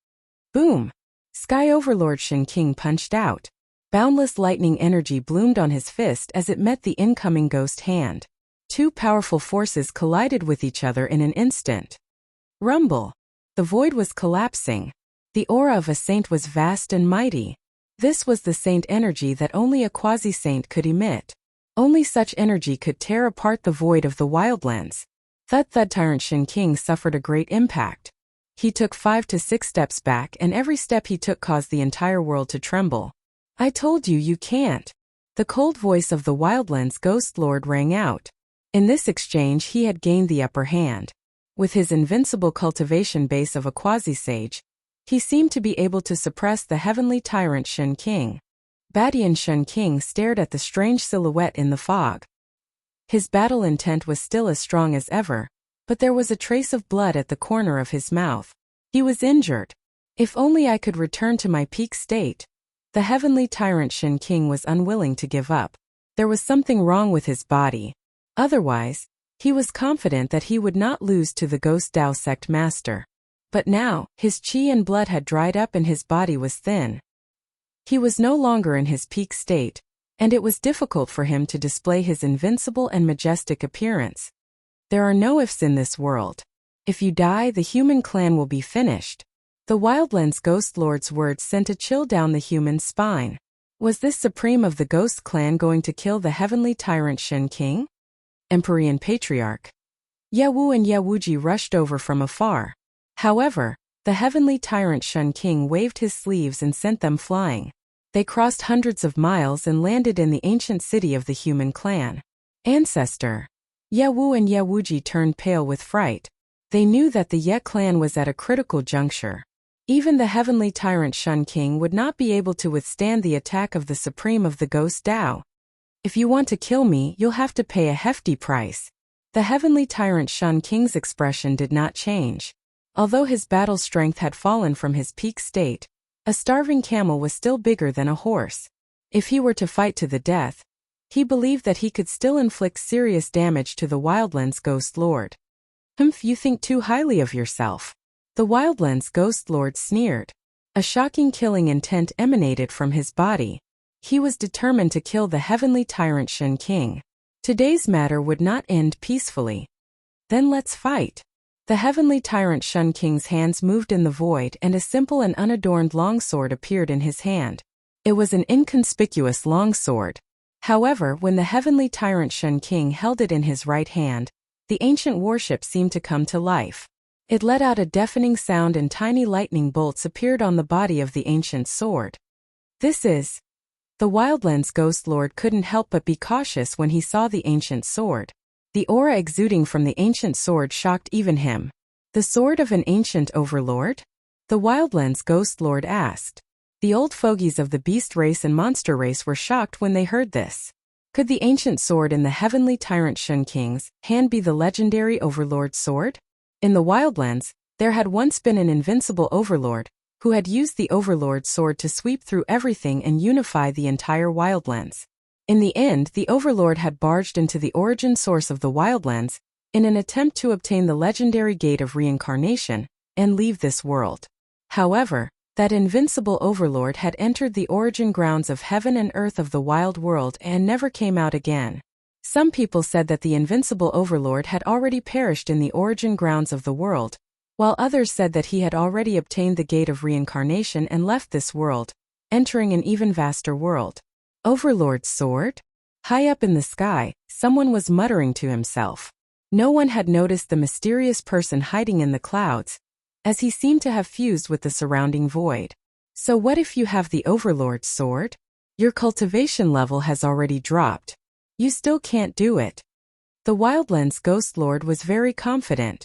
Boom! Sky Overlord Shen King punched out. Boundless lightning energy bloomed on his fist as it met the incoming ghost hand. Two powerful forces collided with each other in an instant. Rumble! The void was collapsing. The aura of a saint was vast and mighty. This was the saint energy that only a quasi-saint could emit. Only such energy could tear apart the void of the Wildlands. Thud. Tyrant Shen King suffered a great impact. He took 5 to 6 steps back, and every step he took caused the entire world to tremble. I told you, you can't. The cold voice of the Wildlands Ghost Lord rang out. In this exchange he had gained the upper hand. With his invincible cultivation base of a quasi-sage, he seemed to be able to suppress the heavenly tyrant Shen King. Batian Shen King stared at the strange silhouette in the fog. His battle intent was still as strong as ever, but there was a trace of blood at the corner of his mouth. He was injured. If only I could return to my peak state. The heavenly tyrant Shen King was unwilling to give up. There was something wrong with his body. Otherwise, he was confident that he would not lose to the Ghost Dao sect master. But now, his qi and blood had dried up and his body was thin. He was no longer in his peak state, and it was difficult for him to display his invincible and majestic appearance. There are no ifs in this world. If you die, the human clan will be finished. The Wildlands Ghost Lord's words sent a chill down the human spine. Was this supreme of the Ghost clan going to kill the heavenly tyrant Shen King? Empyrean Patriarch. Yewu and Yewuji rushed over from afar. However, the heavenly tyrant Shen King waved his sleeves and sent them flying. They crossed hundreds of miles and landed in the ancient city of the human clan. Ancestor. Yewu and Yewuji turned pale with fright. They knew that the Ye clan was at a critical juncture. Even the heavenly tyrant Shen King would not be able to withstand the attack of the supreme of the Ghost Dao. If you want to kill me, you'll have to pay a hefty price. The heavenly tyrant Shen King's expression did not change. Although his battle strength had fallen from his peak state, a starving camel was still bigger than a horse. If he were to fight to the death, he believed that he could still inflict serious damage to the Wildlands Ghost Lord. You think too highly of yourself. The Wildlands Ghost Lord sneered. A shocking killing intent emanated from his body. He was determined to kill the heavenly tyrant Shen King. Today's matter would not end peacefully. Then let's fight. The heavenly tyrant Shen King's hands moved in the void and a simple and unadorned longsword appeared in his hand. It was an inconspicuous longsword. However, when the heavenly tyrant Shen King held it in his right hand, the ancient warship seemed to come to life. It let out a deafening sound and tiny lightning bolts appeared on the body of the ancient sword. This is... The Wildlands Ghost Lord couldn't help but be cautious when he saw the ancient sword. The aura exuding from the ancient sword shocked even him. The sword of an ancient overlord? The Wildlands Ghost Lord asked. The old fogies of the beast race and monster race were shocked when they heard this. Could the ancient sword in the heavenly tyrant Shun King's hand be the legendary overlord's sword? In the Wildlands, there had once been an invincible overlord, who had used the overlord's sword to sweep through everything and unify the entire Wildlands. In the end, the overlord had barged into the origin source of the Wildlands, in an attempt to obtain the legendary Gate of Reincarnation, and leave this world. However, that invincible overlord had entered the origin grounds of heaven and earth of the wild world and never came out again. Some people said that the invincible overlord had already perished in the origin grounds of the world, while others said that he had already obtained the Gate of Reincarnation and left this world, entering an even vaster world. Overlord's sword? High up in the sky, someone was muttering to himself. No one had noticed the mysterious person hiding in the clouds, as he seemed to have fused with the surrounding void. So what if you have the overlord's sword? Your cultivation level has already dropped. You still can't do it. The Wildlands Ghost Lord was very confident.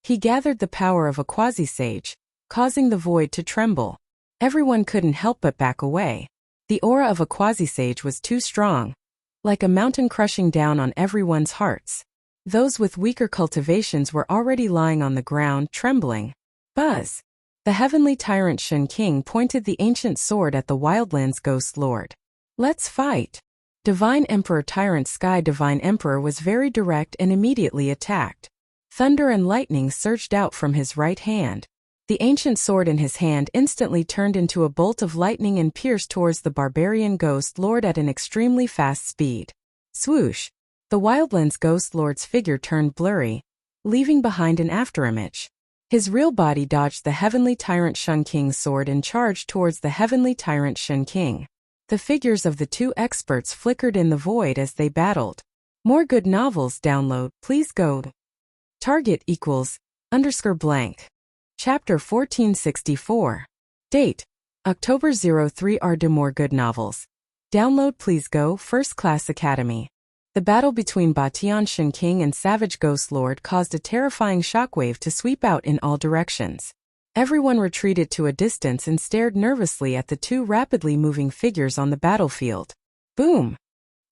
He gathered the power of a quasi-sage, causing the void to tremble. Everyone couldn't help but back away. The aura of a quasi-sage was too strong, like a mountain crushing down on everyone's hearts. Those with weaker cultivations were already lying on the ground, trembling. Buzz! The heavenly tyrant Shun King pointed the ancient sword at the Wildlands Ghost Lord. Let's fight! Divine Emperor Tyrant Sky Divine Emperor was very direct and immediately attacked. Thunder and lightning surged out from his right hand. The ancient sword in his hand instantly turned into a bolt of lightning and pierced towards the barbarian Ghost Lord at an extremely fast speed. Swoosh! The Wildlands Ghost Lord's figure turned blurry, leaving behind an afterimage. His real body dodged the heavenly tyrant Shun King's sword and charged towards the heavenly tyrant Shun King. The figures of the two experts flickered in the void as they battled. More good novels download, please go. Target =_ blank. Chapter 1464. Date: October 03. Are de more good novels. Download please go. First Class Academy. The battle between Batian Shun King and Savage Ghost Lord caused a terrifying shockwave to sweep out in all directions. Everyone retreated to a distance and stared nervously at the two rapidly moving figures on the battlefield. Boom!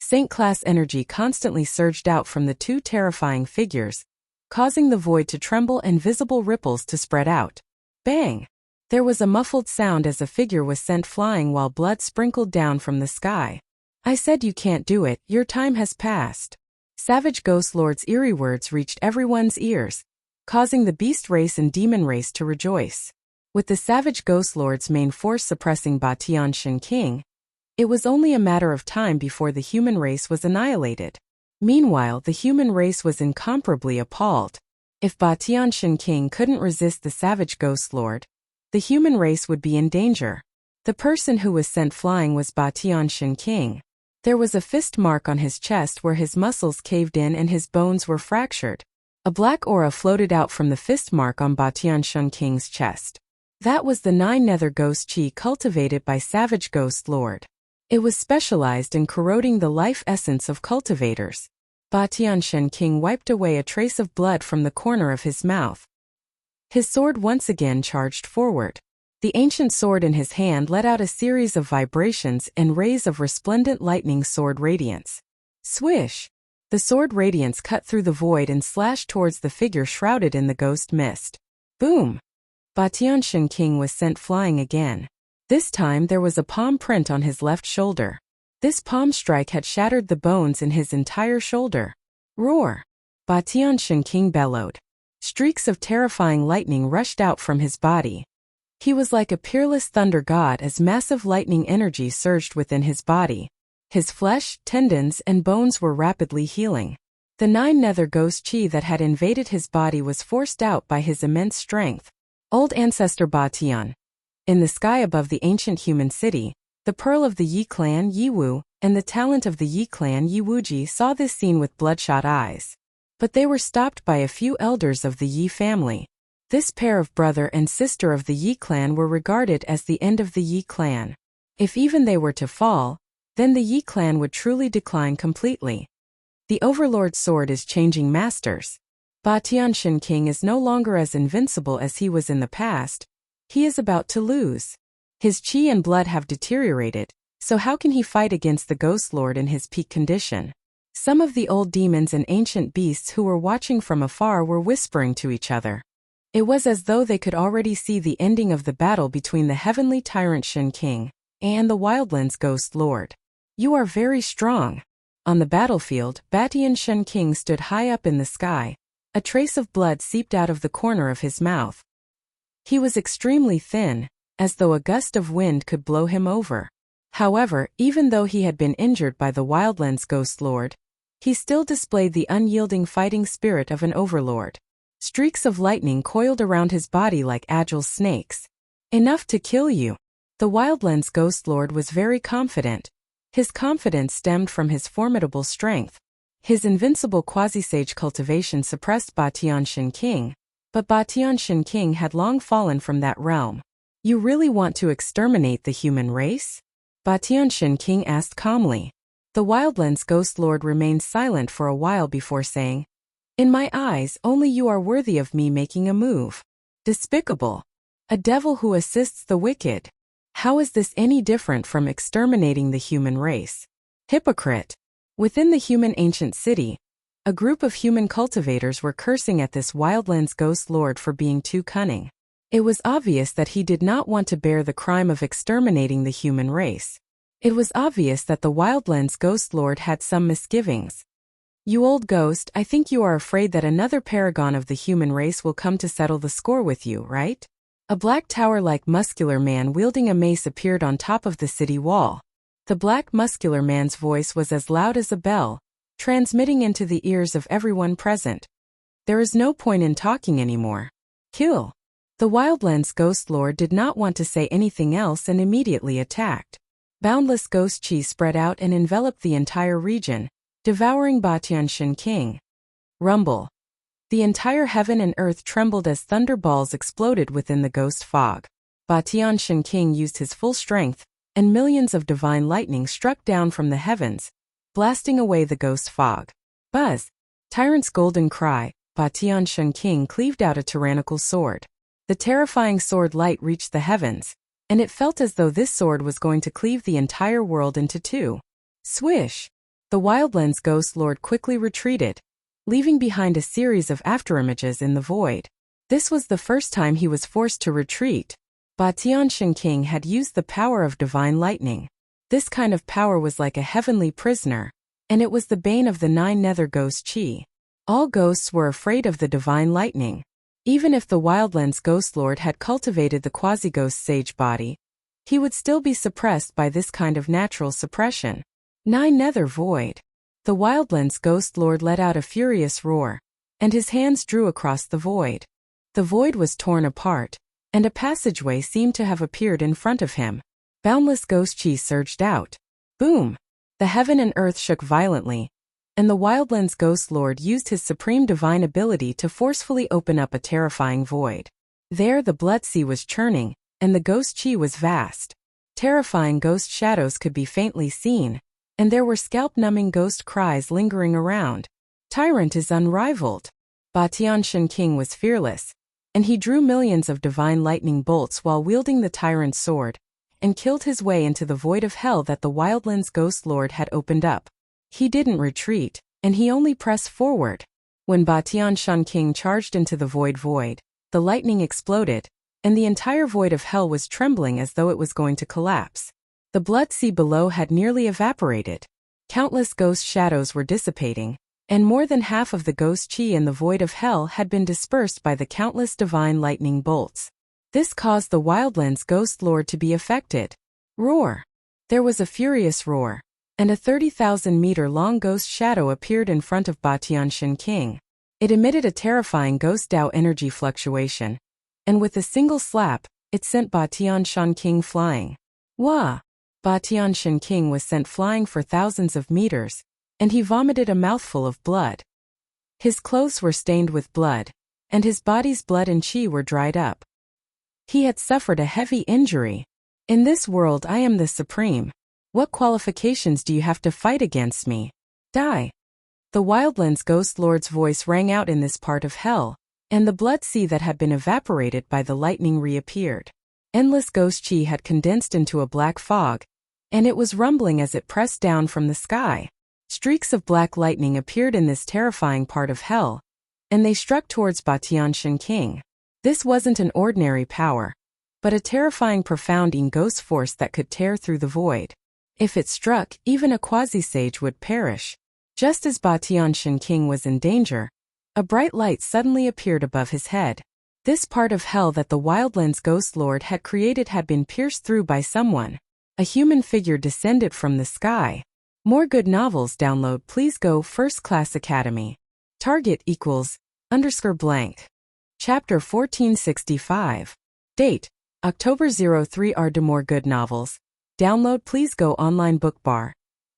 Saint class energy constantly surged out from the two terrifying figures, causing the void to tremble and visible ripples to spread out. Bang! There was a muffled sound as a figure was sent flying while blood sprinkled down from the sky. I said you can't do it, your time has passed. Savage Ghost Lord's eerie words reached everyone's ears, causing the beast race and demon race to rejoice. With the Savage Ghost Lord's main force suppressing Batian Shun King, it was only a matter of time before the human race was annihilated. Meanwhile, the human race was incomparably appalled. If Batian Shun King couldn't resist the Savage Ghost Lord, the human race would be in danger. The person who was sent flying was Batian Shun King. There was a fist mark on his chest where his muscles caved in and his bones were fractured. A black aura floated out from the fist mark on Batian Shun King's chest. That was the 9 nether ghost chi cultivated by Savage Ghost Lord. It was specialized in corroding the life essence of cultivators. Batian Shun King wiped away a trace of blood from the corner of his mouth. His sword once again charged forward. The ancient sword in his hand let out a series of vibrations and rays of resplendent lightning sword radiance. Swish! The sword radiance cut through the void and slashed towards the figure shrouded in the ghost mist. Boom! Batian Shun King was sent flying again. This time there was a palm print on his left shoulder. This palm strike had shattered the bones in his entire shoulder. Roar! Batian Shun King bellowed. Streaks of terrifying lightning rushed out from his body. He was like a peerless thunder god as massive lightning energy surged within his body. His flesh, tendons, and bones were rapidly healing. The 9 nether ghost chi that had invaded his body was forced out by his immense strength. Old Ancestor Batian. In the sky above the ancient human city, the pearl of the Yi clan Yiwu and the talent of the Yi clan Yiwuji saw this scene with bloodshot eyes. But they were stopped by a few elders of the Yi family. This pair of brother and sister of the Yi clan were regarded as the end of the Yi clan. If even they were to fall, then the Yi clan would truly decline completely. The Overlord's sword is changing masters. Batianshan King is no longer as invincible as he was in the past. He is about to lose. His chi and blood have deteriorated, so how can he fight against the Ghost Lord in his peak condition? Some of the old demons and ancient beasts who were watching from afar were whispering to each other. It was as though they could already see the ending of the battle between the heavenly tyrant Shen King and the Wildlands Ghost Lord. You are very strong. On the battlefield, Batian Shen King stood high up in the sky. A trace of blood seeped out of the corner of his mouth. He was extremely thin, as though a gust of wind could blow him over. However, even though he had been injured by the Wildlands Ghost Lord, he still displayed the unyielding fighting spirit of an overlord. Streaks of lightning coiled around his body like agile snakes. Enough to kill you. The Wildlands Ghost Lord was very confident. His confidence stemmed from his formidable strength. His invincible quasi-sage cultivation suppressed Batianshan King, but Batianshan King had long fallen from that realm. You really want to exterminate the human race? Batianshan King asked calmly. The Wildlands Ghost Lord remained silent for a while before saying, "In my eyes, only you are worthy of me making a move. Despicable. A devil who assists the wicked. How is this any different from exterminating the human race? Hypocrite." Within the human ancient city, a group of human cultivators were cursing at this Wildlands Ghost Lord for being too cunning. It was obvious that he did not want to bear the crime of exterminating the human race. It was obvious that the Wildlands Ghost Lord had some misgivings. "You old ghost, I think you are afraid that another paragon of the human race will come to settle the score with you, right?" A black tower-like muscular man wielding a mace appeared on top of the city wall. The black muscular man's voice was as loud as a bell, transmitting into the ears of everyone present. "There is no point in talking anymore. Kill." The Wildlands Ghost Lord did not want to say anything else and immediately attacked. Boundless ghost chi spread out and enveloped the entire region, devouring Batianshan King. Rumble. The entire heaven and earth trembled as thunderballs exploded within the ghost fog. Batianshan King used his full strength, and millions of divine lightning struck down from the heavens, blasting away the ghost fog. Buzz! Tyrant's golden cry, Batianshan King cleaved out a tyrannical sword. The terrifying sword light reached the heavens, and it felt as though this sword was going to cleave the entire world into two. Swish! The Wildlands Ghost Lord quickly retreated, leaving behind a series of afterimages in the void. This was the first time he was forced to retreat. Batianshan King had used the power of divine lightning. This kind of power was like a heavenly prisoner, and it was the bane of the 9 nether ghost chi. All ghosts were afraid of the divine lightning. Even if the Wildlands Ghost Lord had cultivated the quasi-ghost sage body, he would still be suppressed by this kind of natural suppression. 9 nether void. The Wildlands Ghost Lord let out a furious roar, and his hands drew across the void. The void was torn apart, and a passageway seemed to have appeared in front of him. Boundless ghost chi surged out. Boom! The heaven and earth shook violently, and the Wildlands Ghost Lord used his supreme divine ability to forcefully open up a terrifying void. There the blood sea was churning, and the ghost chi was vast. Terrifying ghost shadows could be faintly seen, and there were scalp-numbing ghost cries lingering around. Tyrant is unrivaled. Batianshan King was fearless, and he drew millions of divine lightning bolts while wielding the tyrant's sword, and killed his way into the void of hell that the Wildlands Ghost Lord had opened up. He didn't retreat, and he only pressed forward. When Batianshan King charged into the void, the lightning exploded, and the entire void of hell was trembling as though it was going to collapse. The blood sea below had nearly evaporated. Countless ghost shadows were dissipating, and more than half of the ghost chi in the void of hell had been dispersed by the countless divine lightning bolts. This caused the Wildlands Ghost Lord to be affected. Roar! There was a furious roar, and a 30,000-meter-long ghost shadow appeared in front of Batianshan King. It emitted a terrifying ghost Tao energy fluctuation, and with a single slap, it sent Batianshan King flying. Wah! Batianshan King was sent flying for thousands of meters, and he vomited a mouthful of blood. His clothes were stained with blood, and his body's blood and chi were dried up. He had suffered a heavy injury. In this world I am the supreme. What qualifications do you have to fight against me? Die! The Wildlands Ghost Lord's voice rang out in this part of hell, and the blood sea that had been evaporated by the lightning reappeared. Endless ghost chi had condensed into a black fog, and it was rumbling as it pressed down from the sky. Streaks of black lightning appeared in this terrifying part of hell, and they struck towards Batianshan King. This wasn't an ordinary power, but a terrifying profounding ghost force that could tear through the void. If it struck, even a quasi-sage would perish. Just as Batianshan King was in danger, a bright light suddenly appeared above his head. This part of hell that the Wildlands Ghost Lord had created had been pierced through by someone. A human figure descended from the sky. More good novels download please go First Class Academy. Target =_ blank. Chapter 1465. Date: October 03. More good novels. Download please go online book bar.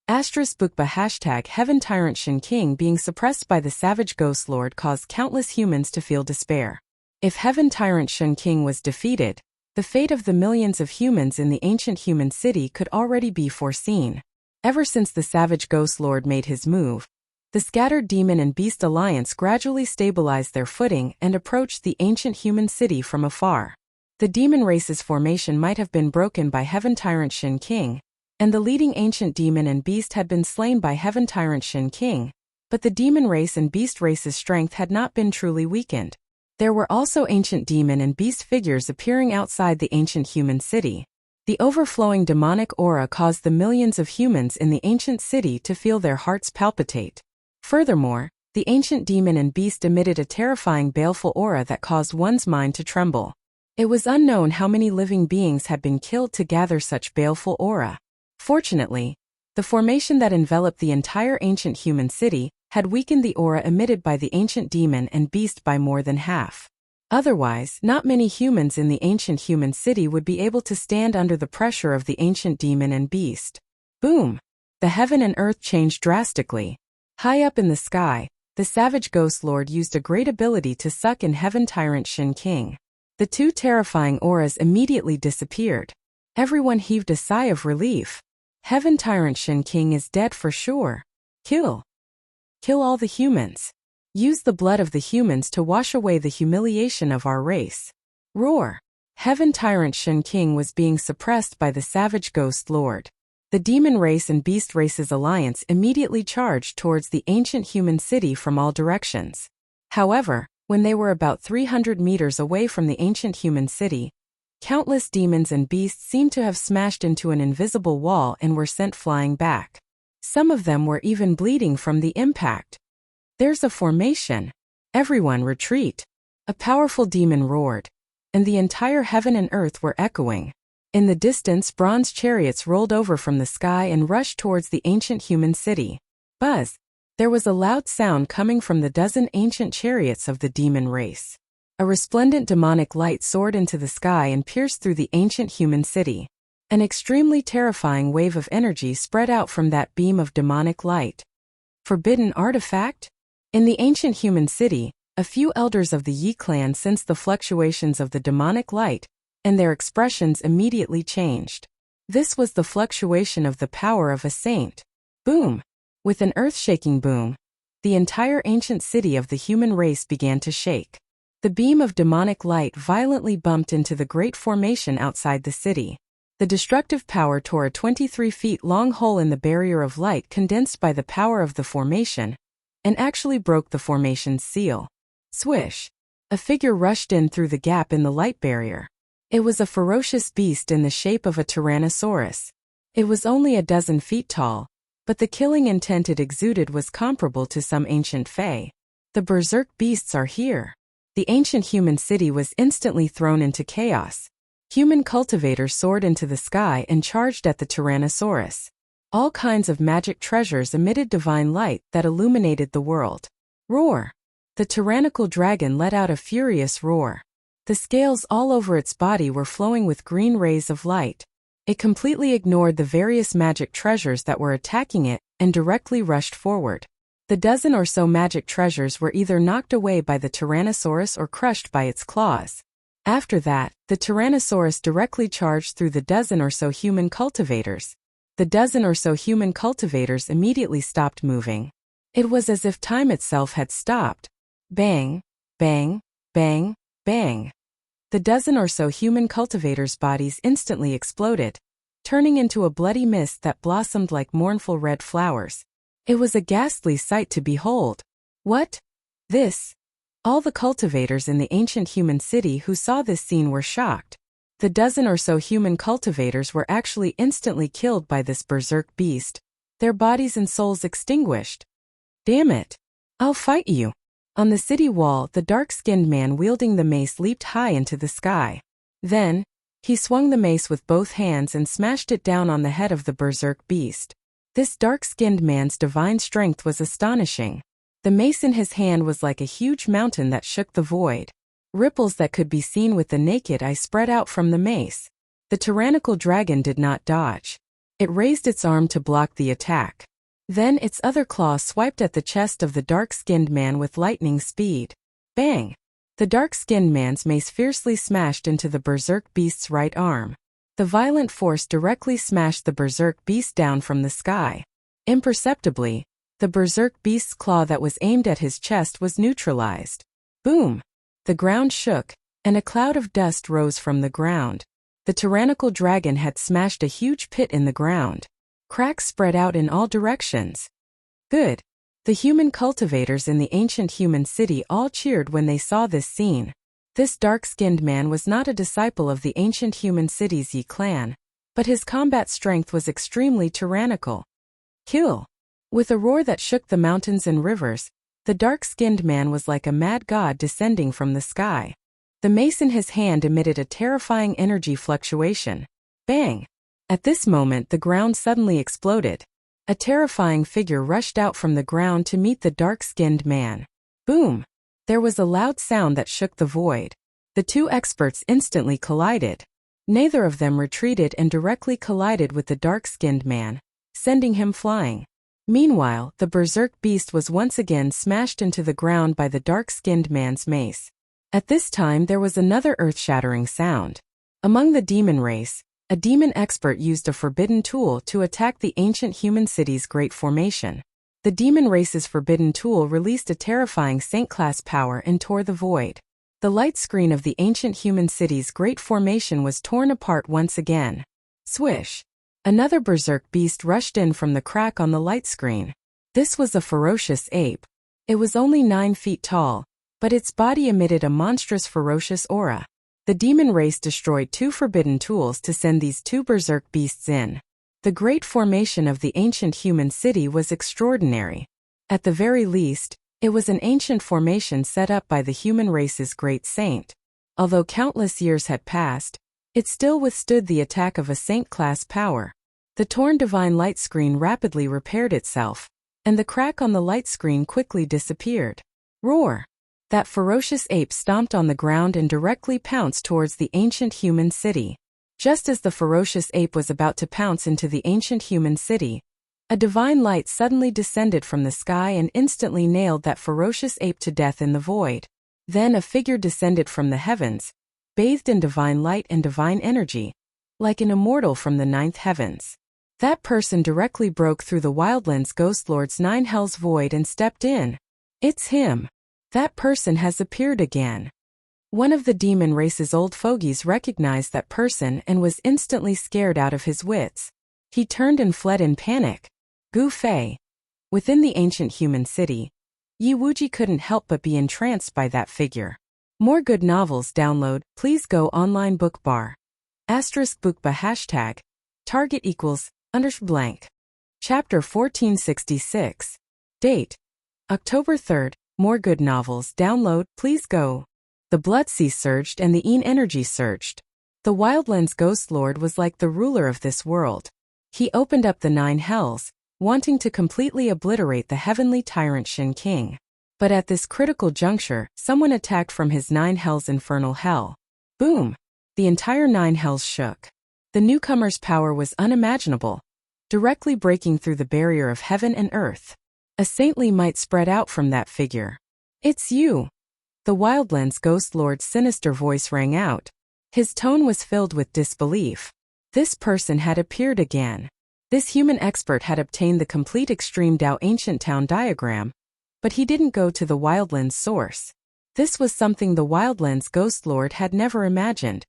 *bookba #Heaven Tyrant Shin King being suppressed by the savage Ghost Lord caused countless humans to feel despair. If Heaven Tyrant Shin King was defeated, the fate of the millions of humans in the ancient human city could already be foreseen. Ever since the savage Ghost Lord made his move, the scattered demon and beast alliance gradually stabilized their footing and approached the ancient human city from afar. The demon race's formation might have been broken by Heaven Tyrant Shin King, and the leading ancient demon and beast had been slain by Heaven Tyrant Shin King, but the demon race and beast race's strength had not been truly weakened. There were also ancient demon and beast figures appearing outside the ancient human city. The overflowing demonic aura caused the millions of humans in the ancient city to feel their hearts palpitate. Furthermore, the ancient demon and beast emitted a terrifying baleful aura that caused one's mind to tremble. It was unknown how many living beings had been killed to gather such baleful aura. Fortunately, the formation that enveloped the entire ancient human city had weakened the aura emitted by the ancient demon and beast by more than half. Otherwise, not many humans in the ancient human city would be able to stand under the pressure of the ancient demon and beast. Boom! The heaven and earth changed drastically. High up in the sky, the savage Ghost Lord used a great ability to suck in Heaven Tyrant Shin King. The two terrifying auras immediately disappeared. Everyone heaved a sigh of relief. Heaven Tyrant Shin King is dead for sure. Kill all the humans. Use the blood of the humans to wash away the humiliation of our race. Roar! Heaven Tyrant Shin King was being suppressed by the savage Ghost Lord. The demon race and beast race's alliance immediately charged towards the ancient human city from all directions. However, when they were about 300 meters away from the ancient human city, countless demons and beasts seemed to have smashed into an invisible wall and were sent flying back. Some of them were even bleeding from the impact. There's a formation. Everyone retreat. A powerful demon roared, and the entire heaven and earth were echoing. In the distance, bronze chariots rolled over from the sky and rushed towards the ancient human city. Buzz! There was a loud sound coming from the dozen ancient chariots of the demon race. A resplendent demonic light soared into the sky and pierced through the ancient human city. An extremely terrifying wave of energy spread out from that beam of demonic light. Forbidden artifact? In the ancient human city, a few elders of the Yi clan sensed the fluctuations of the demonic light, and their expressions immediately changed. This was the fluctuation of the power of a saint. Boom! With an earth-shaking boom, the entire ancient city of the human race began to shake. The beam of demonic light violently bumped into the great formation outside the city. The destructive power tore a 23 feet long hole in the barrier of light condensed by the power of the formation, and actually broke the formation's seal. Swish! A figure rushed in through the gap in the light barrier. It was a ferocious beast in the shape of a Tyrannosaurus. It was only a dozen feet tall, but the killing intent it exuded was comparable to some ancient fae. The berserk beasts are here. The ancient human city was instantly thrown into chaos. Human cultivators soared into the sky and charged at the Tyrannosaurus. All kinds of magic treasures emitted divine light that illuminated the world. Roar! The tyrannical dragon let out a furious roar. The scales all over its body were flowing with green rays of light. It completely ignored the various magic treasures that were attacking it and directly rushed forward. The dozen or so magic treasures were either knocked away by the Tyrannosaurus or crushed by its claws. After that, the Tyrannosaurus directly charged through the dozen or so human cultivators. The dozen or so human cultivators immediately stopped moving. It was as if time itself had stopped. Bang, bang, bang, bang. The dozen or so human cultivators' bodies instantly exploded, turning into a bloody mist that blossomed like mournful red flowers. It was a ghastly sight to behold. What? This? All the cultivators in the ancient human city who saw this scene were shocked. The dozen or so human cultivators were actually instantly killed by this berserk beast, their bodies and souls extinguished. Damn it! I'll fight you! On the city wall, the dark-skinned man wielding the mace leaped high into the sky. Then, he swung the mace with both hands and smashed it down on the head of the berserk beast. This dark-skinned man's divine strength was astonishing. The mace in his hand was like a huge mountain that shook the void. Ripples that could be seen with the naked eye spread out from the mace. The tyrannical dragon did not dodge. It raised its arm to block the attack. Then its other claw swiped at the chest of the dark-skinned man with lightning speed. Bang! The dark-skinned man's mace fiercely smashed into the berserk beast's right arm. The violent force directly smashed the berserk beast down from the sky. Imperceptibly, the berserk beast's claw that was aimed at his chest was neutralized. Boom! The ground shook, and a cloud of dust rose from the ground. The tyrannical dragon had smashed a huge pit in the ground. Cracks spread out in all directions. Good. The human cultivators in the ancient human city all cheered when they saw this scene. This dark-skinned man was not a disciple of the ancient human city's Yi clan, but his combat strength was extremely tyrannical. Kill! With a roar that shook the mountains and rivers, the dark-skinned man was like a mad god descending from the sky. The mace in his hand emitted a terrifying energy fluctuation. Bang! At this moment the ground suddenly exploded. A terrifying figure rushed out from the ground to meet the dark-skinned man. Boom! There was a loud sound that shook the void. The two experts instantly collided. Neither of them retreated and directly collided with the dark-skinned man, sending him flying. Meanwhile, the berserk beast was once again smashed into the ground by the dark-skinned man's mace. At this time there was another earth-shattering sound. Among the demon race, a demon expert used a forbidden tool to attack the ancient human city's great formation. The demon race's forbidden tool released a terrifying saint-class power and tore the void. The light screen of the ancient human city's great formation was torn apart once again. Swish! Another berserk beast rushed in from the crack on the light screen. This was a ferocious ape. It was only 9 feet tall, but its body emitted a monstrous ferocious aura. The demon race destroyed 2 forbidden tools to send these 2 berserk beasts in. The great formation of the ancient human city was extraordinary. At the very least, it was an ancient formation set up by the human race's great saint. Although countless years had passed, it still withstood the attack of a saint-class power. The torn divine light screen rapidly repaired itself, and the crack on the light screen quickly disappeared. Roar! That ferocious ape stomped on the ground and directly pounced towards the ancient human city. Just as the ferocious ape was about to pounce into the ancient human city, a divine light suddenly descended from the sky and instantly nailed that ferocious ape to death in the void. Then a figure descended from the heavens, bathed in divine light and divine energy, like an immortal from the 9th heavens. That person directly broke through the Wildlands Ghost Lord's 9 hells void and stepped in. It's him. That person has appeared again. One of the demon race's old fogies recognized that person and was instantly scared out of his wits. He turned and fled in panic. Gu Fei. Within the ancient human city, Yi Wuji couldn't help but be entranced by that figure. More good novels download, please go online bookbar. *bookba hashtag. Target equals _blank. Chapter 1466. Date: October 3rd. More good novels download, please go. The blood sea surged and the Een energy surged. The Wildlands Ghost Lord was like the ruler of this world. He opened up the 9 hells, wanting to completely obliterate the heavenly tyrant Shin King. But at this critical juncture, someone attacked from his 9 hells infernal hell. Boom! The entire 9 hells shook. The newcomer's power was unimaginable, directly breaking through the barrier of heaven and earth. A saintly might spread out from that figure. It's you! The Wildlands Ghost Lord's sinister voice rang out. His tone was filled with disbelief. This person had appeared again. This human expert had obtained the complete Extreme Tao Ancient Town diagram, but he didn't go to the Wildlands source. This was something the Wildlands Ghost Lord had never imagined.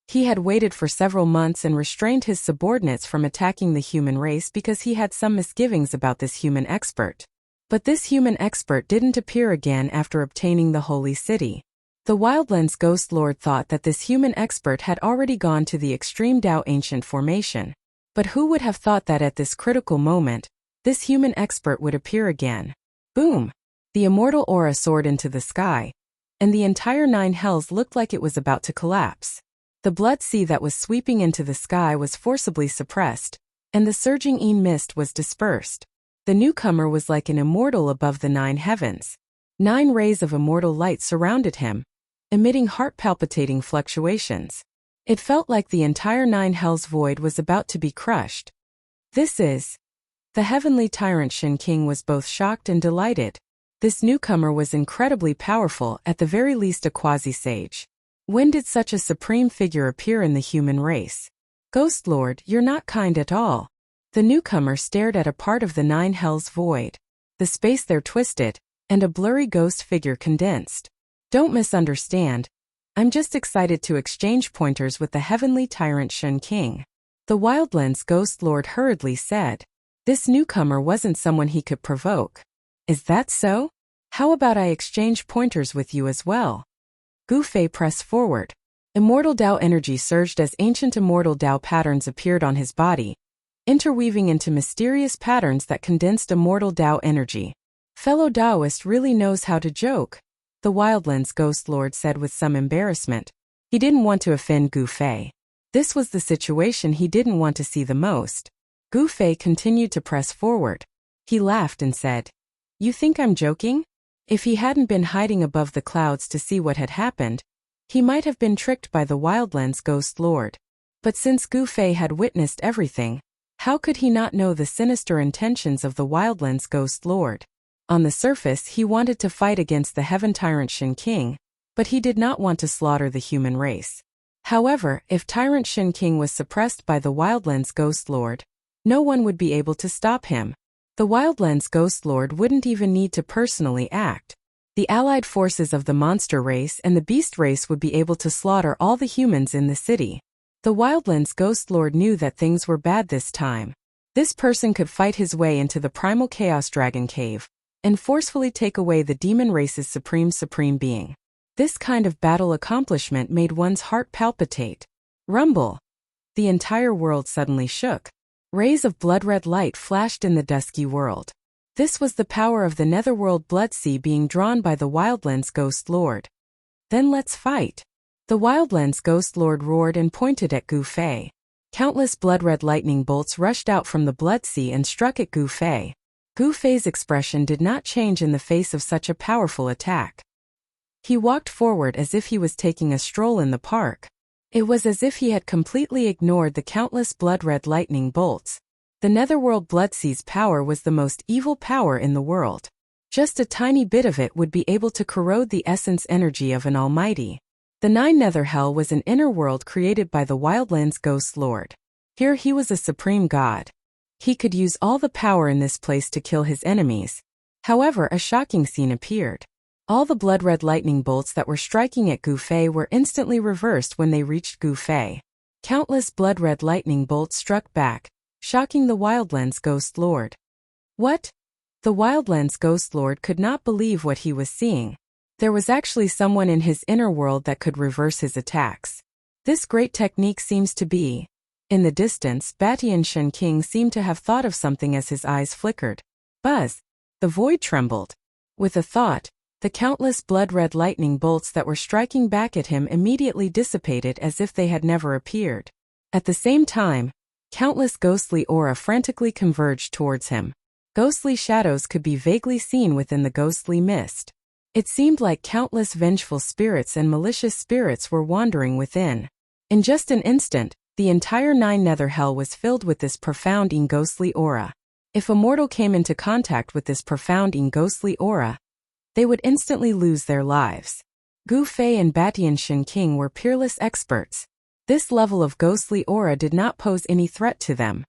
He had waited for several months and restrained his subordinates from attacking the human race because he had some misgivings about this human expert. But this human expert didn't appear again after obtaining the Holy City. The Wildlands Ghost Lord thought that this human expert had already gone to the Extreme Tao Ancient Formation. But who would have thought that at this critical moment, this human expert would appear again? Boom! The immortal aura soared into the sky, and the entire 9 hells looked like it was about to collapse. The blood sea that was sweeping into the sky was forcibly suppressed, and the surging mist was dispersed. The newcomer was like an immortal above the 9 heavens. 9 rays of immortal light surrounded him, emitting heart-palpitating fluctuations. It felt like the entire 9 hells void was about to be crushed. This is... The heavenly tyrant Shin King was both shocked and delighted. This newcomer was incredibly powerful, at the very least a quasi-sage. When did such a supreme figure appear in the human race? Ghost Lord, you're not kind at all. The newcomer stared at a part of the 9 hells void. The space there twisted, and a blurry ghost figure condensed. Don't misunderstand. I'm just excited to exchange pointers with the heavenly tyrant Shin King. The Wildlands Ghost Lord hurriedly said. This newcomer wasn't someone he could provoke. Is that so? How about I exchange pointers with you as well? Gu Fei pressed forward. Immortal Tao energy surged as ancient immortal Tao patterns appeared on his body, interweaving into mysterious patterns that condensed immortal Tao energy. Fellow Taoist really knows how to joke, the Wildlands Ghost Lord said with some embarrassment. He didn't want to offend Gu Fei. This was the situation he didn't want to see the most. Gu Fei continued to press forward. He laughed and said, "You think I'm joking?" If he hadn't been hiding above the clouds to see what had happened, he might have been tricked by the Wildlands Ghost Lord. But since Gu Fei had witnessed everything, how could he not know the sinister intentions of the Wildlands Ghost Lord? On the surface, he wanted to fight against the Heaven Tyrant Shin King, but he did not want to slaughter the human race. However, if Tyrant Shin King was suppressed by the Wildlands Ghost Lord, no one would be able to stop him. The Wildlands Ghost Lord wouldn't even need to personally act. The allied forces of the monster race and the beast race would be able to slaughter all the humans in the city. The Wildlands Ghost Lord knew that things were bad this time. This person could fight his way into the primal chaos dragon cave and forcefully take away the demon race's supreme being. This kind of battle accomplishment made one's heart palpitate. Rumble! The entire world suddenly shook. Rays of blood-red light flashed in the dusky world. This was the power of the netherworld blood sea being drawn by the Wildlands Ghost Lord. Then let's fight. The Wildlands Ghost Lord roared and pointed at Gu Fei. Countless blood-red lightning bolts rushed out from the blood sea and struck at Gu Fei. Gu Fei's expression did not change in the face of such a powerful attack. He walked forward as if he was taking a stroll in the park. It was as if he had completely ignored the countless blood-red lightning bolts. The netherworld bloodsea's power was the most evil power in the world. Just a tiny bit of it would be able to corrode the essence energy of an almighty. The 9 Nether Hell was an inner world created by the Wildlands Ghost Lord. Here he was a supreme god. He could use all the power in this place to kill his enemies. However, a shocking scene appeared. All the blood-red lightning bolts that were striking at Gu Fei were instantly reversed when they reached Gu Fei. Countless blood-red lightning bolts struck back, shocking the Wildlands Ghost Lord. What? The Wildlands Ghost Lord could not believe what he was seeing. There was actually someone in his inner world that could reverse his attacks. This great technique seems to be... In the distance, Batian Shen King seemed to have thought of something as his eyes flickered. Buzz! The void trembled. With a thought, the countless blood-red lightning bolts that were striking back at him immediately dissipated as if they had never appeared. At the same time, countless ghostly aura frantically converged towards him. Ghostly shadows could be vaguely seen within the ghostly mist. It seemed like countless vengeful spirits and malicious spirits were wandering within. In just an instant, the entire 9 Nether Hell was filled with this profound ghostly aura. If a mortal came into contact with this profound ghostly aura, they would instantly lose their lives. Gu Fei and Batian Shen King were peerless experts. This level of ghostly aura did not pose any threat to them.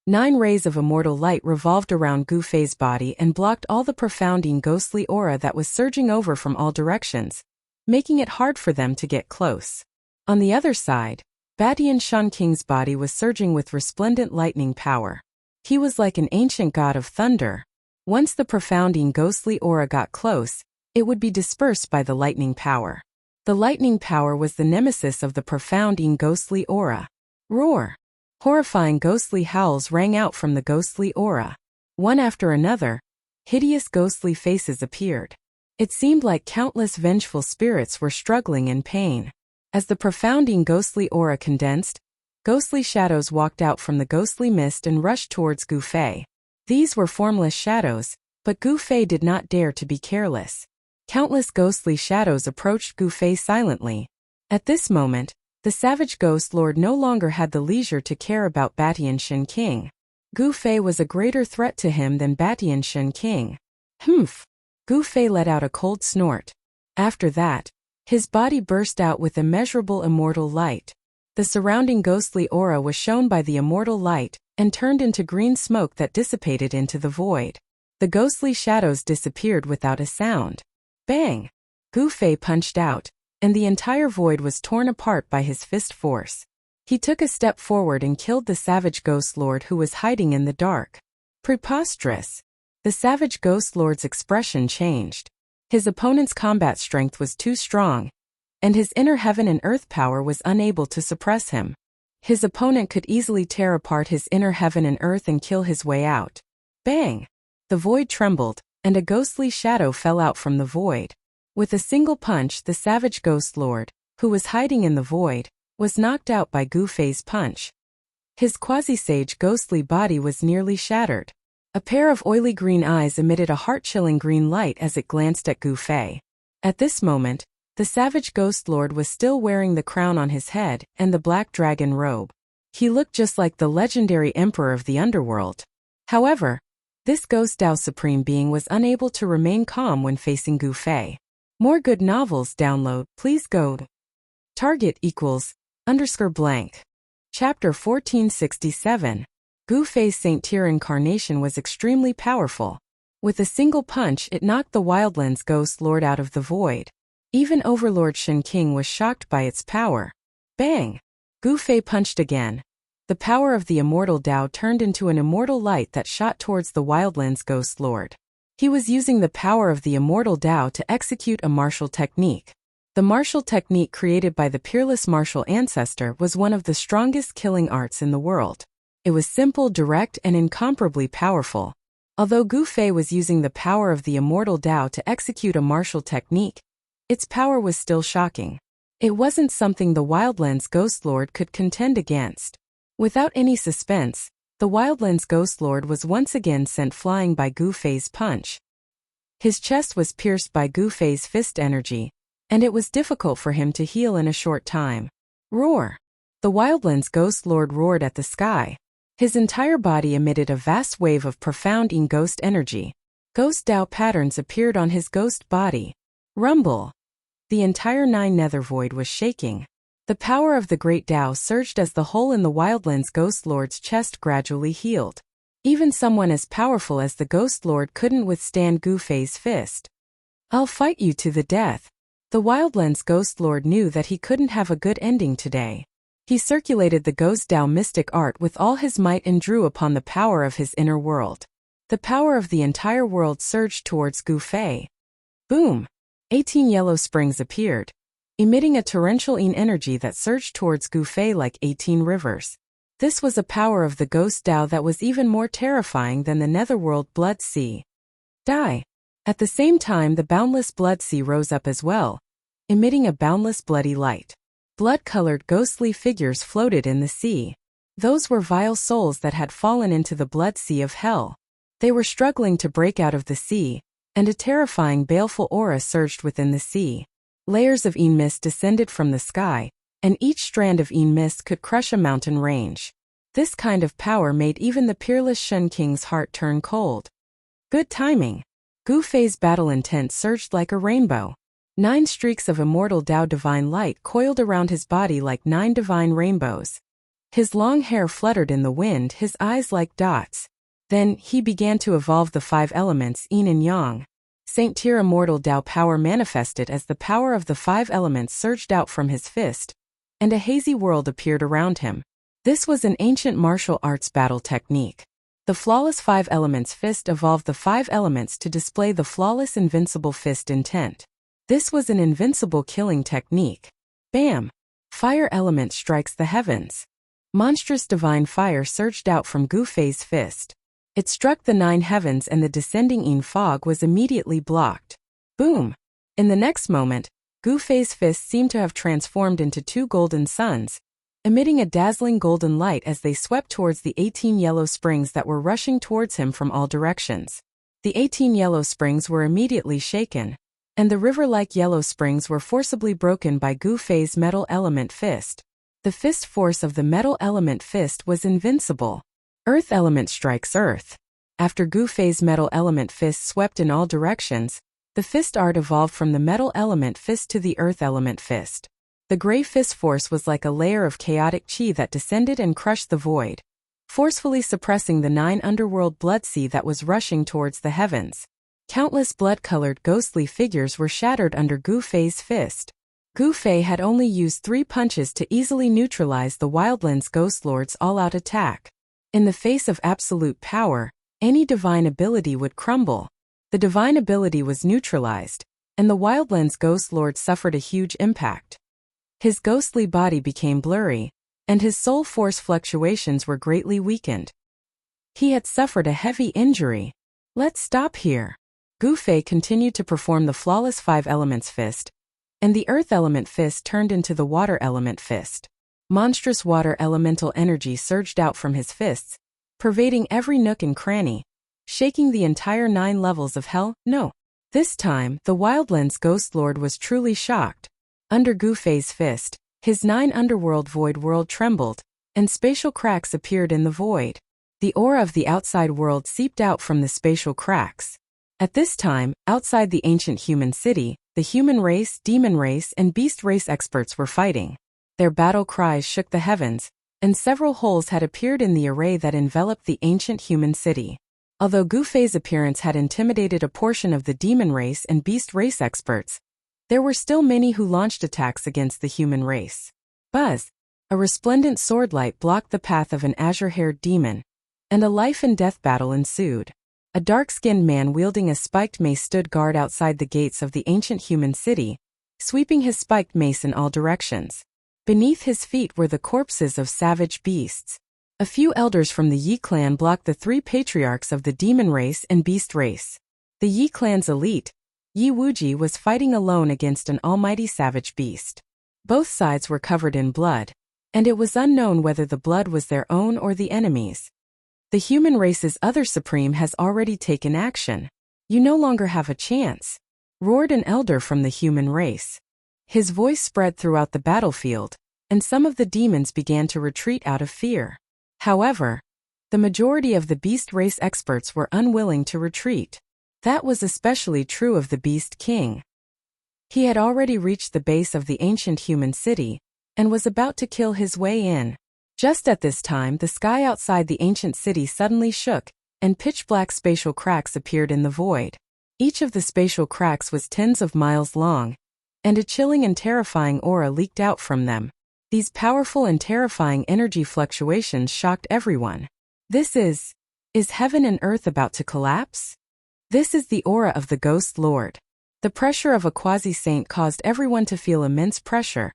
9 rays of immortal light revolved around Gu Fei's body and blocked all the profounding ghostly aura that was surging over from all directions, making it hard for them to get close. On the other side, Batian Shen King's body was surging with resplendent lightning power. He was like an ancient god of thunder. Once the profounding ghostly aura got close, it would be dispersed by the lightning power. The lightning power was the nemesis of the profounding ghostly aura. Roar! Horrifying ghostly howls rang out from the ghostly aura. One after another, hideous ghostly faces appeared. It seemed like countless vengeful spirits were struggling in pain. As the profounding ghostly aura condensed, ghostly shadows walked out from the ghostly mist and rushed towards Gu Fei. These were formless shadows, but Gu Fei did not dare to be careless. Countless ghostly shadows approached Gu Fei silently. At this moment, the savage ghost lord no longer had the leisure to care about Batian Shen King. Gu Fei was a greater threat to him than Batian Shen King. Humph! Gu Fei let out a cold snort. After that, his body burst out with immeasurable immortal light. The surrounding ghostly aura was shown by the immortal light and turned into green smoke that dissipated into the void. The ghostly shadows disappeared without a sound. Bang! Gu Fei punched out, and the entire void was torn apart by his fist force. He took a step forward and killed the savage ghost lord who was hiding in the dark. Preposterous! The savage ghost lord's expression changed. His opponent's combat strength was too strong, and his inner heaven and earth power was unable to suppress him. His opponent could easily tear apart his inner heaven and earth and kill his way out. Bang! The void trembled, and a ghostly shadow fell out from the void. With a single punch, the savage ghost lord, who was hiding in the void, was knocked out by Gu Fei's punch. His quasi-sage ghostly body was nearly shattered. A pair of oily green eyes emitted a heart-chilling green light as it glanced at Gu Fei. At this moment, the savage ghost lord was still wearing the crown on his head and the black dragon robe. He looked just like the legendary emperor of the underworld. However, this ghost Dao supreme being was unable to remain calm when facing Gu Fei. More good novels download, please go to Target =_blank. Chapter 1467. Gu Fei's Saint Tier incarnation was extremely powerful. With a single punch, it knocked the Wildlands ghost lord out of the void. Even Overlord Shen King was shocked by its power. Bang! Gu Fei punched again. The power of the immortal Dao turned into an immortal light that shot towards the Wildlands ghost lord. He was using the power of the immortal Dao to execute a martial technique. The martial technique created by the peerless martial ancestor was one of the strongest killing arts in the world. It was simple, direct, and incomparably powerful. Although Gu Fei was using the power of the immortal Dao to execute a martial technique, its power was still shocking. It wasn't something the Wildlands Ghost Lord could contend against. Without any suspense, the Wildlands Ghost Lord was once again sent flying by Gu Fei's punch. His chest was pierced by Gu Fei's fist energy, and it was difficult for him to heal in a short time. Roar! The Wildlands Ghost Lord roared at the sky. His entire body emitted a vast wave of profound ghost energy. Ghost Dao patterns appeared on his ghost body. Rumble! The entire Nine Nether Void was shaking. The power of the Great Dao surged as the hole in the Wildlands Ghost Lord's chest gradually healed. Even someone as powerful as the Ghost Lord couldn't withstand Gu Fei's fist. I'll fight you to the death. The Wildlands Ghost Lord knew that he couldn't have a good ending today. He circulated the Ghost Dao mystic art with all his might and drew upon the power of his inner world. The power of the entire world surged towards Gu Fei. Boom! 18 yellow springs appeared, emitting a torrential energy that surged towards Gu Fei like 18 rivers. This was a power of the Ghost Dao that was even more terrifying than the Netherworld Blood Sea. Die! At the same time, the boundless Blood Sea rose up as well, emitting a boundless bloody light. Blood-colored ghostly figures floated in the sea. Those were vile souls that had fallen into the Blood Sea of Hell. They were struggling to break out of the sea, and a terrifying baleful aura surged within the sea. Layers of mist descended from the sky, and each strand of mist could crush a mountain range. This kind of power made even the peerless Shen King's heart turn cold. Good timing. Gu Fei's battle intent surged like a rainbow. 9 streaks of immortal Dao divine light coiled around his body like 9 divine rainbows. His long hair fluttered in the wind, his eyes like dots. Then, he began to evolve the 5 elements yin and yang. Saint Tier immortal Tao power manifested as the power of the 5 elements surged out from his fist, and a hazy world appeared around him. This was an ancient martial arts battle technique. The flawless 5 elements fist evolved the 5 elements to display the flawless invincible fist intent. This was an invincible killing technique. Bam! Fire element strikes the heavens. Monstrous divine fire surged out from Gu Fei's fist. It struck the 9 heavens and the descending yin fog was immediately blocked. Boom! In the next moment, Gu Fei's fist seemed to have transformed into 2 golden suns, emitting a dazzling golden light as they swept towards the 18 yellow springs that were rushing towards him from all directions. The 18 yellow springs were immediately shaken, and the river-like yellow springs were forcibly broken by Gu Fei's metal element fist. The fist force of the metal element fist was invincible. Earth element strikes earth. After Gu Fei's metal element fist swept in all directions, the fist art evolved from the metal element fist to the earth element fist. The gray fist force was like a layer of chaotic chi that descended and crushed the void, forcefully suppressing the 9 underworld blood sea that was rushing towards the heavens. Countless blood-colored ghostly figures were shattered under Gu Fei's fist. Gu Fei had only used 3 punches to easily neutralize the Wildlands Ghost Lord's all-out attack. In the face of absolute power, any divine ability would crumble. The divine ability was neutralized, and the Wildlands Ghost Lord suffered a huge impact. His ghostly body became blurry, and his soul force fluctuations were greatly weakened. He had suffered a heavy injury. Let's stop here. Gu Fei continued to perform the flawless 5 elements fist, and the earth element fist turned into the water element fist. Monstrous water elemental energy surged out from his fists, pervading every nook and cranny, shaking the entire 9 levels of hell. No. This time, the Wildlands Ghost Lord was truly shocked. Under Gu Fei's fist, his 9 underworld void world trembled, and spatial cracks appeared in the void. The aura of the outside world seeped out from the spatial cracks. At this time, outside the ancient human city, the human race, demon race, and beast race experts were fighting. Their battle cries shook the heavens, and several holes had appeared in the array that enveloped the ancient human city. Although Gu Fei's appearance had intimidated a portion of the demon race and beast race experts, there were still many who launched attacks against the human race. Buzz! A resplendent swordlight blocked the path of an azure-haired demon, and a life-and-death battle ensued. A dark-skinned man wielding a spiked mace stood guard outside the gates of the ancient human city, sweeping his spiked mace in all directions. Beneath his feet were the corpses of savage beasts. A few elders from the Yi clan blocked the 3 patriarchs of the demon race and beast race. The Yi clan's elite, Yi Wuji, was fighting alone against an almighty savage beast. Both sides were covered in blood, and it was unknown whether the blood was their own or the enemy's. The human race's other supreme has already taken action. You no longer have a chance, roared an elder from the human race. His voice spread throughout the battlefield, and some of the demons began to retreat out of fear. However, the majority of the beast race experts were unwilling to retreat. That was especially true of the Beast King. He had already reached the base of the ancient human city, and was about to kill his way in. Just at this time, the sky outside the ancient city suddenly shook, and pitch-black spatial cracks appeared in the void. Each of the spatial cracks was tens of miles long, and a chilling and terrifying aura leaked out from them. These powerful and terrifying energy fluctuations shocked everyone. Is heaven and earth about to collapse? This is the aura of the Ghost Lord. The pressure of a quasi-saint caused everyone to feel immense pressure,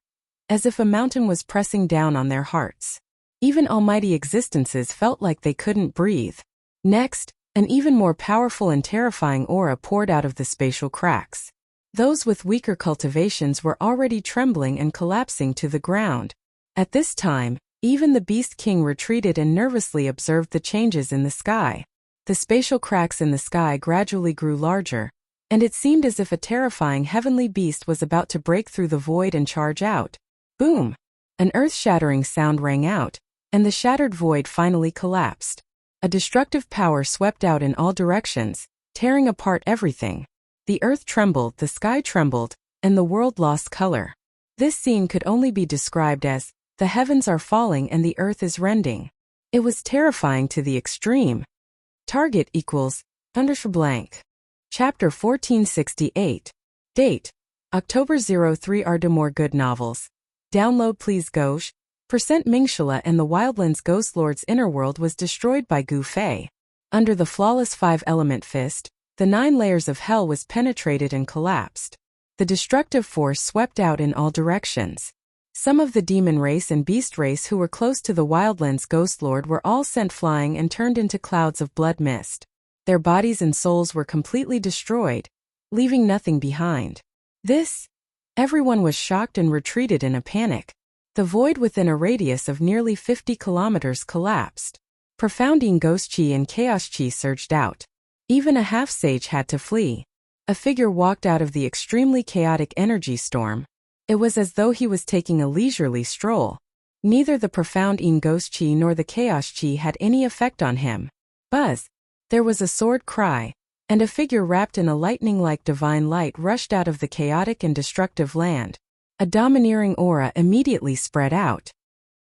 as if a mountain was pressing down on their hearts. Even almighty existences felt like they couldn't breathe. Next, an even more powerful and terrifying aura poured out of the spatial cracks. Those with weaker cultivations were already trembling and collapsing to the ground. At this time, even the Beast King retreated and nervously observed the changes in the sky. The spatial cracks in the sky gradually grew larger, and it seemed as if a terrifying heavenly beast was about to break through the void and charge out. Boom! An earth-shattering sound rang out, and the shattered void finally collapsed. A destructive power swept out in all directions, tearing apart everything. The earth trembled, the sky trembled, and the world lost color. This scene could only be described as The heavens are falling and the earth is rending. It was terrifying to the extreme. Target equals _blank. Chapter 1468. Date: October 03. Are more good novels. Download please Gauche. Mingshula and the Wildlands Ghost Lord's inner world was destroyed by Gu Fei. Under the flawless 5-element fist, the 9 layers of hell was penetrated and collapsed. The destructive force swept out in all directions. Some of the demon race and beast race who were close to the Wildlands Ghost Lord were all sent flying and turned into clouds of blood mist. Their bodies and souls were completely destroyed, leaving nothing behind. Everyone was shocked and retreated in a panic. The void within a radius of nearly 50 kilometers collapsed. Profounding ghost chi and chaos chi surged out. Even a half-sage had to flee. A figure walked out of the extremely chaotic energy storm. It was as though he was taking a leisurely stroll. Neither the profound ghost chi nor the chaos chi had any effect on him. Buzz! There was a sword cry, and a figure wrapped in a lightning-like divine light rushed out of the chaotic and destructive land. A domineering aura immediately spread out.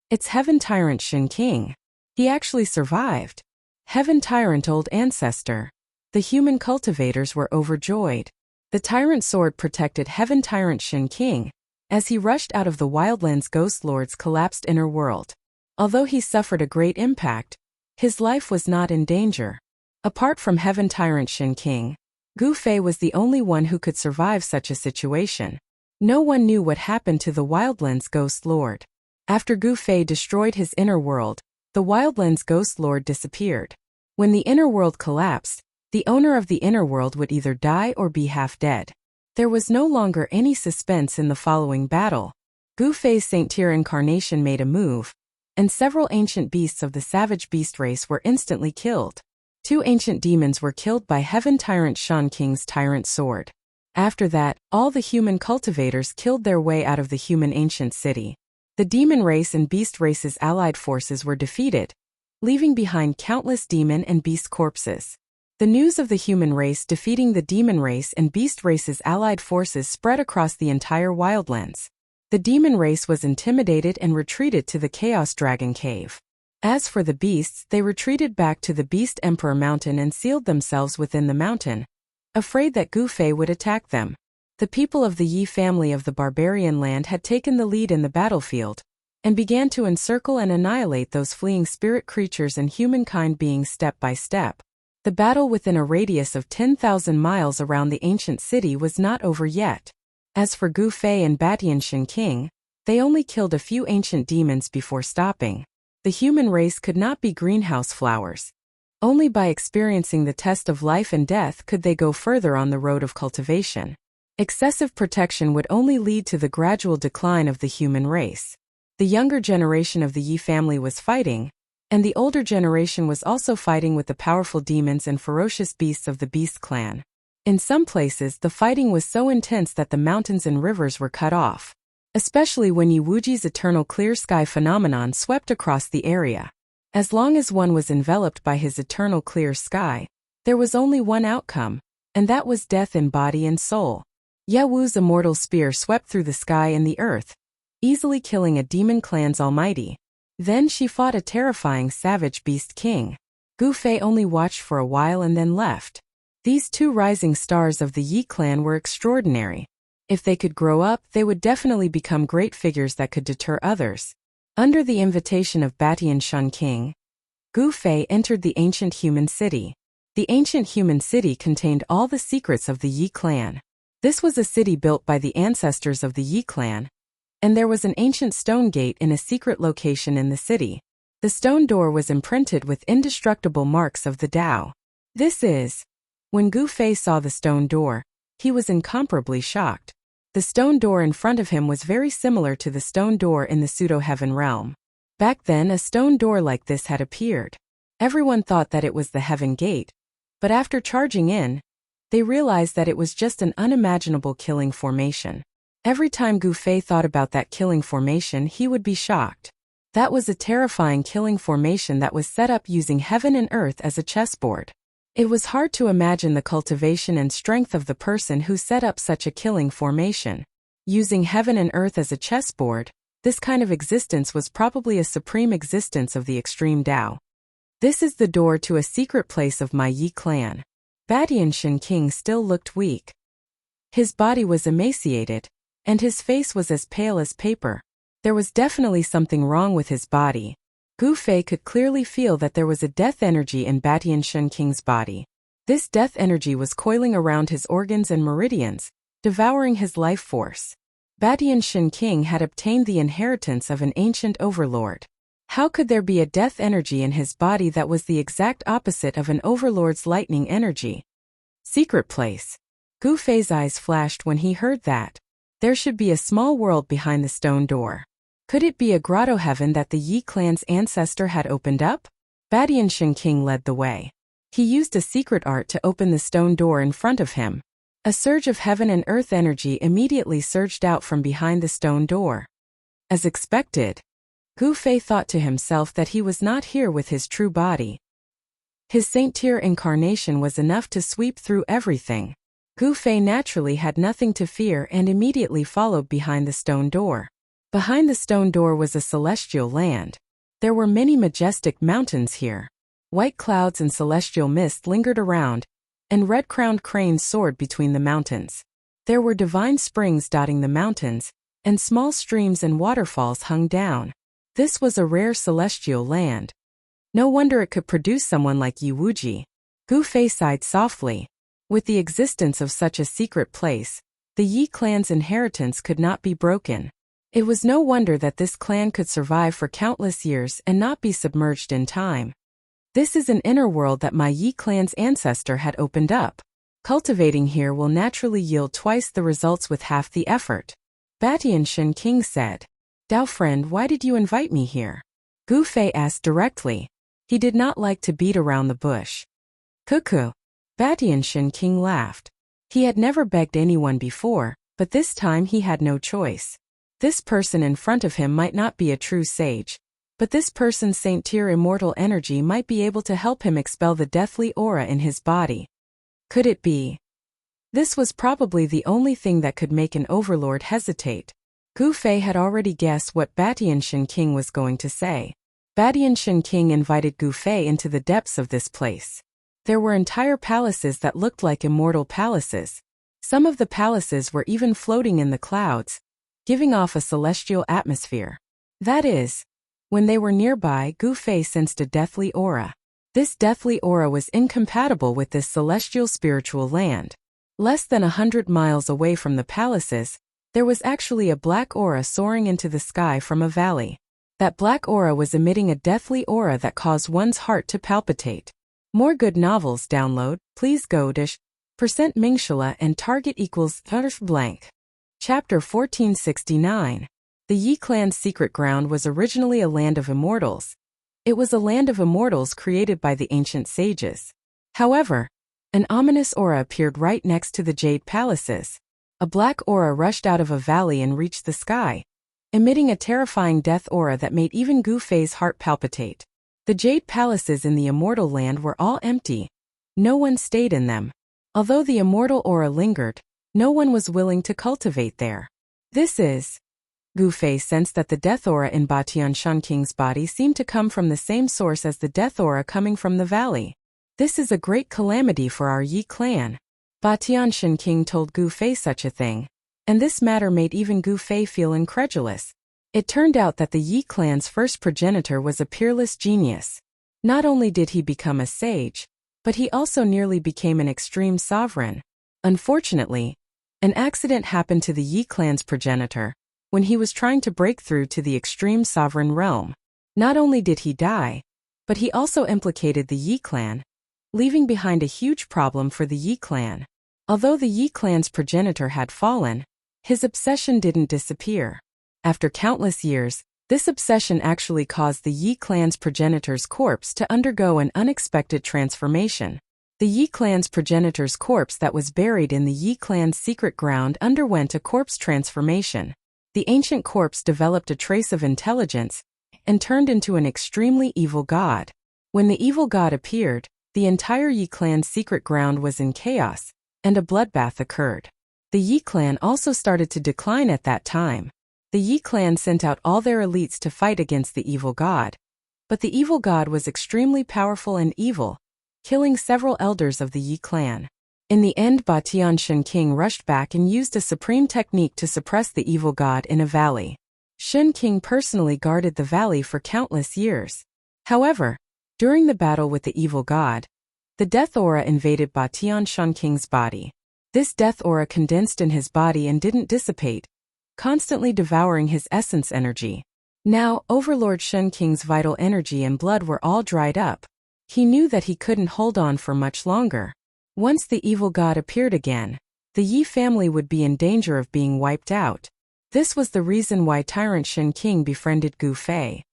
It's Heaven Tyrant Shin King. He actually survived. Heaven Tyrant Old Ancestor. The human cultivators were overjoyed. The Tyrant Sword protected Heaven Tyrant Shin King as he rushed out of the Wildlands Ghost Lord's collapsed inner world. Although he suffered a great impact, his life was not in danger. Apart from Heaven Tyrant Shin King, Gu Fei was the only one who could survive such a situation. No one knew what happened to the Wildlands Ghost Lord. After Gu Fei destroyed his inner world, the Wildlands Ghost Lord disappeared. When the inner world collapsed, the owner of the inner world would either die or be half dead. There was no longer any suspense in the following battle. Gu Fei's Saint Tier incarnation made a move, and several ancient beasts of the savage beast race were instantly killed. 2 ancient demons were killed by Heaven Tyrant Shan King's Tyrant Sword. After that, all the human cultivators killed their way out of the human ancient city. The demon race and beast race's allied forces were defeated, leaving behind countless demon and beast corpses. The news of the human race defeating the demon race and beast race's allied forces spread across the entire Wildlands. The demon race was intimidated and retreated to the Chaos Dragon Cave. As for the beasts, they retreated back to the Beast Emperor Mountain and sealed themselves within the mountain, afraid that Gu Fei would attack them. The people of the Yi family of the barbarian land had taken the lead in the battlefield, and began to encircle and annihilate those fleeing spirit creatures and humankind beings step by step. The battle within a radius of 10,000 miles around the ancient city was not over yet. As for Gu Fei and Batian Shin King, they only killed a few ancient demons before stopping. The human race could not be greenhouse flowers. Only by experiencing the test of life and death could they go further on the road of cultivation. Excessive protection would only lead to the gradual decline of the human race. The younger generation of the Yi family was fighting, and the older generation was also fighting with the powerful demons and ferocious beasts of the Beast Clan. In some places, the fighting was so intense that the mountains and rivers were cut off, especially when Yi Wuji's eternal clear sky phenomenon swept across the area. As long as one was enveloped by his eternal clear sky, there was only one outcome, and that was death in body and soul. Ye Wu's immortal spear swept through the sky and the earth, easily killing a demon clan's almighty. Then she fought a terrifying savage beast king. Gu Fei only watched for a while and then left. These 2 rising stars of the Yi clan were extraordinary. If they could grow up, they would definitely become great figures that could deter others. Under the invitation of Batian Shan King, Gu Fei entered the ancient human city. The ancient human city contained all the secrets of the Yi clan. This was a city built by the ancestors of the Yi clan, and there was an ancient stone gate in a secret location in the city. The stone door was imprinted with indestructible marks of the Tao. When Gu Fei saw the stone door, he was incomparably shocked. The stone door in front of him was very similar to the stone door in the pseudo-heaven realm. Back then, a stone door like this had appeared. Everyone thought that it was the heaven gate, but after charging in, they realized that it was just an unimaginable killing formation. Every time Gu Fei thought about that killing formation, he would be shocked. That was a terrifying killing formation that was set up using heaven and earth as a chessboard. It was hard to imagine the cultivation and strength of the person who set up such a killing formation. Using heaven and earth as a chessboard, This kind of existence was probably a supreme existence of the extreme Tao. This is the door to a secret place of my Yi clan. Batianshan King still looked weak. His body was emaciated, and his face was as pale as paper. There was definitely something wrong with his body. Gu Fei could clearly feel that there was a death energy in Batianshan King's body. This death energy was coiling around his organs and meridians, devouring his life force. Batianshan King had obtained the inheritance of an ancient overlord. How could there be a death energy in his body that was the exact opposite of an overlord's lightning energy? Secret place. Gu Fei's eyes flashed when he heard that. There should be a small world behind the stone door. Could it be a grotto heaven that the Yi clan's ancestor had opened up? Batianshan King led the way. He used a secret art to open the stone door in front of him. A surge of heaven and earth energy immediately surged out from behind the stone door. As expected, Gu Fei thought to himself that he was not here with his true body. His saint-tier incarnation was enough to sweep through everything. Gu Fei naturally had nothing to fear and immediately followed behind the stone door. Behind the stone door was a celestial land. There were many majestic mountains here. White clouds and celestial mist lingered around, and red-crowned cranes soared between the mountains. There were divine springs dotting the mountains, and small streams and waterfalls hung down. This was a rare celestial land. No wonder it could produce someone like Yi Wuji. Gu Fei sighed softly. With the existence of such a secret place, the Yi clan's inheritance could not be broken. It was no wonder that this clan could survive for countless years and not be submerged in time. This is an inner world that my Yi clan's ancestor had opened up. Cultivating here will naturally yield twice the results with half the effort. Batianshan King said. Dao friend, why did you invite me here? Gu Fei asked directly. He did not like to beat around the bush. Cuckoo. Batianshan King laughed. He had never begged anyone before, but this time he had no choice. This person in front of him might not be a true sage, but this person's saint-tier immortal energy might be able to help him expel the deathly aura in his body. Could it be? This was probably the only thing that could make an overlord hesitate. Gu Fei had already guessed what Batianshan King was going to say. Batianshan King invited Gu Fei into the depths of this place. There were entire palaces that looked like immortal palaces. Some of the palaces were even floating in the clouds, giving off a celestial atmosphere. That is, when they were nearby, Gu Fei sensed a deathly aura. This deathly aura was incompatible with this celestial spiritual land. Less than 100 miles away from the palaces, there was actually a black aura soaring into the sky from a valley. That black aura was emitting a deathly aura that caused one's heart to palpitate. More good novels download, please go % Mingshala and target equals blank. Chapter 1469. The Yi clan's secret ground was originally a land of immortals. It was a land of immortals created by the ancient sages. However, an ominous aura appeared right next to the jade palaces. A black aura rushed out of a valley and reached the sky, emitting a terrifying death aura that made even Gu Fei's heart palpitate. The jade palaces in the immortal land were all empty. No one stayed in them. Although the immortal aura lingered, no one was willing to cultivate there. Gu Fei sensed that the death aura in Batianshan King's body seemed to come from the same source as the death aura coming from the valley. This is a great calamity for our Yi clan. Batianshan King told Gu Fei such a thing, and this matter made even Gu Fei feel incredulous. It turned out that the Yi clan's first progenitor was a peerless genius. Not only did he become a sage, but he also nearly became an extreme sovereign. Unfortunately, an accident happened to the Yi clan's progenitor when he was trying to break through to the extreme sovereign realm. Not only did he die, but he also implicated the Yi clan, leaving behind a huge problem for the Yi clan. Although the Yi clan's progenitor had fallen, his obsession didn't disappear. After countless years, this obsession actually caused the Yi clan's progenitor's corpse to undergo an unexpected transformation. The Yi clan's progenitor's corpse that was buried in the Yi clan's secret ground underwent a corpse transformation. The ancient corpse developed a trace of intelligence and turned into an extremely evil god. When the evil god appeared, the entire Yi clan's secret ground was in chaos, and a bloodbath occurred. The Yi clan also started to decline at that time. The Yi clan sent out all their elites to fight against the evil god. But the evil god was extremely powerful and evil, killing several elders of the Yi clan. In the end, Tiantian King rushed back and used a supreme technique to suppress the evil god in a valley. Shen King personally guarded the valley for countless years. However, during the battle with the evil god, the death aura invaded Tiantian King's body. This death aura condensed in his body and didn't dissipate, constantly devouring his essence energy. Now, Overlord Shen King's vital energy and blood were all dried up. He knew that he couldn't hold on for much longer. Once the evil god appeared again, the Yi family would be in danger of being wiped out. This was the reason why Tyrant Shen King befriended Gu Fei.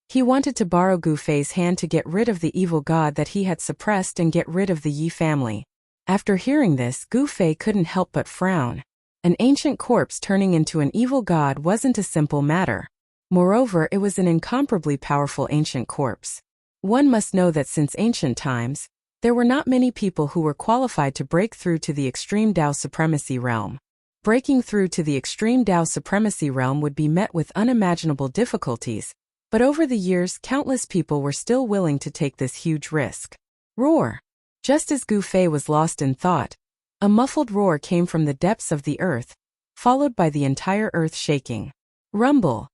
He wanted to borrow Gu Fei's hand to get rid of the evil god that he had suppressed and get rid of the Yi family. After hearing this, Gu Fei couldn't help but frown. An ancient corpse turning into an evil god wasn't a simple matter. Moreover, it was an incomparably powerful ancient corpse. One must know that since ancient times, there were not many people who were qualified to break through to the extreme Dao supremacy realm. Breaking through to the extreme Dao supremacy realm would be met with unimaginable difficulties, but over the years countless people were still willing to take this huge risk. Roar! Just as Gu Fei was lost in thought, a muffled roar came from the depths of the earth, followed by the entire earth shaking. Rumble!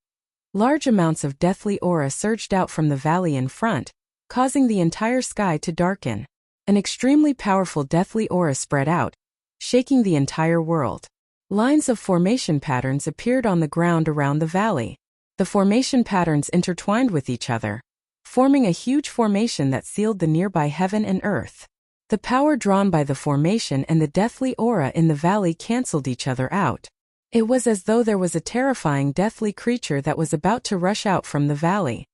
Large amounts of deathly aura surged out from the valley in front, causing the entire sky to darken. An extremely powerful deathly aura spread out, shaking the entire world. Lines of formation patterns appeared on the ground around the valley. The formation patterns intertwined with each other, forming a huge formation that sealed the nearby heaven and earth. The power drawn by the formation and the deathly aura in the valley cancelled each other out. It was as though there was a terrifying deathly creature that was about to rush out from the valley.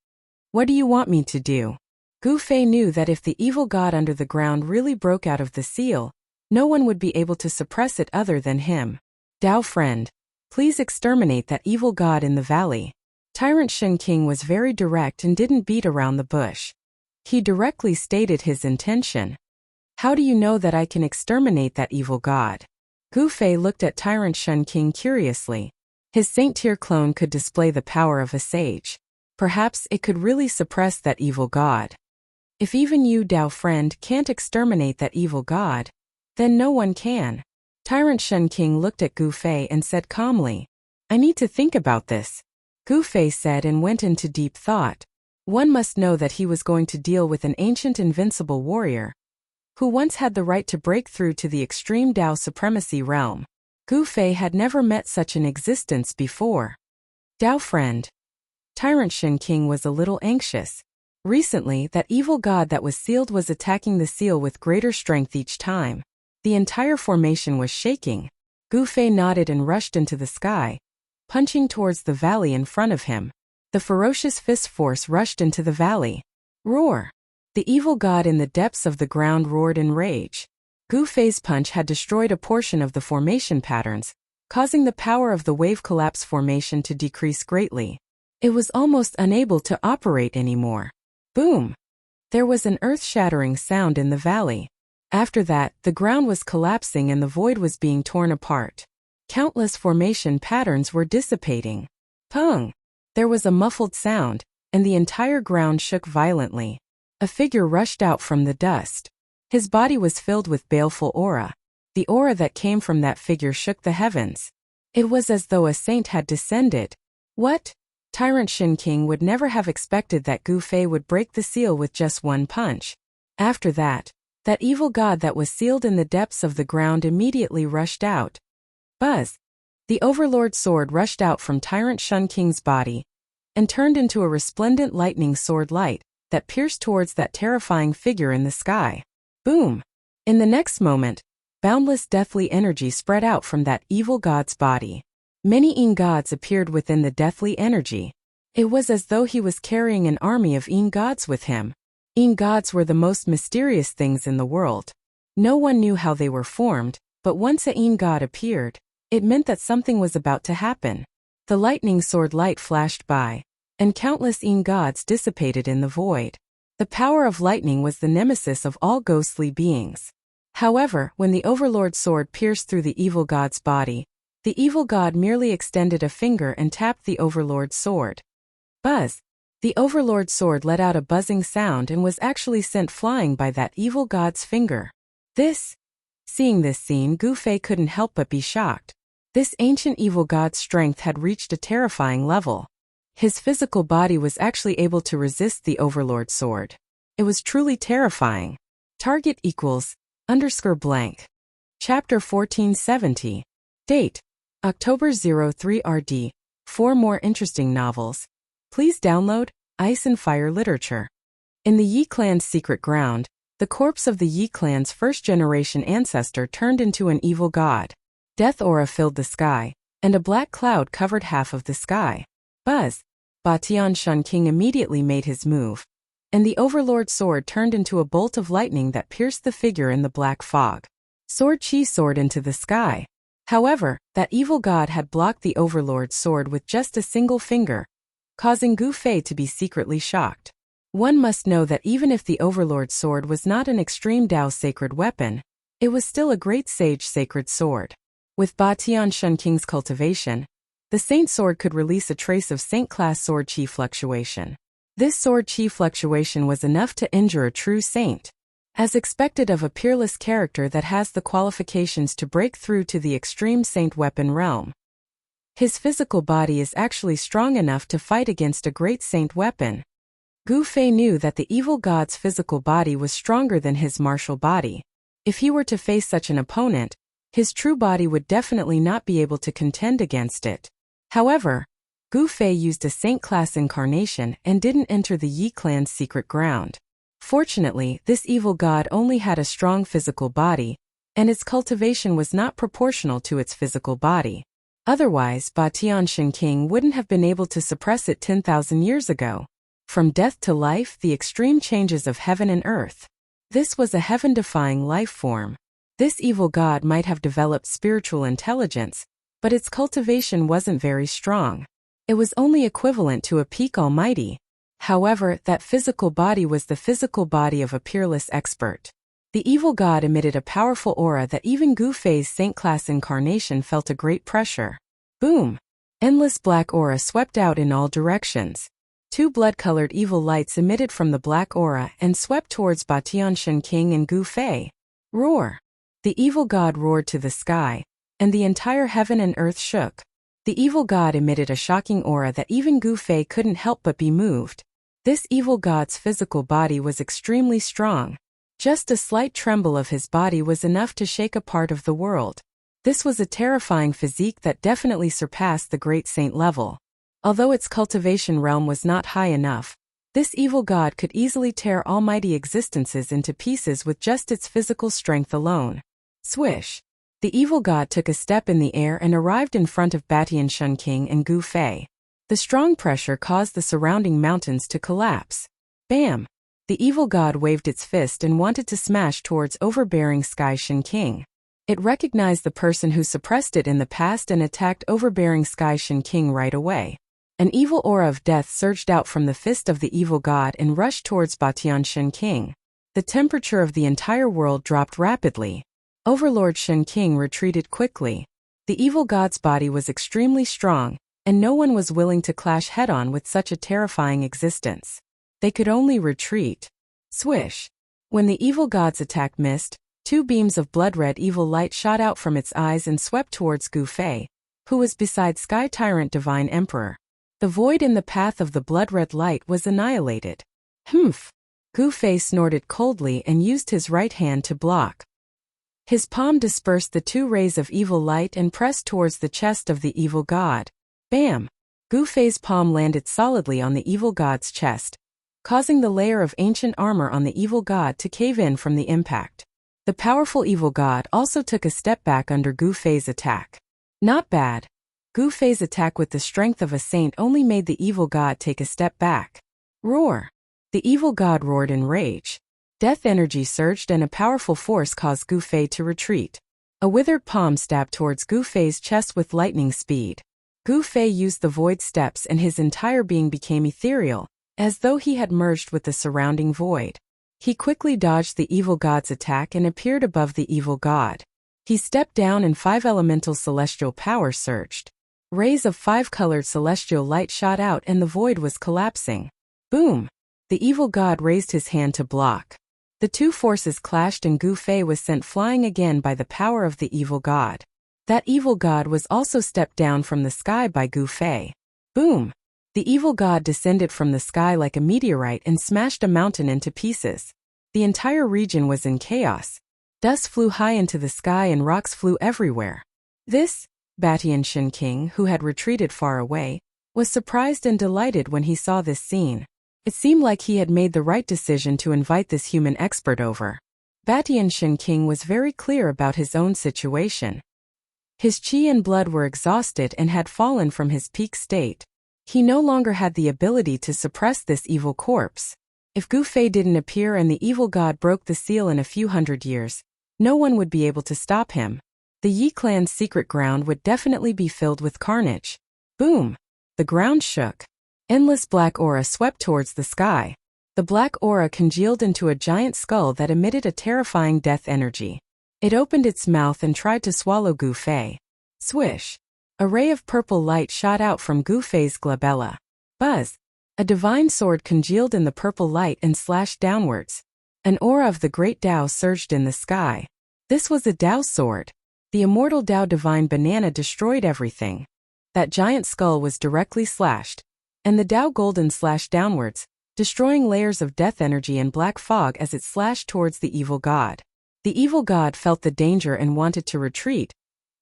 What do you want me to do? Gu Fei knew that if the evil god under the ground really broke out of the seal, no one would be able to suppress it other than him. Dao friend, please exterminate that evil god in the valley. Tyrant Shen King was very direct and didn't beat around the bush. He directly stated his intention. How do you know that I can exterminate that evil god? Gu Fei looked at Tyrant Shen King curiously. His saint-tier clone could display the power of a sage. Perhaps it could really suppress that evil god. If even you, Dao friend, can't exterminate that evil god, then no one can. Tyrant Shen King looked at Gu Fei and said calmly, I need to think about this. Gu Fei said and went into deep thought. One must know that he was going to deal with an ancient invincible warrior, who once had the right to break through to the extreme Dao supremacy realm. Gu Fei had never met such an existence before. Dao friend. Tyrant Shen King was a little anxious. Recently, that evil god that was sealed was attacking the seal with greater strength each time. The entire formation was shaking. Gu Fei nodded and rushed into the sky, punching towards the valley in front of him. The ferocious fist force rushed into the valley. Roar! The evil god in the depths of the ground roared in rage. Gu Fei's punch had destroyed a portion of the formation patterns, causing the power of the wave collapse formation to decrease greatly. It was almost unable to operate anymore. Boom! There was an earth-shattering sound in the valley. After that, the ground was collapsing and the void was being torn apart. Countless formation patterns were dissipating. Pung! There was a muffled sound, and the entire ground shook violently. A figure rushed out from the dust. His body was filled with baleful aura. The aura that came from that figure shook the heavens. It was as though a saint had descended. What? Tyrant Shen King would never have expected that Gu Fei would break the seal with just one punch. After that, that evil god that was sealed in the depths of the ground immediately rushed out. Buzz! The Overlord sword rushed out from Tyrant Shen King's body and turned into a resplendent lightning sword light that pierced towards that terrifying figure in the sky. Boom! In the next moment, boundless deathly energy spread out from that evil god's body. Many Yin gods appeared within the deathly energy. It was as though he was carrying an army of Yin gods with him. Yin gods were the most mysterious things in the world. No one knew how they were formed, but once a Yin god appeared, it meant that something was about to happen. The lightning sword light flashed by, and countless Yin gods dissipated in the void. The power of lightning was the nemesis of all ghostly beings. However, when the Overlord sword pierced through the evil god's body, The evil god merely extended a finger and tapped the overlord's sword. Buzz! The overlord's sword let out a buzzing sound and was actually sent flying by that evil god's finger. Seeing this scene, Gu Fei couldn't help but be shocked. This ancient evil god's strength had reached a terrifying level. His physical body was actually able to resist the overlord's sword. It was truly terrifying. Target =_ blank. Chapter 1470. Date: October 03 RD. For more interesting novels, please download Ice and Fire Literature. In the Yi clan's secret ground, the corpse of the Yi clan's first-generation ancestor turned into an evil god. Death aura filled the sky, and a black cloud covered half of the sky. Buzz! Batian King immediately made his move, and the overlord's sword turned into a bolt of lightning that pierced the figure in the black fog. Sword Chi soared into the sky. However, that evil god had blocked the overlord's sword with just a single finger, causing Gu Fei to be secretly shocked. One must know that even if the overlord's sword was not an extreme Dao sacred weapon, it was still a great sage sacred sword. With Batian King's cultivation, the saint sword could release a trace of saint-class sword chi fluctuation. This sword chi fluctuation was enough to injure a true saint. As expected of a peerless character that has the qualifications to break through to the extreme saint weapon realm. His physical body is actually strong enough to fight against a great saint weapon. Gu Fei knew that the evil god's physical body was stronger than his martial body. If he were to face such an opponent, his true body would definitely not be able to contend against it. However, Gu Fei used a saint-class incarnation and didn't enter the Yi clan's secret ground. Fortunately, this evil god only had a strong physical body, and its cultivation was not proportional to its physical body. Otherwise, Batian King wouldn't have been able to suppress it 10,000 years ago. From death to life, the extreme changes of heaven and earth. This was a heaven-defying life form. This evil god might have developed spiritual intelligence, but its cultivation wasn't very strong. It was only equivalent to a peak almighty. However, that physical body was the physical body of a peerless expert. The evil god emitted a powerful aura that even Gu Fei's saint-class incarnation felt a great pressure. Boom! Endless black aura swept out in all directions. Two blood-colored evil lights emitted from the black aura and swept towards Batian King and Gu Fei. Roar! The evil god roared to the sky, and the entire heaven and earth shook. The evil god emitted a shocking aura that even Gu Fei couldn't help but be moved. This evil god's physical body was extremely strong. Just a slight tremble of his body was enough to shake a part of the world. This was a terrifying physique that definitely surpassed the great saint level. Although its cultivation realm was not high enough, this evil god could easily tear almighty existences into pieces with just its physical strength alone. Swish! The evil god took a step in the air and arrived in front of Batian King and Gu Fei. The strong pressure caused the surrounding mountains to collapse. Bam! The evil god waved its fist and wanted to smash towards overbearing Sky Shin King. It recognized the person who suppressed it in the past and attacked overbearing Sky Shin King right away. An evil aura of death surged out from the fist of the evil god and rushed towards Batian King. The temperature of the entire world dropped rapidly. Overlord Shen King retreated quickly. The evil god's body was extremely strong, and no one was willing to clash head-on with such a terrifying existence. They could only retreat. Swish! When the evil god's attack missed, two beams of blood-red evil light shot out from its eyes and swept towards Gu Fei, who was beside Sky Tyrant Divine Emperor. The void in the path of the blood-red light was annihilated. Humph! Gu Fei snorted coldly and used his right hand to block. His palm dispersed the two rays of evil light and pressed towards the chest of the evil god. Bam! Gu Fei's palm landed solidly on the evil god's chest, causing the layer of ancient armor on the evil god to cave in from the impact. The powerful evil god also took a step back under Gu Fei's attack. Not bad. Gu Fei's attack with the strength of a saint only made the evil god take a step back. Roar! The evil god roared in rage. Death energy surged and a powerful force caused Gu Fei to retreat. A withered palm stabbed towards Gu Fei's chest with lightning speed. Gu Fei used the void steps and his entire being became ethereal, as though he had merged with the surrounding void. He quickly dodged the evil god's attack and appeared above the evil god. He stepped down and 5 elemental celestial power surged. Rays of 5-colored celestial light shot out and the void was collapsing. Boom! The evil god raised his hand to block. The two forces clashed and Gu Fei was sent flying again by the power of the evil god. That evil god was also stepped down from the sky by Gu Fei. Boom! The evil god descended from the sky like a meteorite and smashed a mountain into pieces. The entire region was in chaos. Dust flew high into the sky and rocks flew everywhere. This, Batian Shen King, who had retreated far away, was surprised and delighted when he saw this scene. It seemed like he had made the right decision to invite this human expert over. Batian Shen King was very clear about his own situation. His qi and blood were exhausted and had fallen from his peak state. He no longer had the ability to suppress this evil corpse. If Gu Fei didn't appear and the evil god broke the seal in a few hundred years, no one would be able to stop him. The Yi clan's secret ground would definitely be filled with carnage. Boom! The ground shook. Endless black aura swept towards the sky. The black aura congealed into a giant skull that emitted a terrifying death energy. It opened its mouth and tried to swallow Gu Fei. Swish! A ray of purple light shot out from Gu Fei's glabella. Buzz! A divine sword congealed in the purple light and slashed downwards. An aura of the great Tao surged in the sky. This was a Tao sword. The immortal Tao divine banana destroyed everything. That giant skull was directly slashed, and the Tao golden slashed downwards, destroying layers of death energy and black fog as it slashed towards the evil god. The evil god felt the danger and wanted to retreat,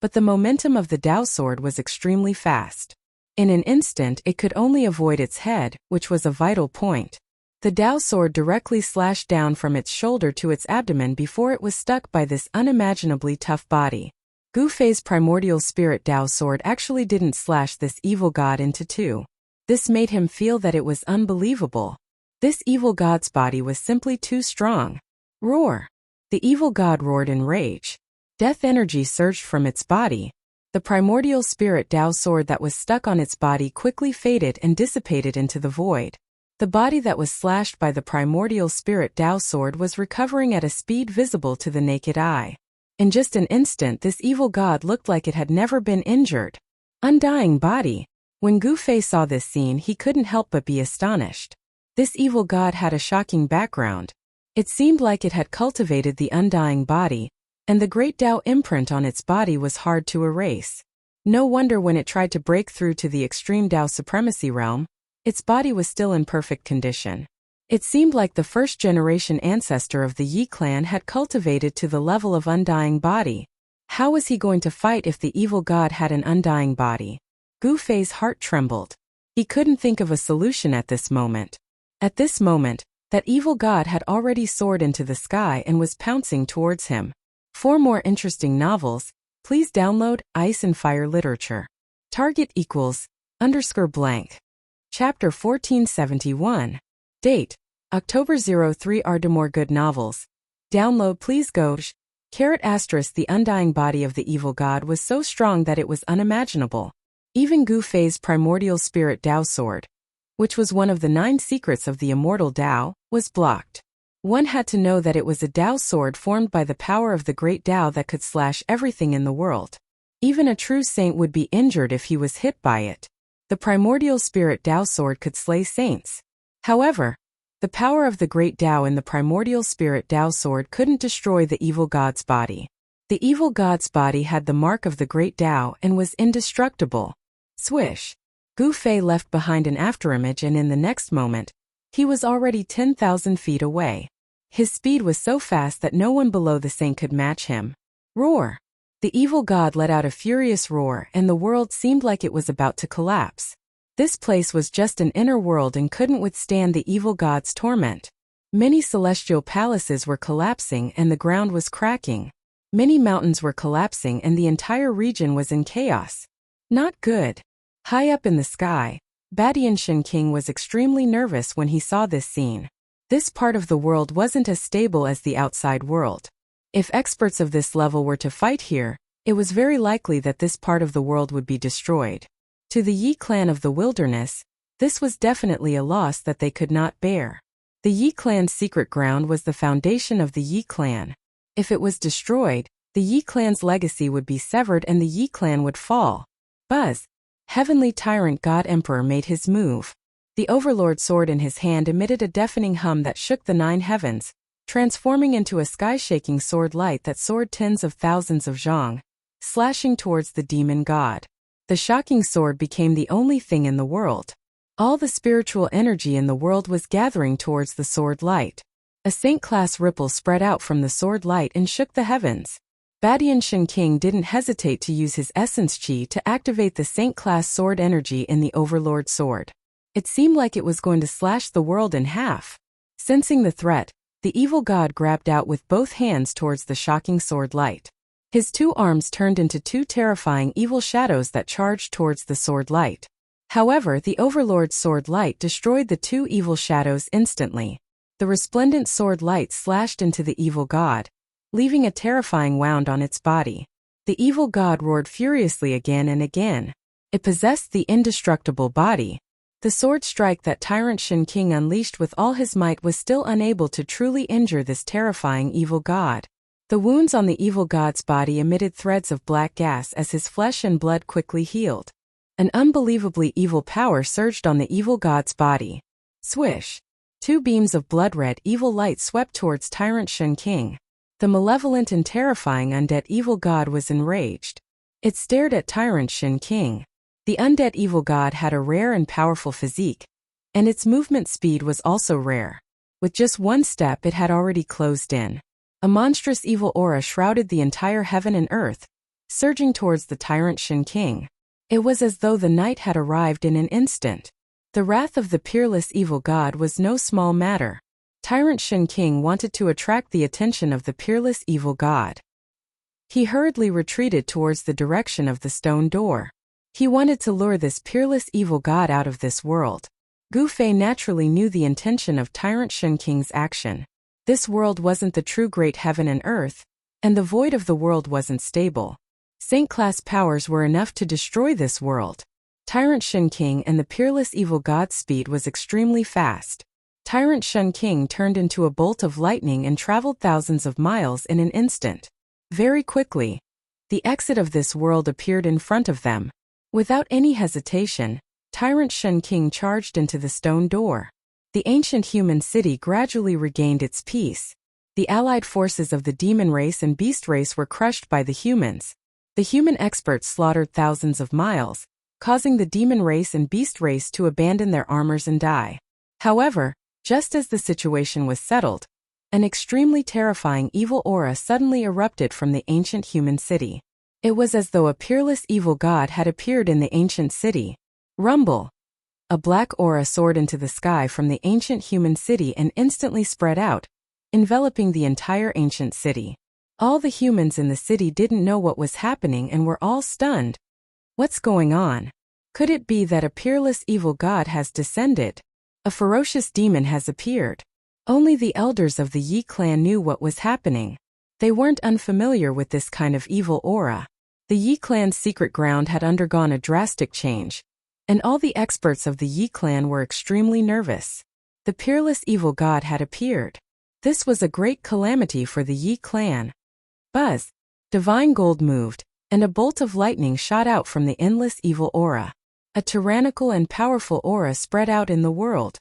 but the momentum of the Tao sword was extremely fast. In an instant it could only avoid its head, which was a vital point. The Tao sword directly slashed down from its shoulder to its abdomen before it was stuck by this unimaginably tough body. Gu Fei's primordial spirit Tao sword actually didn't slash this evil god into two. This made him feel that it was unbelievable. This evil god's body was simply too strong. Roar! The evil god roared in rage. Death energy surged from its body. The primordial spirit Tao sword that was stuck on its body quickly faded and dissipated into the void. The body that was slashed by the primordial spirit Tao sword was recovering at a speed visible to the naked eye. In just an instant this evil god looked like it had never been injured. Undying body. When Gu Fei saw this scene he couldn't help but be astonished. This evil god had a shocking background. It seemed like it had cultivated the undying body, and the great Tao imprint on its body was hard to erase. No wonder when it tried to break through to the extreme Tao supremacy realm, its body was still in perfect condition. It seemed like the first-generation ancestor of the Yi clan had cultivated to the level of undying body. How was he going to fight if the evil god had an undying body? Gu Fei's heart trembled. He couldn't think of a solution at this moment. At this moment, that evil god had already soared into the sky and was pouncing towards him. For more interesting novels, please download Ice and Fire Literature. Target =_ blank. Chapter 1471. Date: October 03. Ardmore Good Novels. Download please go sh. The undying body of the evil god was so strong that it was unimaginable. Even Gu Fei's primordial spirit Tao sword, which was one of the 9 secrets of the immortal Tao, was blocked. One had to know that it was a Tao sword formed by the power of the great Tao that could slash everything in the world. Even a true saint would be injured if he was hit by it. The primordial spirit Tao sword could slay saints. However, the power of the great Tao in the primordial spirit Tao sword couldn't destroy the evil god's body. The evil god's body had the mark of the great Tao and was indestructible. Swish! Gu Fei left behind an afterimage and in the next moment, he was already 10,000 feet away. His speed was so fast that no one below the saint could match him. Roar! The evil god let out a furious roar and the world seemed like it was about to collapse. This place was just an inner world and couldn't withstand the evil god's torment. Many celestial palaces were collapsing and the ground was cracking. Many mountains were collapsing and the entire region was in chaos. Not good. High up in the sky, Batian Shen King was extremely nervous when he saw this scene. This part of the world wasn't as stable as the outside world. If experts of this level were to fight here, it was very likely that this part of the world would be destroyed. To the Yi clan of the wilderness, this was definitely a loss that they could not bear. The Yi clan's secret ground was the foundation of the Yi clan. If it was destroyed, The Yi clan's legacy would be severed and the Yi clan would fall. Buzz, heavenly tyrant god emperor, made his move. The overlord sword in his hand emitted a deafening hum that shook the 9 heavens, transforming into a sky-shaking sword light that soared tens of thousands of zhang, slashing towards the demon god. The shocking sword became the only thing in the world. All the spiritual energy in the world was gathering towards the sword light. A saint-class ripple spread out from the sword light and shook the heavens. Badian Shen King didn't hesitate to use his essence chi to activate the saint-class sword energy in the overlord sword. It seemed like it was going to slash the world in half. Sensing the threat, the evil god grabbed out with both hands towards the shocking sword light. His 2 arms turned into 2 terrifying evil shadows that charged towards the sword light. However, the overlord's sword light destroyed the 2 evil shadows instantly. The resplendent sword light slashed into the evil god, leaving a terrifying wound on its body. The evil god roared furiously again and again. It possessed the indestructible body. The sword strike that Tyrant Shen King unleashed with all his might was still unable to truly injure this terrifying evil god. The wounds on the evil god's body emitted threads of black gas as his flesh and blood quickly healed. An unbelievably evil power surged on the evil god's body. Swish! 2 beams of blood-red evil light swept towards Tyrant Shen King. The malevolent and terrifying undead evil god was enraged. It stared at Tyrant Shen King. The undead evil god had a rare and powerful physique, and its movement speed was also rare. With just 1 step it had already closed in. A monstrous evil aura shrouded the entire heaven and earth, surging towards the Tyrant Shen King. It was as though the night had arrived in an instant. The wrath of the peerless evil god was no small matter. Tyrant Shen King wanted to attract the attention of the peerless evil god. He hurriedly retreated towards the direction of the stone door. He wanted to lure this peerless evil god out of this world. Gu Fei naturally knew the intention of Tyrant Shen King's action. This world wasn't the true great heaven and earth, and the void of the world wasn't stable. Saint-class powers were enough to destroy this world. Tyrant Shen King and the peerless evil god's speed was extremely fast. Tyrant Shen King turned into a bolt of lightning and traveled thousands of miles in an instant. Very quickly, the exit of this world appeared in front of them. Without any hesitation, Tyrant Shen King charged into the stone door. The ancient human city gradually regained its peace. The allied forces of the demon race and beast race were crushed by the humans. The human experts slaughtered thousands of miles, causing the demon race and beast race to abandon their armors and die. However, just as the situation was settled, an extremely terrifying evil aura suddenly erupted from the ancient human city. It was as though a peerless evil god had appeared in the ancient city. Rumble! A black aura soared into the sky from the ancient human city and instantly spread out, enveloping the entire ancient city. All the humans in the city didn't know what was happening and were all stunned. What's going on? Could it be that a peerless evil god has descended? A ferocious demon has appeared. Only the elders of the Yi clan knew what was happening. They weren't unfamiliar with this kind of evil aura. The Yi clan's secret ground had undergone a drastic change, and all the experts of the Yi clan were extremely nervous. The peerless evil god had appeared. This was a great calamity for the Yi clan. Buzz! Divine gold moved, and a bolt of lightning shot out from the endless evil aura. A tyrannical and powerful aura spread out in the world.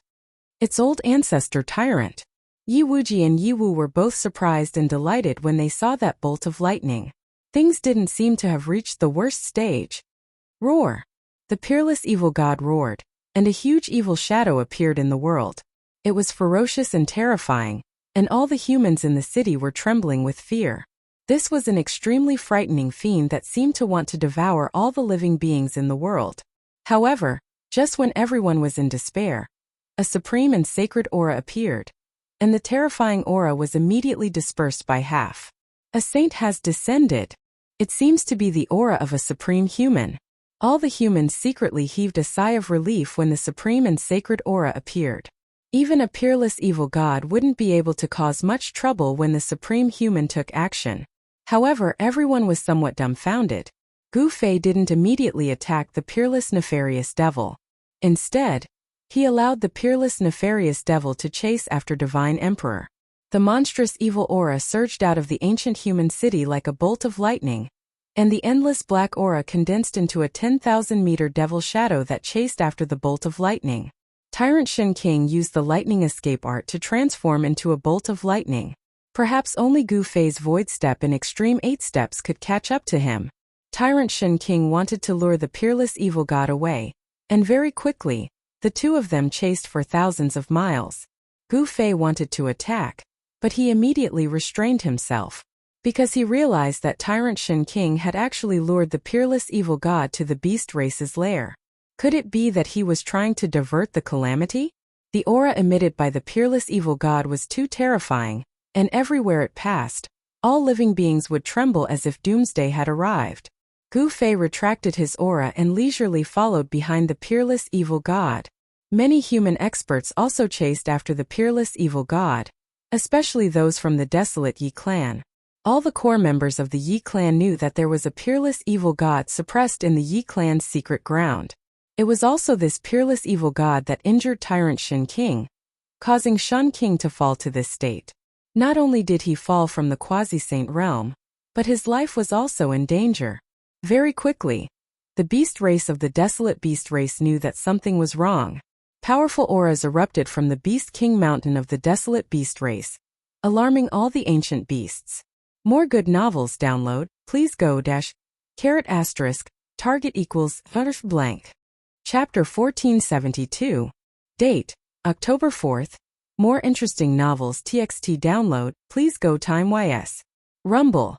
Its old ancestor Tyrant. Yi Wuji and Yi Wu were both surprised and delighted when they saw that bolt of lightning. Things didn't seem to have reached the worst stage. Roar! The peerless evil god roared, and a huge evil shadow appeared in the world. It was ferocious and terrifying, and all the humans in the city were trembling with fear. This was an extremely frightening fiend that seemed to want to devour all the living beings in the world. However, just when everyone was in despair, a supreme and sacred aura appeared, and the terrifying aura was immediately dispersed by half. A saint has descended. It seems to be the aura of a supreme human. All the humans secretly heaved a sigh of relief when the supreme and sacred aura appeared. Even a peerless evil god wouldn't be able to cause much trouble when the supreme human took action. However, everyone was somewhat dumbfounded. Gu Fei didn't immediately attack the peerless nefarious devil. Instead, he allowed the peerless nefarious devil to chase after Divine Emperor. The monstrous evil aura surged out of the ancient human city like a bolt of lightning, and the endless black aura condensed into a 10,000-meter devil shadow that chased after the bolt of lightning. Tyrant Shen King used the lightning escape art to transform into a bolt of lightning. Perhaps only Gu Fei's void step in Extreme 8 steps could catch up to him. Tyrant Shen King wanted to lure the peerless evil god away, and very quickly, the two of them chased for thousands of miles. Gu Fei wanted to attack, but he immediately restrained himself, because he realized that Tyrant Shen King had actually lured the peerless evil god to the beast race's lair. Could it be that he was trying to divert the calamity? The aura emitted by the peerless evil god was too terrifying, and everywhere it passed, all living beings would tremble as if doomsday had arrived. Gu Fei retracted his aura and leisurely followed behind the peerless evil god. Many human experts also chased after the peerless evil god, especially those from the desolate Yi clan. All the core members of the Yi clan knew that there was a peerless evil god suppressed in the Yi clan's secret ground. It was also this peerless evil god that injured Tyrant Shen King, causing Shen King to fall to this state. Not only did he fall from the quasi-saint realm, but his life was also in danger. Very quickly, the beast race of the desolate beast race knew that something was wrong. Powerful auras erupted from the Beast King mountain of the desolate beast race, alarming all the ancient beasts. More good novels download, please go **** target equals blank. Chapter 1472. Date, October 4th. More interesting novels txt download, please go ****. Rumble.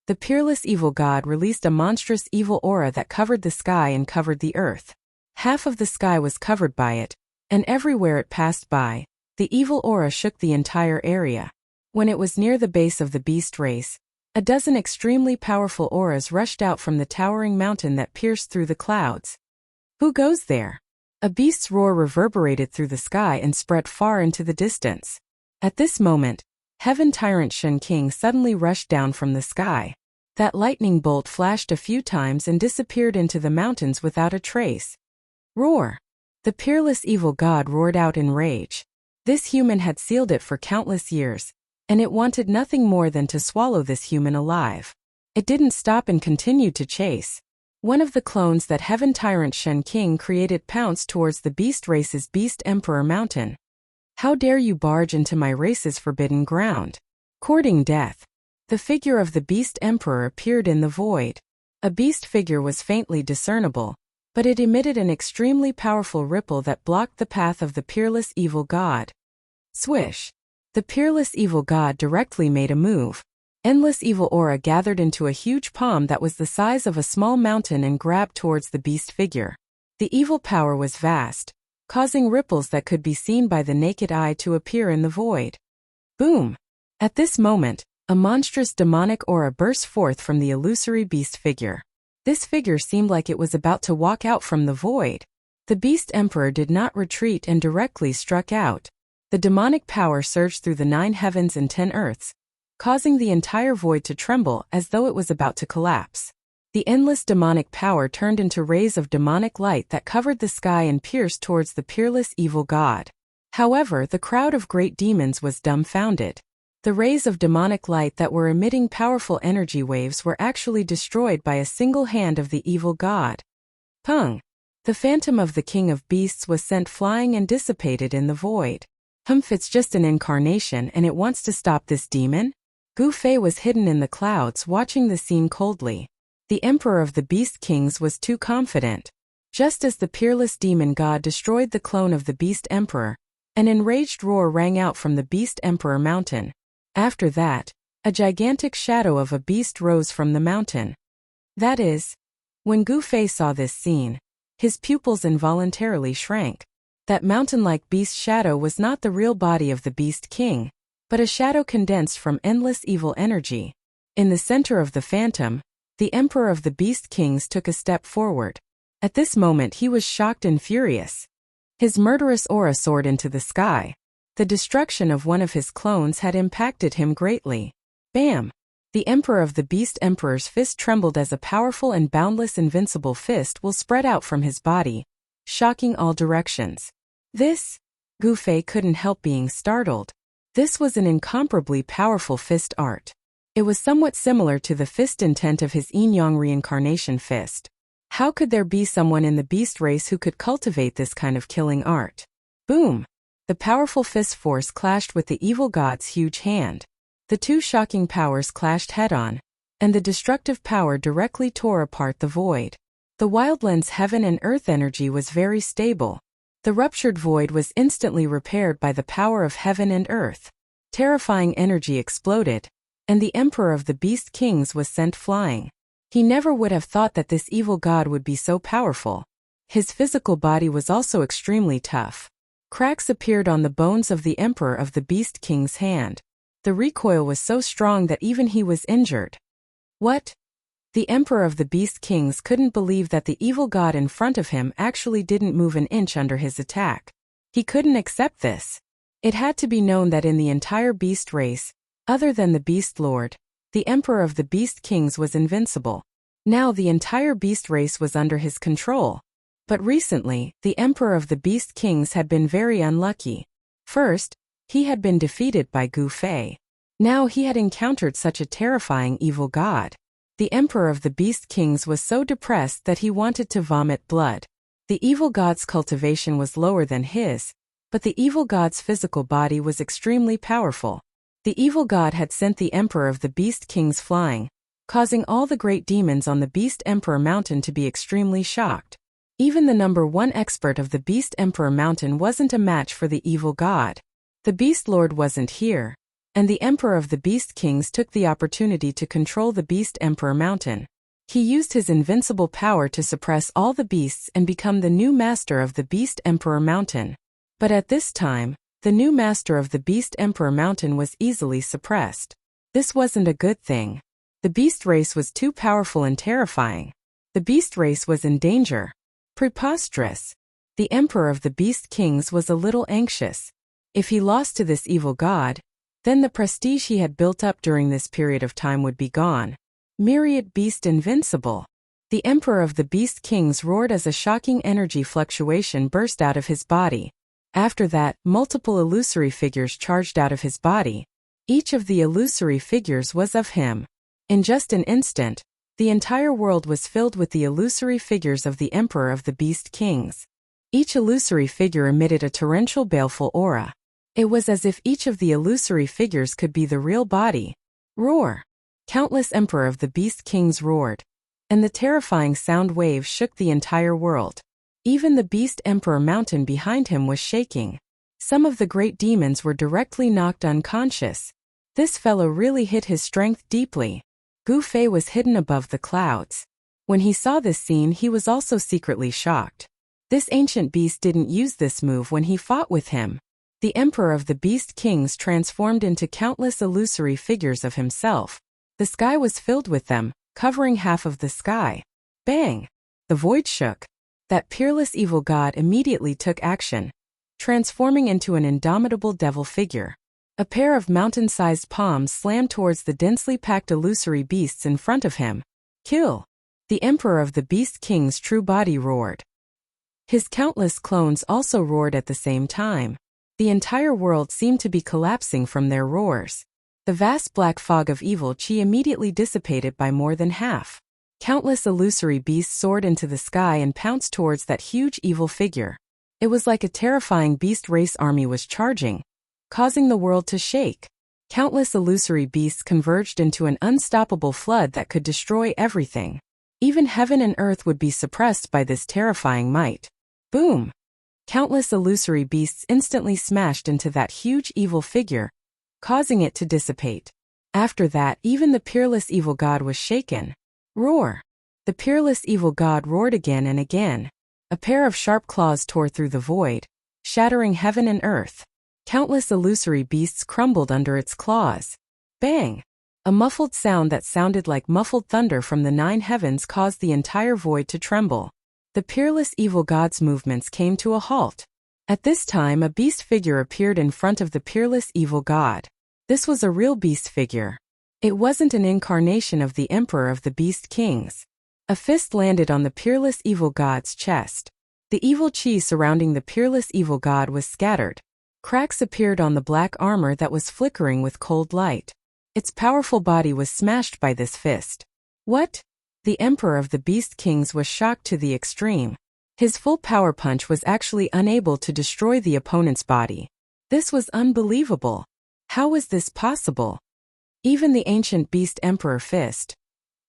The peerless evil god released a monstrous evil aura that covered the sky and covered the earth. Half of the sky was covered by it, and everywhere it passed by, the evil aura shook the entire area. When it was near the base of the beast race, a dozen extremely powerful auras rushed out from the towering mountain that pierced through the clouds. Who goes there? A beast's roar reverberated through the sky and spread far into the distance. At this moment, Heaven Tyrant Shen King suddenly rushed down from the sky. That lightning bolt flashed a few times and disappeared into the mountains without a trace. Roar! The peerless evil god roared out in rage. This human had sealed it for countless years, and it wanted nothing more than to swallow this human alive. It didn't stop and continued to chase. One of the clones that Heaven Tyrant Shen King created pounced towards the beast race's Beast Emperor mountain. How dare you barge into my race's forbidden ground? Courting death. The figure of the Beast Emperor appeared in the void. A beast figure was faintly discernible, but it emitted an extremely powerful ripple that blocked the path of the peerless evil god. Swish! The peerless evil god directly made a move. Endless evil aura gathered into a huge palm that was the size of a small mountain and grabbed towards the beast figure. The evil power was vast, causing ripples that could be seen by the naked eye to appear in the void. Boom! At this moment, a monstrous demonic aura burst forth from the illusory beast figure. This figure seemed like it was about to walk out from the void. The Beast Emperor did not retreat and directly struck out. The demonic power surged through the 9 heavens and 10 earths, causing the entire void to tremble as though it was about to collapse. The endless demonic power turned into rays of demonic light that covered the sky and pierced towards the peerless evil god. However, the crowd of great demons was dumbfounded. The rays of demonic light that were emitting powerful energy waves were actually destroyed by a single hand of the evil god. Pung! The phantom of the king of beasts was sent flying and dissipated in the void. It's just an incarnation and it wants to stop this demon? Gu Fei was hidden in the clouds watching the scene coldly. The emperor of the beast kings was too confident. Just as the peerless demon god destroyed the clone of the beast emperor, an enraged roar rang out from the beast emperor mountain. After that, a gigantic shadow of a beast rose from the mountain. That is, when Gu Fei saw this scene, his pupils involuntarily shrank. That mountain-like beast shadow was not the real body of the beast king, but a shadow condensed from endless evil energy. In the center of the phantom, the emperor of the beast kings took a step forward. At this moment he was shocked and furious. His murderous aura soared into the sky. The destruction of one of his clones had impacted him greatly. Bam! The emperor of the beast emperor's fist trembled as a powerful and boundless invincible fist will spread out from his body, shocking all directions. This? Gu Fei couldn't help being startled. This was an incomparably powerful fist art. It was somewhat similar to the fist intent of his yin-yang reincarnation fist. How could there be someone in the beast race who could cultivate this kind of killing art? Boom! The powerful fist force clashed with the evil god's huge hand. The two shocking powers clashed head-on, and the destructive power directly tore apart the void. The Wildlands heaven and earth energy was very stable. The ruptured void was instantly repaired by the power of heaven and earth. Terrifying energy exploded, and the Emperor of the Beast Kings was sent flying. He never would have thought that this evil god would be so powerful. His physical body was also extremely tough. Cracks appeared on the bones of the Emperor of the Beast King's hand. The recoil was so strong that even he was injured. What? The Emperor of the Beast Kings couldn't believe that the evil god in front of him actually didn't move an inch under his attack. He couldn't accept this. It had to be known that in the entire beast race, other than the Beast Lord, the Emperor of the Beast Kings was invincible. Now the entire beast race was under his control. But recently, the Emperor of the Beast Kings had been very unlucky. First, he had been defeated by Gu Fei. Now he had encountered such a terrifying evil god. The Emperor of the Beast Kings was so depressed that he wanted to vomit blood. The evil god's cultivation was lower than his, but the evil god's physical body was extremely powerful. The evil god had sent the Emperor of the Beast Kings flying, causing all the great demons on the Beast Emperor Mountain to be extremely shocked. Even the #1 expert of the Beast Emperor Mountain wasn't a match for the evil god. The Beast Lord wasn't here, and the Emperor of the Beast Kings took the opportunity to control the Beast Emperor Mountain. He used his invincible power to suppress all the beasts and become the new master of the Beast Emperor Mountain. But at this time, the new master of the Beast Emperor Mountain was easily suppressed. This wasn't a good thing. The beast race was too powerful and terrifying. The beast race was in danger. Preposterous. The Emperor of the Beast Kings was a little anxious. If he lost to this evil god, then the prestige he had built up during this period of time would be gone. Myriad Beast invincible. The Emperor of the Beast Kings roared as a shocking energy fluctuation burst out of his body. After that, multiple illusory figures charged out of his body. Each of the illusory figures was of him. In just an instant, the entire world was filled with the illusory figures of the Emperor of the Beast Kings. Each illusory figure emitted a torrential baleful aura. It was as if each of the illusory figures could be the real body. Roar! Countless Emperor of the Beast Kings roared, and the terrifying sound waves shook the entire world. Even the Beast Emperor Mountain behind him was shaking. Some of the great demons were directly knocked unconscious. This fellow really hit his strength deeply. Gu Fei was hidden above the clouds. When he saw this scene, he was also secretly shocked. This ancient beast didn't use this move when he fought with him. The Emperor of the Beast Kings transformed into countless illusory figures of himself. The sky was filled with them, covering half of the sky. Bang! The void shook. That peerless evil god immediately took action, transforming into an indomitable devil figure. A pair of mountain-sized palms slammed towards the densely packed illusory beasts in front of him. Kill! The Emperor of the Beast King's true body roared. His countless clones also roared at the same time. The entire world seemed to be collapsing from their roars. The vast black fog of evil chi immediately dissipated by more than half. Countless illusory beasts soared into the sky and pounced towards that huge evil figure. It was like a terrifying beast race army was charging, causing the world to shake. Countless illusory beasts converged into an unstoppable flood that could destroy everything. Even heaven and earth would be suppressed by this terrifying might. Boom! Countless illusory beasts instantly smashed into that huge evil figure, causing it to dissipate. After that, even the peerless evil god was shaken. Roar! The peerless evil god roared again and again. A pair of sharp claws tore through the void, shattering heaven and earth. Countless illusory beasts crumbled under its claws. Bang! A muffled sound that sounded like muffled thunder from the 9 heavens caused the entire void to tremble. The peerless evil god's movements came to a halt. At this time, a beast figure appeared in front of the peerless evil god. This was a real beast figure. It wasn't an incarnation of the Emperor of the Beast Kings. A fist landed on the peerless evil god's chest. The evil chi surrounding the peerless evil god was scattered. Cracks appeared on the black armor that was flickering with cold light. Its powerful body was smashed by this fist. What? The Emperor of the Beast Kings was shocked to the extreme. His full power punch was actually unable to destroy the opponent's body. This was unbelievable. How was this possible? Even the ancient beast Emperor fist.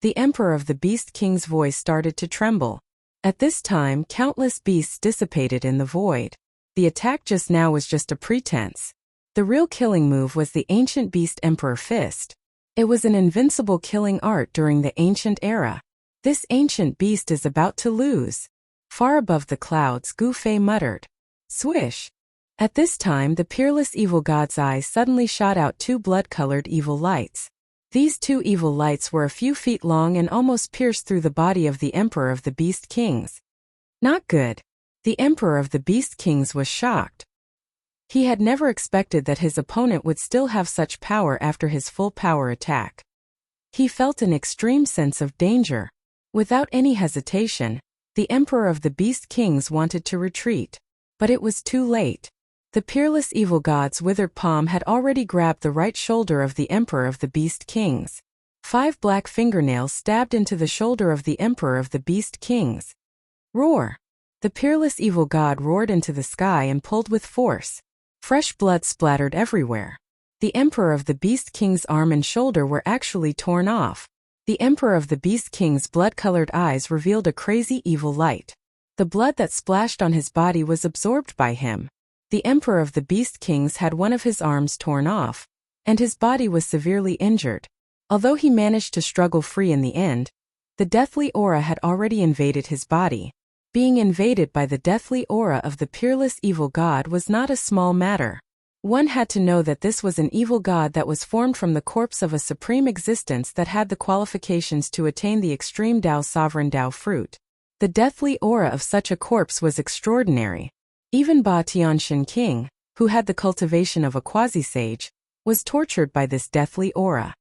The Emperor of the Beast King's voice started to tremble. At this time, countless beasts dissipated in the void. The attack just now was just a pretense. The real killing move was the ancient beast Emperor fist. It was an invincible killing art during the ancient era. This ancient beast is about to lose. Far above the clouds, Gu Fei muttered. Swish! At this time, the peerless evil god's eyes suddenly shot out two blood-colored evil lights. These two evil lights were a few feet long and almost pierced through the body of the Emperor of the Beast Kings. Not good. The Emperor of the Beast Kings was shocked. He had never expected that his opponent would still have such power after his full power attack. He felt an extreme sense of danger. Without any hesitation, the Emperor of the Beast Kings wanted to retreat. But it was too late. The peerless evil god's withered palm had already grabbed the right shoulder of the Emperor of the Beast Kings. 5 black fingernails stabbed into the shoulder of the Emperor of the Beast Kings. Roar! The peerless evil god roared into the sky and pulled with force. Fresh blood splattered everywhere. The Emperor of the Beast King's arm and shoulder were actually torn off. The Emperor of the Beast King's blood-colored eyes revealed a crazy evil light. The blood that splashed on his body was absorbed by him. The Emperor of the Beast Kings had one of his arms torn off, and his body was severely injured. Although he managed to struggle free in the end, the deathly aura had already invaded his body. Being invaded by the deathly aura of the peerless evil god was not a small matter. One had to know that this was an evil god that was formed from the corpse of a supreme existence that had the qualifications to attain the extreme Dao sovereign Dao fruit. The deathly aura of such a corpse was extraordinary. Even Ba Tianxin King, who had the cultivation of a quasi-sage, was tortured by this deathly aura.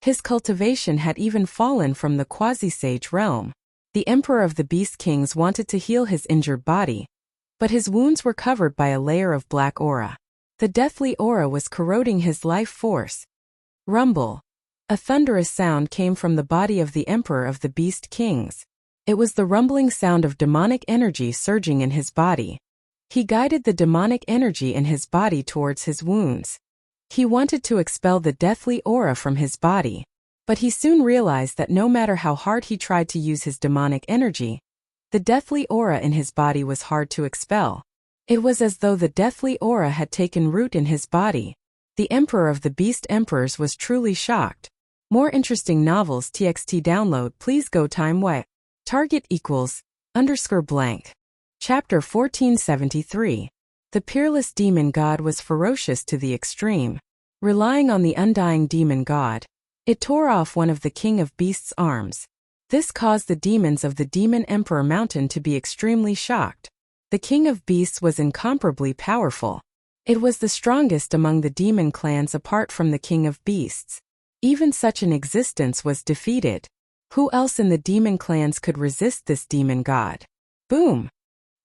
His cultivation had even fallen from the quasi-sage realm. The Emperor of the Beast Kings wanted to heal his injured body, but his wounds were covered by a layer of black aura. The deathly aura was corroding his life force. Rumble. A thunderous sound came from the body of the Emperor of the Beast Kings. It was the rumbling sound of demonic energy surging in his body. He guided the demonic energy in his body towards his wounds. He wanted to expel the deathly aura from his body, but he soon realized that no matter how hard he tried to use his demonic energy, the deathly aura in his body was hard to expel. It was as though the deathly aura had taken root in his body. The Emperor of the Beast Emperors was truly shocked. More interesting novels TXT download please go time what? Target equals _blank. Chapter 1473. The peerless demon god was ferocious to the extreme. Relying on the undying demon god, it tore off one of the King of Beasts' arms. This caused the demons of the Demon Emperor Mountain to be extremely shocked. The King of Beasts was incomparably powerful. It was the strongest among the demon clans apart from the King of Beasts. Even such an existence was defeated. Who else in the demon clans could resist this demon god? Boom!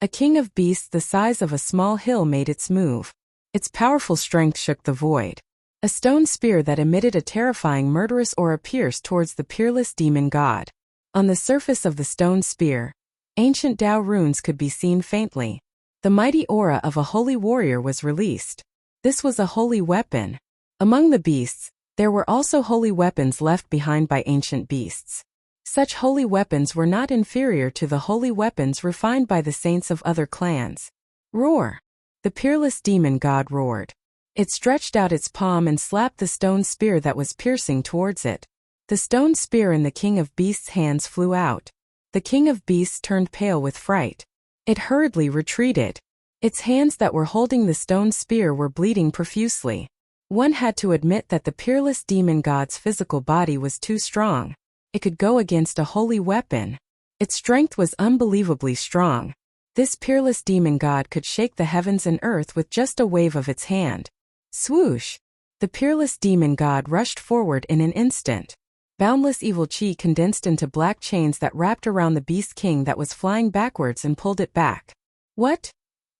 A King of Beasts the size of a small hill made its move. Its powerful strength shook the void. A stone spear that emitted a terrifying murderous aura pierced towards the peerless demon god. On the surface of the stone spear, ancient Dao runes could be seen faintly. The mighty aura of a holy warrior was released. This was a holy weapon. Among the beasts, there were also holy weapons left behind by ancient beasts. Such holy weapons were not inferior to the holy weapons refined by the saints of other clans. Roar! The peerless demon god roared. It stretched out its palm and slapped the stone spear that was piercing towards it. The stone spear in the King of Beasts' hands flew out. The King of Beasts turned pale with fright. It hurriedly retreated. Its hands that were holding the stone spear were bleeding profusely. One had to admit that the peerless demon god's physical body was too strong. It could go against a holy weapon. Its strength was unbelievably strong. This peerless demon god could shake the heavens and earth with just a wave of its hand. Swoosh! The peerless demon god rushed forward in an instant. Boundless evil chi condensed into black chains that wrapped around the beast king that was flying backwards and pulled it back. What?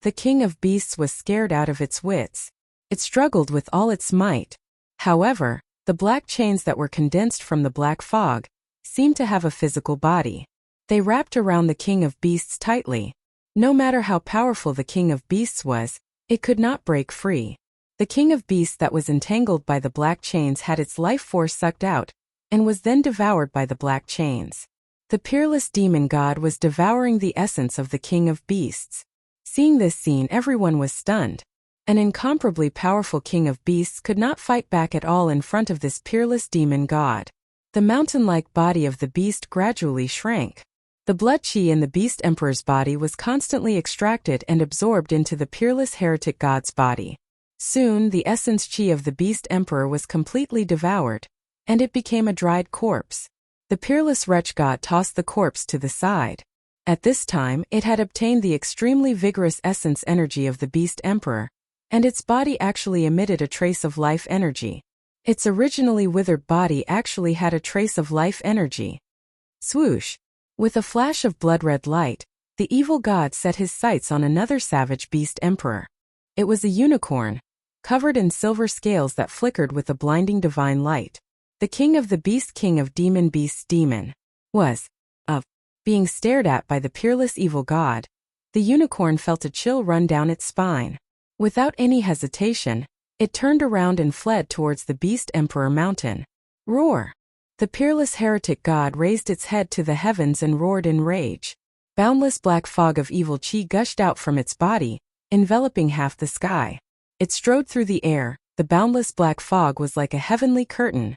The king of beasts was scared out of its wits. It struggled with all its might. However, the black chains that were condensed from the black fog seemed to have a physical body. They wrapped around the king of beasts tightly. No matter how powerful the king of beasts was, it could not break free. The king of beasts that was entangled by the black chains had its life force sucked out, and was then devoured by the black chains. The peerless demon god was devouring the essence of the king of beasts. Seeing this scene, everyone was stunned. An incomparably powerful king of beasts could not fight back at all in front of this peerless demon god. The mountain-like body of the beast gradually shrank. The blood chi in the beast emperor's body was constantly extracted and absorbed into the peerless heretic god's body. Soon, the essence chi of the beast emperor was completely devoured, and it became a dried corpse. The peerless wretch god tossed the corpse to the side. At this time, it had obtained the extremely vigorous essence energy of the beast emperor, and its body actually emitted a trace of life energy. Its originally withered body actually had a trace of life energy. Swoosh! With a flash of blood-red light, the evil god set his sights on another savage beast emperor. It was a unicorn, covered in silver scales that flickered with a blinding divine light. The king of the beast, king of demon beasts, demon, was being stared at by the peerless evil god. The unicorn felt a chill run down its spine. Without any hesitation, it turned around and fled towards the beast emperor mountain. Roar! The peerless heretic god raised its head to the heavens and roared in rage. Boundless black fog of evil chi gushed out from its body, enveloping half the sky. It strode through the air. The boundless black fog was like a heavenly curtain,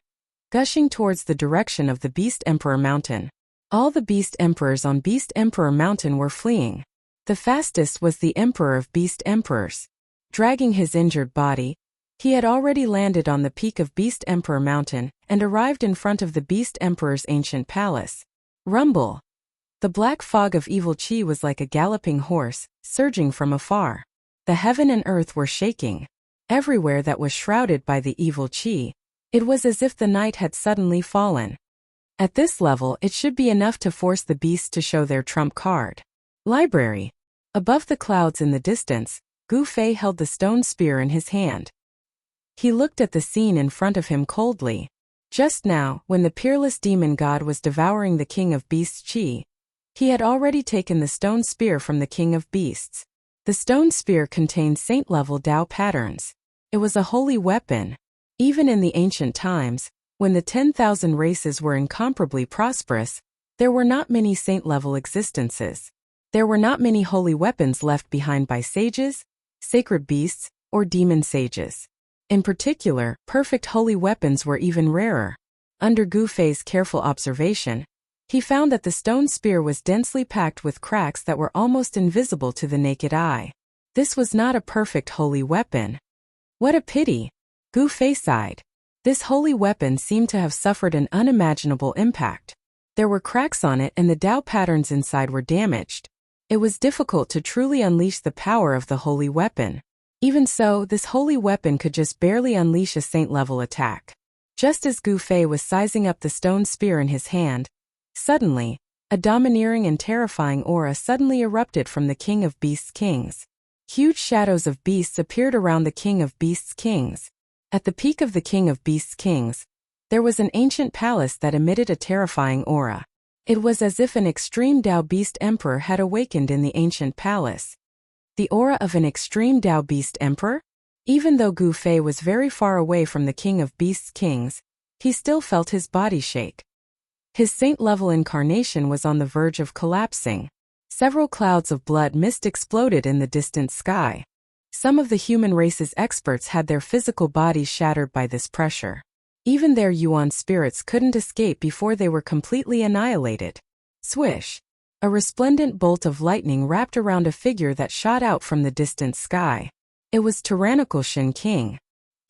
gushing towards the direction of the beast emperor mountain. All the beast emperors on Beast Emperor Mountain were fleeing. The fastest was the emperor of beast emperors. Dragging his injured body, he had already landed on the peak of Beast Emperor Mountain and arrived in front of the beast emperor's ancient palace. Rumble! The black fog of evil chi was like a galloping horse, surging from afar. The heaven and earth were shaking. Everywhere that was shrouded by the evil chi, it was as if the night had suddenly fallen. At this level, it should be enough to force the beasts to show their trump card. Library. Above the clouds in the distance, Gu Fei held the stone spear in his hand. He looked at the scene in front of him coldly. Just now, when the peerless demon god was devouring the king of beasts chi, he had already taken the stone spear from the king of beasts. The stone spear contained saint-level Tao patterns. It was a holy weapon. Even in the ancient times, when the 10,000 races were incomparably prosperous, there were not many saint-level existences. There were not many holy weapons left behind by sages, sacred beasts, or demon sages. In particular, perfect holy weapons were even rarer. Under Gu Fei's careful observation, he found that the stone spear was densely packed with cracks that were almost invisible to the naked eye. This was not a perfect holy weapon. What a pity! Gu Fei sighed. This holy weapon seemed to have suffered an unimaginable impact. There were cracks on it and the Tao patterns inside were damaged. It was difficult to truly unleash the power of the holy weapon. Even so, this holy weapon could just barely unleash a saint-level attack. Just as Gu Fei was sizing up the stone spear in his hand, suddenly, a domineering and terrifying aura suddenly erupted from the King of Beasts' kings. Huge shadows of beasts appeared around the King of Beasts' kings. At the peak of the King of Beasts' kings, there was an ancient palace that emitted a terrifying aura. It was as if an extreme Tao beast emperor had awakened in the ancient palace. The aura of an extreme Tao beast emperor? Even though Gu Fei was very far away from the King of Beasts' kings, he still felt his body shake. His saint-level incarnation was on the verge of collapsing. Several clouds of blood mist exploded in the distant sky. Some of the human race's experts had their physical bodies shattered by this pressure. Even their Yuan spirits couldn't escape before they were completely annihilated. Swish! A resplendent bolt of lightning wrapped around a figure that shot out from the distant sky. It was tyrannical Shin King.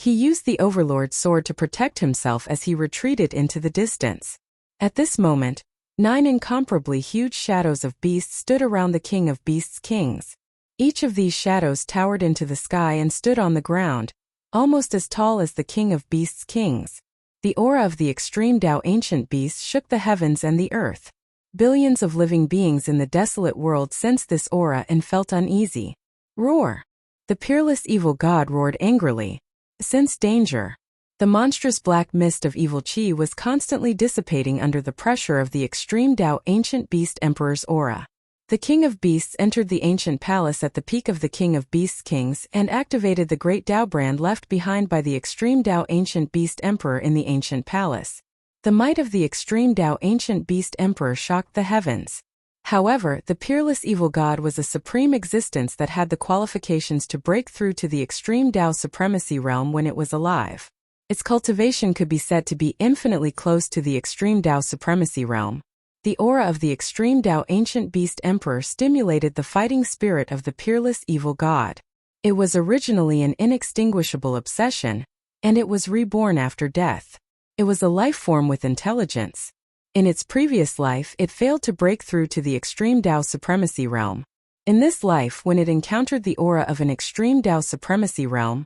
He used the Overlord sword to protect himself as he retreated into the distance. At this moment, 9 incomparably huge shadows of beasts stood around the King of Beasts' kings. Each of these shadows towered into the sky and stood on the ground, almost as tall as the King of Beasts' kings. The aura of the extreme Tao ancient beasts shook the heavens and the earth. Billions of living beings in the desolate world sensed this aura and felt uneasy. Roar! The peerless evil god roared angrily. Sense danger. The monstrous black mist of evil chi was constantly dissipating under the pressure of the extreme Tao ancient beast emperor's aura. The king of beasts entered the ancient palace at the peak of the king of beasts kings and activated the great Tao brand left behind by the extreme Tao ancient beast emperor in the ancient palace. The might of the extreme Tao ancient beast emperor shocked the heavens. However, the peerless evil god was a supreme existence that had the qualifications to break through to the extreme Tao supremacy realm when it was alive. Its cultivation could be said to be infinitely close to the extreme Tao supremacy realm. The aura of the extreme Tao ancient beast emperor stimulated the fighting spirit of the peerless evil god. It was originally an inextinguishable obsession, and it was reborn after death. It was a life form with intelligence. In its previous life, it failed to break through to the extreme Tao supremacy realm. In this life, when it encountered the aura of an extreme Tao supremacy realm,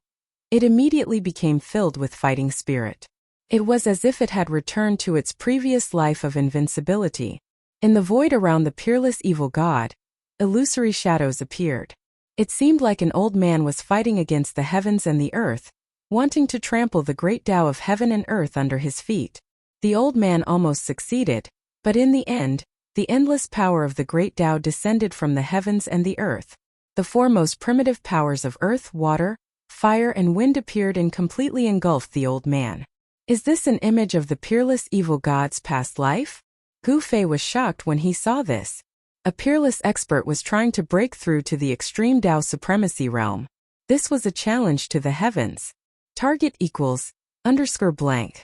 it immediately became filled with fighting spirit. It was as if it had returned to its previous life of invincibility. In the void around the peerless evil god, illusory shadows appeared. It seemed like an old man was fighting against the heavens and the earth, wanting to trample the great Tao of heaven and earth under his feet. The old man almost succeeded, but in the end, the endless power of the great Tao descended from the heavens and the earth. The four most primitive powers of earth, water, fire and wind appeared and completely engulfed the old man. Is this an image of the peerless evil god's past life? Gu Fei was shocked when he saw this. A peerless expert was trying to break through to the extreme Tao supremacy realm. This was a challenge to the heavens. Target =_blank.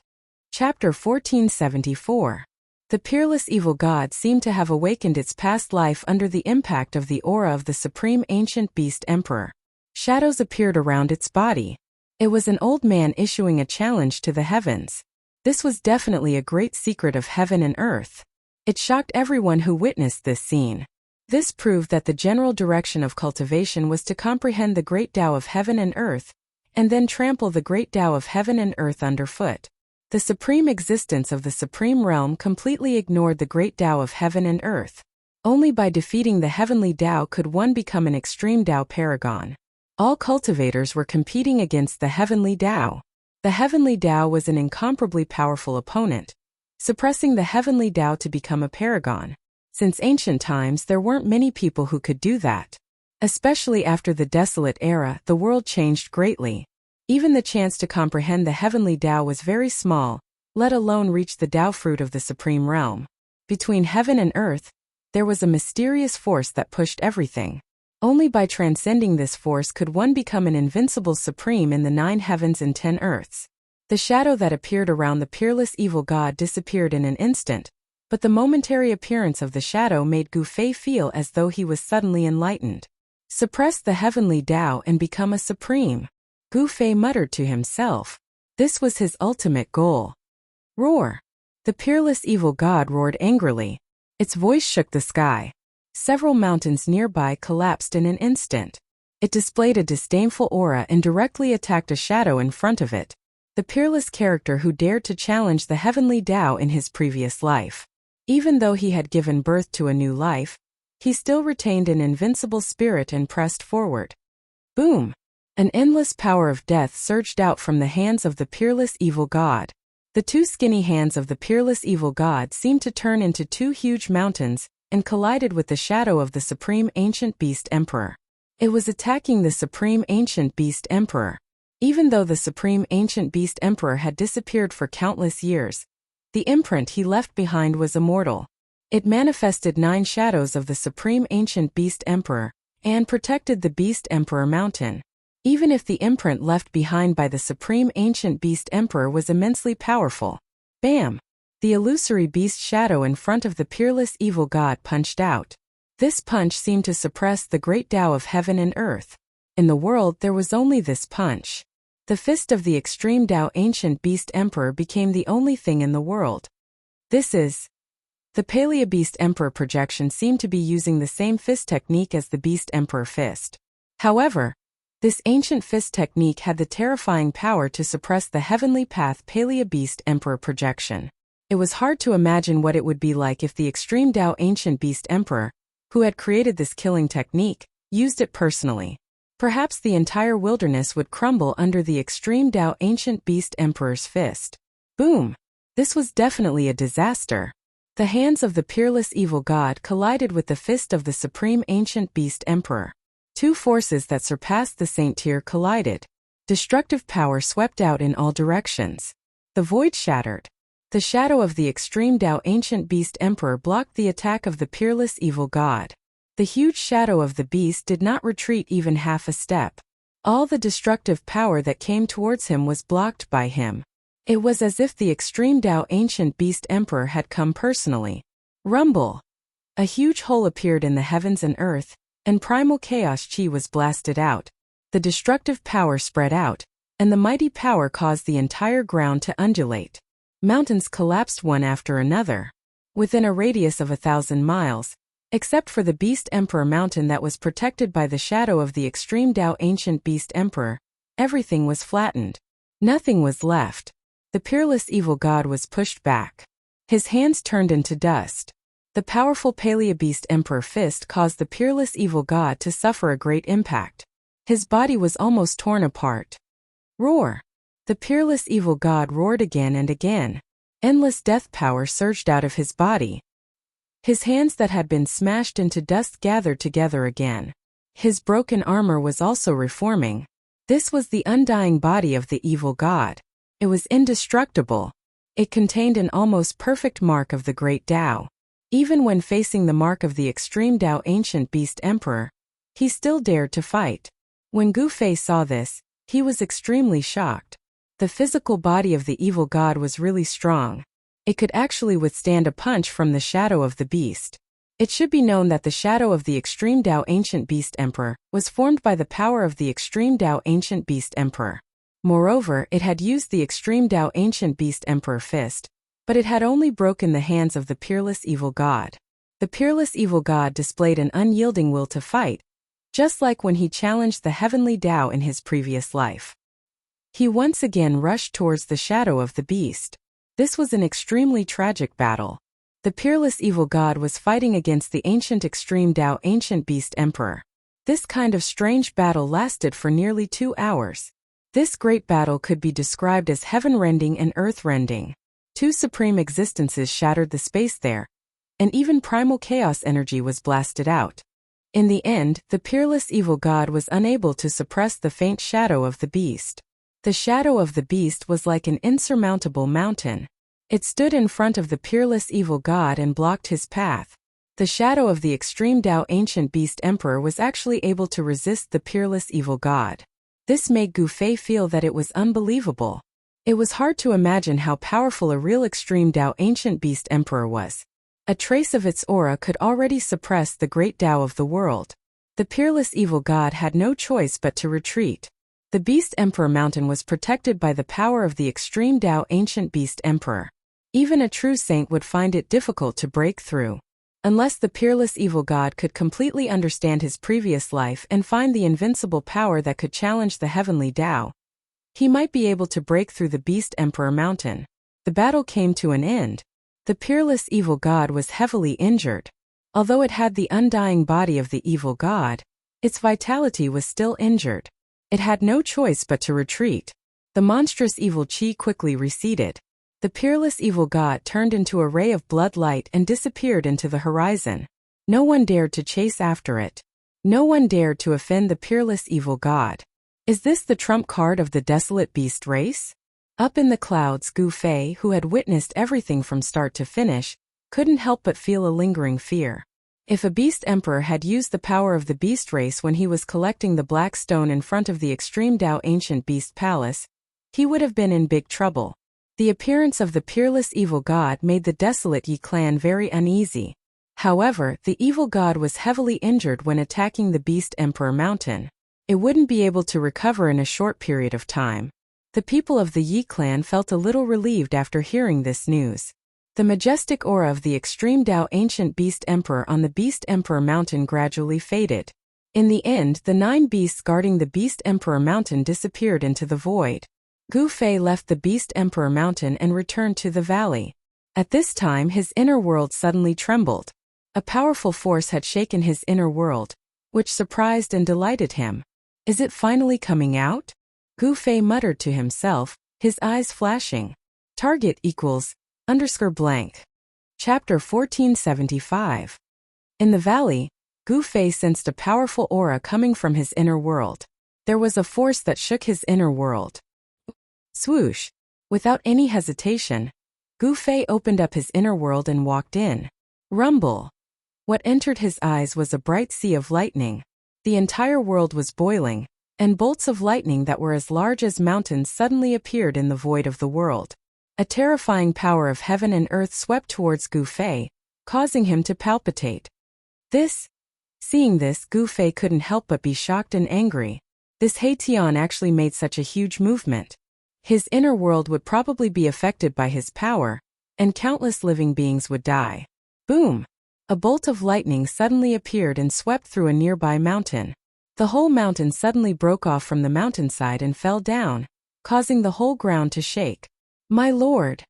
Chapter 1474. The peerless evil god seemed to have awakened its past life under the impact of the aura of the supreme ancient beast emperor. Shadows appeared around its body. It was an old man issuing a challenge to the heavens. This was definitely a great secret of heaven and earth. It shocked everyone who witnessed this scene. This proved that the general direction of cultivation was to comprehend the great Tao of heaven and earth, and then trample the great Tao of heaven and earth underfoot. The supreme existence of the supreme realm completely ignored the great Tao of heaven and earth. Only by defeating the heavenly Tao could one become an extreme Tao paragon. All cultivators were competing against the heavenly Tao. The heavenly Tao was an incomparably powerful opponent, suppressing the heavenly Tao to become a paragon. Since ancient times, there weren't many people who could do that. Especially after the desolate era, the world changed greatly. Even the chance to comprehend the heavenly Tao was very small, let alone reach the Tao fruit of the supreme realm. Between heaven and earth, there was a mysterious force that pushed everything. Only by transcending this force could one become an invincible supreme in the 9 heavens and 10 earths. The shadow that appeared around the peerless evil god disappeared in an instant, but the momentary appearance of the shadow made Gu Fei feel as though he was suddenly enlightened. Suppress the heavenly Tao and become a supreme. Gu Fei muttered to himself. This was his ultimate goal. Roar! The peerless evil god roared angrily. Its voice shook the sky. Several mountains nearby collapsed in an instant. It displayed a disdainful aura and directly attacked a shadow in front of it. The peerless character who dared to challenge the heavenly Tao in his previous life. Even though he had given birth to a new life, he still retained an invincible spirit and pressed forward. Boom! An endless power of death surged out from the hands of the peerless evil god. The 2 skinny hands of the peerless evil god seemed to turn into 2 huge mountains, and collided with the shadow of the supreme ancient beast emperor. It was attacking the supreme ancient beast emperor. Even though the supreme ancient beast emperor had disappeared for countless years, the imprint he left behind was immortal. It manifested 9 shadows of the supreme ancient beast emperor, and protected the beast emperor mountain. Even if the imprint left behind by the supreme ancient beast emperor was immensely powerful. Bam! The illusory beast shadow in front of the peerless evil god punched out. This punch seemed to suppress the great Tao of heaven and earth. In the world there was only this punch. The fist of the extreme Tao ancient beast emperor became the only thing in the world. This is... The Palea beast emperor projection seemed to be using the same fist technique as the beast emperor fist. However, this ancient fist technique had the terrifying power to suppress the heavenly path Palea beast emperor projection. It was hard to imagine what it would be like if the extreme Tao ancient beast emperor, who had created this killing technique, used it personally. Perhaps the entire wilderness would crumble under the extreme Tao ancient beast emperor's fist. Boom! This was definitely a disaster. The hands of the peerless evil god collided with the fist of the supreme ancient beast emperor. Two forces that surpassed the saint tier collided. Destructive power swept out in all directions. The void shattered. The shadow of the extreme Tao ancient beast emperor blocked the attack of the peerless evil god. The huge shadow of the beast did not retreat even half a step. All the destructive power that came towards him was blocked by him. It was as if the extreme Tao ancient beast emperor had come personally. Rumble! A huge hole appeared in the heavens and earth, and primal chaos chi was blasted out. The destructive power spread out, and the mighty power caused the entire ground to undulate. Mountains collapsed one after another. Within a radius of 1,000 miles, except for the Beast Emperor mountain that was protected by the shadow of the extreme Tao ancient Beast Emperor, everything was flattened. Nothing was left. The peerless evil god was pushed back. His hands turned into dust. The powerful Paleo Beast Emperor fist caused the peerless evil god to suffer a great impact. His body was almost torn apart. Roar! The peerless evil god roared again and again. Endless death power surged out of his body. His hands that had been smashed into dust gathered together again. His broken armor was also reforming. This was the undying body of the evil god. It was indestructible. It contained an almost perfect mark of the great Tao. Even when facing the mark of the extreme Tao ancient beast emperor, he still dared to fight. When Gu Fei saw this, he was extremely shocked. The physical body of the evil god was really strong. It could actually withstand a punch from the shadow of the beast. It should be known that the shadow of the extreme Tao ancient beast emperor was formed by the power of the extreme Tao ancient beast emperor. Moreover, it had used the extreme Tao ancient beast emperor fist, but it had only broken the hands of the peerless evil god. The peerless evil god displayed an unyielding will to fight, just like when he challenged the heavenly Tao in his previous life. He once again rushed towards the shadow of the beast. This was an extremely tragic battle. The peerless evil god was fighting against the ancient extreme Tao ancient beast emperor. This kind of strange battle lasted for nearly 2 hours. This great battle could be described as heaven-rending and earth-rending. Two supreme existences shattered the space there, and even primal chaos energy was blasted out. In the end, the peerless evil god was unable to suppress the faint shadow of the beast. The shadow of the beast was like an insurmountable mountain. It stood in front of the peerless evil god and blocked his path. The shadow of the extreme Tao ancient beast emperor was actually able to resist the peerless evil god. This made Gu Fei feel that it was unbelievable. It was hard to imagine how powerful a real extreme Tao ancient beast emperor was. A trace of its aura could already suppress the great Tao of the world. The peerless evil god had no choice but to retreat. The Beast Emperor mountain was protected by the power of the extreme Tao ancient beast emperor. Even a true saint would find it difficult to break through. Unless the peerless evil god could completely understand his previous life and find the invincible power that could challenge the heavenly Tao, he might be able to break through the Beast Emperor mountain. The battle came to an end. The peerless evil god was heavily injured. Although it had the undying body of the evil god, its vitality was still injured. It had no choice but to retreat. The monstrous evil chi quickly receded. The peerless evil god turned into a ray of blood light and disappeared into the horizon. No one dared to chase after it. No one dared to offend the peerless evil god. Is this the trump card of the desolate beast race? Up in the clouds, Gu Fei, who had witnessed everything from start to finish, couldn't help but feel a lingering fear. If a beast emperor had used the power of the beast race when he was collecting the black stone in front of the extreme Tao ancient beast palace, he would have been in big trouble. The appearance of the peerless evil god made the desolate Yi clan very uneasy. However, the evil god was heavily injured when attacking the Beast Emperor mountain. It wouldn't be able to recover in a short period of time. The people of the Yi clan felt a little relieved after hearing this news. The majestic aura of the extreme Tao ancient Beast Emperor on the Beast Emperor mountain gradually faded. In the end, the 9 beasts guarding the Beast Emperor mountain disappeared into the void. Gu Fei left the Beast Emperor mountain and returned to the valley. At this time his inner world suddenly trembled. A powerful force had shaken his inner world, which surprised and delighted him. Is it finally coming out? Gu Fei muttered to himself, his eyes flashing. Target equals _blank. Chapter 1475. In the valley, Gu Fei sensed a powerful aura coming from his inner world. There was a force that shook his inner world. Swoosh! Without any hesitation, Gu Fei opened up his inner world and walked in. Rumble! What entered his eyes was a bright sea of lightning. The entire world was boiling, and bolts of lightning that were as large as mountains suddenly appeared in the void of the world. A terrifying power of heaven and earth swept towards Gu Fei, causing him to palpitate. Seeing this, Gu Fei couldn't help but be shocked and angry. This Tian actually made such a huge movement. His inner world would probably be affected by his power, and countless living beings would die. Boom! A bolt of lightning suddenly appeared and swept through a nearby mountain. The whole mountain suddenly broke off from the mountainside and fell down, causing the whole ground to shake. My lord!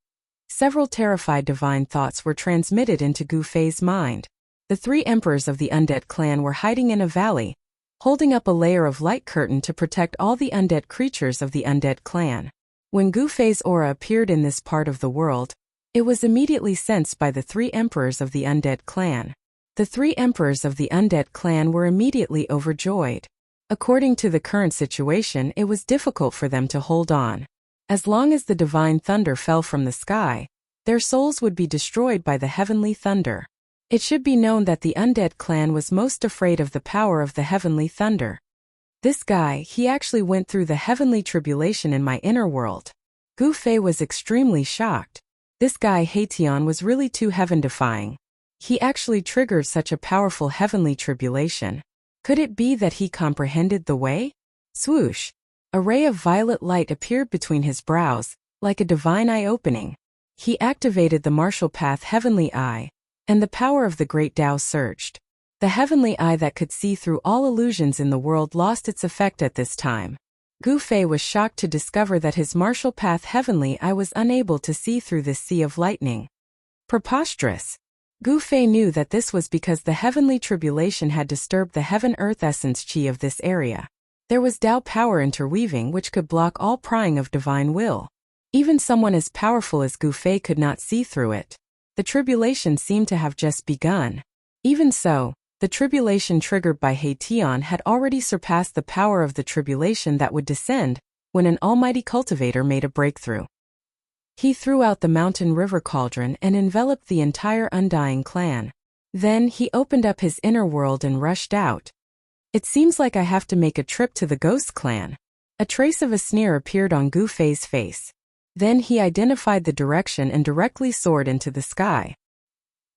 Several terrified divine thoughts were transmitted into Gu Fei's mind. The 3 emperors of the undead clan were hiding in a valley, holding up a layer of light curtain to protect all the undead creatures of the undead clan. When Gu Fei's aura appeared in this part of the world, it was immediately sensed by the 3 emperors of the undead clan. The 3 emperors of the undead clan were immediately overjoyed. According to the current situation, it was difficult for them to hold on. As long as the divine thunder fell from the sky, their souls would be destroyed by the heavenly thunder. It should be known that the undead clan was most afraid of the power of the heavenly thunder. This guy, he actually went through the heavenly tribulation in my inner world. Gu Fei was extremely shocked. This guy Tian was really too heaven-defying. He actually triggered such a powerful heavenly tribulation. Could it be that he comprehended the way? Swoosh! A ray of violet light appeared between his brows, like a divine eye opening. He activated the martial path heavenly eye, and the power of the great Tao surged. The heavenly eye that could see through all illusions in the world lost its effect at this time. Gu Fei was shocked to discover that his martial path heavenly eye was unable to see through this sea of lightning. Preposterous! Gu Fei knew that this was because the heavenly tribulation had disturbed the heaven-earth essence chi of this area. There was Tao power interweaving which could block all prying of divine will. Even someone as powerful as Gu Fei could not see through it. The tribulation seemed to have just begun. Even so, the tribulation triggered by Tian had already surpassed the power of the tribulation that would descend when an almighty cultivator made a breakthrough. He threw out the mountain river cauldron and enveloped the entire undying clan. Then he opened up his inner world and rushed out. It seems like I have to make a trip to the ghost clan. A trace of a sneer appeared on Gu Fei's face. Then he identified the direction and directly soared into the sky.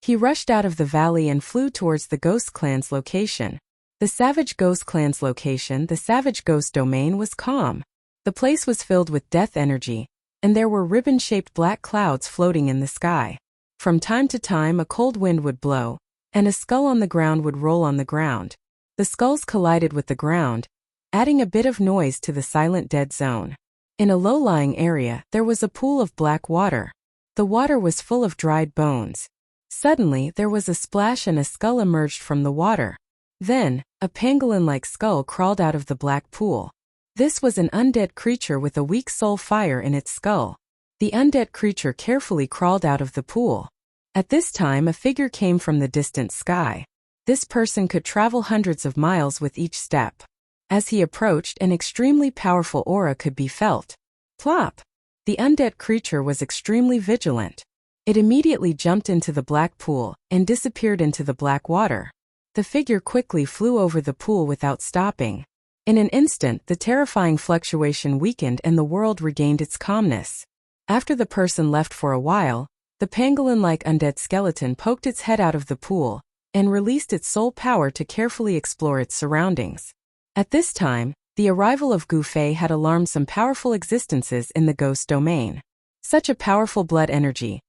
He rushed out of the valley and flew towards the ghost clan's location. The savage ghost clan's location, the savage ghost domain, was calm. The place was filled with death energy, and there were ribbon-shaped black clouds floating in the sky. From time to time a cold wind would blow, and a skull on the ground would roll on the ground. The skulls collided with the ground, adding a bit of noise to the silent dead zone. In a low-lying area, there was a pool of black water. The water was full of dried bones. Suddenly, there was a splash and a skull emerged from the water. Then, a pangolin-like skull crawled out of the black pool. This was an undead creature with a weak soul fire in its skull. The undead creature carefully crawled out of the pool. At this time, a figure came from the distant sky. This person could travel hundreds of miles with each step. As he approached, an extremely powerful aura could be felt. Plop! The undead creature was extremely vigilant. It immediately jumped into the black pool and disappeared into the black water. The figure quickly flew over the pool without stopping. In an instant, the terrifying fluctuation weakened and the world regained its calmness. After the person left for a while, the pangolin-like undead skeleton poked its head out of the pool and released its soul power to carefully explore its surroundings. At this time, the arrival of Gu Fei had alarmed some powerful existences in the ghost domain. Such a powerful blood energy.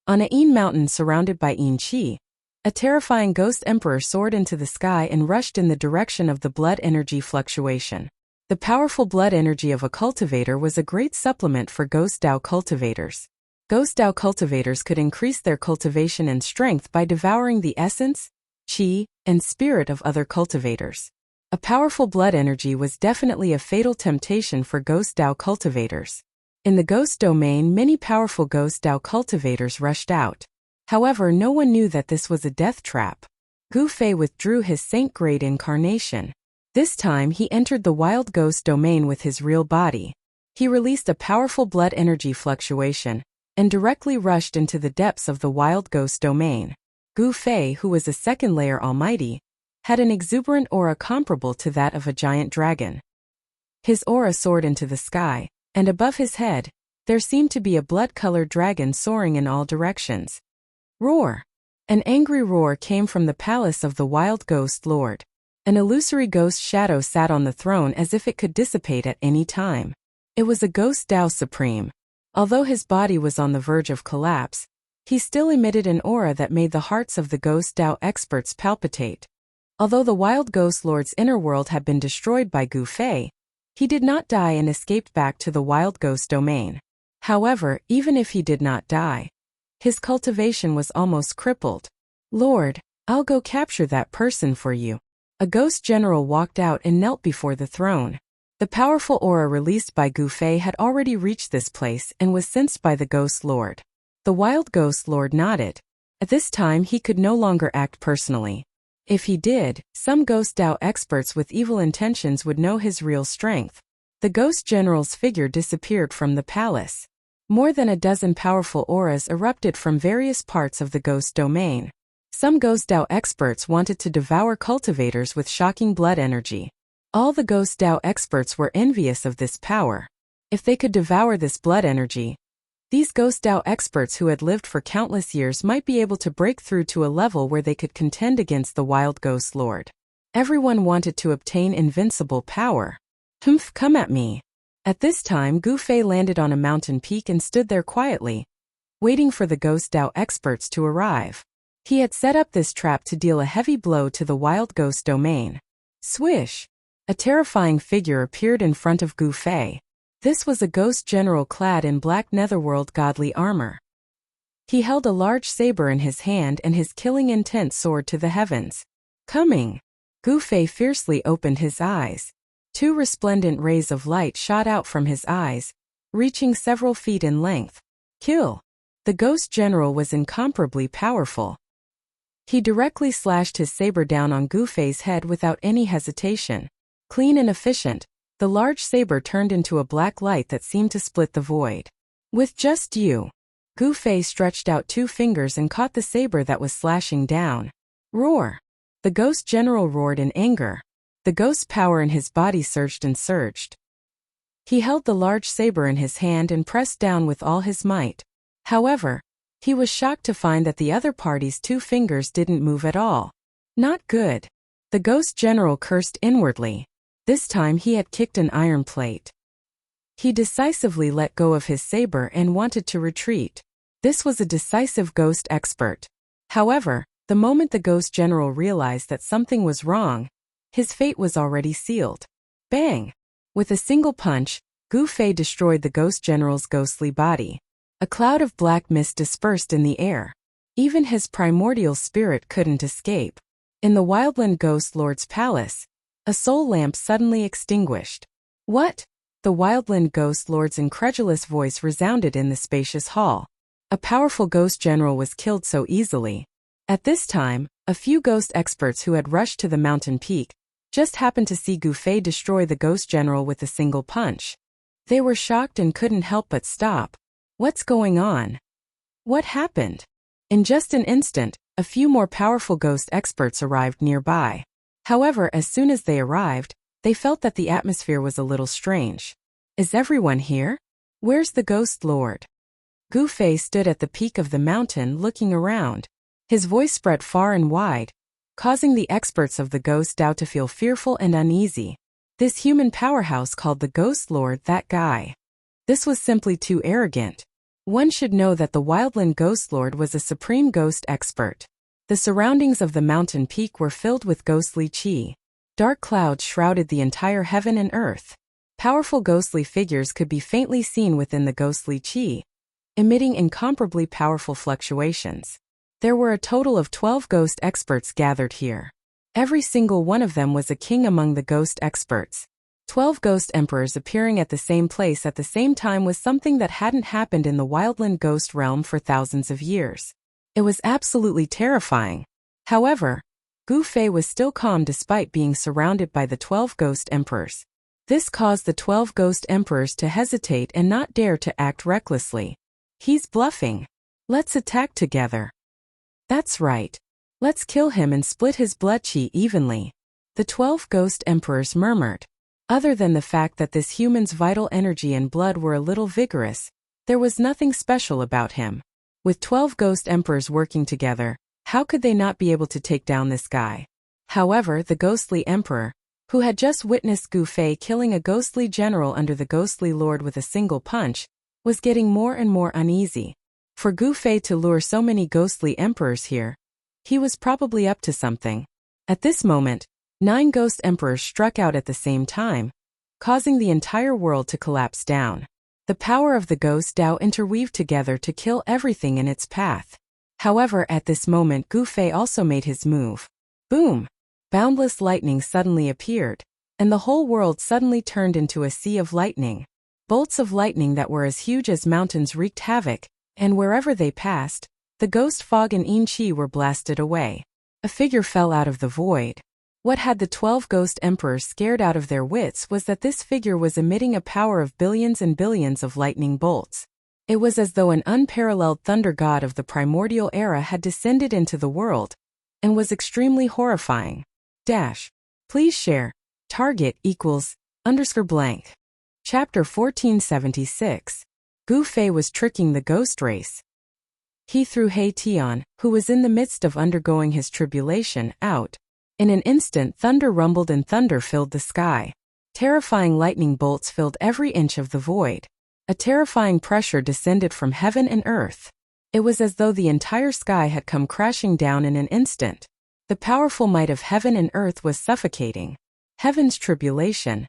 On a Yin mountain surrounded by Yin Qi, a terrifying ghost emperor soared into the sky and rushed in the direction of the blood energy fluctuation. The powerful blood energy of a cultivator was a great supplement for ghost Tao cultivators. Ghost Tao cultivators could increase their cultivation and strength by devouring the essence, qi, and spirit of other cultivators. A powerful blood energy was definitely a fatal temptation for Ghost Dao cultivators. In the ghost domain, many powerful Ghost Dao cultivators rushed out. However, no one knew that this was a death trap. Gu Fei withdrew his saint-grade incarnation. This time he entered the wild ghost domain with his real body. He released a powerful blood energy fluctuation and directly rushed into the depths of the wild ghost domain. Gu Fei, who was a second-layer almighty, had an exuberant aura comparable to that of a giant dragon. His aura soared into the sky, and above his head, there seemed to be a blood-colored dragon soaring in all directions. Roar! An angry roar came from the palace of the wild ghost lord. An illusory ghost shadow sat on the throne as if it could dissipate at any time. It was a Ghost Dao Supreme. Although his body was on the verge of collapse, he still emitted an aura that made the hearts of the Ghost Dao experts palpitate. Although the wild ghost lord's inner world had been destroyed by Gu Fei, he did not die and escaped back to the wild ghost domain. However, even if he did not die, his cultivation was almost crippled. Lord, I'll go capture that person for you. A ghost general walked out and knelt before the throne. The powerful aura released by Gu Fei had already reached this place and was sensed by the ghost lord. The wild ghost lord nodded. At this time he could no longer act personally. If he did, some Ghost Dao experts with evil intentions would know his real strength. The ghost general's figure disappeared from the palace. More than a dozen powerful auras erupted from various parts of the ghost domain. Some Ghost Dao experts wanted to devour cultivators with shocking blood energy. All the Ghost Dao experts were envious of this power. If they could devour this blood energy, these Ghost Dao experts who had lived for countless years might be able to break through to a level where they could contend against the wild ghost lord. Everyone wanted to obtain invincible power. Humph, come at me. At this time, Gu Fei landed on a mountain peak and stood there quietly, waiting for the Ghost Dao experts to arrive. He had set up this trap to deal a heavy blow to the wild ghost domain. Swish! A terrifying figure appeared in front of Gu Fei. This was a ghost general clad in black netherworld godly armor. He held a large saber in his hand and his killing intent soared to the heavens. Coming! Gu Fei fiercely opened his eyes. Two resplendent rays of light shot out from his eyes, reaching several feet in length. Kill! The ghost general was incomparably powerful. He directly slashed his saber down on Gu Fei's head without any hesitation. Clean and efficient, the large saber turned into a black light that seemed to split the void. With just you. Gu Fei stretched out two fingers and caught the saber that was slashing down. Roar! The ghost general roared in anger. The ghost power in his body surged and surged. He held the large saber in his hand and pressed down with all his might. However, he was shocked to find that the other party's two fingers didn't move at all. Not good. The ghost general cursed inwardly. This time he had kicked an iron plate. He decisively let go of his saber and wanted to retreat. This was a decisive ghost expert. However, the moment the ghost general realized that something was wrong, his fate was already sealed. Bang! With a single punch, Gu Fei destroyed the ghost general's ghostly body. A cloud of black mist dispersed in the air. Even his primordial spirit couldn't escape. In the Wildland Ghost Lord's palace, a soul lamp suddenly extinguished. What? The Wildland Ghost Lord's incredulous voice resounded in the spacious hall. A powerful ghost general was killed so easily. At this time, a few ghost experts who had rushed to the mountain peak just happened to see Gu Fei destroy the ghost general with a single punch. They were shocked and couldn't help but stop. What's going on? What happened? In just an instant, a few more powerful ghost experts arrived nearby. However, as soon as they arrived, they felt that the atmosphere was a little strange. Is everyone here? Where's the ghost lord? Gu Fei stood at the peak of the mountain looking around. His voice spread far and wide, causing the experts of the Ghost Dao to feel fearful and uneasy. This human powerhouse called the Ghost Lord that guy. This was simply too arrogant. One should know that the Wildland Ghost Lord was a supreme ghost expert. The surroundings of the mountain peak were filled with ghostly chi. Dark clouds shrouded the entire heaven and earth. Powerful ghostly figures could be faintly seen within the ghostly chi, emitting incomparably powerful fluctuations. There were a total of 12 ghost experts gathered here. Every single one of them was a king among the ghost experts. 12 ghost emperors appearing at the same place at the same time was something that hadn't happened in the wildland ghost realm for thousands of years. It was absolutely terrifying. However, Gu Fei was still calm despite being surrounded by the 12 ghost emperors. This caused the 12 ghost emperors to hesitate and not dare to act recklessly. He's bluffing. Let's attack together. That's right. Let's kill him and split his blood qi evenly. The 12 ghost emperors murmured. Other than the fact that this human's vital energy and blood were a little vigorous, there was nothing special about him. With 12 ghost emperors working together, how could they not be able to take down this guy? However, the ghostly emperor, who had just witnessed Gu Fei killing a ghostly general under the ghostly lord with a single punch, was getting more and more uneasy. For Gu Fei to lure so many ghostly emperors here, he was probably up to something. At this moment, 9 ghost emperors struck out at the same time, causing the entire world to collapse down. The power of the ghost Dao interweaved together to kill everything in its path. However, at this moment Gu Fei also made his move. Boom! Boundless lightning suddenly appeared, and the whole world suddenly turned into a sea of lightning. Bolts of lightning that were as huge as mountains wreaked havoc, and wherever they passed, the ghost fog and yin qi were blasted away. A figure fell out of the void. What had the 12 ghost emperors scared out of their wits was that this figure was emitting a power of billions and billions of lightning bolts. It was as though an unparalleled thunder god of the primordial era had descended into the world, and was extremely horrifying. Please share. Target =_ blank. Chapter 1476. Gu Fei was tricking the ghost race. He threw He Tian, who was in the midst of undergoing his tribulation, out. In an instant thunder rumbled and thunder filled the sky. Terrifying lightning bolts filled every inch of the void. A terrifying pressure descended from heaven and earth. It was as though the entire sky had come crashing down in an instant. The powerful might of heaven and earth was suffocating. Heaven's tribulation.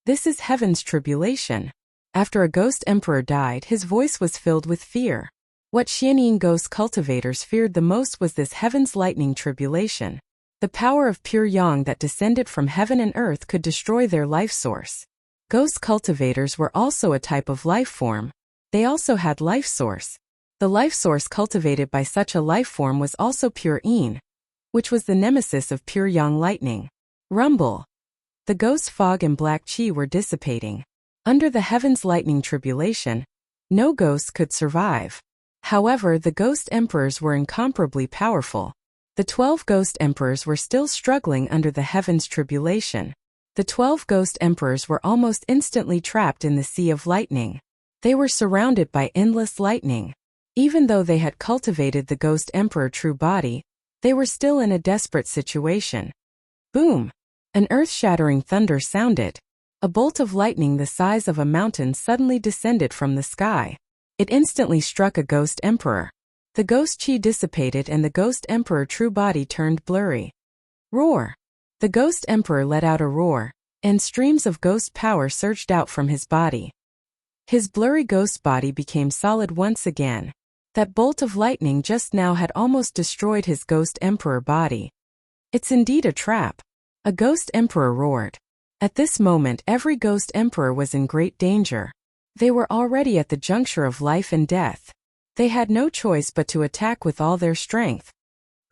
This is heaven's tribulation. After a ghost emperor died, his voice was filled with fear. What Xianyin ghost cultivators feared the most was this heaven's lightning tribulation. The power of pure yang that descended from heaven and earth could destroy their life source. Ghost cultivators were also a type of life form. They also had life source. The life source cultivated by such a life form was also pure yin, which was the nemesis of pure yang lightning. Rumble. The ghost fog and black qi were dissipating. Under the heaven's lightning tribulation, no ghosts could survive. However, the ghost emperors were incomparably powerful. The 12 ghost emperors were still struggling under the heaven's tribulation. The 12 ghost emperors were almost instantly trapped in the sea of lightning. They were surrounded by endless lightning. Even though they had cultivated the ghost emperor true body, they were still in a desperate situation. Boom! An earth-shattering thunder sounded. A bolt of lightning the size of a mountain suddenly descended from the sky. It instantly struck a ghost emperor. The ghost qi dissipated and the ghost emperor true body turned blurry. Roar! The ghost emperor let out a roar, and streams of ghost power surged out from his body. His blurry ghost body became solid once again. That bolt of lightning just now had almost destroyed his ghost emperor body. It's indeed a trap. A ghost emperor roared. At this moment every ghost emperor was in great danger. They were already at the juncture of life and death. They had no choice but to attack with all their strength.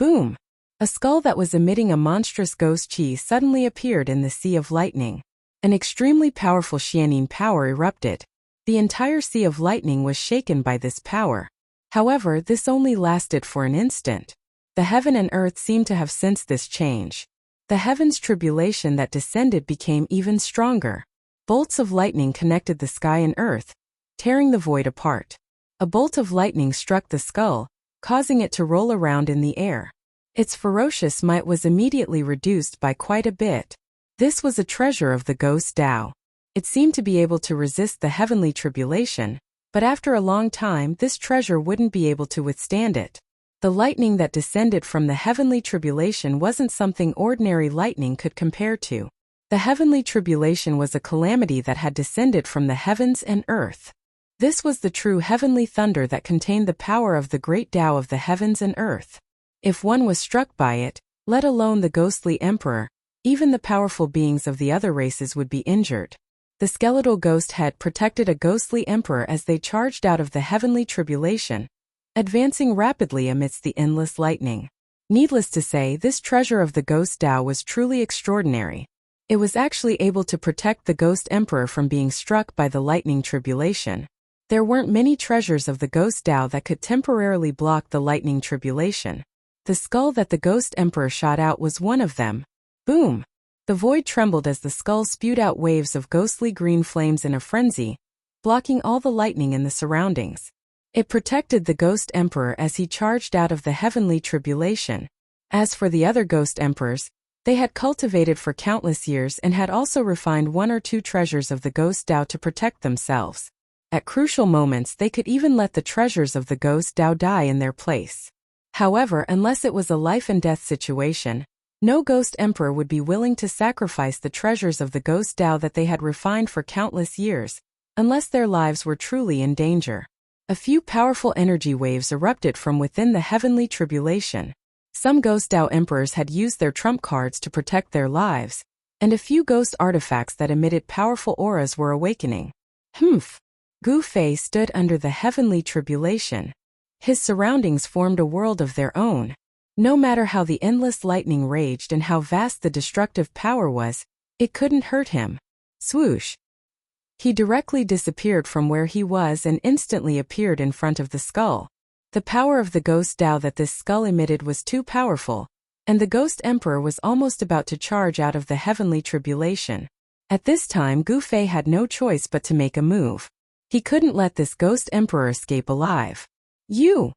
Boom! A skull that was emitting a monstrous ghost qi suddenly appeared in the sea of lightning. An extremely powerful Xianyin power erupted. The entire sea of lightning was shaken by this power. However, this only lasted for an instant. The heaven and earth seemed to have sensed this change. The heaven's tribulation that descended became even stronger. Bolts of lightning connected the sky and earth, tearing the void apart. A bolt of lightning struck the skull, causing it to roll around in the air. Its ferocious might was immediately reduced by quite a bit. This was a treasure of the ghost Dao. It seemed to be able to resist the heavenly tribulation, but after a long time this treasure wouldn't be able to withstand it. The lightning that descended from the heavenly tribulation wasn't something ordinary lightning could compare to. The heavenly tribulation was a calamity that had descended from the heavens and earth. This was the true heavenly thunder that contained the power of the great Tao of the heavens and earth. If one was struck by it, let alone the ghostly emperor. Even the powerful beings of the other races would be injured. The skeletal ghost head protected a ghostly emperor as they charged out of the heavenly tribulation, advancing rapidly amidst the endless lightning. Needless to say, this treasure of the ghost Tao was truly extraordinary. It was actually able to protect the ghost emperor from being struck by the lightning tribulation. There weren't many treasures of the ghost Tao that could temporarily block the lightning tribulation. The skull that the ghost emperor shot out was one of them. Boom! The void trembled as the skull spewed out waves of ghostly green flames in a frenzy, blocking all the lightning in the surroundings. It protected the ghost emperor as he charged out of the heavenly tribulation. As for the other ghost emperors, they had cultivated for countless years and had also refined one or two treasures of the ghost Tao to protect themselves. At crucial moments they could even let the treasures of the ghost Tao die in their place. However, unless it was a life-and-death situation, no ghost emperor would be willing to sacrifice the treasures of the ghost Tao that they had refined for countless years, unless their lives were truly in danger. A few powerful energy waves erupted from within the heavenly tribulation. Some ghost Tao emperors had used their trump cards to protect their lives, and a few ghost artifacts that emitted powerful auras were awakening. Humph! Gu Fei stood under the heavenly tribulation. His surroundings formed a world of their own. No matter how the endless lightning raged and how vast the destructive power was, it couldn't hurt him. Swoosh! He directly disappeared from where he was and instantly appeared in front of the skull. The power of the ghost Tao that this skull emitted was too powerful, and the ghost emperor was almost about to charge out of the heavenly tribulation. At this time, Gu Fei had no choice but to make a move. He couldn't let this ghost emperor escape alive. You!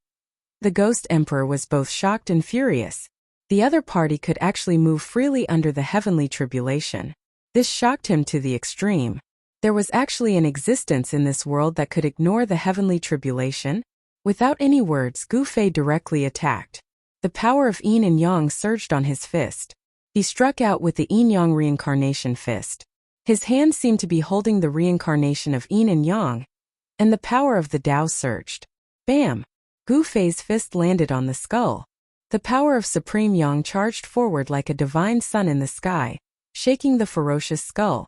The ghost emperor was both shocked and furious. The other party could actually move freely under the heavenly tribulation. This shocked him to the extreme. There was actually an existence in this world that could ignore the heavenly tribulation? Without any words, Gu Fei directly attacked. The power of Yin and Yang surged on his fist. He struck out with the Yin-Yang reincarnation fist. His hand seemed to be holding the reincarnation of Yin and Yang, and the power of the Tao surged. Bam! Gu Fei's fist landed on the skull. The power of Supreme Yang charged forward like a divine sun in the sky, shaking the ferocious skull.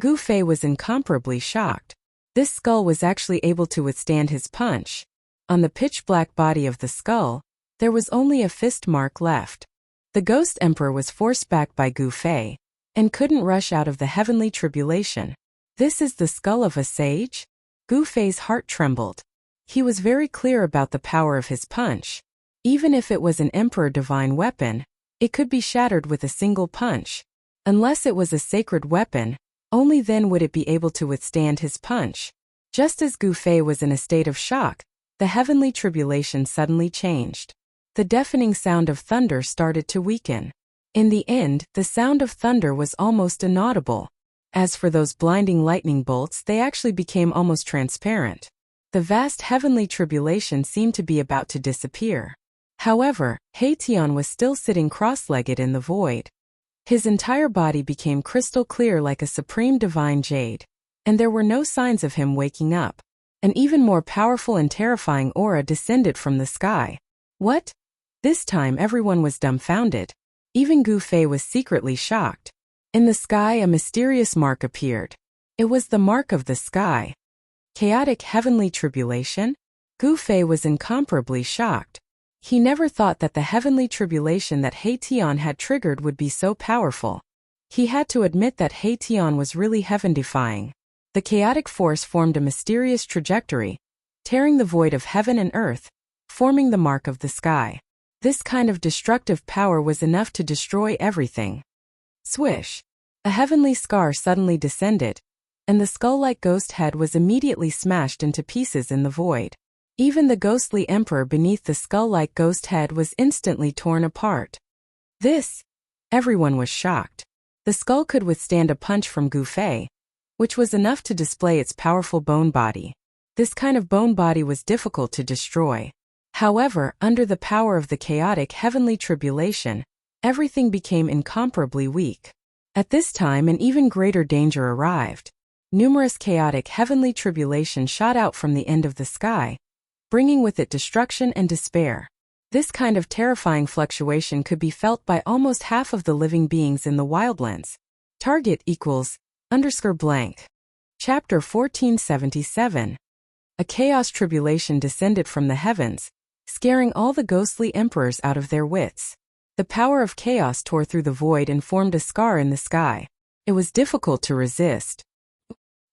Gu Fei was incomparably shocked. This skull was actually able to withstand his punch. On the pitch-black body of the skull, there was only a fist mark left. The ghost emperor was forced back by Gu Fei, and couldn't rush out of the heavenly tribulation. This is the skull of a sage? Gu Fei's heart trembled. He was very clear about the power of his punch. Even if it was an emperor divine weapon, it could be shattered with a single punch. Unless it was a sacred weapon, only then would it be able to withstand his punch. Just as Gu Fei was in a state of shock, the heavenly tribulation suddenly changed. The deafening sound of thunder started to weaken. In the end, the sound of thunder was almost inaudible. As for those blinding lightning bolts, they actually became almost transparent. The vast heavenly tribulation seemed to be about to disappear. However, Tian was still sitting cross-legged in the void. His entire body became crystal clear like a supreme divine jade, and there were no signs of him waking up. An even more powerful and terrifying aura descended from the sky. What? This time everyone was dumbfounded. Even Gu Fei was secretly shocked. In the sky a mysterious mark appeared. It was the mark of the sky. Chaotic heavenly tribulation? Gu Fei was incomparably shocked. He never thought that the heavenly tribulation that Tian had triggered would be so powerful. He had to admit that Tian was really heaven-defying. The chaotic force formed a mysterious trajectory, tearing the void of heaven and earth, forming the mark of the sky. This kind of destructive power was enough to destroy everything. Swish! A heavenly scar suddenly descended, and the skull-like ghost head was immediately smashed into pieces in the void. Even the ghostly emperor beneath the skull-like ghost head was instantly torn apart. Everyone was shocked. The skull could withstand a punch from Gu Fei, which was enough to display its powerful bone body. This kind of bone body was difficult to destroy. However, under the power of the chaotic heavenly tribulation, everything became incomparably weak. At this time an even greater danger arrived. Numerous chaotic heavenly tribulation shot out from the end of the sky, bringing with it destruction and despair. This kind of terrifying fluctuation could be felt by almost half of the living beings in the wildlands. Target equals _blank. Chapter 1477. A chaos tribulation descended from the heavens, scaring all the ghostly emperors out of their wits. The power of chaos tore through the void and formed a scar in the sky. It was difficult to resist.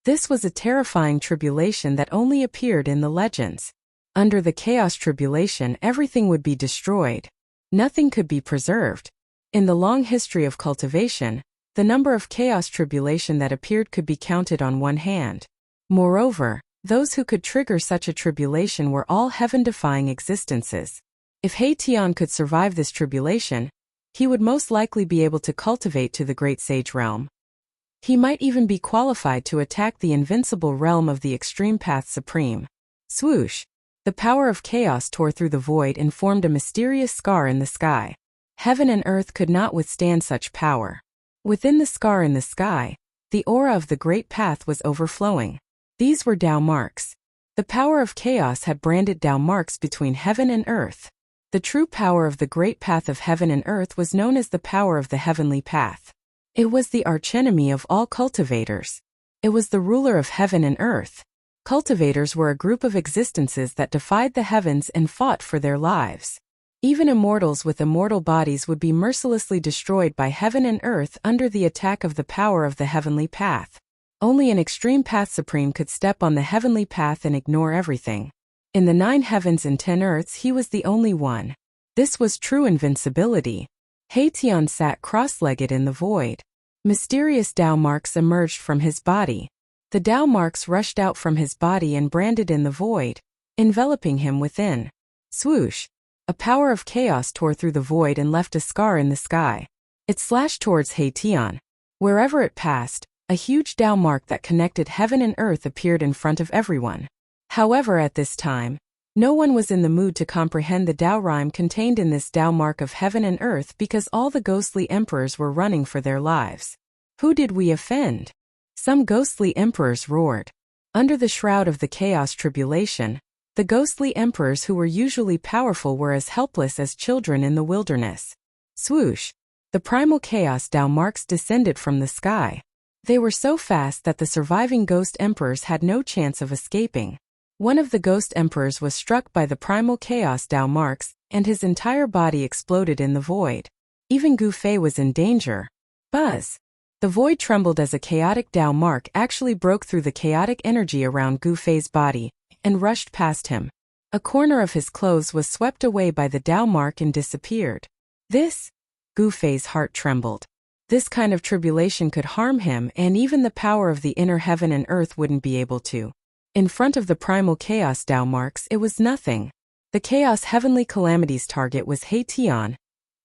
This was a terrifying tribulation that only appeared in the legends. Under the chaos tribulation, everything would be destroyed. Nothing could be preserved. In the long history of cultivation, the number of chaos tribulation that appeared could be counted on one hand. Moreover, those who could trigger such a tribulation were all heaven-defying existences. If Haitian could survive this tribulation, he would most likely be able to cultivate to the great sage realm. He might even be qualified to attack the invincible realm of the extreme path supreme. Swoosh! The power of chaos tore through the void and formed a mysterious scar in the sky. Heaven and earth could not withstand such power. Within the scar in the sky, the aura of the great path was overflowing. These were Tao marks. The power of chaos had branded Tao marks between heaven and earth. The true power of the great path of heaven and earth was known as the power of the heavenly path. It was the archenemy of all cultivators. It was the ruler of heaven and earth. Cultivators were a group of existences that defied the heavens and fought for their lives. Even immortals with immortal bodies would be mercilessly destroyed by heaven and earth under the attack of the power of the heavenly path. Only an extreme path supreme could step on the heavenly path and ignore everything. In the 9 heavens and 10 earths he was the only one. This was true invincibility. Haitian sat cross-legged in the void. Mysterious Tao marks emerged from his body. The Tao marks rushed out from his body and branded in the void, enveloping him within. Swoosh! A power of chaos tore through the void and left a scar in the sky. It slashed towards Haitian. Wherever it passed, a huge Tao mark that connected heaven and earth appeared in front of everyone. However, at this time, no one was in the mood to comprehend the Tao rhyme contained in this Tao mark of heaven and earth because all the ghostly emperors were running for their lives. Who did we offend? Some ghostly emperors roared. Under the shroud of the chaos tribulation, the ghostly emperors who were usually powerful were as helpless as children in the wilderness. Swoosh! The primal chaos Tao marks descended from the sky. They were so fast that the surviving ghost emperors had no chance of escaping. One of the ghost emperors was struck by the primal chaos Tao marks, and his entire body exploded in the void. Even Gu Fei was in danger. Buzz! The void trembled as a chaotic Tao mark actually broke through the chaotic energy around Gu Fei's body and rushed past him. A corner of his clothes was swept away by the Tao mark and disappeared. Gu Fei's heart trembled. This kind of tribulation could harm him, and even the power of the inner heaven and earth wouldn't be able to. In front of the primal chaos Tao marks, it was nothing. The chaos heavenly calamity's target was Haitian,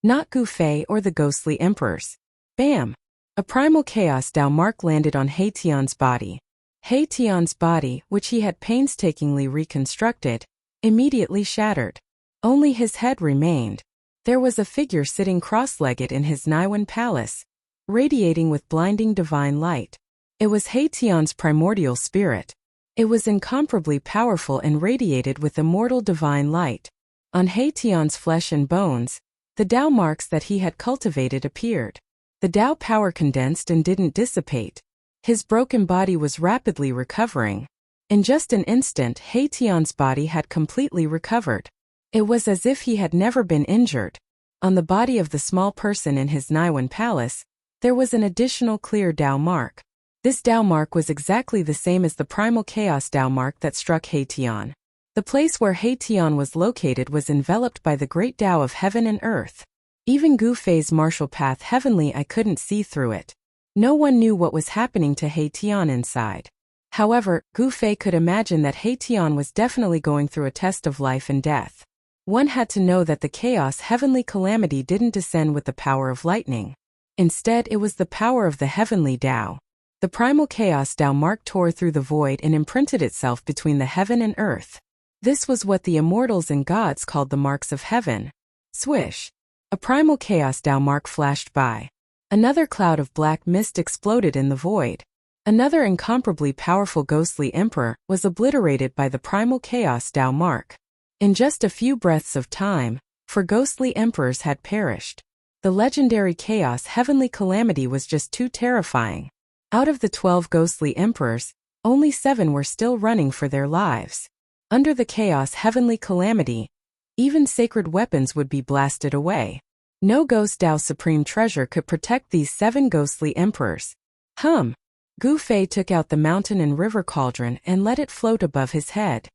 not Gu Fei or the ghostly emperors. Bam! A primal chaos Tao mark landed on Haitian's body. Haitian's body, which he had painstakingly reconstructed, immediately shattered. Only his head remained. There was a figure sitting cross-legged in his Niwen palace, radiating with blinding divine light. It was Haitian's primordial spirit. It was incomparably powerful and radiated with immortal divine light. On Haitian's flesh and bones, the Tao marks that he had cultivated appeared. The Tao power condensed and didn't dissipate. His broken body was rapidly recovering. In just an instant, Haitian's body had completely recovered. It was as if he had never been injured. On the body of the small person in his Niwen palace, there was an additional clear Tao mark. This Tao mark was exactly the same as the primal chaos Tao mark that struck Haitian. The place where Haitian was located was enveloped by the great Tao of heaven and earth. Even Gu Fei's martial path heavenly I couldn't see through it. No one knew what was happening to Haitian inside. However, Gu Fei could imagine that Haitian was definitely going through a test of life and death. One had to know that the chaos heavenly calamity didn't descend with the power of lightning. Instead, it was the power of the heavenly Tao. The primal chaos Tao mark tore through the void and imprinted itself between the heaven and earth. This was what the immortals and gods called the marks of heaven. Swish! A primal chaos Tao mark flashed by. Another cloud of black mist exploded in the void. Another incomparably powerful ghostly emperor was obliterated by the primal chaos Tao mark. In just a few breaths of time, for ghostly emperors had perished. The legendary chaos heavenly calamity was just too terrifying. Out of the 12 ghostly emperors, only 7 were still running for their lives. Under the chaos heavenly calamity, even sacred weapons would be blasted away. No ghost Tao supreme treasure could protect these 7 ghostly emperors. Gu Fei took out the mountain and river cauldron and let it float above his head.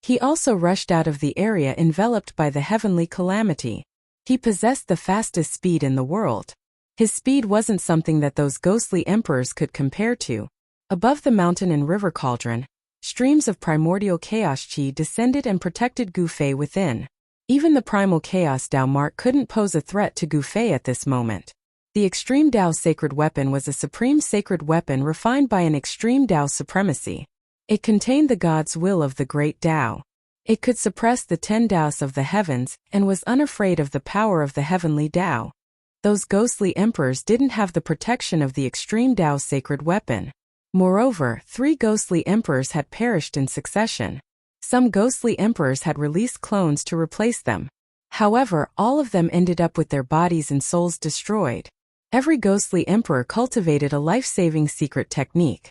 He also rushed out of the area enveloped by the heavenly calamity. He possessed the fastest speed in the world. His speed wasn't something that those ghostly emperors could compare to. Above the mountain and river cauldron, streams of primordial chaos chi descended and protected Gu Fei within. Even the primal chaos Tao mark couldn't pose a threat to Gu Fei at this moment. The extreme Tao sacred weapon was a supreme sacred weapon refined by an extreme Tao supremacy. It contained the God's will of the great Tao. It could suppress the 10 Taos of the heavens and was unafraid of the power of the heavenly Tao. Those ghostly emperors didn't have the protection of the extreme Tao sacred weapon. Moreover, 3 ghostly emperors had perished in succession. Some ghostly emperors had released clones to replace them. However, all of them ended up with their bodies and souls destroyed. Every ghostly emperor cultivated a life-saving secret technique.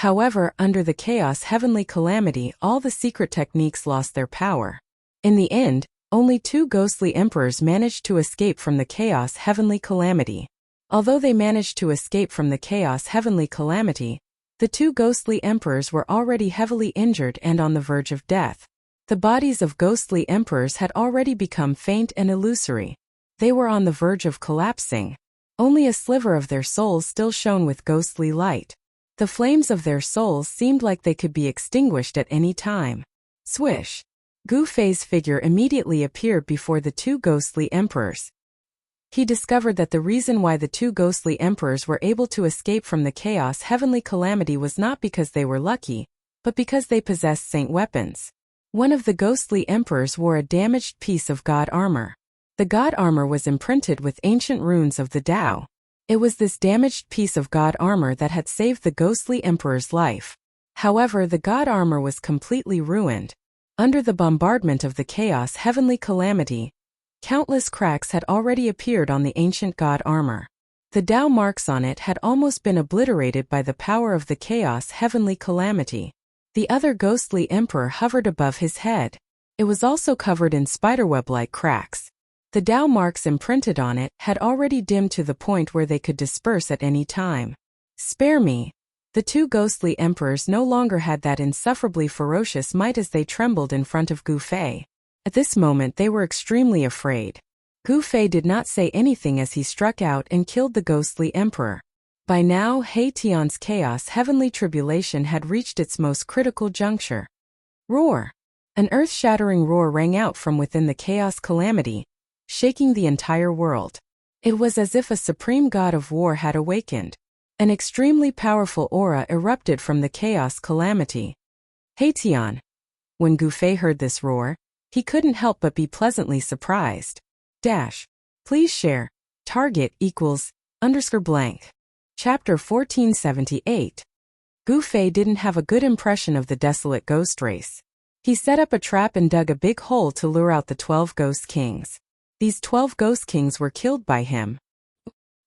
However, under the chaos heavenly calamity, all the secret techniques lost their power. In the end, only 2 ghostly emperors managed to escape from the chaos heavenly calamity. Although they managed to escape from the chaos heavenly calamity, the 2 ghostly emperors were already heavily injured and on the verge of death. The bodies of ghostly emperors had already become faint and illusory. They were on the verge of collapsing. Only a sliver of their souls still shone with ghostly light. The flames of their souls seemed like they could be extinguished at any time. Swish! Gu Fei's figure immediately appeared before the 2 ghostly emperors. He discovered that the reason why the 2 ghostly emperors were able to escape from the chaos heavenly calamity was not because they were lucky, but because they possessed saint weapons. One of the ghostly emperors wore a damaged piece of god armor. The god armor was imprinted with ancient runes of the Tao. It was this damaged piece of god armor that had saved the ghostly emperor's life. However, the god armor was completely ruined. Under the bombardment of the chaos heavenly calamity, countless cracks had already appeared on the ancient god armor. The Tao marks on it had almost been obliterated by the power of the chaos heavenly calamity. The other ghostly emperor hovered above his head. It was also covered in spiderweb-like cracks. The Tao marks imprinted on it had already dimmed to the point where they could disperse at any time. Spare me! The 2 ghostly emperors no longer had that insufferably ferocious might as they trembled in front of Gu Fei. At this moment they were extremely afraid. Gu Fei did not say anything as he struck out and killed the ghostly emperor. By now, He Tian's chaos heavenly tribulation had reached its most critical juncture. Roar! An earth-shattering roar rang out from within the chaos calamity, shaking the entire world. It was as if a supreme god of war had awakened. An extremely powerful aura erupted from the chaos calamity. He Tian! When Gu Fei heard this roar, he couldn't help but be pleasantly surprised. Please share. Target =_ blank. Chapter 1478. Gu Fei didn't have a good impression of the desolate ghost race. He set up a trap and dug a big hole to lure out the 12 ghost kings. These 12 ghost kings were killed by him.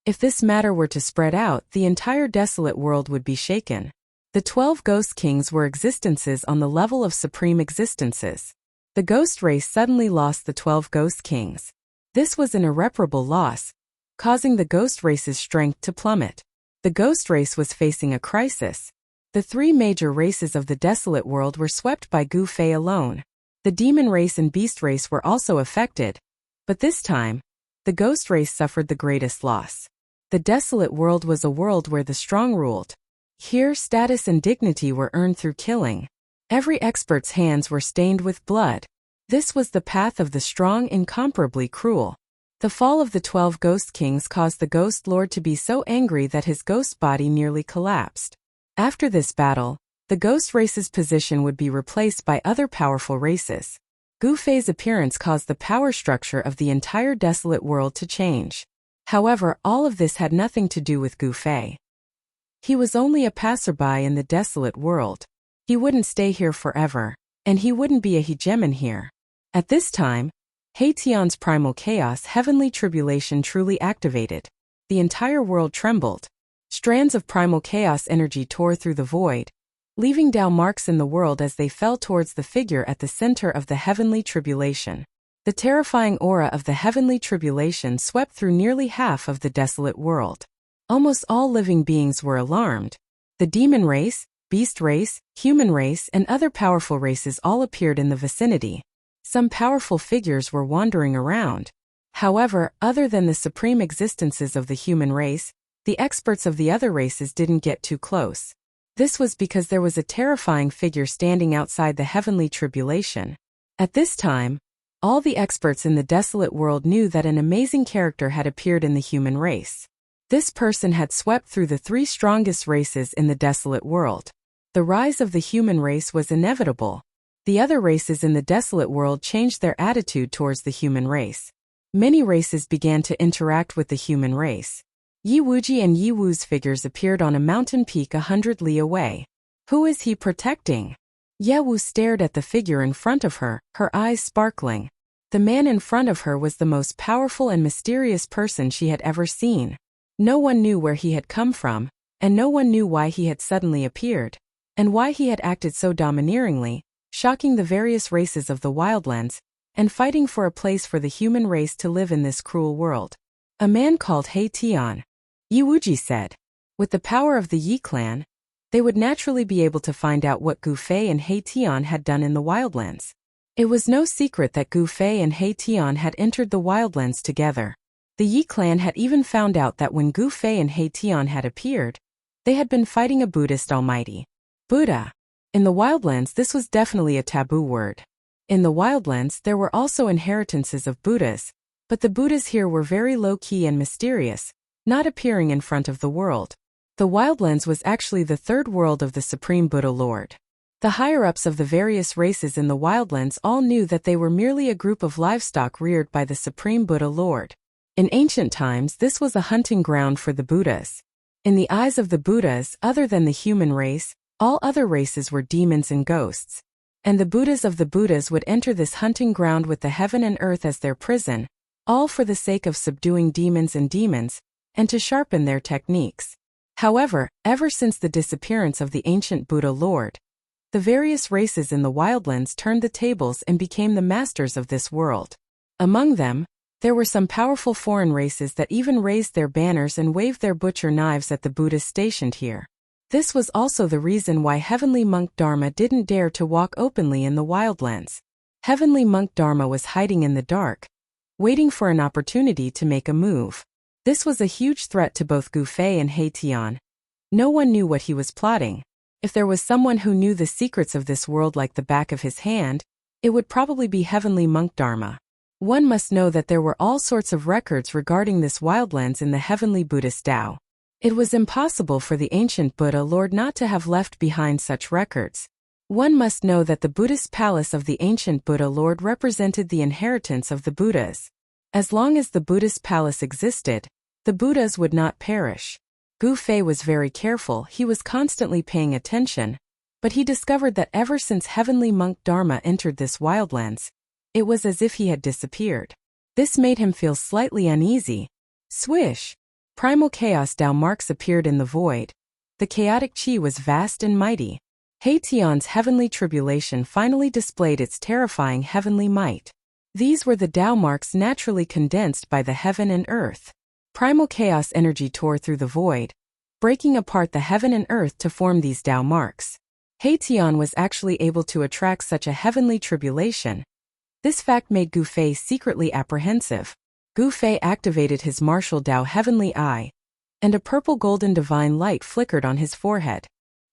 If this matter were to spread out, the entire desolate world would be shaken. The 12 ghost kings were existences on the level of supreme existences. The ghost race suddenly lost the 12 ghost kings. This was an irreparable loss, causing the ghost race's strength to plummet. The ghost race was facing a crisis. The 3 major races of the desolate world were swept by Gu Fei alone. The demon race and beast race were also affected. But this time, the ghost race suffered the greatest loss. The desolate world was a world where the strong ruled. Here, status and dignity were earned through killing. Every expert's hands were stained with blood. This was the path of the strong, incomparably cruel. The fall of the 12 ghost kings caused the ghost lord to be so angry that his ghost body nearly collapsed. After this battle, the ghost race's position would be replaced by other powerful races. Gu Fei's appearance caused the power structure of the entire desolate world to change. However, all of this had nothing to do with Gu Fei. He was only a passerby in the desolate world. He wouldn't stay here forever, and he wouldn't be a hegemon here. At this time, Hation's primal chaos heavenly tribulation truly activated. The entire world trembled. Strands of primal chaos energy tore through the void, leaving Tao marks in the world as they fell towards the figure at the center of the heavenly tribulation. The terrifying aura of the heavenly tribulation swept through nearly half of the desolate world. Almost all living beings were alarmed. The demon race, beast race, human race, and other powerful races all appeared in the vicinity. Some powerful figures were wandering around. However, other than the supreme existences of the human race, the experts of the other races didn't get too close. This was because there was a terrifying figure standing outside the heavenly tribulation. At this time, all the experts in the desolate world knew that an amazing character had appeared in the human race. This person had swept through the 3 strongest races in the desolate world. The rise of the human race was inevitable. The other races in the desolate world changed their attitude towards the human race. Many races began to interact with the human race. Yi Wuji and Yi Wu's figures appeared on a mountain peak 100 li away. Who is he protecting? Ye Wu stared at the figure in front of her, her eyes sparkling. The man in front of her was the most powerful and mysterious person she had ever seen. No one knew where he had come from, and no one knew why he had suddenly appeared, and why he had acted so domineeringly, shocking the various races of the wildlands, and fighting for a place for the human race to live in this cruel world. A man called Hation. Yi Wuji said. With the power of the Yi clan, they would naturally be able to find out what Gu Fei and Hation had done in the wildlands. It was no secret that Gu Fei and Hation had entered the wildlands together. The Yi clan had even found out that when Gu Fei and Hation had appeared, they had been fighting a Buddhist almighty. Buddha. In the wildlands, this was definitely a taboo word. In the wildlands, there were also inheritances of Buddhas, but the Buddhas here were very low-key and mysterious, not appearing in front of the world. The wildlands was actually the 3rd world of the Supreme Buddha Lord. The higher-ups of the various races in the wildlands all knew that they were merely a group of livestock reared by the Supreme Buddha Lord. In ancient times, this was a hunting ground for the Buddhas. In the eyes of the Buddhas, other than the human race, all other races were demons and ghosts. And the Buddhas of the Buddhas would enter this hunting ground with the heaven and earth as their prison, all for the sake of subduing demons, and to sharpen their techniques. However, ever since the disappearance of the ancient Buddha Lord, the various races in the wildlands turned the tables and became the masters of this world. Among them, there were some powerful foreign races that even raised their banners and waved their butcher knives at the Buddhas stationed here. This was also the reason why Heavenly Monk Dharma didn't dare to walk openly in the wildlands. Heavenly Monk Dharma was hiding in the dark, waiting for an opportunity to make a move. This was a huge threat to both Gu Fei and Hation. No one knew what he was plotting. If there was someone who knew the secrets of this world like the back of his hand, it would probably be Heavenly Monk Dharma. One must know that there were all sorts of records regarding this wildlands in the Heavenly Buddhist Tao. It was impossible for the ancient Buddha Lord not to have left behind such records. One must know that the Buddhist palace of the ancient Buddha Lord represented the inheritance of the Buddhas. As long as the Buddhist palace existed, the Buddhas would not perish. Gu Fei was very careful, he was constantly paying attention, but he discovered that ever since Heavenly Monk Dharma entered this wildlands, it was as if he had disappeared. This made him feel slightly uneasy. Swish! Primal chaos Tao marks appeared in the void. The chaotic chi was vast and mighty. Hation's heavenly tribulation finally displayed its terrifying heavenly might. These were the Tao marks naturally condensed by the heaven and earth. Primal chaos energy tore through the void, breaking apart the heaven and earth to form these Tao marks. Hation was actually able to attract such a heavenly tribulation. This fact made Gu Fei secretly apprehensive. Gu Fei activated his martial Tao heavenly eye, and a purple golden divine light flickered on his forehead.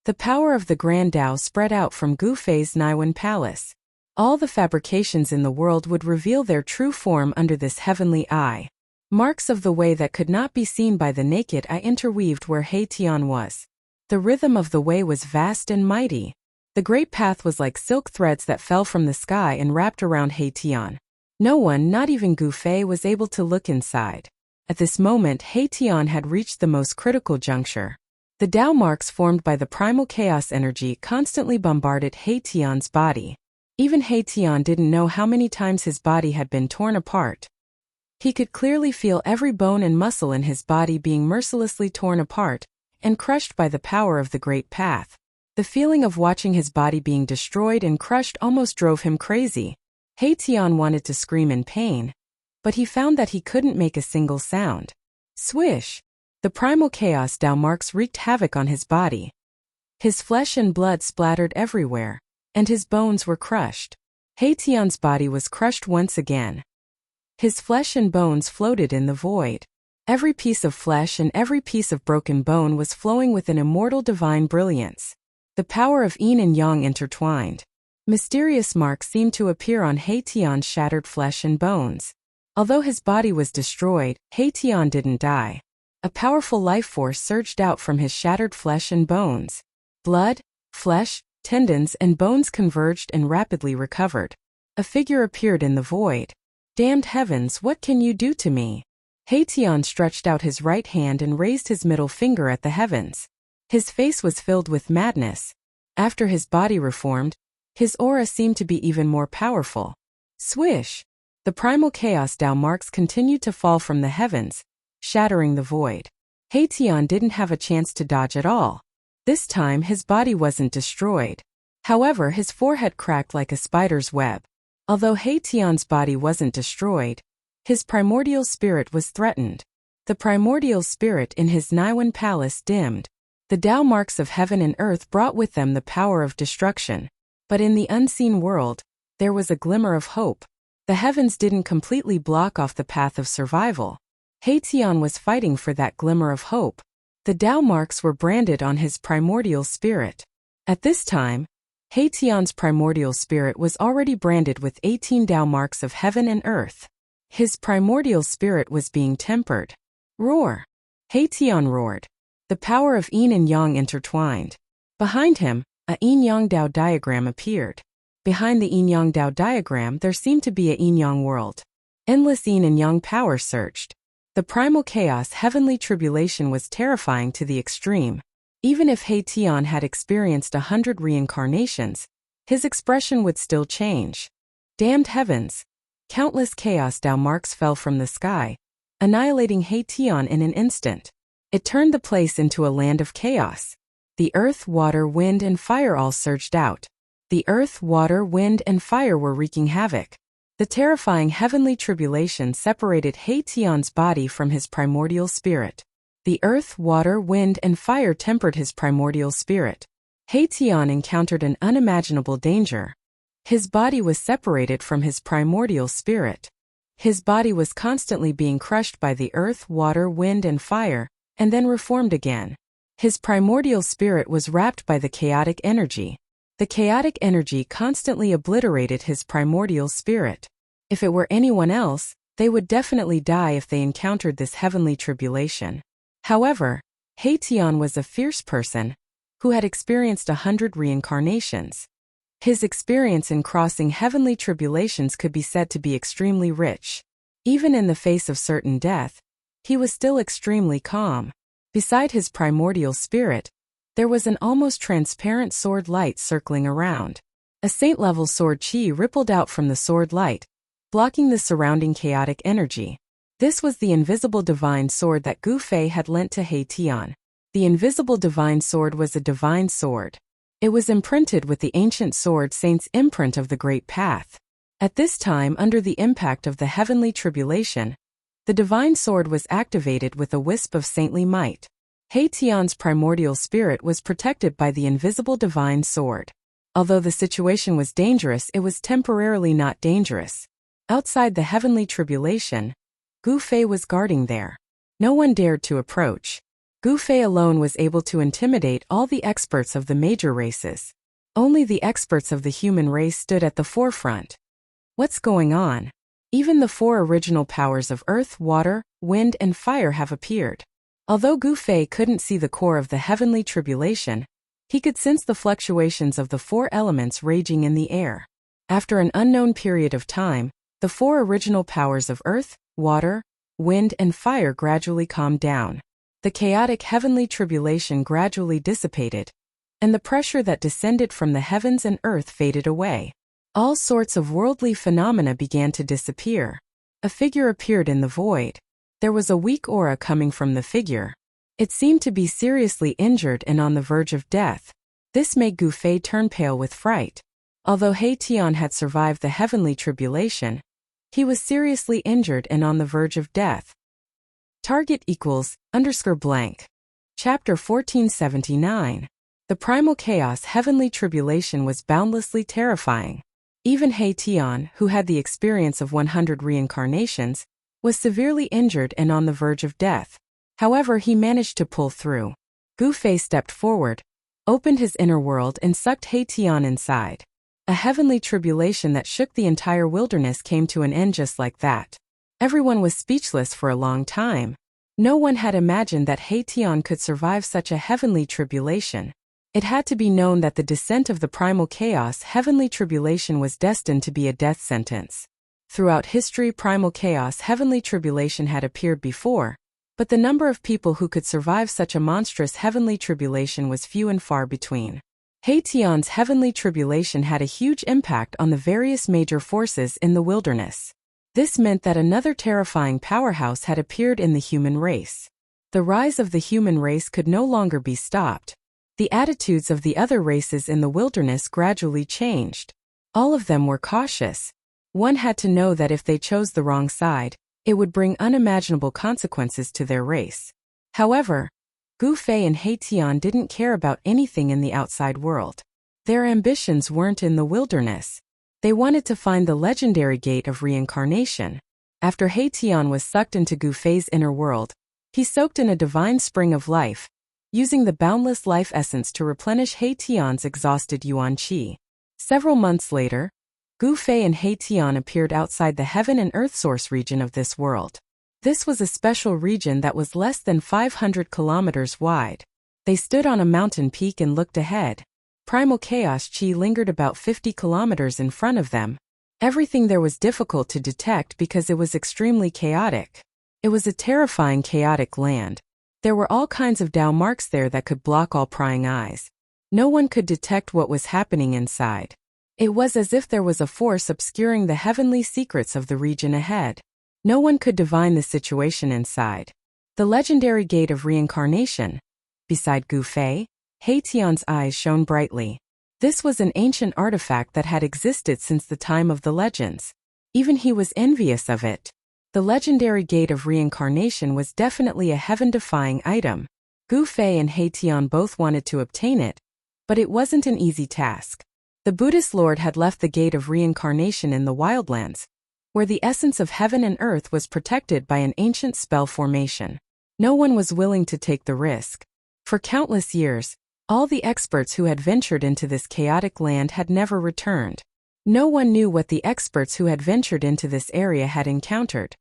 The power of the Grand Tao spread out from Gu Fei's Niwen Palace. All the fabrications in the world would reveal their true form under this heavenly eye. Marks of the way that could not be seen by the naked eye interweaved where Hation was. The rhythm of the way was vast and mighty. The great path was like silk threads that fell from the sky and wrapped around Hation. No one, not even Gu Fei, was able to look inside. At this moment, Hation had reached the most critical juncture. The Tao marks formed by the primal chaos energy constantly bombarded Hation's body. Even Haitian didn't know how many times his body had been torn apart. He could clearly feel every bone and muscle in his body being mercilessly torn apart and crushed by the power of the Great Path. The feeling of watching his body being destroyed and crushed almost drove him crazy. Haitian wanted to scream in pain, but he found that he couldn't make a single sound. Swish! The primal chaos Dalmarks wreaked havoc on his body. His flesh and blood splattered everywhere, and his bones were crushed. Haitian's body was crushed once again. His flesh and bones floated in the void. Every piece of flesh and every piece of broken bone was flowing with an immortal divine brilliance. The power of yin and yang intertwined. Mysterious marks seemed to appear on Haitian's shattered flesh and bones. Although his body was destroyed, Haitian didn't die. A powerful life force surged out from his shattered flesh and bones. Blood, flesh, tendons and bones converged and rapidly recovered. A figure appeared in the void. Damned heavens, what can you do to me? Haitian stretched out his right hand and raised his middle finger at the heavens. His face was filled with madness. After his body reformed, his aura seemed to be even more powerful. Swish! The primal chaos Dalmarks continued to fall from the heavens, shattering the void. Haitian didn't have a chance to dodge at all. This time his body wasn't destroyed. However, his forehead cracked like a spider's web. Although Haitian's body wasn't destroyed, his primordial spirit was threatened. The primordial spirit in his Niwan palace dimmed. The Dalmarks of heaven and earth brought with them the power of destruction. But in the unseen world, there was a glimmer of hope. The heavens didn't completely block off the path of survival. Haitian was fighting for that glimmer of hope. The Dalmarks were branded on his primordial spirit. At this time, Haitian's primordial spirit was already branded with 18 Dalmarks of heaven and earth. His primordial spirit was being tempered. Roar! Haitian roared. The power of yin and yang intertwined. Behind him, a yin-yang Dao diagram appeared. Behind the yin-yang Dao diagram there seemed to be a yin-yang world. Endless yin and yang power surged. The primal chaos heavenly tribulation was terrifying to the extreme. Even if Haitian had experienced 100 reincarnations, his expression would still change. Damned heavens! Countless chaos Dalmarks fell from the sky, annihilating Haitian in an instant. It turned the place into a land of chaos. The earth, water, wind, and fire all surged out. The earth, water, wind, and fire were wreaking havoc. The terrifying heavenly tribulation separated Haitian's body from his primordial spirit. The earth, water, wind, and fire tempered his primordial spirit. Haitian encountered an unimaginable danger. His body was separated from his primordial spirit. His body was constantly being crushed by the earth, water, wind, and fire, and then reformed again. His primordial spirit was wrapped by the chaotic energy. The chaotic energy constantly obliterated his primordial spirit. If it were anyone else, they would definitely die if they encountered this heavenly tribulation. However, Haitian was a fierce person who had experienced 100 reincarnations. His experience in crossing heavenly tribulations could be said to be extremely rich. Even in the face of certain death, he was still extremely calm. Beside his primordial spirit, there was an almost transparent sword light circling around. A saint-level sword chi rippled out from the sword light, blocking the surrounding chaotic energy. This was the invisible divine sword that Gu Fei had lent to Haitian. The invisible divine sword was a divine sword. It was imprinted with the ancient sword saint's imprint of the Great Path. At this time, under the impact of the heavenly tribulation, the divine sword was activated with a wisp of saintly might. Haitian's primordial spirit was protected by the invisible divine sword. Although the situation was dangerous, it was temporarily not dangerous. Outside the heavenly tribulation, Gu Fei was guarding there. No one dared to approach. Gu Fei alone was able to intimidate all the experts of the major races. Only the experts of the human race stood at the forefront. What's going on? Even the 4 original powers of earth, water, wind, and fire have appeared. Although Gu Fei couldn't see the core of the heavenly tribulation, he could sense the fluctuations of the 4 elements raging in the air. After an unknown period of time, the 4 original powers of earth, water, wind, and fire gradually calmed down. The chaotic heavenly tribulation gradually dissipated, and the pressure that descended from the heavens and earth faded away. All sorts of worldly phenomena began to disappear. A figure appeared in the void. There was a weak aura coming from the figure. It seemed to be seriously injured and on the verge of death. This made Gu Fei turn pale with fright. Although He Tian had survived the heavenly tribulation, he was seriously injured and on the verge of death. Target =_ blank. Chapter 1479. The primal chaos heavenly tribulation was boundlessly terrifying. Even He Tian, who had the experience of 100 reincarnations, was severely injured and on the verge of death. However, he managed to pull through. Gu Fei stepped forward, opened his inner world and sucked He Tian inside. A heavenly tribulation that shook the entire wilderness came to an end just like that. Everyone was speechless for a long time. No one had imagined that He Tian could survive such a heavenly tribulation. It had to be known that the descent of the primal chaos heavenly tribulation was destined to be a death sentence. Throughout history, primal chaos heavenly tribulation had appeared before, but the number of people who could survive such a monstrous heavenly tribulation was few and far between. He Tian's heavenly tribulation had a huge impact on the various major forces in the wilderness. This meant that another terrifying powerhouse had appeared in the human race. The rise of the human race could no longer be stopped. The attitudes of the other races in the wilderness gradually changed. All of them were cautious. One had to know that if they chose the wrong side, it would bring unimaginable consequences to their race. However, Gu Fei and He Tian didn't care about anything in the outside world. Their ambitions weren't in the wilderness. They wanted to find the legendary gate of reincarnation. After He Tian was sucked into Gu Fei's inner world, he soaked in a divine spring of life, using the boundless life essence to replenish He Tian's exhausted yuan qi. Several months later, Gu Fei and He Tian appeared outside the heaven and earth source region of this world. This was a special region that was less than 500 kilometers wide. They stood on a mountain peak and looked ahead. Primal chaos qi lingered about 50 kilometers in front of them. Everything there was difficult to detect because it was extremely chaotic. It was a terrifying chaotic land. There were all kinds of Dao marks there that could block all prying eyes. No one could detect what was happening inside. It was as if there was a force obscuring the heavenly secrets of the region ahead. No one could divine the situation inside. The legendary gate of reincarnation. Beside Gu Fei, He Tian's eyes shone brightly. This was an ancient artifact that had existed since the time of the legends. Even he was envious of it. The legendary gate of reincarnation was definitely a heaven-defying item. Gu Fei and He Tian both wanted to obtain it, but it wasn't an easy task. The Buddhist Lord had left the gate of reincarnation in the wildlands, where the essence of heaven and earth was protected by an ancient spell formation. No one was willing to take the risk. For countless years, all the experts who had ventured into this chaotic land had never returned. No one knew what the experts who had ventured into this area had encountered.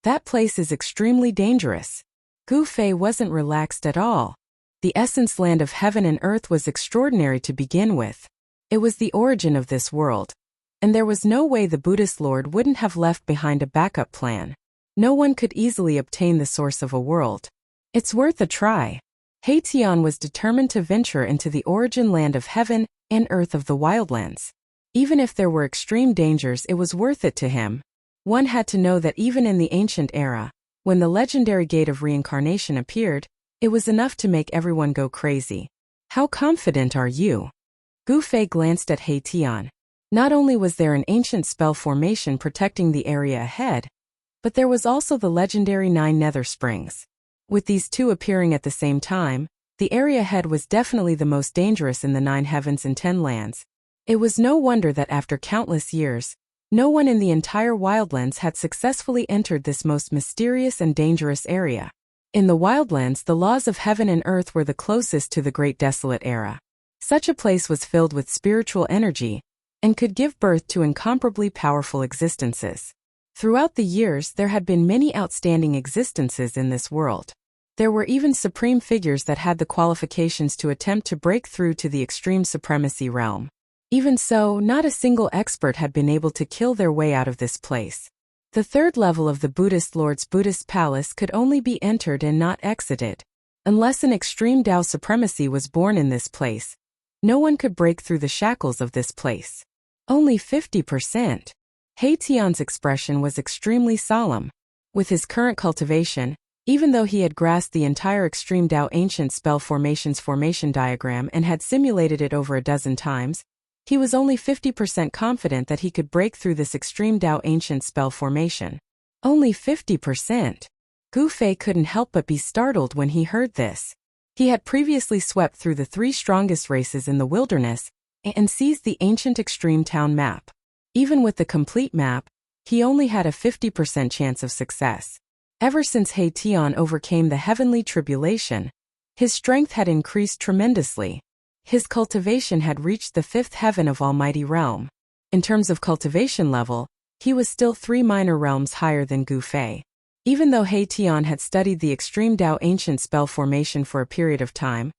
That place is extremely dangerous. Gu Fei wasn't relaxed at all. The essence land of heaven and earth was extraordinary to begin with. It was the origin of this world. And there was no way the Buddhist Lord wouldn't have left behind a backup plan. No one could easily obtain the source of a world. It's worth a try. He Tian was determined to venture into the origin land of heaven and earth of the wildlands. Even if there were extreme dangers, it was worth it to him. One had to know that even in the ancient era, when the legendary gate of reincarnation appeared, it was enough to make everyone go crazy. How confident are you? Gu Fei glanced at He Tian. Not only was there an ancient spell formation protecting the area ahead, but there was also the legendary 9 nether springs. With these two appearing at the same time, the area ahead was definitely the most dangerous in the 9 heavens and 10 lands. It was no wonder that after countless years, no one in the entire wildlands had successfully entered this most mysterious and dangerous area. In the wildlands, the laws of heaven and earth were the closest to the Great Desolate Era. Such a place was filled with spiritual energy and could give birth to incomparably powerful existences. Throughout the years, there had been many outstanding existences in this world. There were even supreme figures that had the qualifications to attempt to break through to the extreme supremacy realm. Even so, not a single expert had been able to kill their way out of this place. The third level of the Buddhist Lord's Buddhist palace could only be entered and not exited. Unless an extreme Tao supremacy was born in this place, no one could break through the shackles of this place. Only 50%. Tian's expression was extremely solemn. With his current cultivation, even though he had grasped the entire Extreme Tao Ancient Spell Formation's formation diagram and had simulated it over a dozen times, he was only 50% confident that he could break through this Extreme Tao Ancient Spell Formation. Only 50%. Gu Fei couldn't help but be startled when he heard this. He had previously swept through the 3 strongest races in the wilderness and seized the ancient Extreme Town map. Even with the complete map, he only had a 50% chance of success. Ever since Tian overcame the heavenly tribulation, his strength had increased tremendously. His cultivation had reached the 5th heaven of Almighty Realm. In terms of cultivation level, he was still 3 minor realms higher than Gu Fei. Even though Tian had studied the Extreme Tao Ancient Spell Formation for a period of time,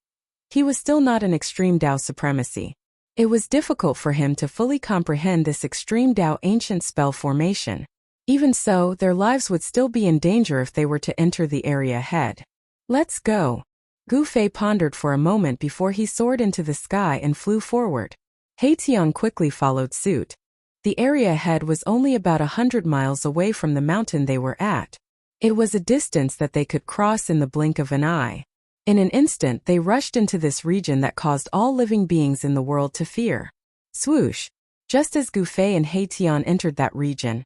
he was still not an Extreme Tao supremacy. It was difficult for him to fully comprehend this Extreme Tao Ancient Spell Formation. Even so, their lives would still be in danger if they were to enter the area ahead. Let's go. Gu Fei pondered for a moment before he soared into the sky and flew forward. Tian quickly followed suit. The area ahead was only about 100 miles away from the mountain they were at. It was a distance that they could cross in the blink of an eye. In an instant they rushed into this region that caused all living beings in the world to fear. Swoosh! Just as Gu Fei and Tian entered that region,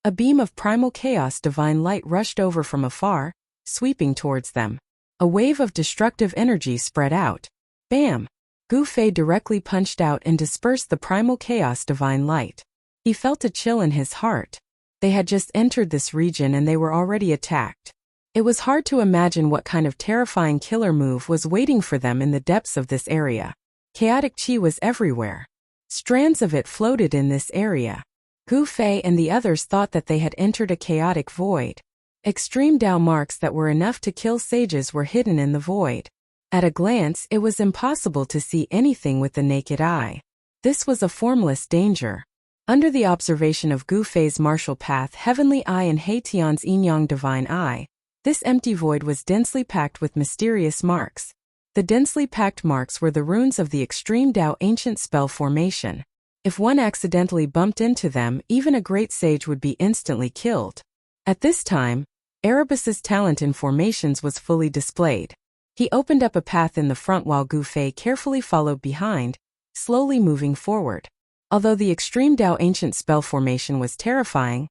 a beam of primal chaos divine light rushed over from afar, sweeping towards them. A wave of destructive energy spread out. Bam! Gu Fei directly punched out and dispersed the primal chaos divine light. He felt a chill in his heart. They had just entered this region and they were already attacked. It was hard to imagine what kind of terrifying killer move was waiting for them in the depths of this area. Chaotic chi was everywhere. Strands of it floated in this area. Gu Fei and the others thought that they had entered a chaotic void. Extreme Tao marks that were enough to kill sages were hidden in the void. At a glance, it was impossible to see anything with the naked eye. This was a formless danger. Under the observation of Gu Fei's martial path Heavenly Eye and Tian's Yin-Yang Divine Eye, this empty void was densely packed with mysterious marks. The densely packed marks were the runes of the Extreme Tao Ancient Spell Formation. If one accidentally bumped into them, even a great sage would be instantly killed. At this time, Erebus's talent in formations was fully displayed. He opened up a path in the front while Gu Fei carefully followed behind, slowly moving forward. Although the Extreme Tao Ancient Spell Formation was terrifying,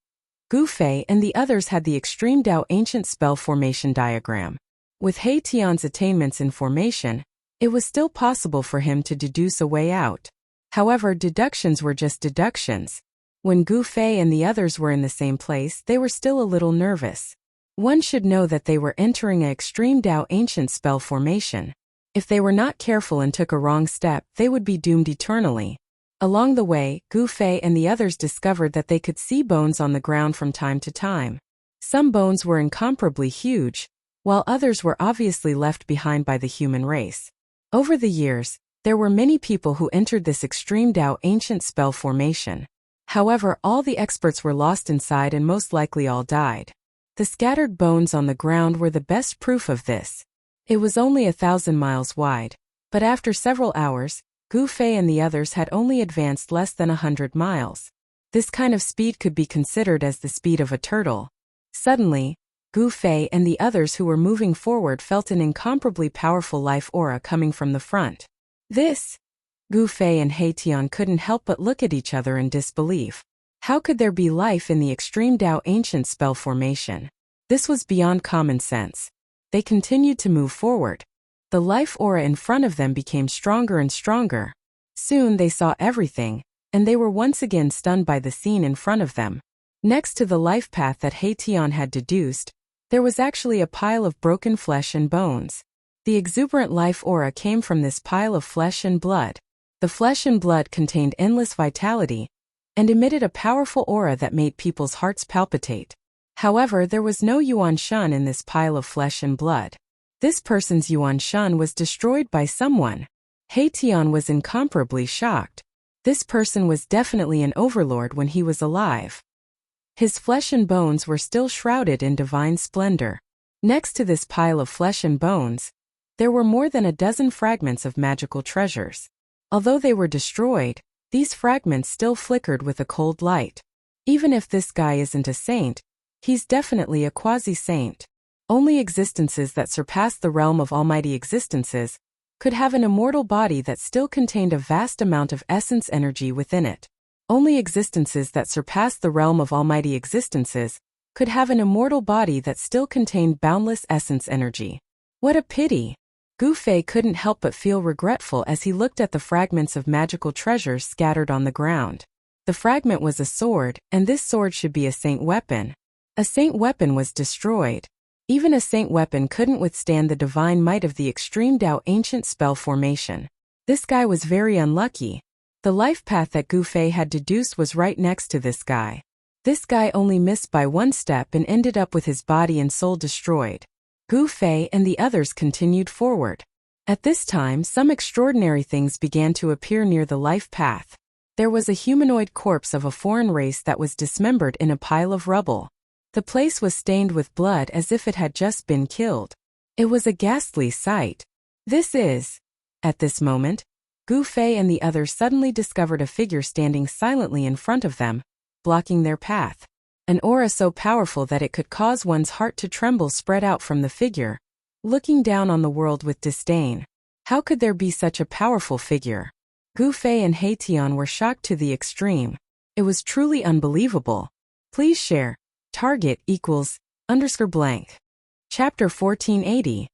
Gu Fei and the others had the Extreme Tao Ancient Spell Formation diagram. With Tian's attainments in formation, it was still possible for him to deduce a way out. However, deductions were just deductions. When Gu Fei and the others were in the same place, they were still a little nervous. One should know that they were entering an Extreme Tao Ancient Spell Formation. If they were not careful and took a wrong step, they would be doomed eternally. Along the way, Gu Fei and the others discovered that they could see bones on the ground from time to time. Some bones were incomparably huge, while others were obviously left behind by the human race. Over the years, there were many people who entered this Extreme Tao Ancient Spell Formation. However, all the experts were lost inside and most likely all died. The scattered bones on the ground were the best proof of this. It was only 1,000 miles wide, but after several hours, Gu Fei and the others had only advanced less than 100 miles. This kind of speed could be considered as the speed of a turtle. Suddenly, Gu Fei and the others who were moving forward felt an incomparably powerful life aura coming from the front. This! Gu Fei and Tian couldn't help but look at each other in disbelief. How could there be life in the Extreme Tao Ancient Spell Formation? This was beyond common sense. They continued to move forward. The life aura in front of them became stronger and stronger. Soon they saw everything, and they were once again stunned by the scene in front of them. Next to the life path that Tian had deduced, there was actually a pile of broken flesh and bones. The exuberant life aura came from this pile of flesh and blood. The flesh and blood contained endless vitality, and emitted a powerful aura that made people's hearts palpitate. However, there was no Yuan Shan in this pile of flesh and blood. This person's Yuan Shan was destroyed by someone. Tian was incomparably shocked. This person was definitely an overlord when he was alive. His flesh and bones were still shrouded in divine splendor. Next to this pile of flesh and bones, there were more than a dozen fragments of magical treasures. Although they were destroyed, these fragments still flickered with a cold light. Even if this guy isn't a saint, he's definitely a quasi-saint. Only existences that surpass the realm of almighty existences could have an immortal body that still contained a vast amount of essence energy within it. Only existences that surpass the realm of almighty existences could have an immortal body that still contained boundless essence energy. What a pity! Gu Fei couldn't help but feel regretful as he looked at the fragments of magical treasures scattered on the ground. The fragment was a sword, and this sword should be a saint weapon. A saint weapon was destroyed. Even a saint weapon couldn't withstand the divine might of the extreme Dao ancient spell formation. This guy was very unlucky. The life path that Gu Fei had deduced was right next to this guy. This guy only missed by one step and ended up with his body and soul destroyed. Gu Fei and the others continued forward. At this time, some extraordinary things began to appear near the life path. There was a humanoid corpse of a foreign race that was dismembered in a pile of rubble. The place was stained with blood as if it had just been killed. It was a ghastly sight. At this moment, Gu Fei and the others suddenly discovered a figure standing silently in front of them, blocking their path. An aura so powerful that it could cause one's heart to tremble spread out from the figure, looking down on the world with disdain. How could there be such a powerful figure? Gu Fei and He Tian were shocked to the extreme. It was truly unbelievable. Please share. Target =_ blank. Chapter 1480.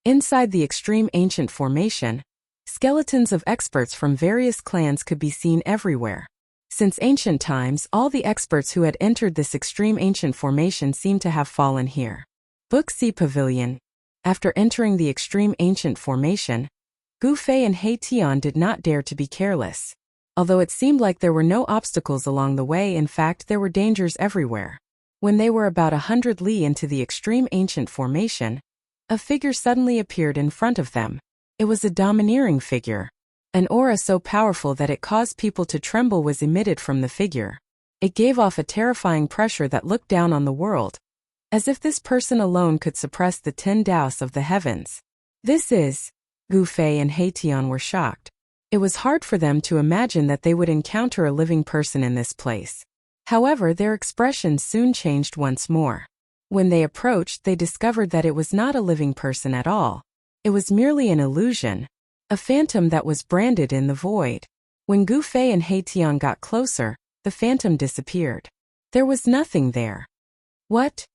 Inside the extreme ancient formation, skeletons of experts from various clans could be seen everywhere. Since ancient times, all the experts who had entered this extreme ancient formation seemed to have fallen here. Book C Pavilion. After entering the extreme ancient formation, Gu Fei and He Tian did not dare to be careless. Although it seemed like there were no obstacles along the way, in fact there were dangers everywhere. When they were about 100 li into the extreme ancient formation, a figure suddenly appeared in front of them. It was a domineering figure. An aura so powerful that it caused people to tremble was emitted from the figure. It gave off a terrifying pressure that looked down on the world, as if this person alone could suppress the 10 Daos of the heavens. Gu Fei and He Tian were shocked. It was hard for them to imagine that they would encounter a living person in this place. However, their expressions soon changed once more. When they approached, they discovered that it was not a living person at all. It was merely an illusion, a phantom that was branded in the void. When Gu Fei and He Tian got closer, the phantom disappeared. There was nothing there. What?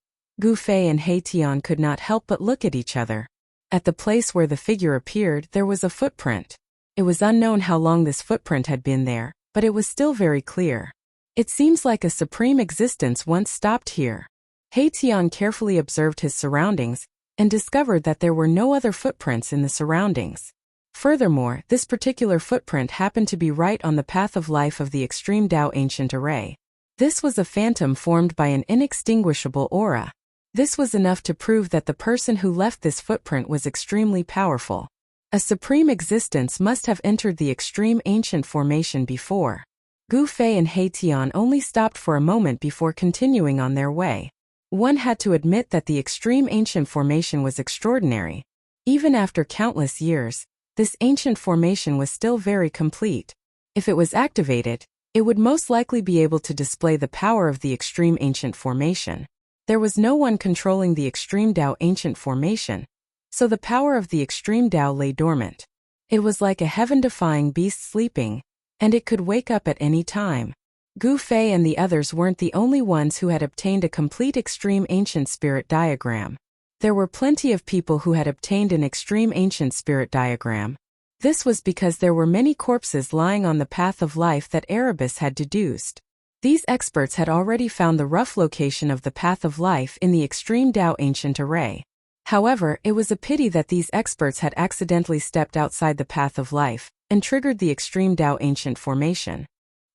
Gu Fei and He Tian could not help but look at each other. At the place where the figure appeared, there was a footprint. It was unknown how long this footprint had been there, but it was still very clear. It seems like a supreme existence once stopped here. He Tian carefully observed his surroundings and discovered that there were no other footprints in the surroundings. Furthermore, this particular footprint happened to be right on the path of life of the extreme Dao ancient array. This was a phantom formed by an inextinguishable aura. This was enough to prove that the person who left this footprint was extremely powerful. A supreme existence must have entered the extreme ancient formation before. Gu Fei and He Tian only stopped for a moment before continuing on their way. One had to admit that the extreme ancient formation was extraordinary. Even after countless years, this ancient formation was still very complete. If it was activated, it would most likely be able to display the power of the extreme ancient formation. There was no one controlling the extreme Dao ancient formation, so the power of the extreme Dao lay dormant. It was like a heaven-defying beast sleeping, and it could wake up at any time. Gu Fei and the others weren't the only ones who had obtained a complete extreme ancient spirit diagram. There were plenty of people who had obtained an extreme ancient spirit diagram. This was because there were many corpses lying on the path of life that Erebus had deduced. These experts had already found the rough location of the path of life in the extreme Dao ancient array. However, it was a pity that these experts had accidentally stepped outside the path of life and triggered the extreme Dao ancient formation.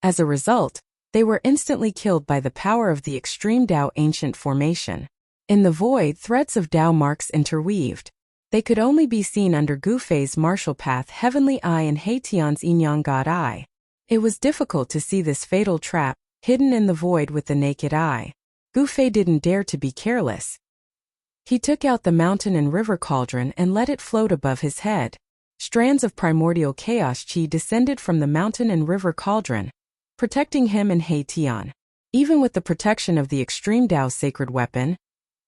As a result, they were instantly killed by the power of the extreme Dao ancient formation. In the void, threads of Dao marks interweaved. They could only be seen under Gu Fei's martial path heavenly eye and He Tian's Yinyang God eye. It was difficult to see this fatal trap, hidden in the void with the naked eye. Gu Fei didn't dare to be careless. He took out the mountain and river cauldron and let it float above his head. Strands of primordial chaos chi descended from the mountain and river cauldron, protecting him and He Tian. Even with the protection of the extreme Dao sacred weapon,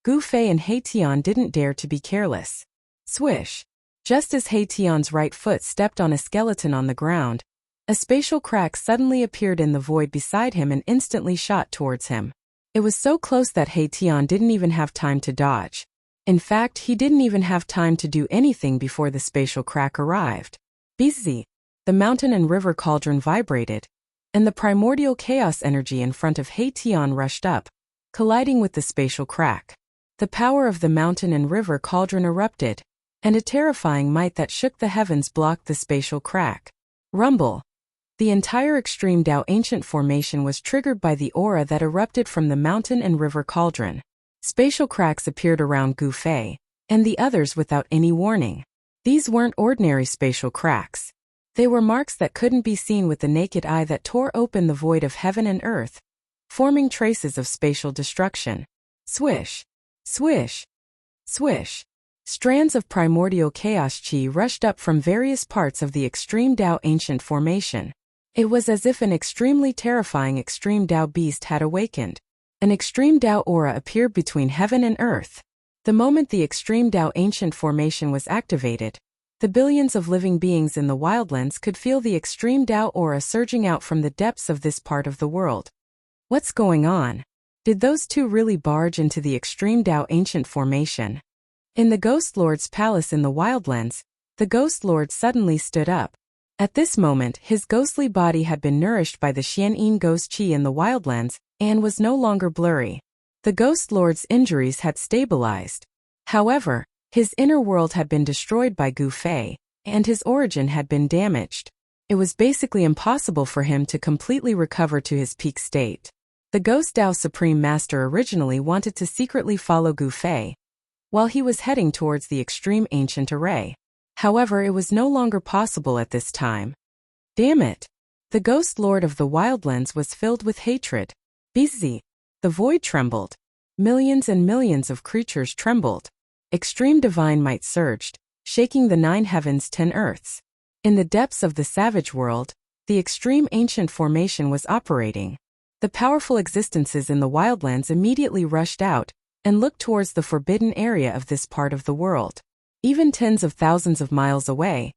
Gu Fei and He Tian didn't dare to be careless. Swish! Just as He Tian's right foot stepped on a skeleton on the ground, a spatial crack suddenly appeared in the void beside him and instantly shot towards him. It was so close that He Tian didn't even have time to dodge. In fact, he didn't even have time to do anything before the spatial crack arrived. Bzz! The mountain and river cauldron vibrated, and the primordial chaos energy in front of He Tian rushed up, colliding with the spatial crack. The power of the mountain and river cauldron erupted, and a terrifying might that shook the heavens blocked the spatial crack. Rumble! The entire extreme Dao ancient formation was triggered by the aura that erupted from the mountain and river cauldron. Spatial cracks appeared around Gu Fei and the others without any warning. These weren't ordinary spatial cracks. They were marks that couldn't be seen with the naked eye that tore open the void of heaven and earth, forming traces of spatial destruction. Swish! Swish! Swish! Strands of primordial chaos chi rushed up from various parts of the extreme Dao ancient formation. It was as if an extremely terrifying extreme Dao beast had awakened. An extreme Dao aura appeared between heaven and earth. The moment the extreme Dao ancient formation was activated, the billions of living beings in the wildlands could feel the extreme Dao aura surging out from the depths of this part of the world. What's going on? Did those two really barge into the extreme Dao ancient formation? In the Ghost Lord's palace in the wildlands, the Ghost Lord suddenly stood up. At this moment, his ghostly body had been nourished by the Xianyin ghost chi in the wildlands and was no longer blurry. The Ghost Lord's injuries had stabilized. However, his inner world had been destroyed by Gu Fei, and his origin had been damaged. It was basically impossible for him to completely recover to his peak state. The Ghost Dao Supreme Master originally wanted to secretly follow Gu Fei, while he was heading towards the extreme ancient array. However, it was no longer possible at this time. Damn it! The Ghost Lord of the Wildlands was filled with hatred. Bzz! The void trembled. Millions and millions of creatures trembled. Extreme divine might surged, shaking the 9 heavens 10 earths. In the depths of the savage world, the extreme ancient formation was operating. The powerful existences in the wildlands immediately rushed out and looked towards the forbidden area of this part of the world. Even tens of thousands of miles away,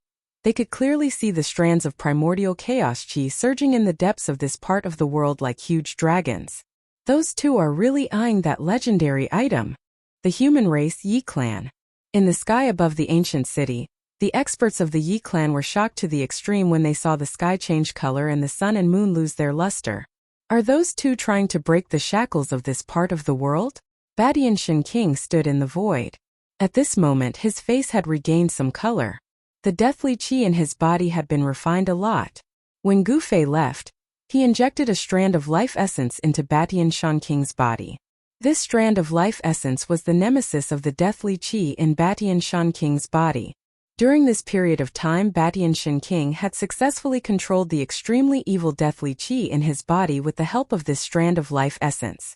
they could clearly see the strands of primordial chaos chi surging in the depths of this part of the world like huge dragons. Those two are really eyeing that legendary item. The human race Yi clan. In the sky above the ancient city, the experts of the Yi clan were shocked to the extreme when they saw the sky change color and the sun and moon lose their luster. Are those two trying to break the shackles of this part of the world? Badian Shen King stood in the void. At this moment his face had regained some color. The deathly chi in his body had been refined a lot. When Gu Fei left, he injected a strand of life essence into Badian Shen King's body. This strand of life essence was the nemesis of the deathly chi in Badian Shen King's body. During this period of time, Badian Shen King had successfully controlled the extremely evil deathly chi in his body with the help of this strand of life essence.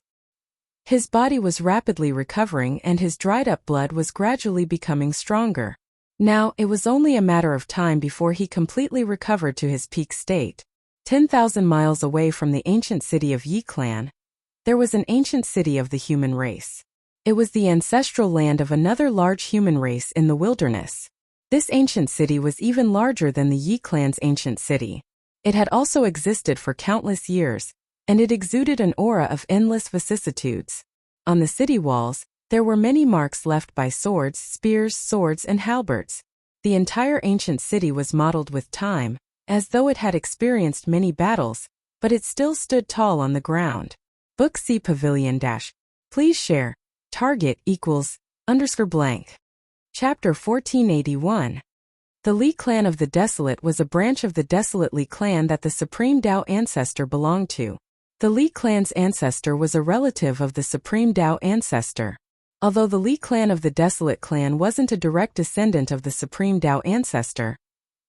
His body was rapidly recovering and his dried-up blood was gradually becoming stronger. Now, it was only a matter of time before he completely recovered to his peak state. 10,000 miles away from the ancient city of Yi Clan, there was an ancient city of the human race. It was the ancestral land of another large human race in the wilderness. This ancient city was even larger than the Yi Clan's ancient city. It had also existed for countless years, and it exuded an aura of endless vicissitudes. On the city walls, there were many marks left by swords, spears, swords, and halberds. The entire ancient city was modeled with time, as though it had experienced many battles, but it still stood tall on the ground. Book C Pavilion Dash. Please share. Target equals _blank. Chapter 1481. The Li clan of the Desolate was a branch of the Desolate Li clan that the Supreme Dao ancestor belonged to. The Li clan's ancestor was a relative of the Supreme Dao ancestor. Although the Li clan of the Desolate clan wasn't a direct descendant of the Supreme Dao ancestor,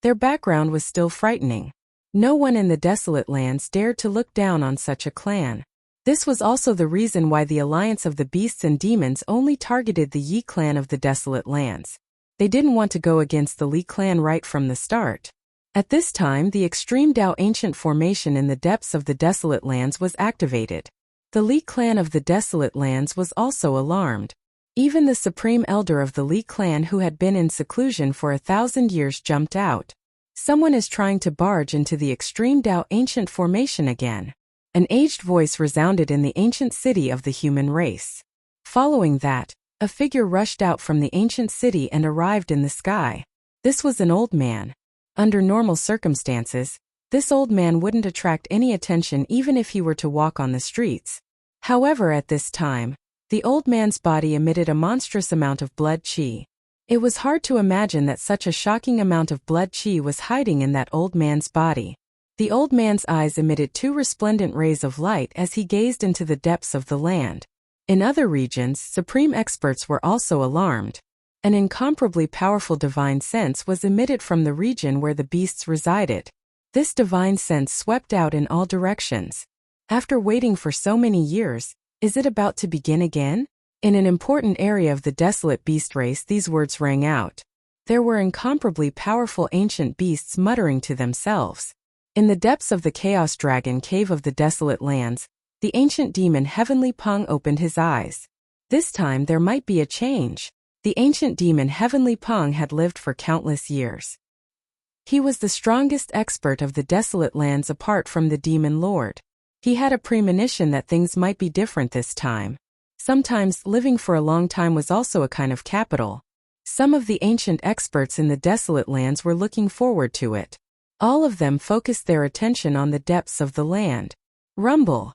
their background was still frightening. No one in the Desolate lands dared to look down on such a clan. This was also the reason why the alliance of the beasts and demons only targeted the Yi clan of the Desolate lands. They didn't want to go against the Li clan right from the start. At this time, the extreme Dao ancient formation in the depths of the Desolate Lands was activated. The Li clan of the Desolate Lands was also alarmed. Even the supreme elder of the Li clan, who had been in seclusion for 1,000 years, jumped out. Someone is trying to barge into the extreme Dao ancient formation again. An aged voice resounded in the ancient city of the human race. Following that, a figure rushed out from the ancient city and arrived in the sky. This was an old man. Under normal circumstances, this old man wouldn't attract any attention even if he were to walk on the streets. However, at this time, the old man's body emitted a monstrous amount of blood qi. It was hard to imagine that such a shocking amount of blood qi was hiding in that old man's body. The old man's eyes emitted two resplendent rays of light as he gazed into the depths of the land. In other regions, supreme experts were also alarmed. An incomparably powerful divine sense was emitted from the region where the beasts resided. This divine sense swept out in all directions. After waiting for so many years, is it about to begin again? In an important area of the desolate beast race, these words rang out. There were incomparably powerful ancient beasts muttering to themselves. In the depths of the Chaos Dragon Cave of the Desolate Lands, the ancient demon Heavenly Peng opened his eyes. This time there might be a change. The ancient demon Heavenly Peng had lived for countless years. He was the strongest expert of the Desolate Lands apart from the Demon Lord. He had a premonition that things might be different this time. Sometimes living for a long time was also a kind of capital. Some of the ancient experts in the Desolate Lands were looking forward to it. All of them focused their attention on the depths of the land. Rumble.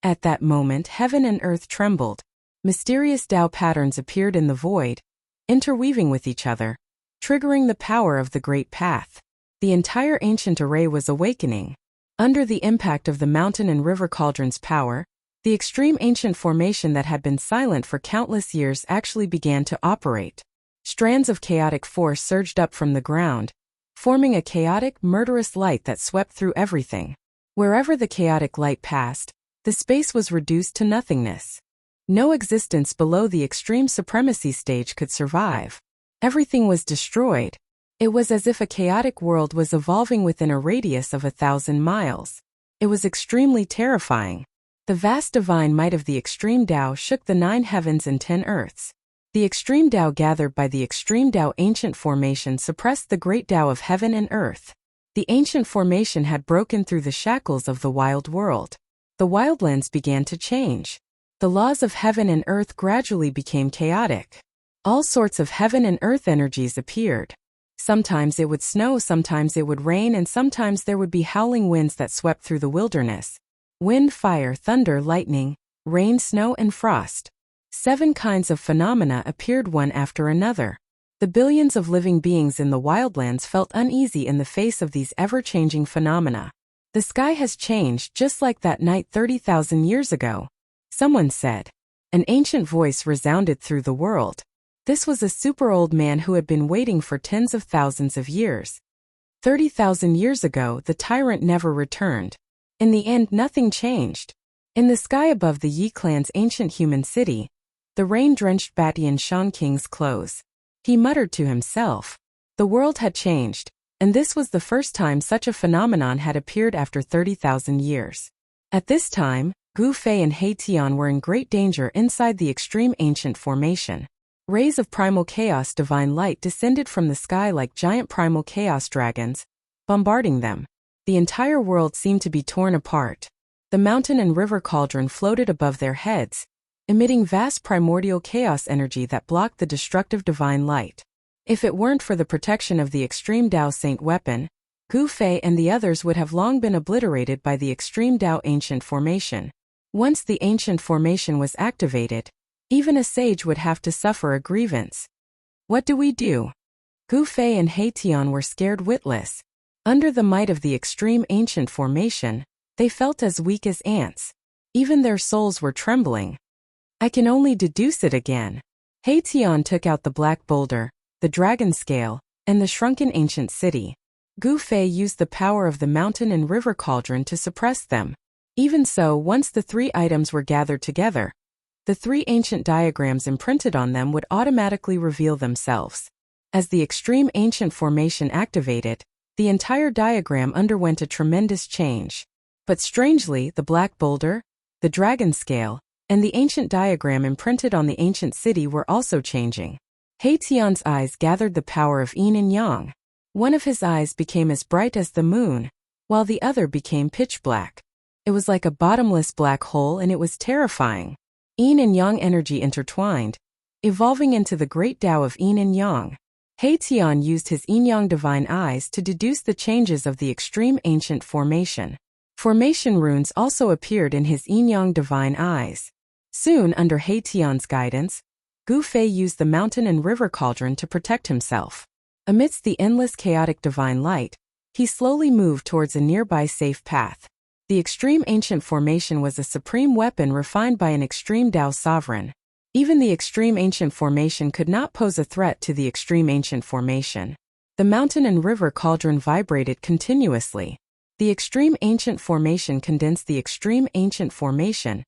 At that moment, heaven and earth trembled. Mysterious Dao patterns appeared in the void, interweaving with each other, triggering the power of the Great Path. The entire ancient array was awakening. Under the impact of the mountain and river cauldron's power, the extreme ancient formation that had been silent for countless years actually began to operate. Strands of chaotic force surged up from the ground, forming a chaotic, murderous light that swept through everything. Wherever the chaotic light passed, the space was reduced to nothingness. No existence below the extreme supremacy stage could survive. Everything was destroyed. It was as if a chaotic world was evolving within a radius of 1,000 miles. It was extremely terrifying. The vast divine might of the extreme Dao shook the 9 heavens and 10 earths. The extreme Dao gathered by the extreme Dao ancient formation suppressed the great Dao of heaven and earth. The ancient formation had broken through the shackles of the wild world. The wildlands began to change. The laws of heaven and earth gradually became chaotic. All sorts of heaven and earth energies appeared. Sometimes it would snow, sometimes it would rain, and sometimes there would be howling winds that swept through the wilderness. Wind, fire, thunder, lightning, rain, snow, and frost. 7 kinds of phenomena appeared one after another. The billions of living beings in the wildlands felt uneasy in the face of these ever-changing phenomena. The sky has changed just like that night 30,000 years ago, someone said. An ancient voice resounded through the world. This was a super old man who had been waiting for tens of thousands of years. 30,000 years ago, the tyrant never returned. In the end, nothing changed. In the sky above the Yi clan's ancient human city, the rain-drenched Batian shone king's clothes. He muttered to himself. The world had changed, and this was the first time such a phenomenon had appeared after 30,000 years. At this time, Gu Fei and He Tian were in great danger inside the extreme ancient formation. Rays of primal chaos divine light descended from the sky like giant primal chaos dragons, bombarding them. The entire world seemed to be torn apart. The mountain and river cauldron floated above their heads, emitting vast primordial chaos energy that blocked the destructive divine light. If it weren't for the protection of the extreme Dao Saint weapon, Gu Fei and the others would have long been obliterated by the extreme Dao ancient formation. Once the ancient formation was activated, even a sage would have to suffer a grievance. What do we do? Gu Fei and He Tian were scared witless. Under the might of the extreme ancient formation, they felt as weak as ants. Even their souls were trembling. I can only deduce it again. He Tian took out the black boulder, the dragon scale, and the shrunken ancient city. Gu Fei used the power of the mountain and river cauldron to suppress them. Even so, once the 3 items were gathered together, the 3 ancient diagrams imprinted on them would automatically reveal themselves. As the extreme ancient formation activated, the entire diagram underwent a tremendous change. But strangely, the black boulder, the dragon scale, and the ancient diagram imprinted on the ancient city were also changing. Tian's eyes gathered the power of yin and yang. One of his eyes became as bright as the moon, while the other became pitch black. It was like a bottomless black hole, and it was terrifying. Yin and yang energy intertwined, evolving into the great Tao of yin and yang. Tian used his yin-yang divine eyes to deduce the changes of the extreme ancient formation. Formation runes also appeared in his yin-yang divine eyes. Soon, under Tian's guidance, Gu Fei used the mountain and river cauldron to protect himself. Amidst the endless chaotic divine light, he slowly moved towards a nearby safe path. The extreme ancient formation was a supreme weapon refined by an extreme Tao sovereign. Even the extreme ancient formation could not pose a threat to the extreme ancient formation. The mountain and river cauldron vibrated continuously. The extreme ancient formation condensed the extreme ancient formation,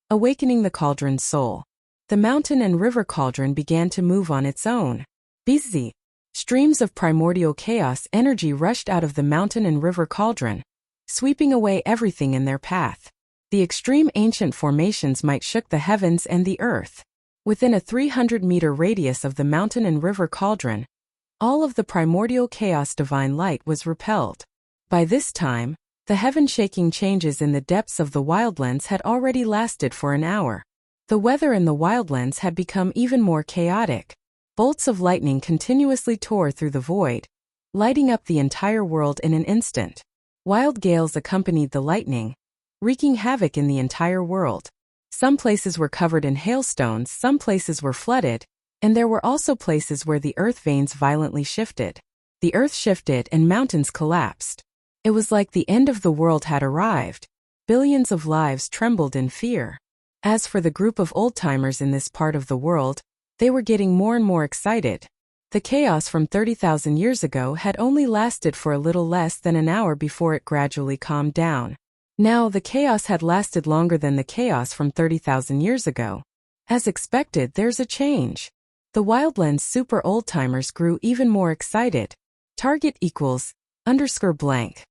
awakening the cauldron's soul. The mountain and river cauldron began to move on its own. Busy. Streams of primordial chaos energy rushed out of the mountain and river cauldron, sweeping away everything in their path. The extreme ancient formations might shook the heavens and the earth. Within a 300-meter radius of the mountain and river cauldron, all of the primordial chaos divine light was repelled. By this time, the heaven-shaking changes in the depths of the wildlands had already lasted for an hour. The weather in the wildlands had become even more chaotic. Bolts of lightning continuously tore through the void, lighting up the entire world in an instant. Wild gales accompanied the lightning, wreaking havoc in the entire world. Some places were covered in hailstones, some places were flooded, and there were also places where the earth veins violently shifted. The earth shifted and mountains collapsed. It was like the end of the world had arrived. Billions of lives trembled in fear. As for the group of old-timers in this part of the world, they were getting more and more excited. The chaos from 30,000 years ago had only lasted for a little less than an hour before it gradually calmed down. Now the chaos had lasted longer than the chaos from 30,000 years ago. As expected, there's a change. The Wildlands super old-timers grew even more excited. Target equals _blank.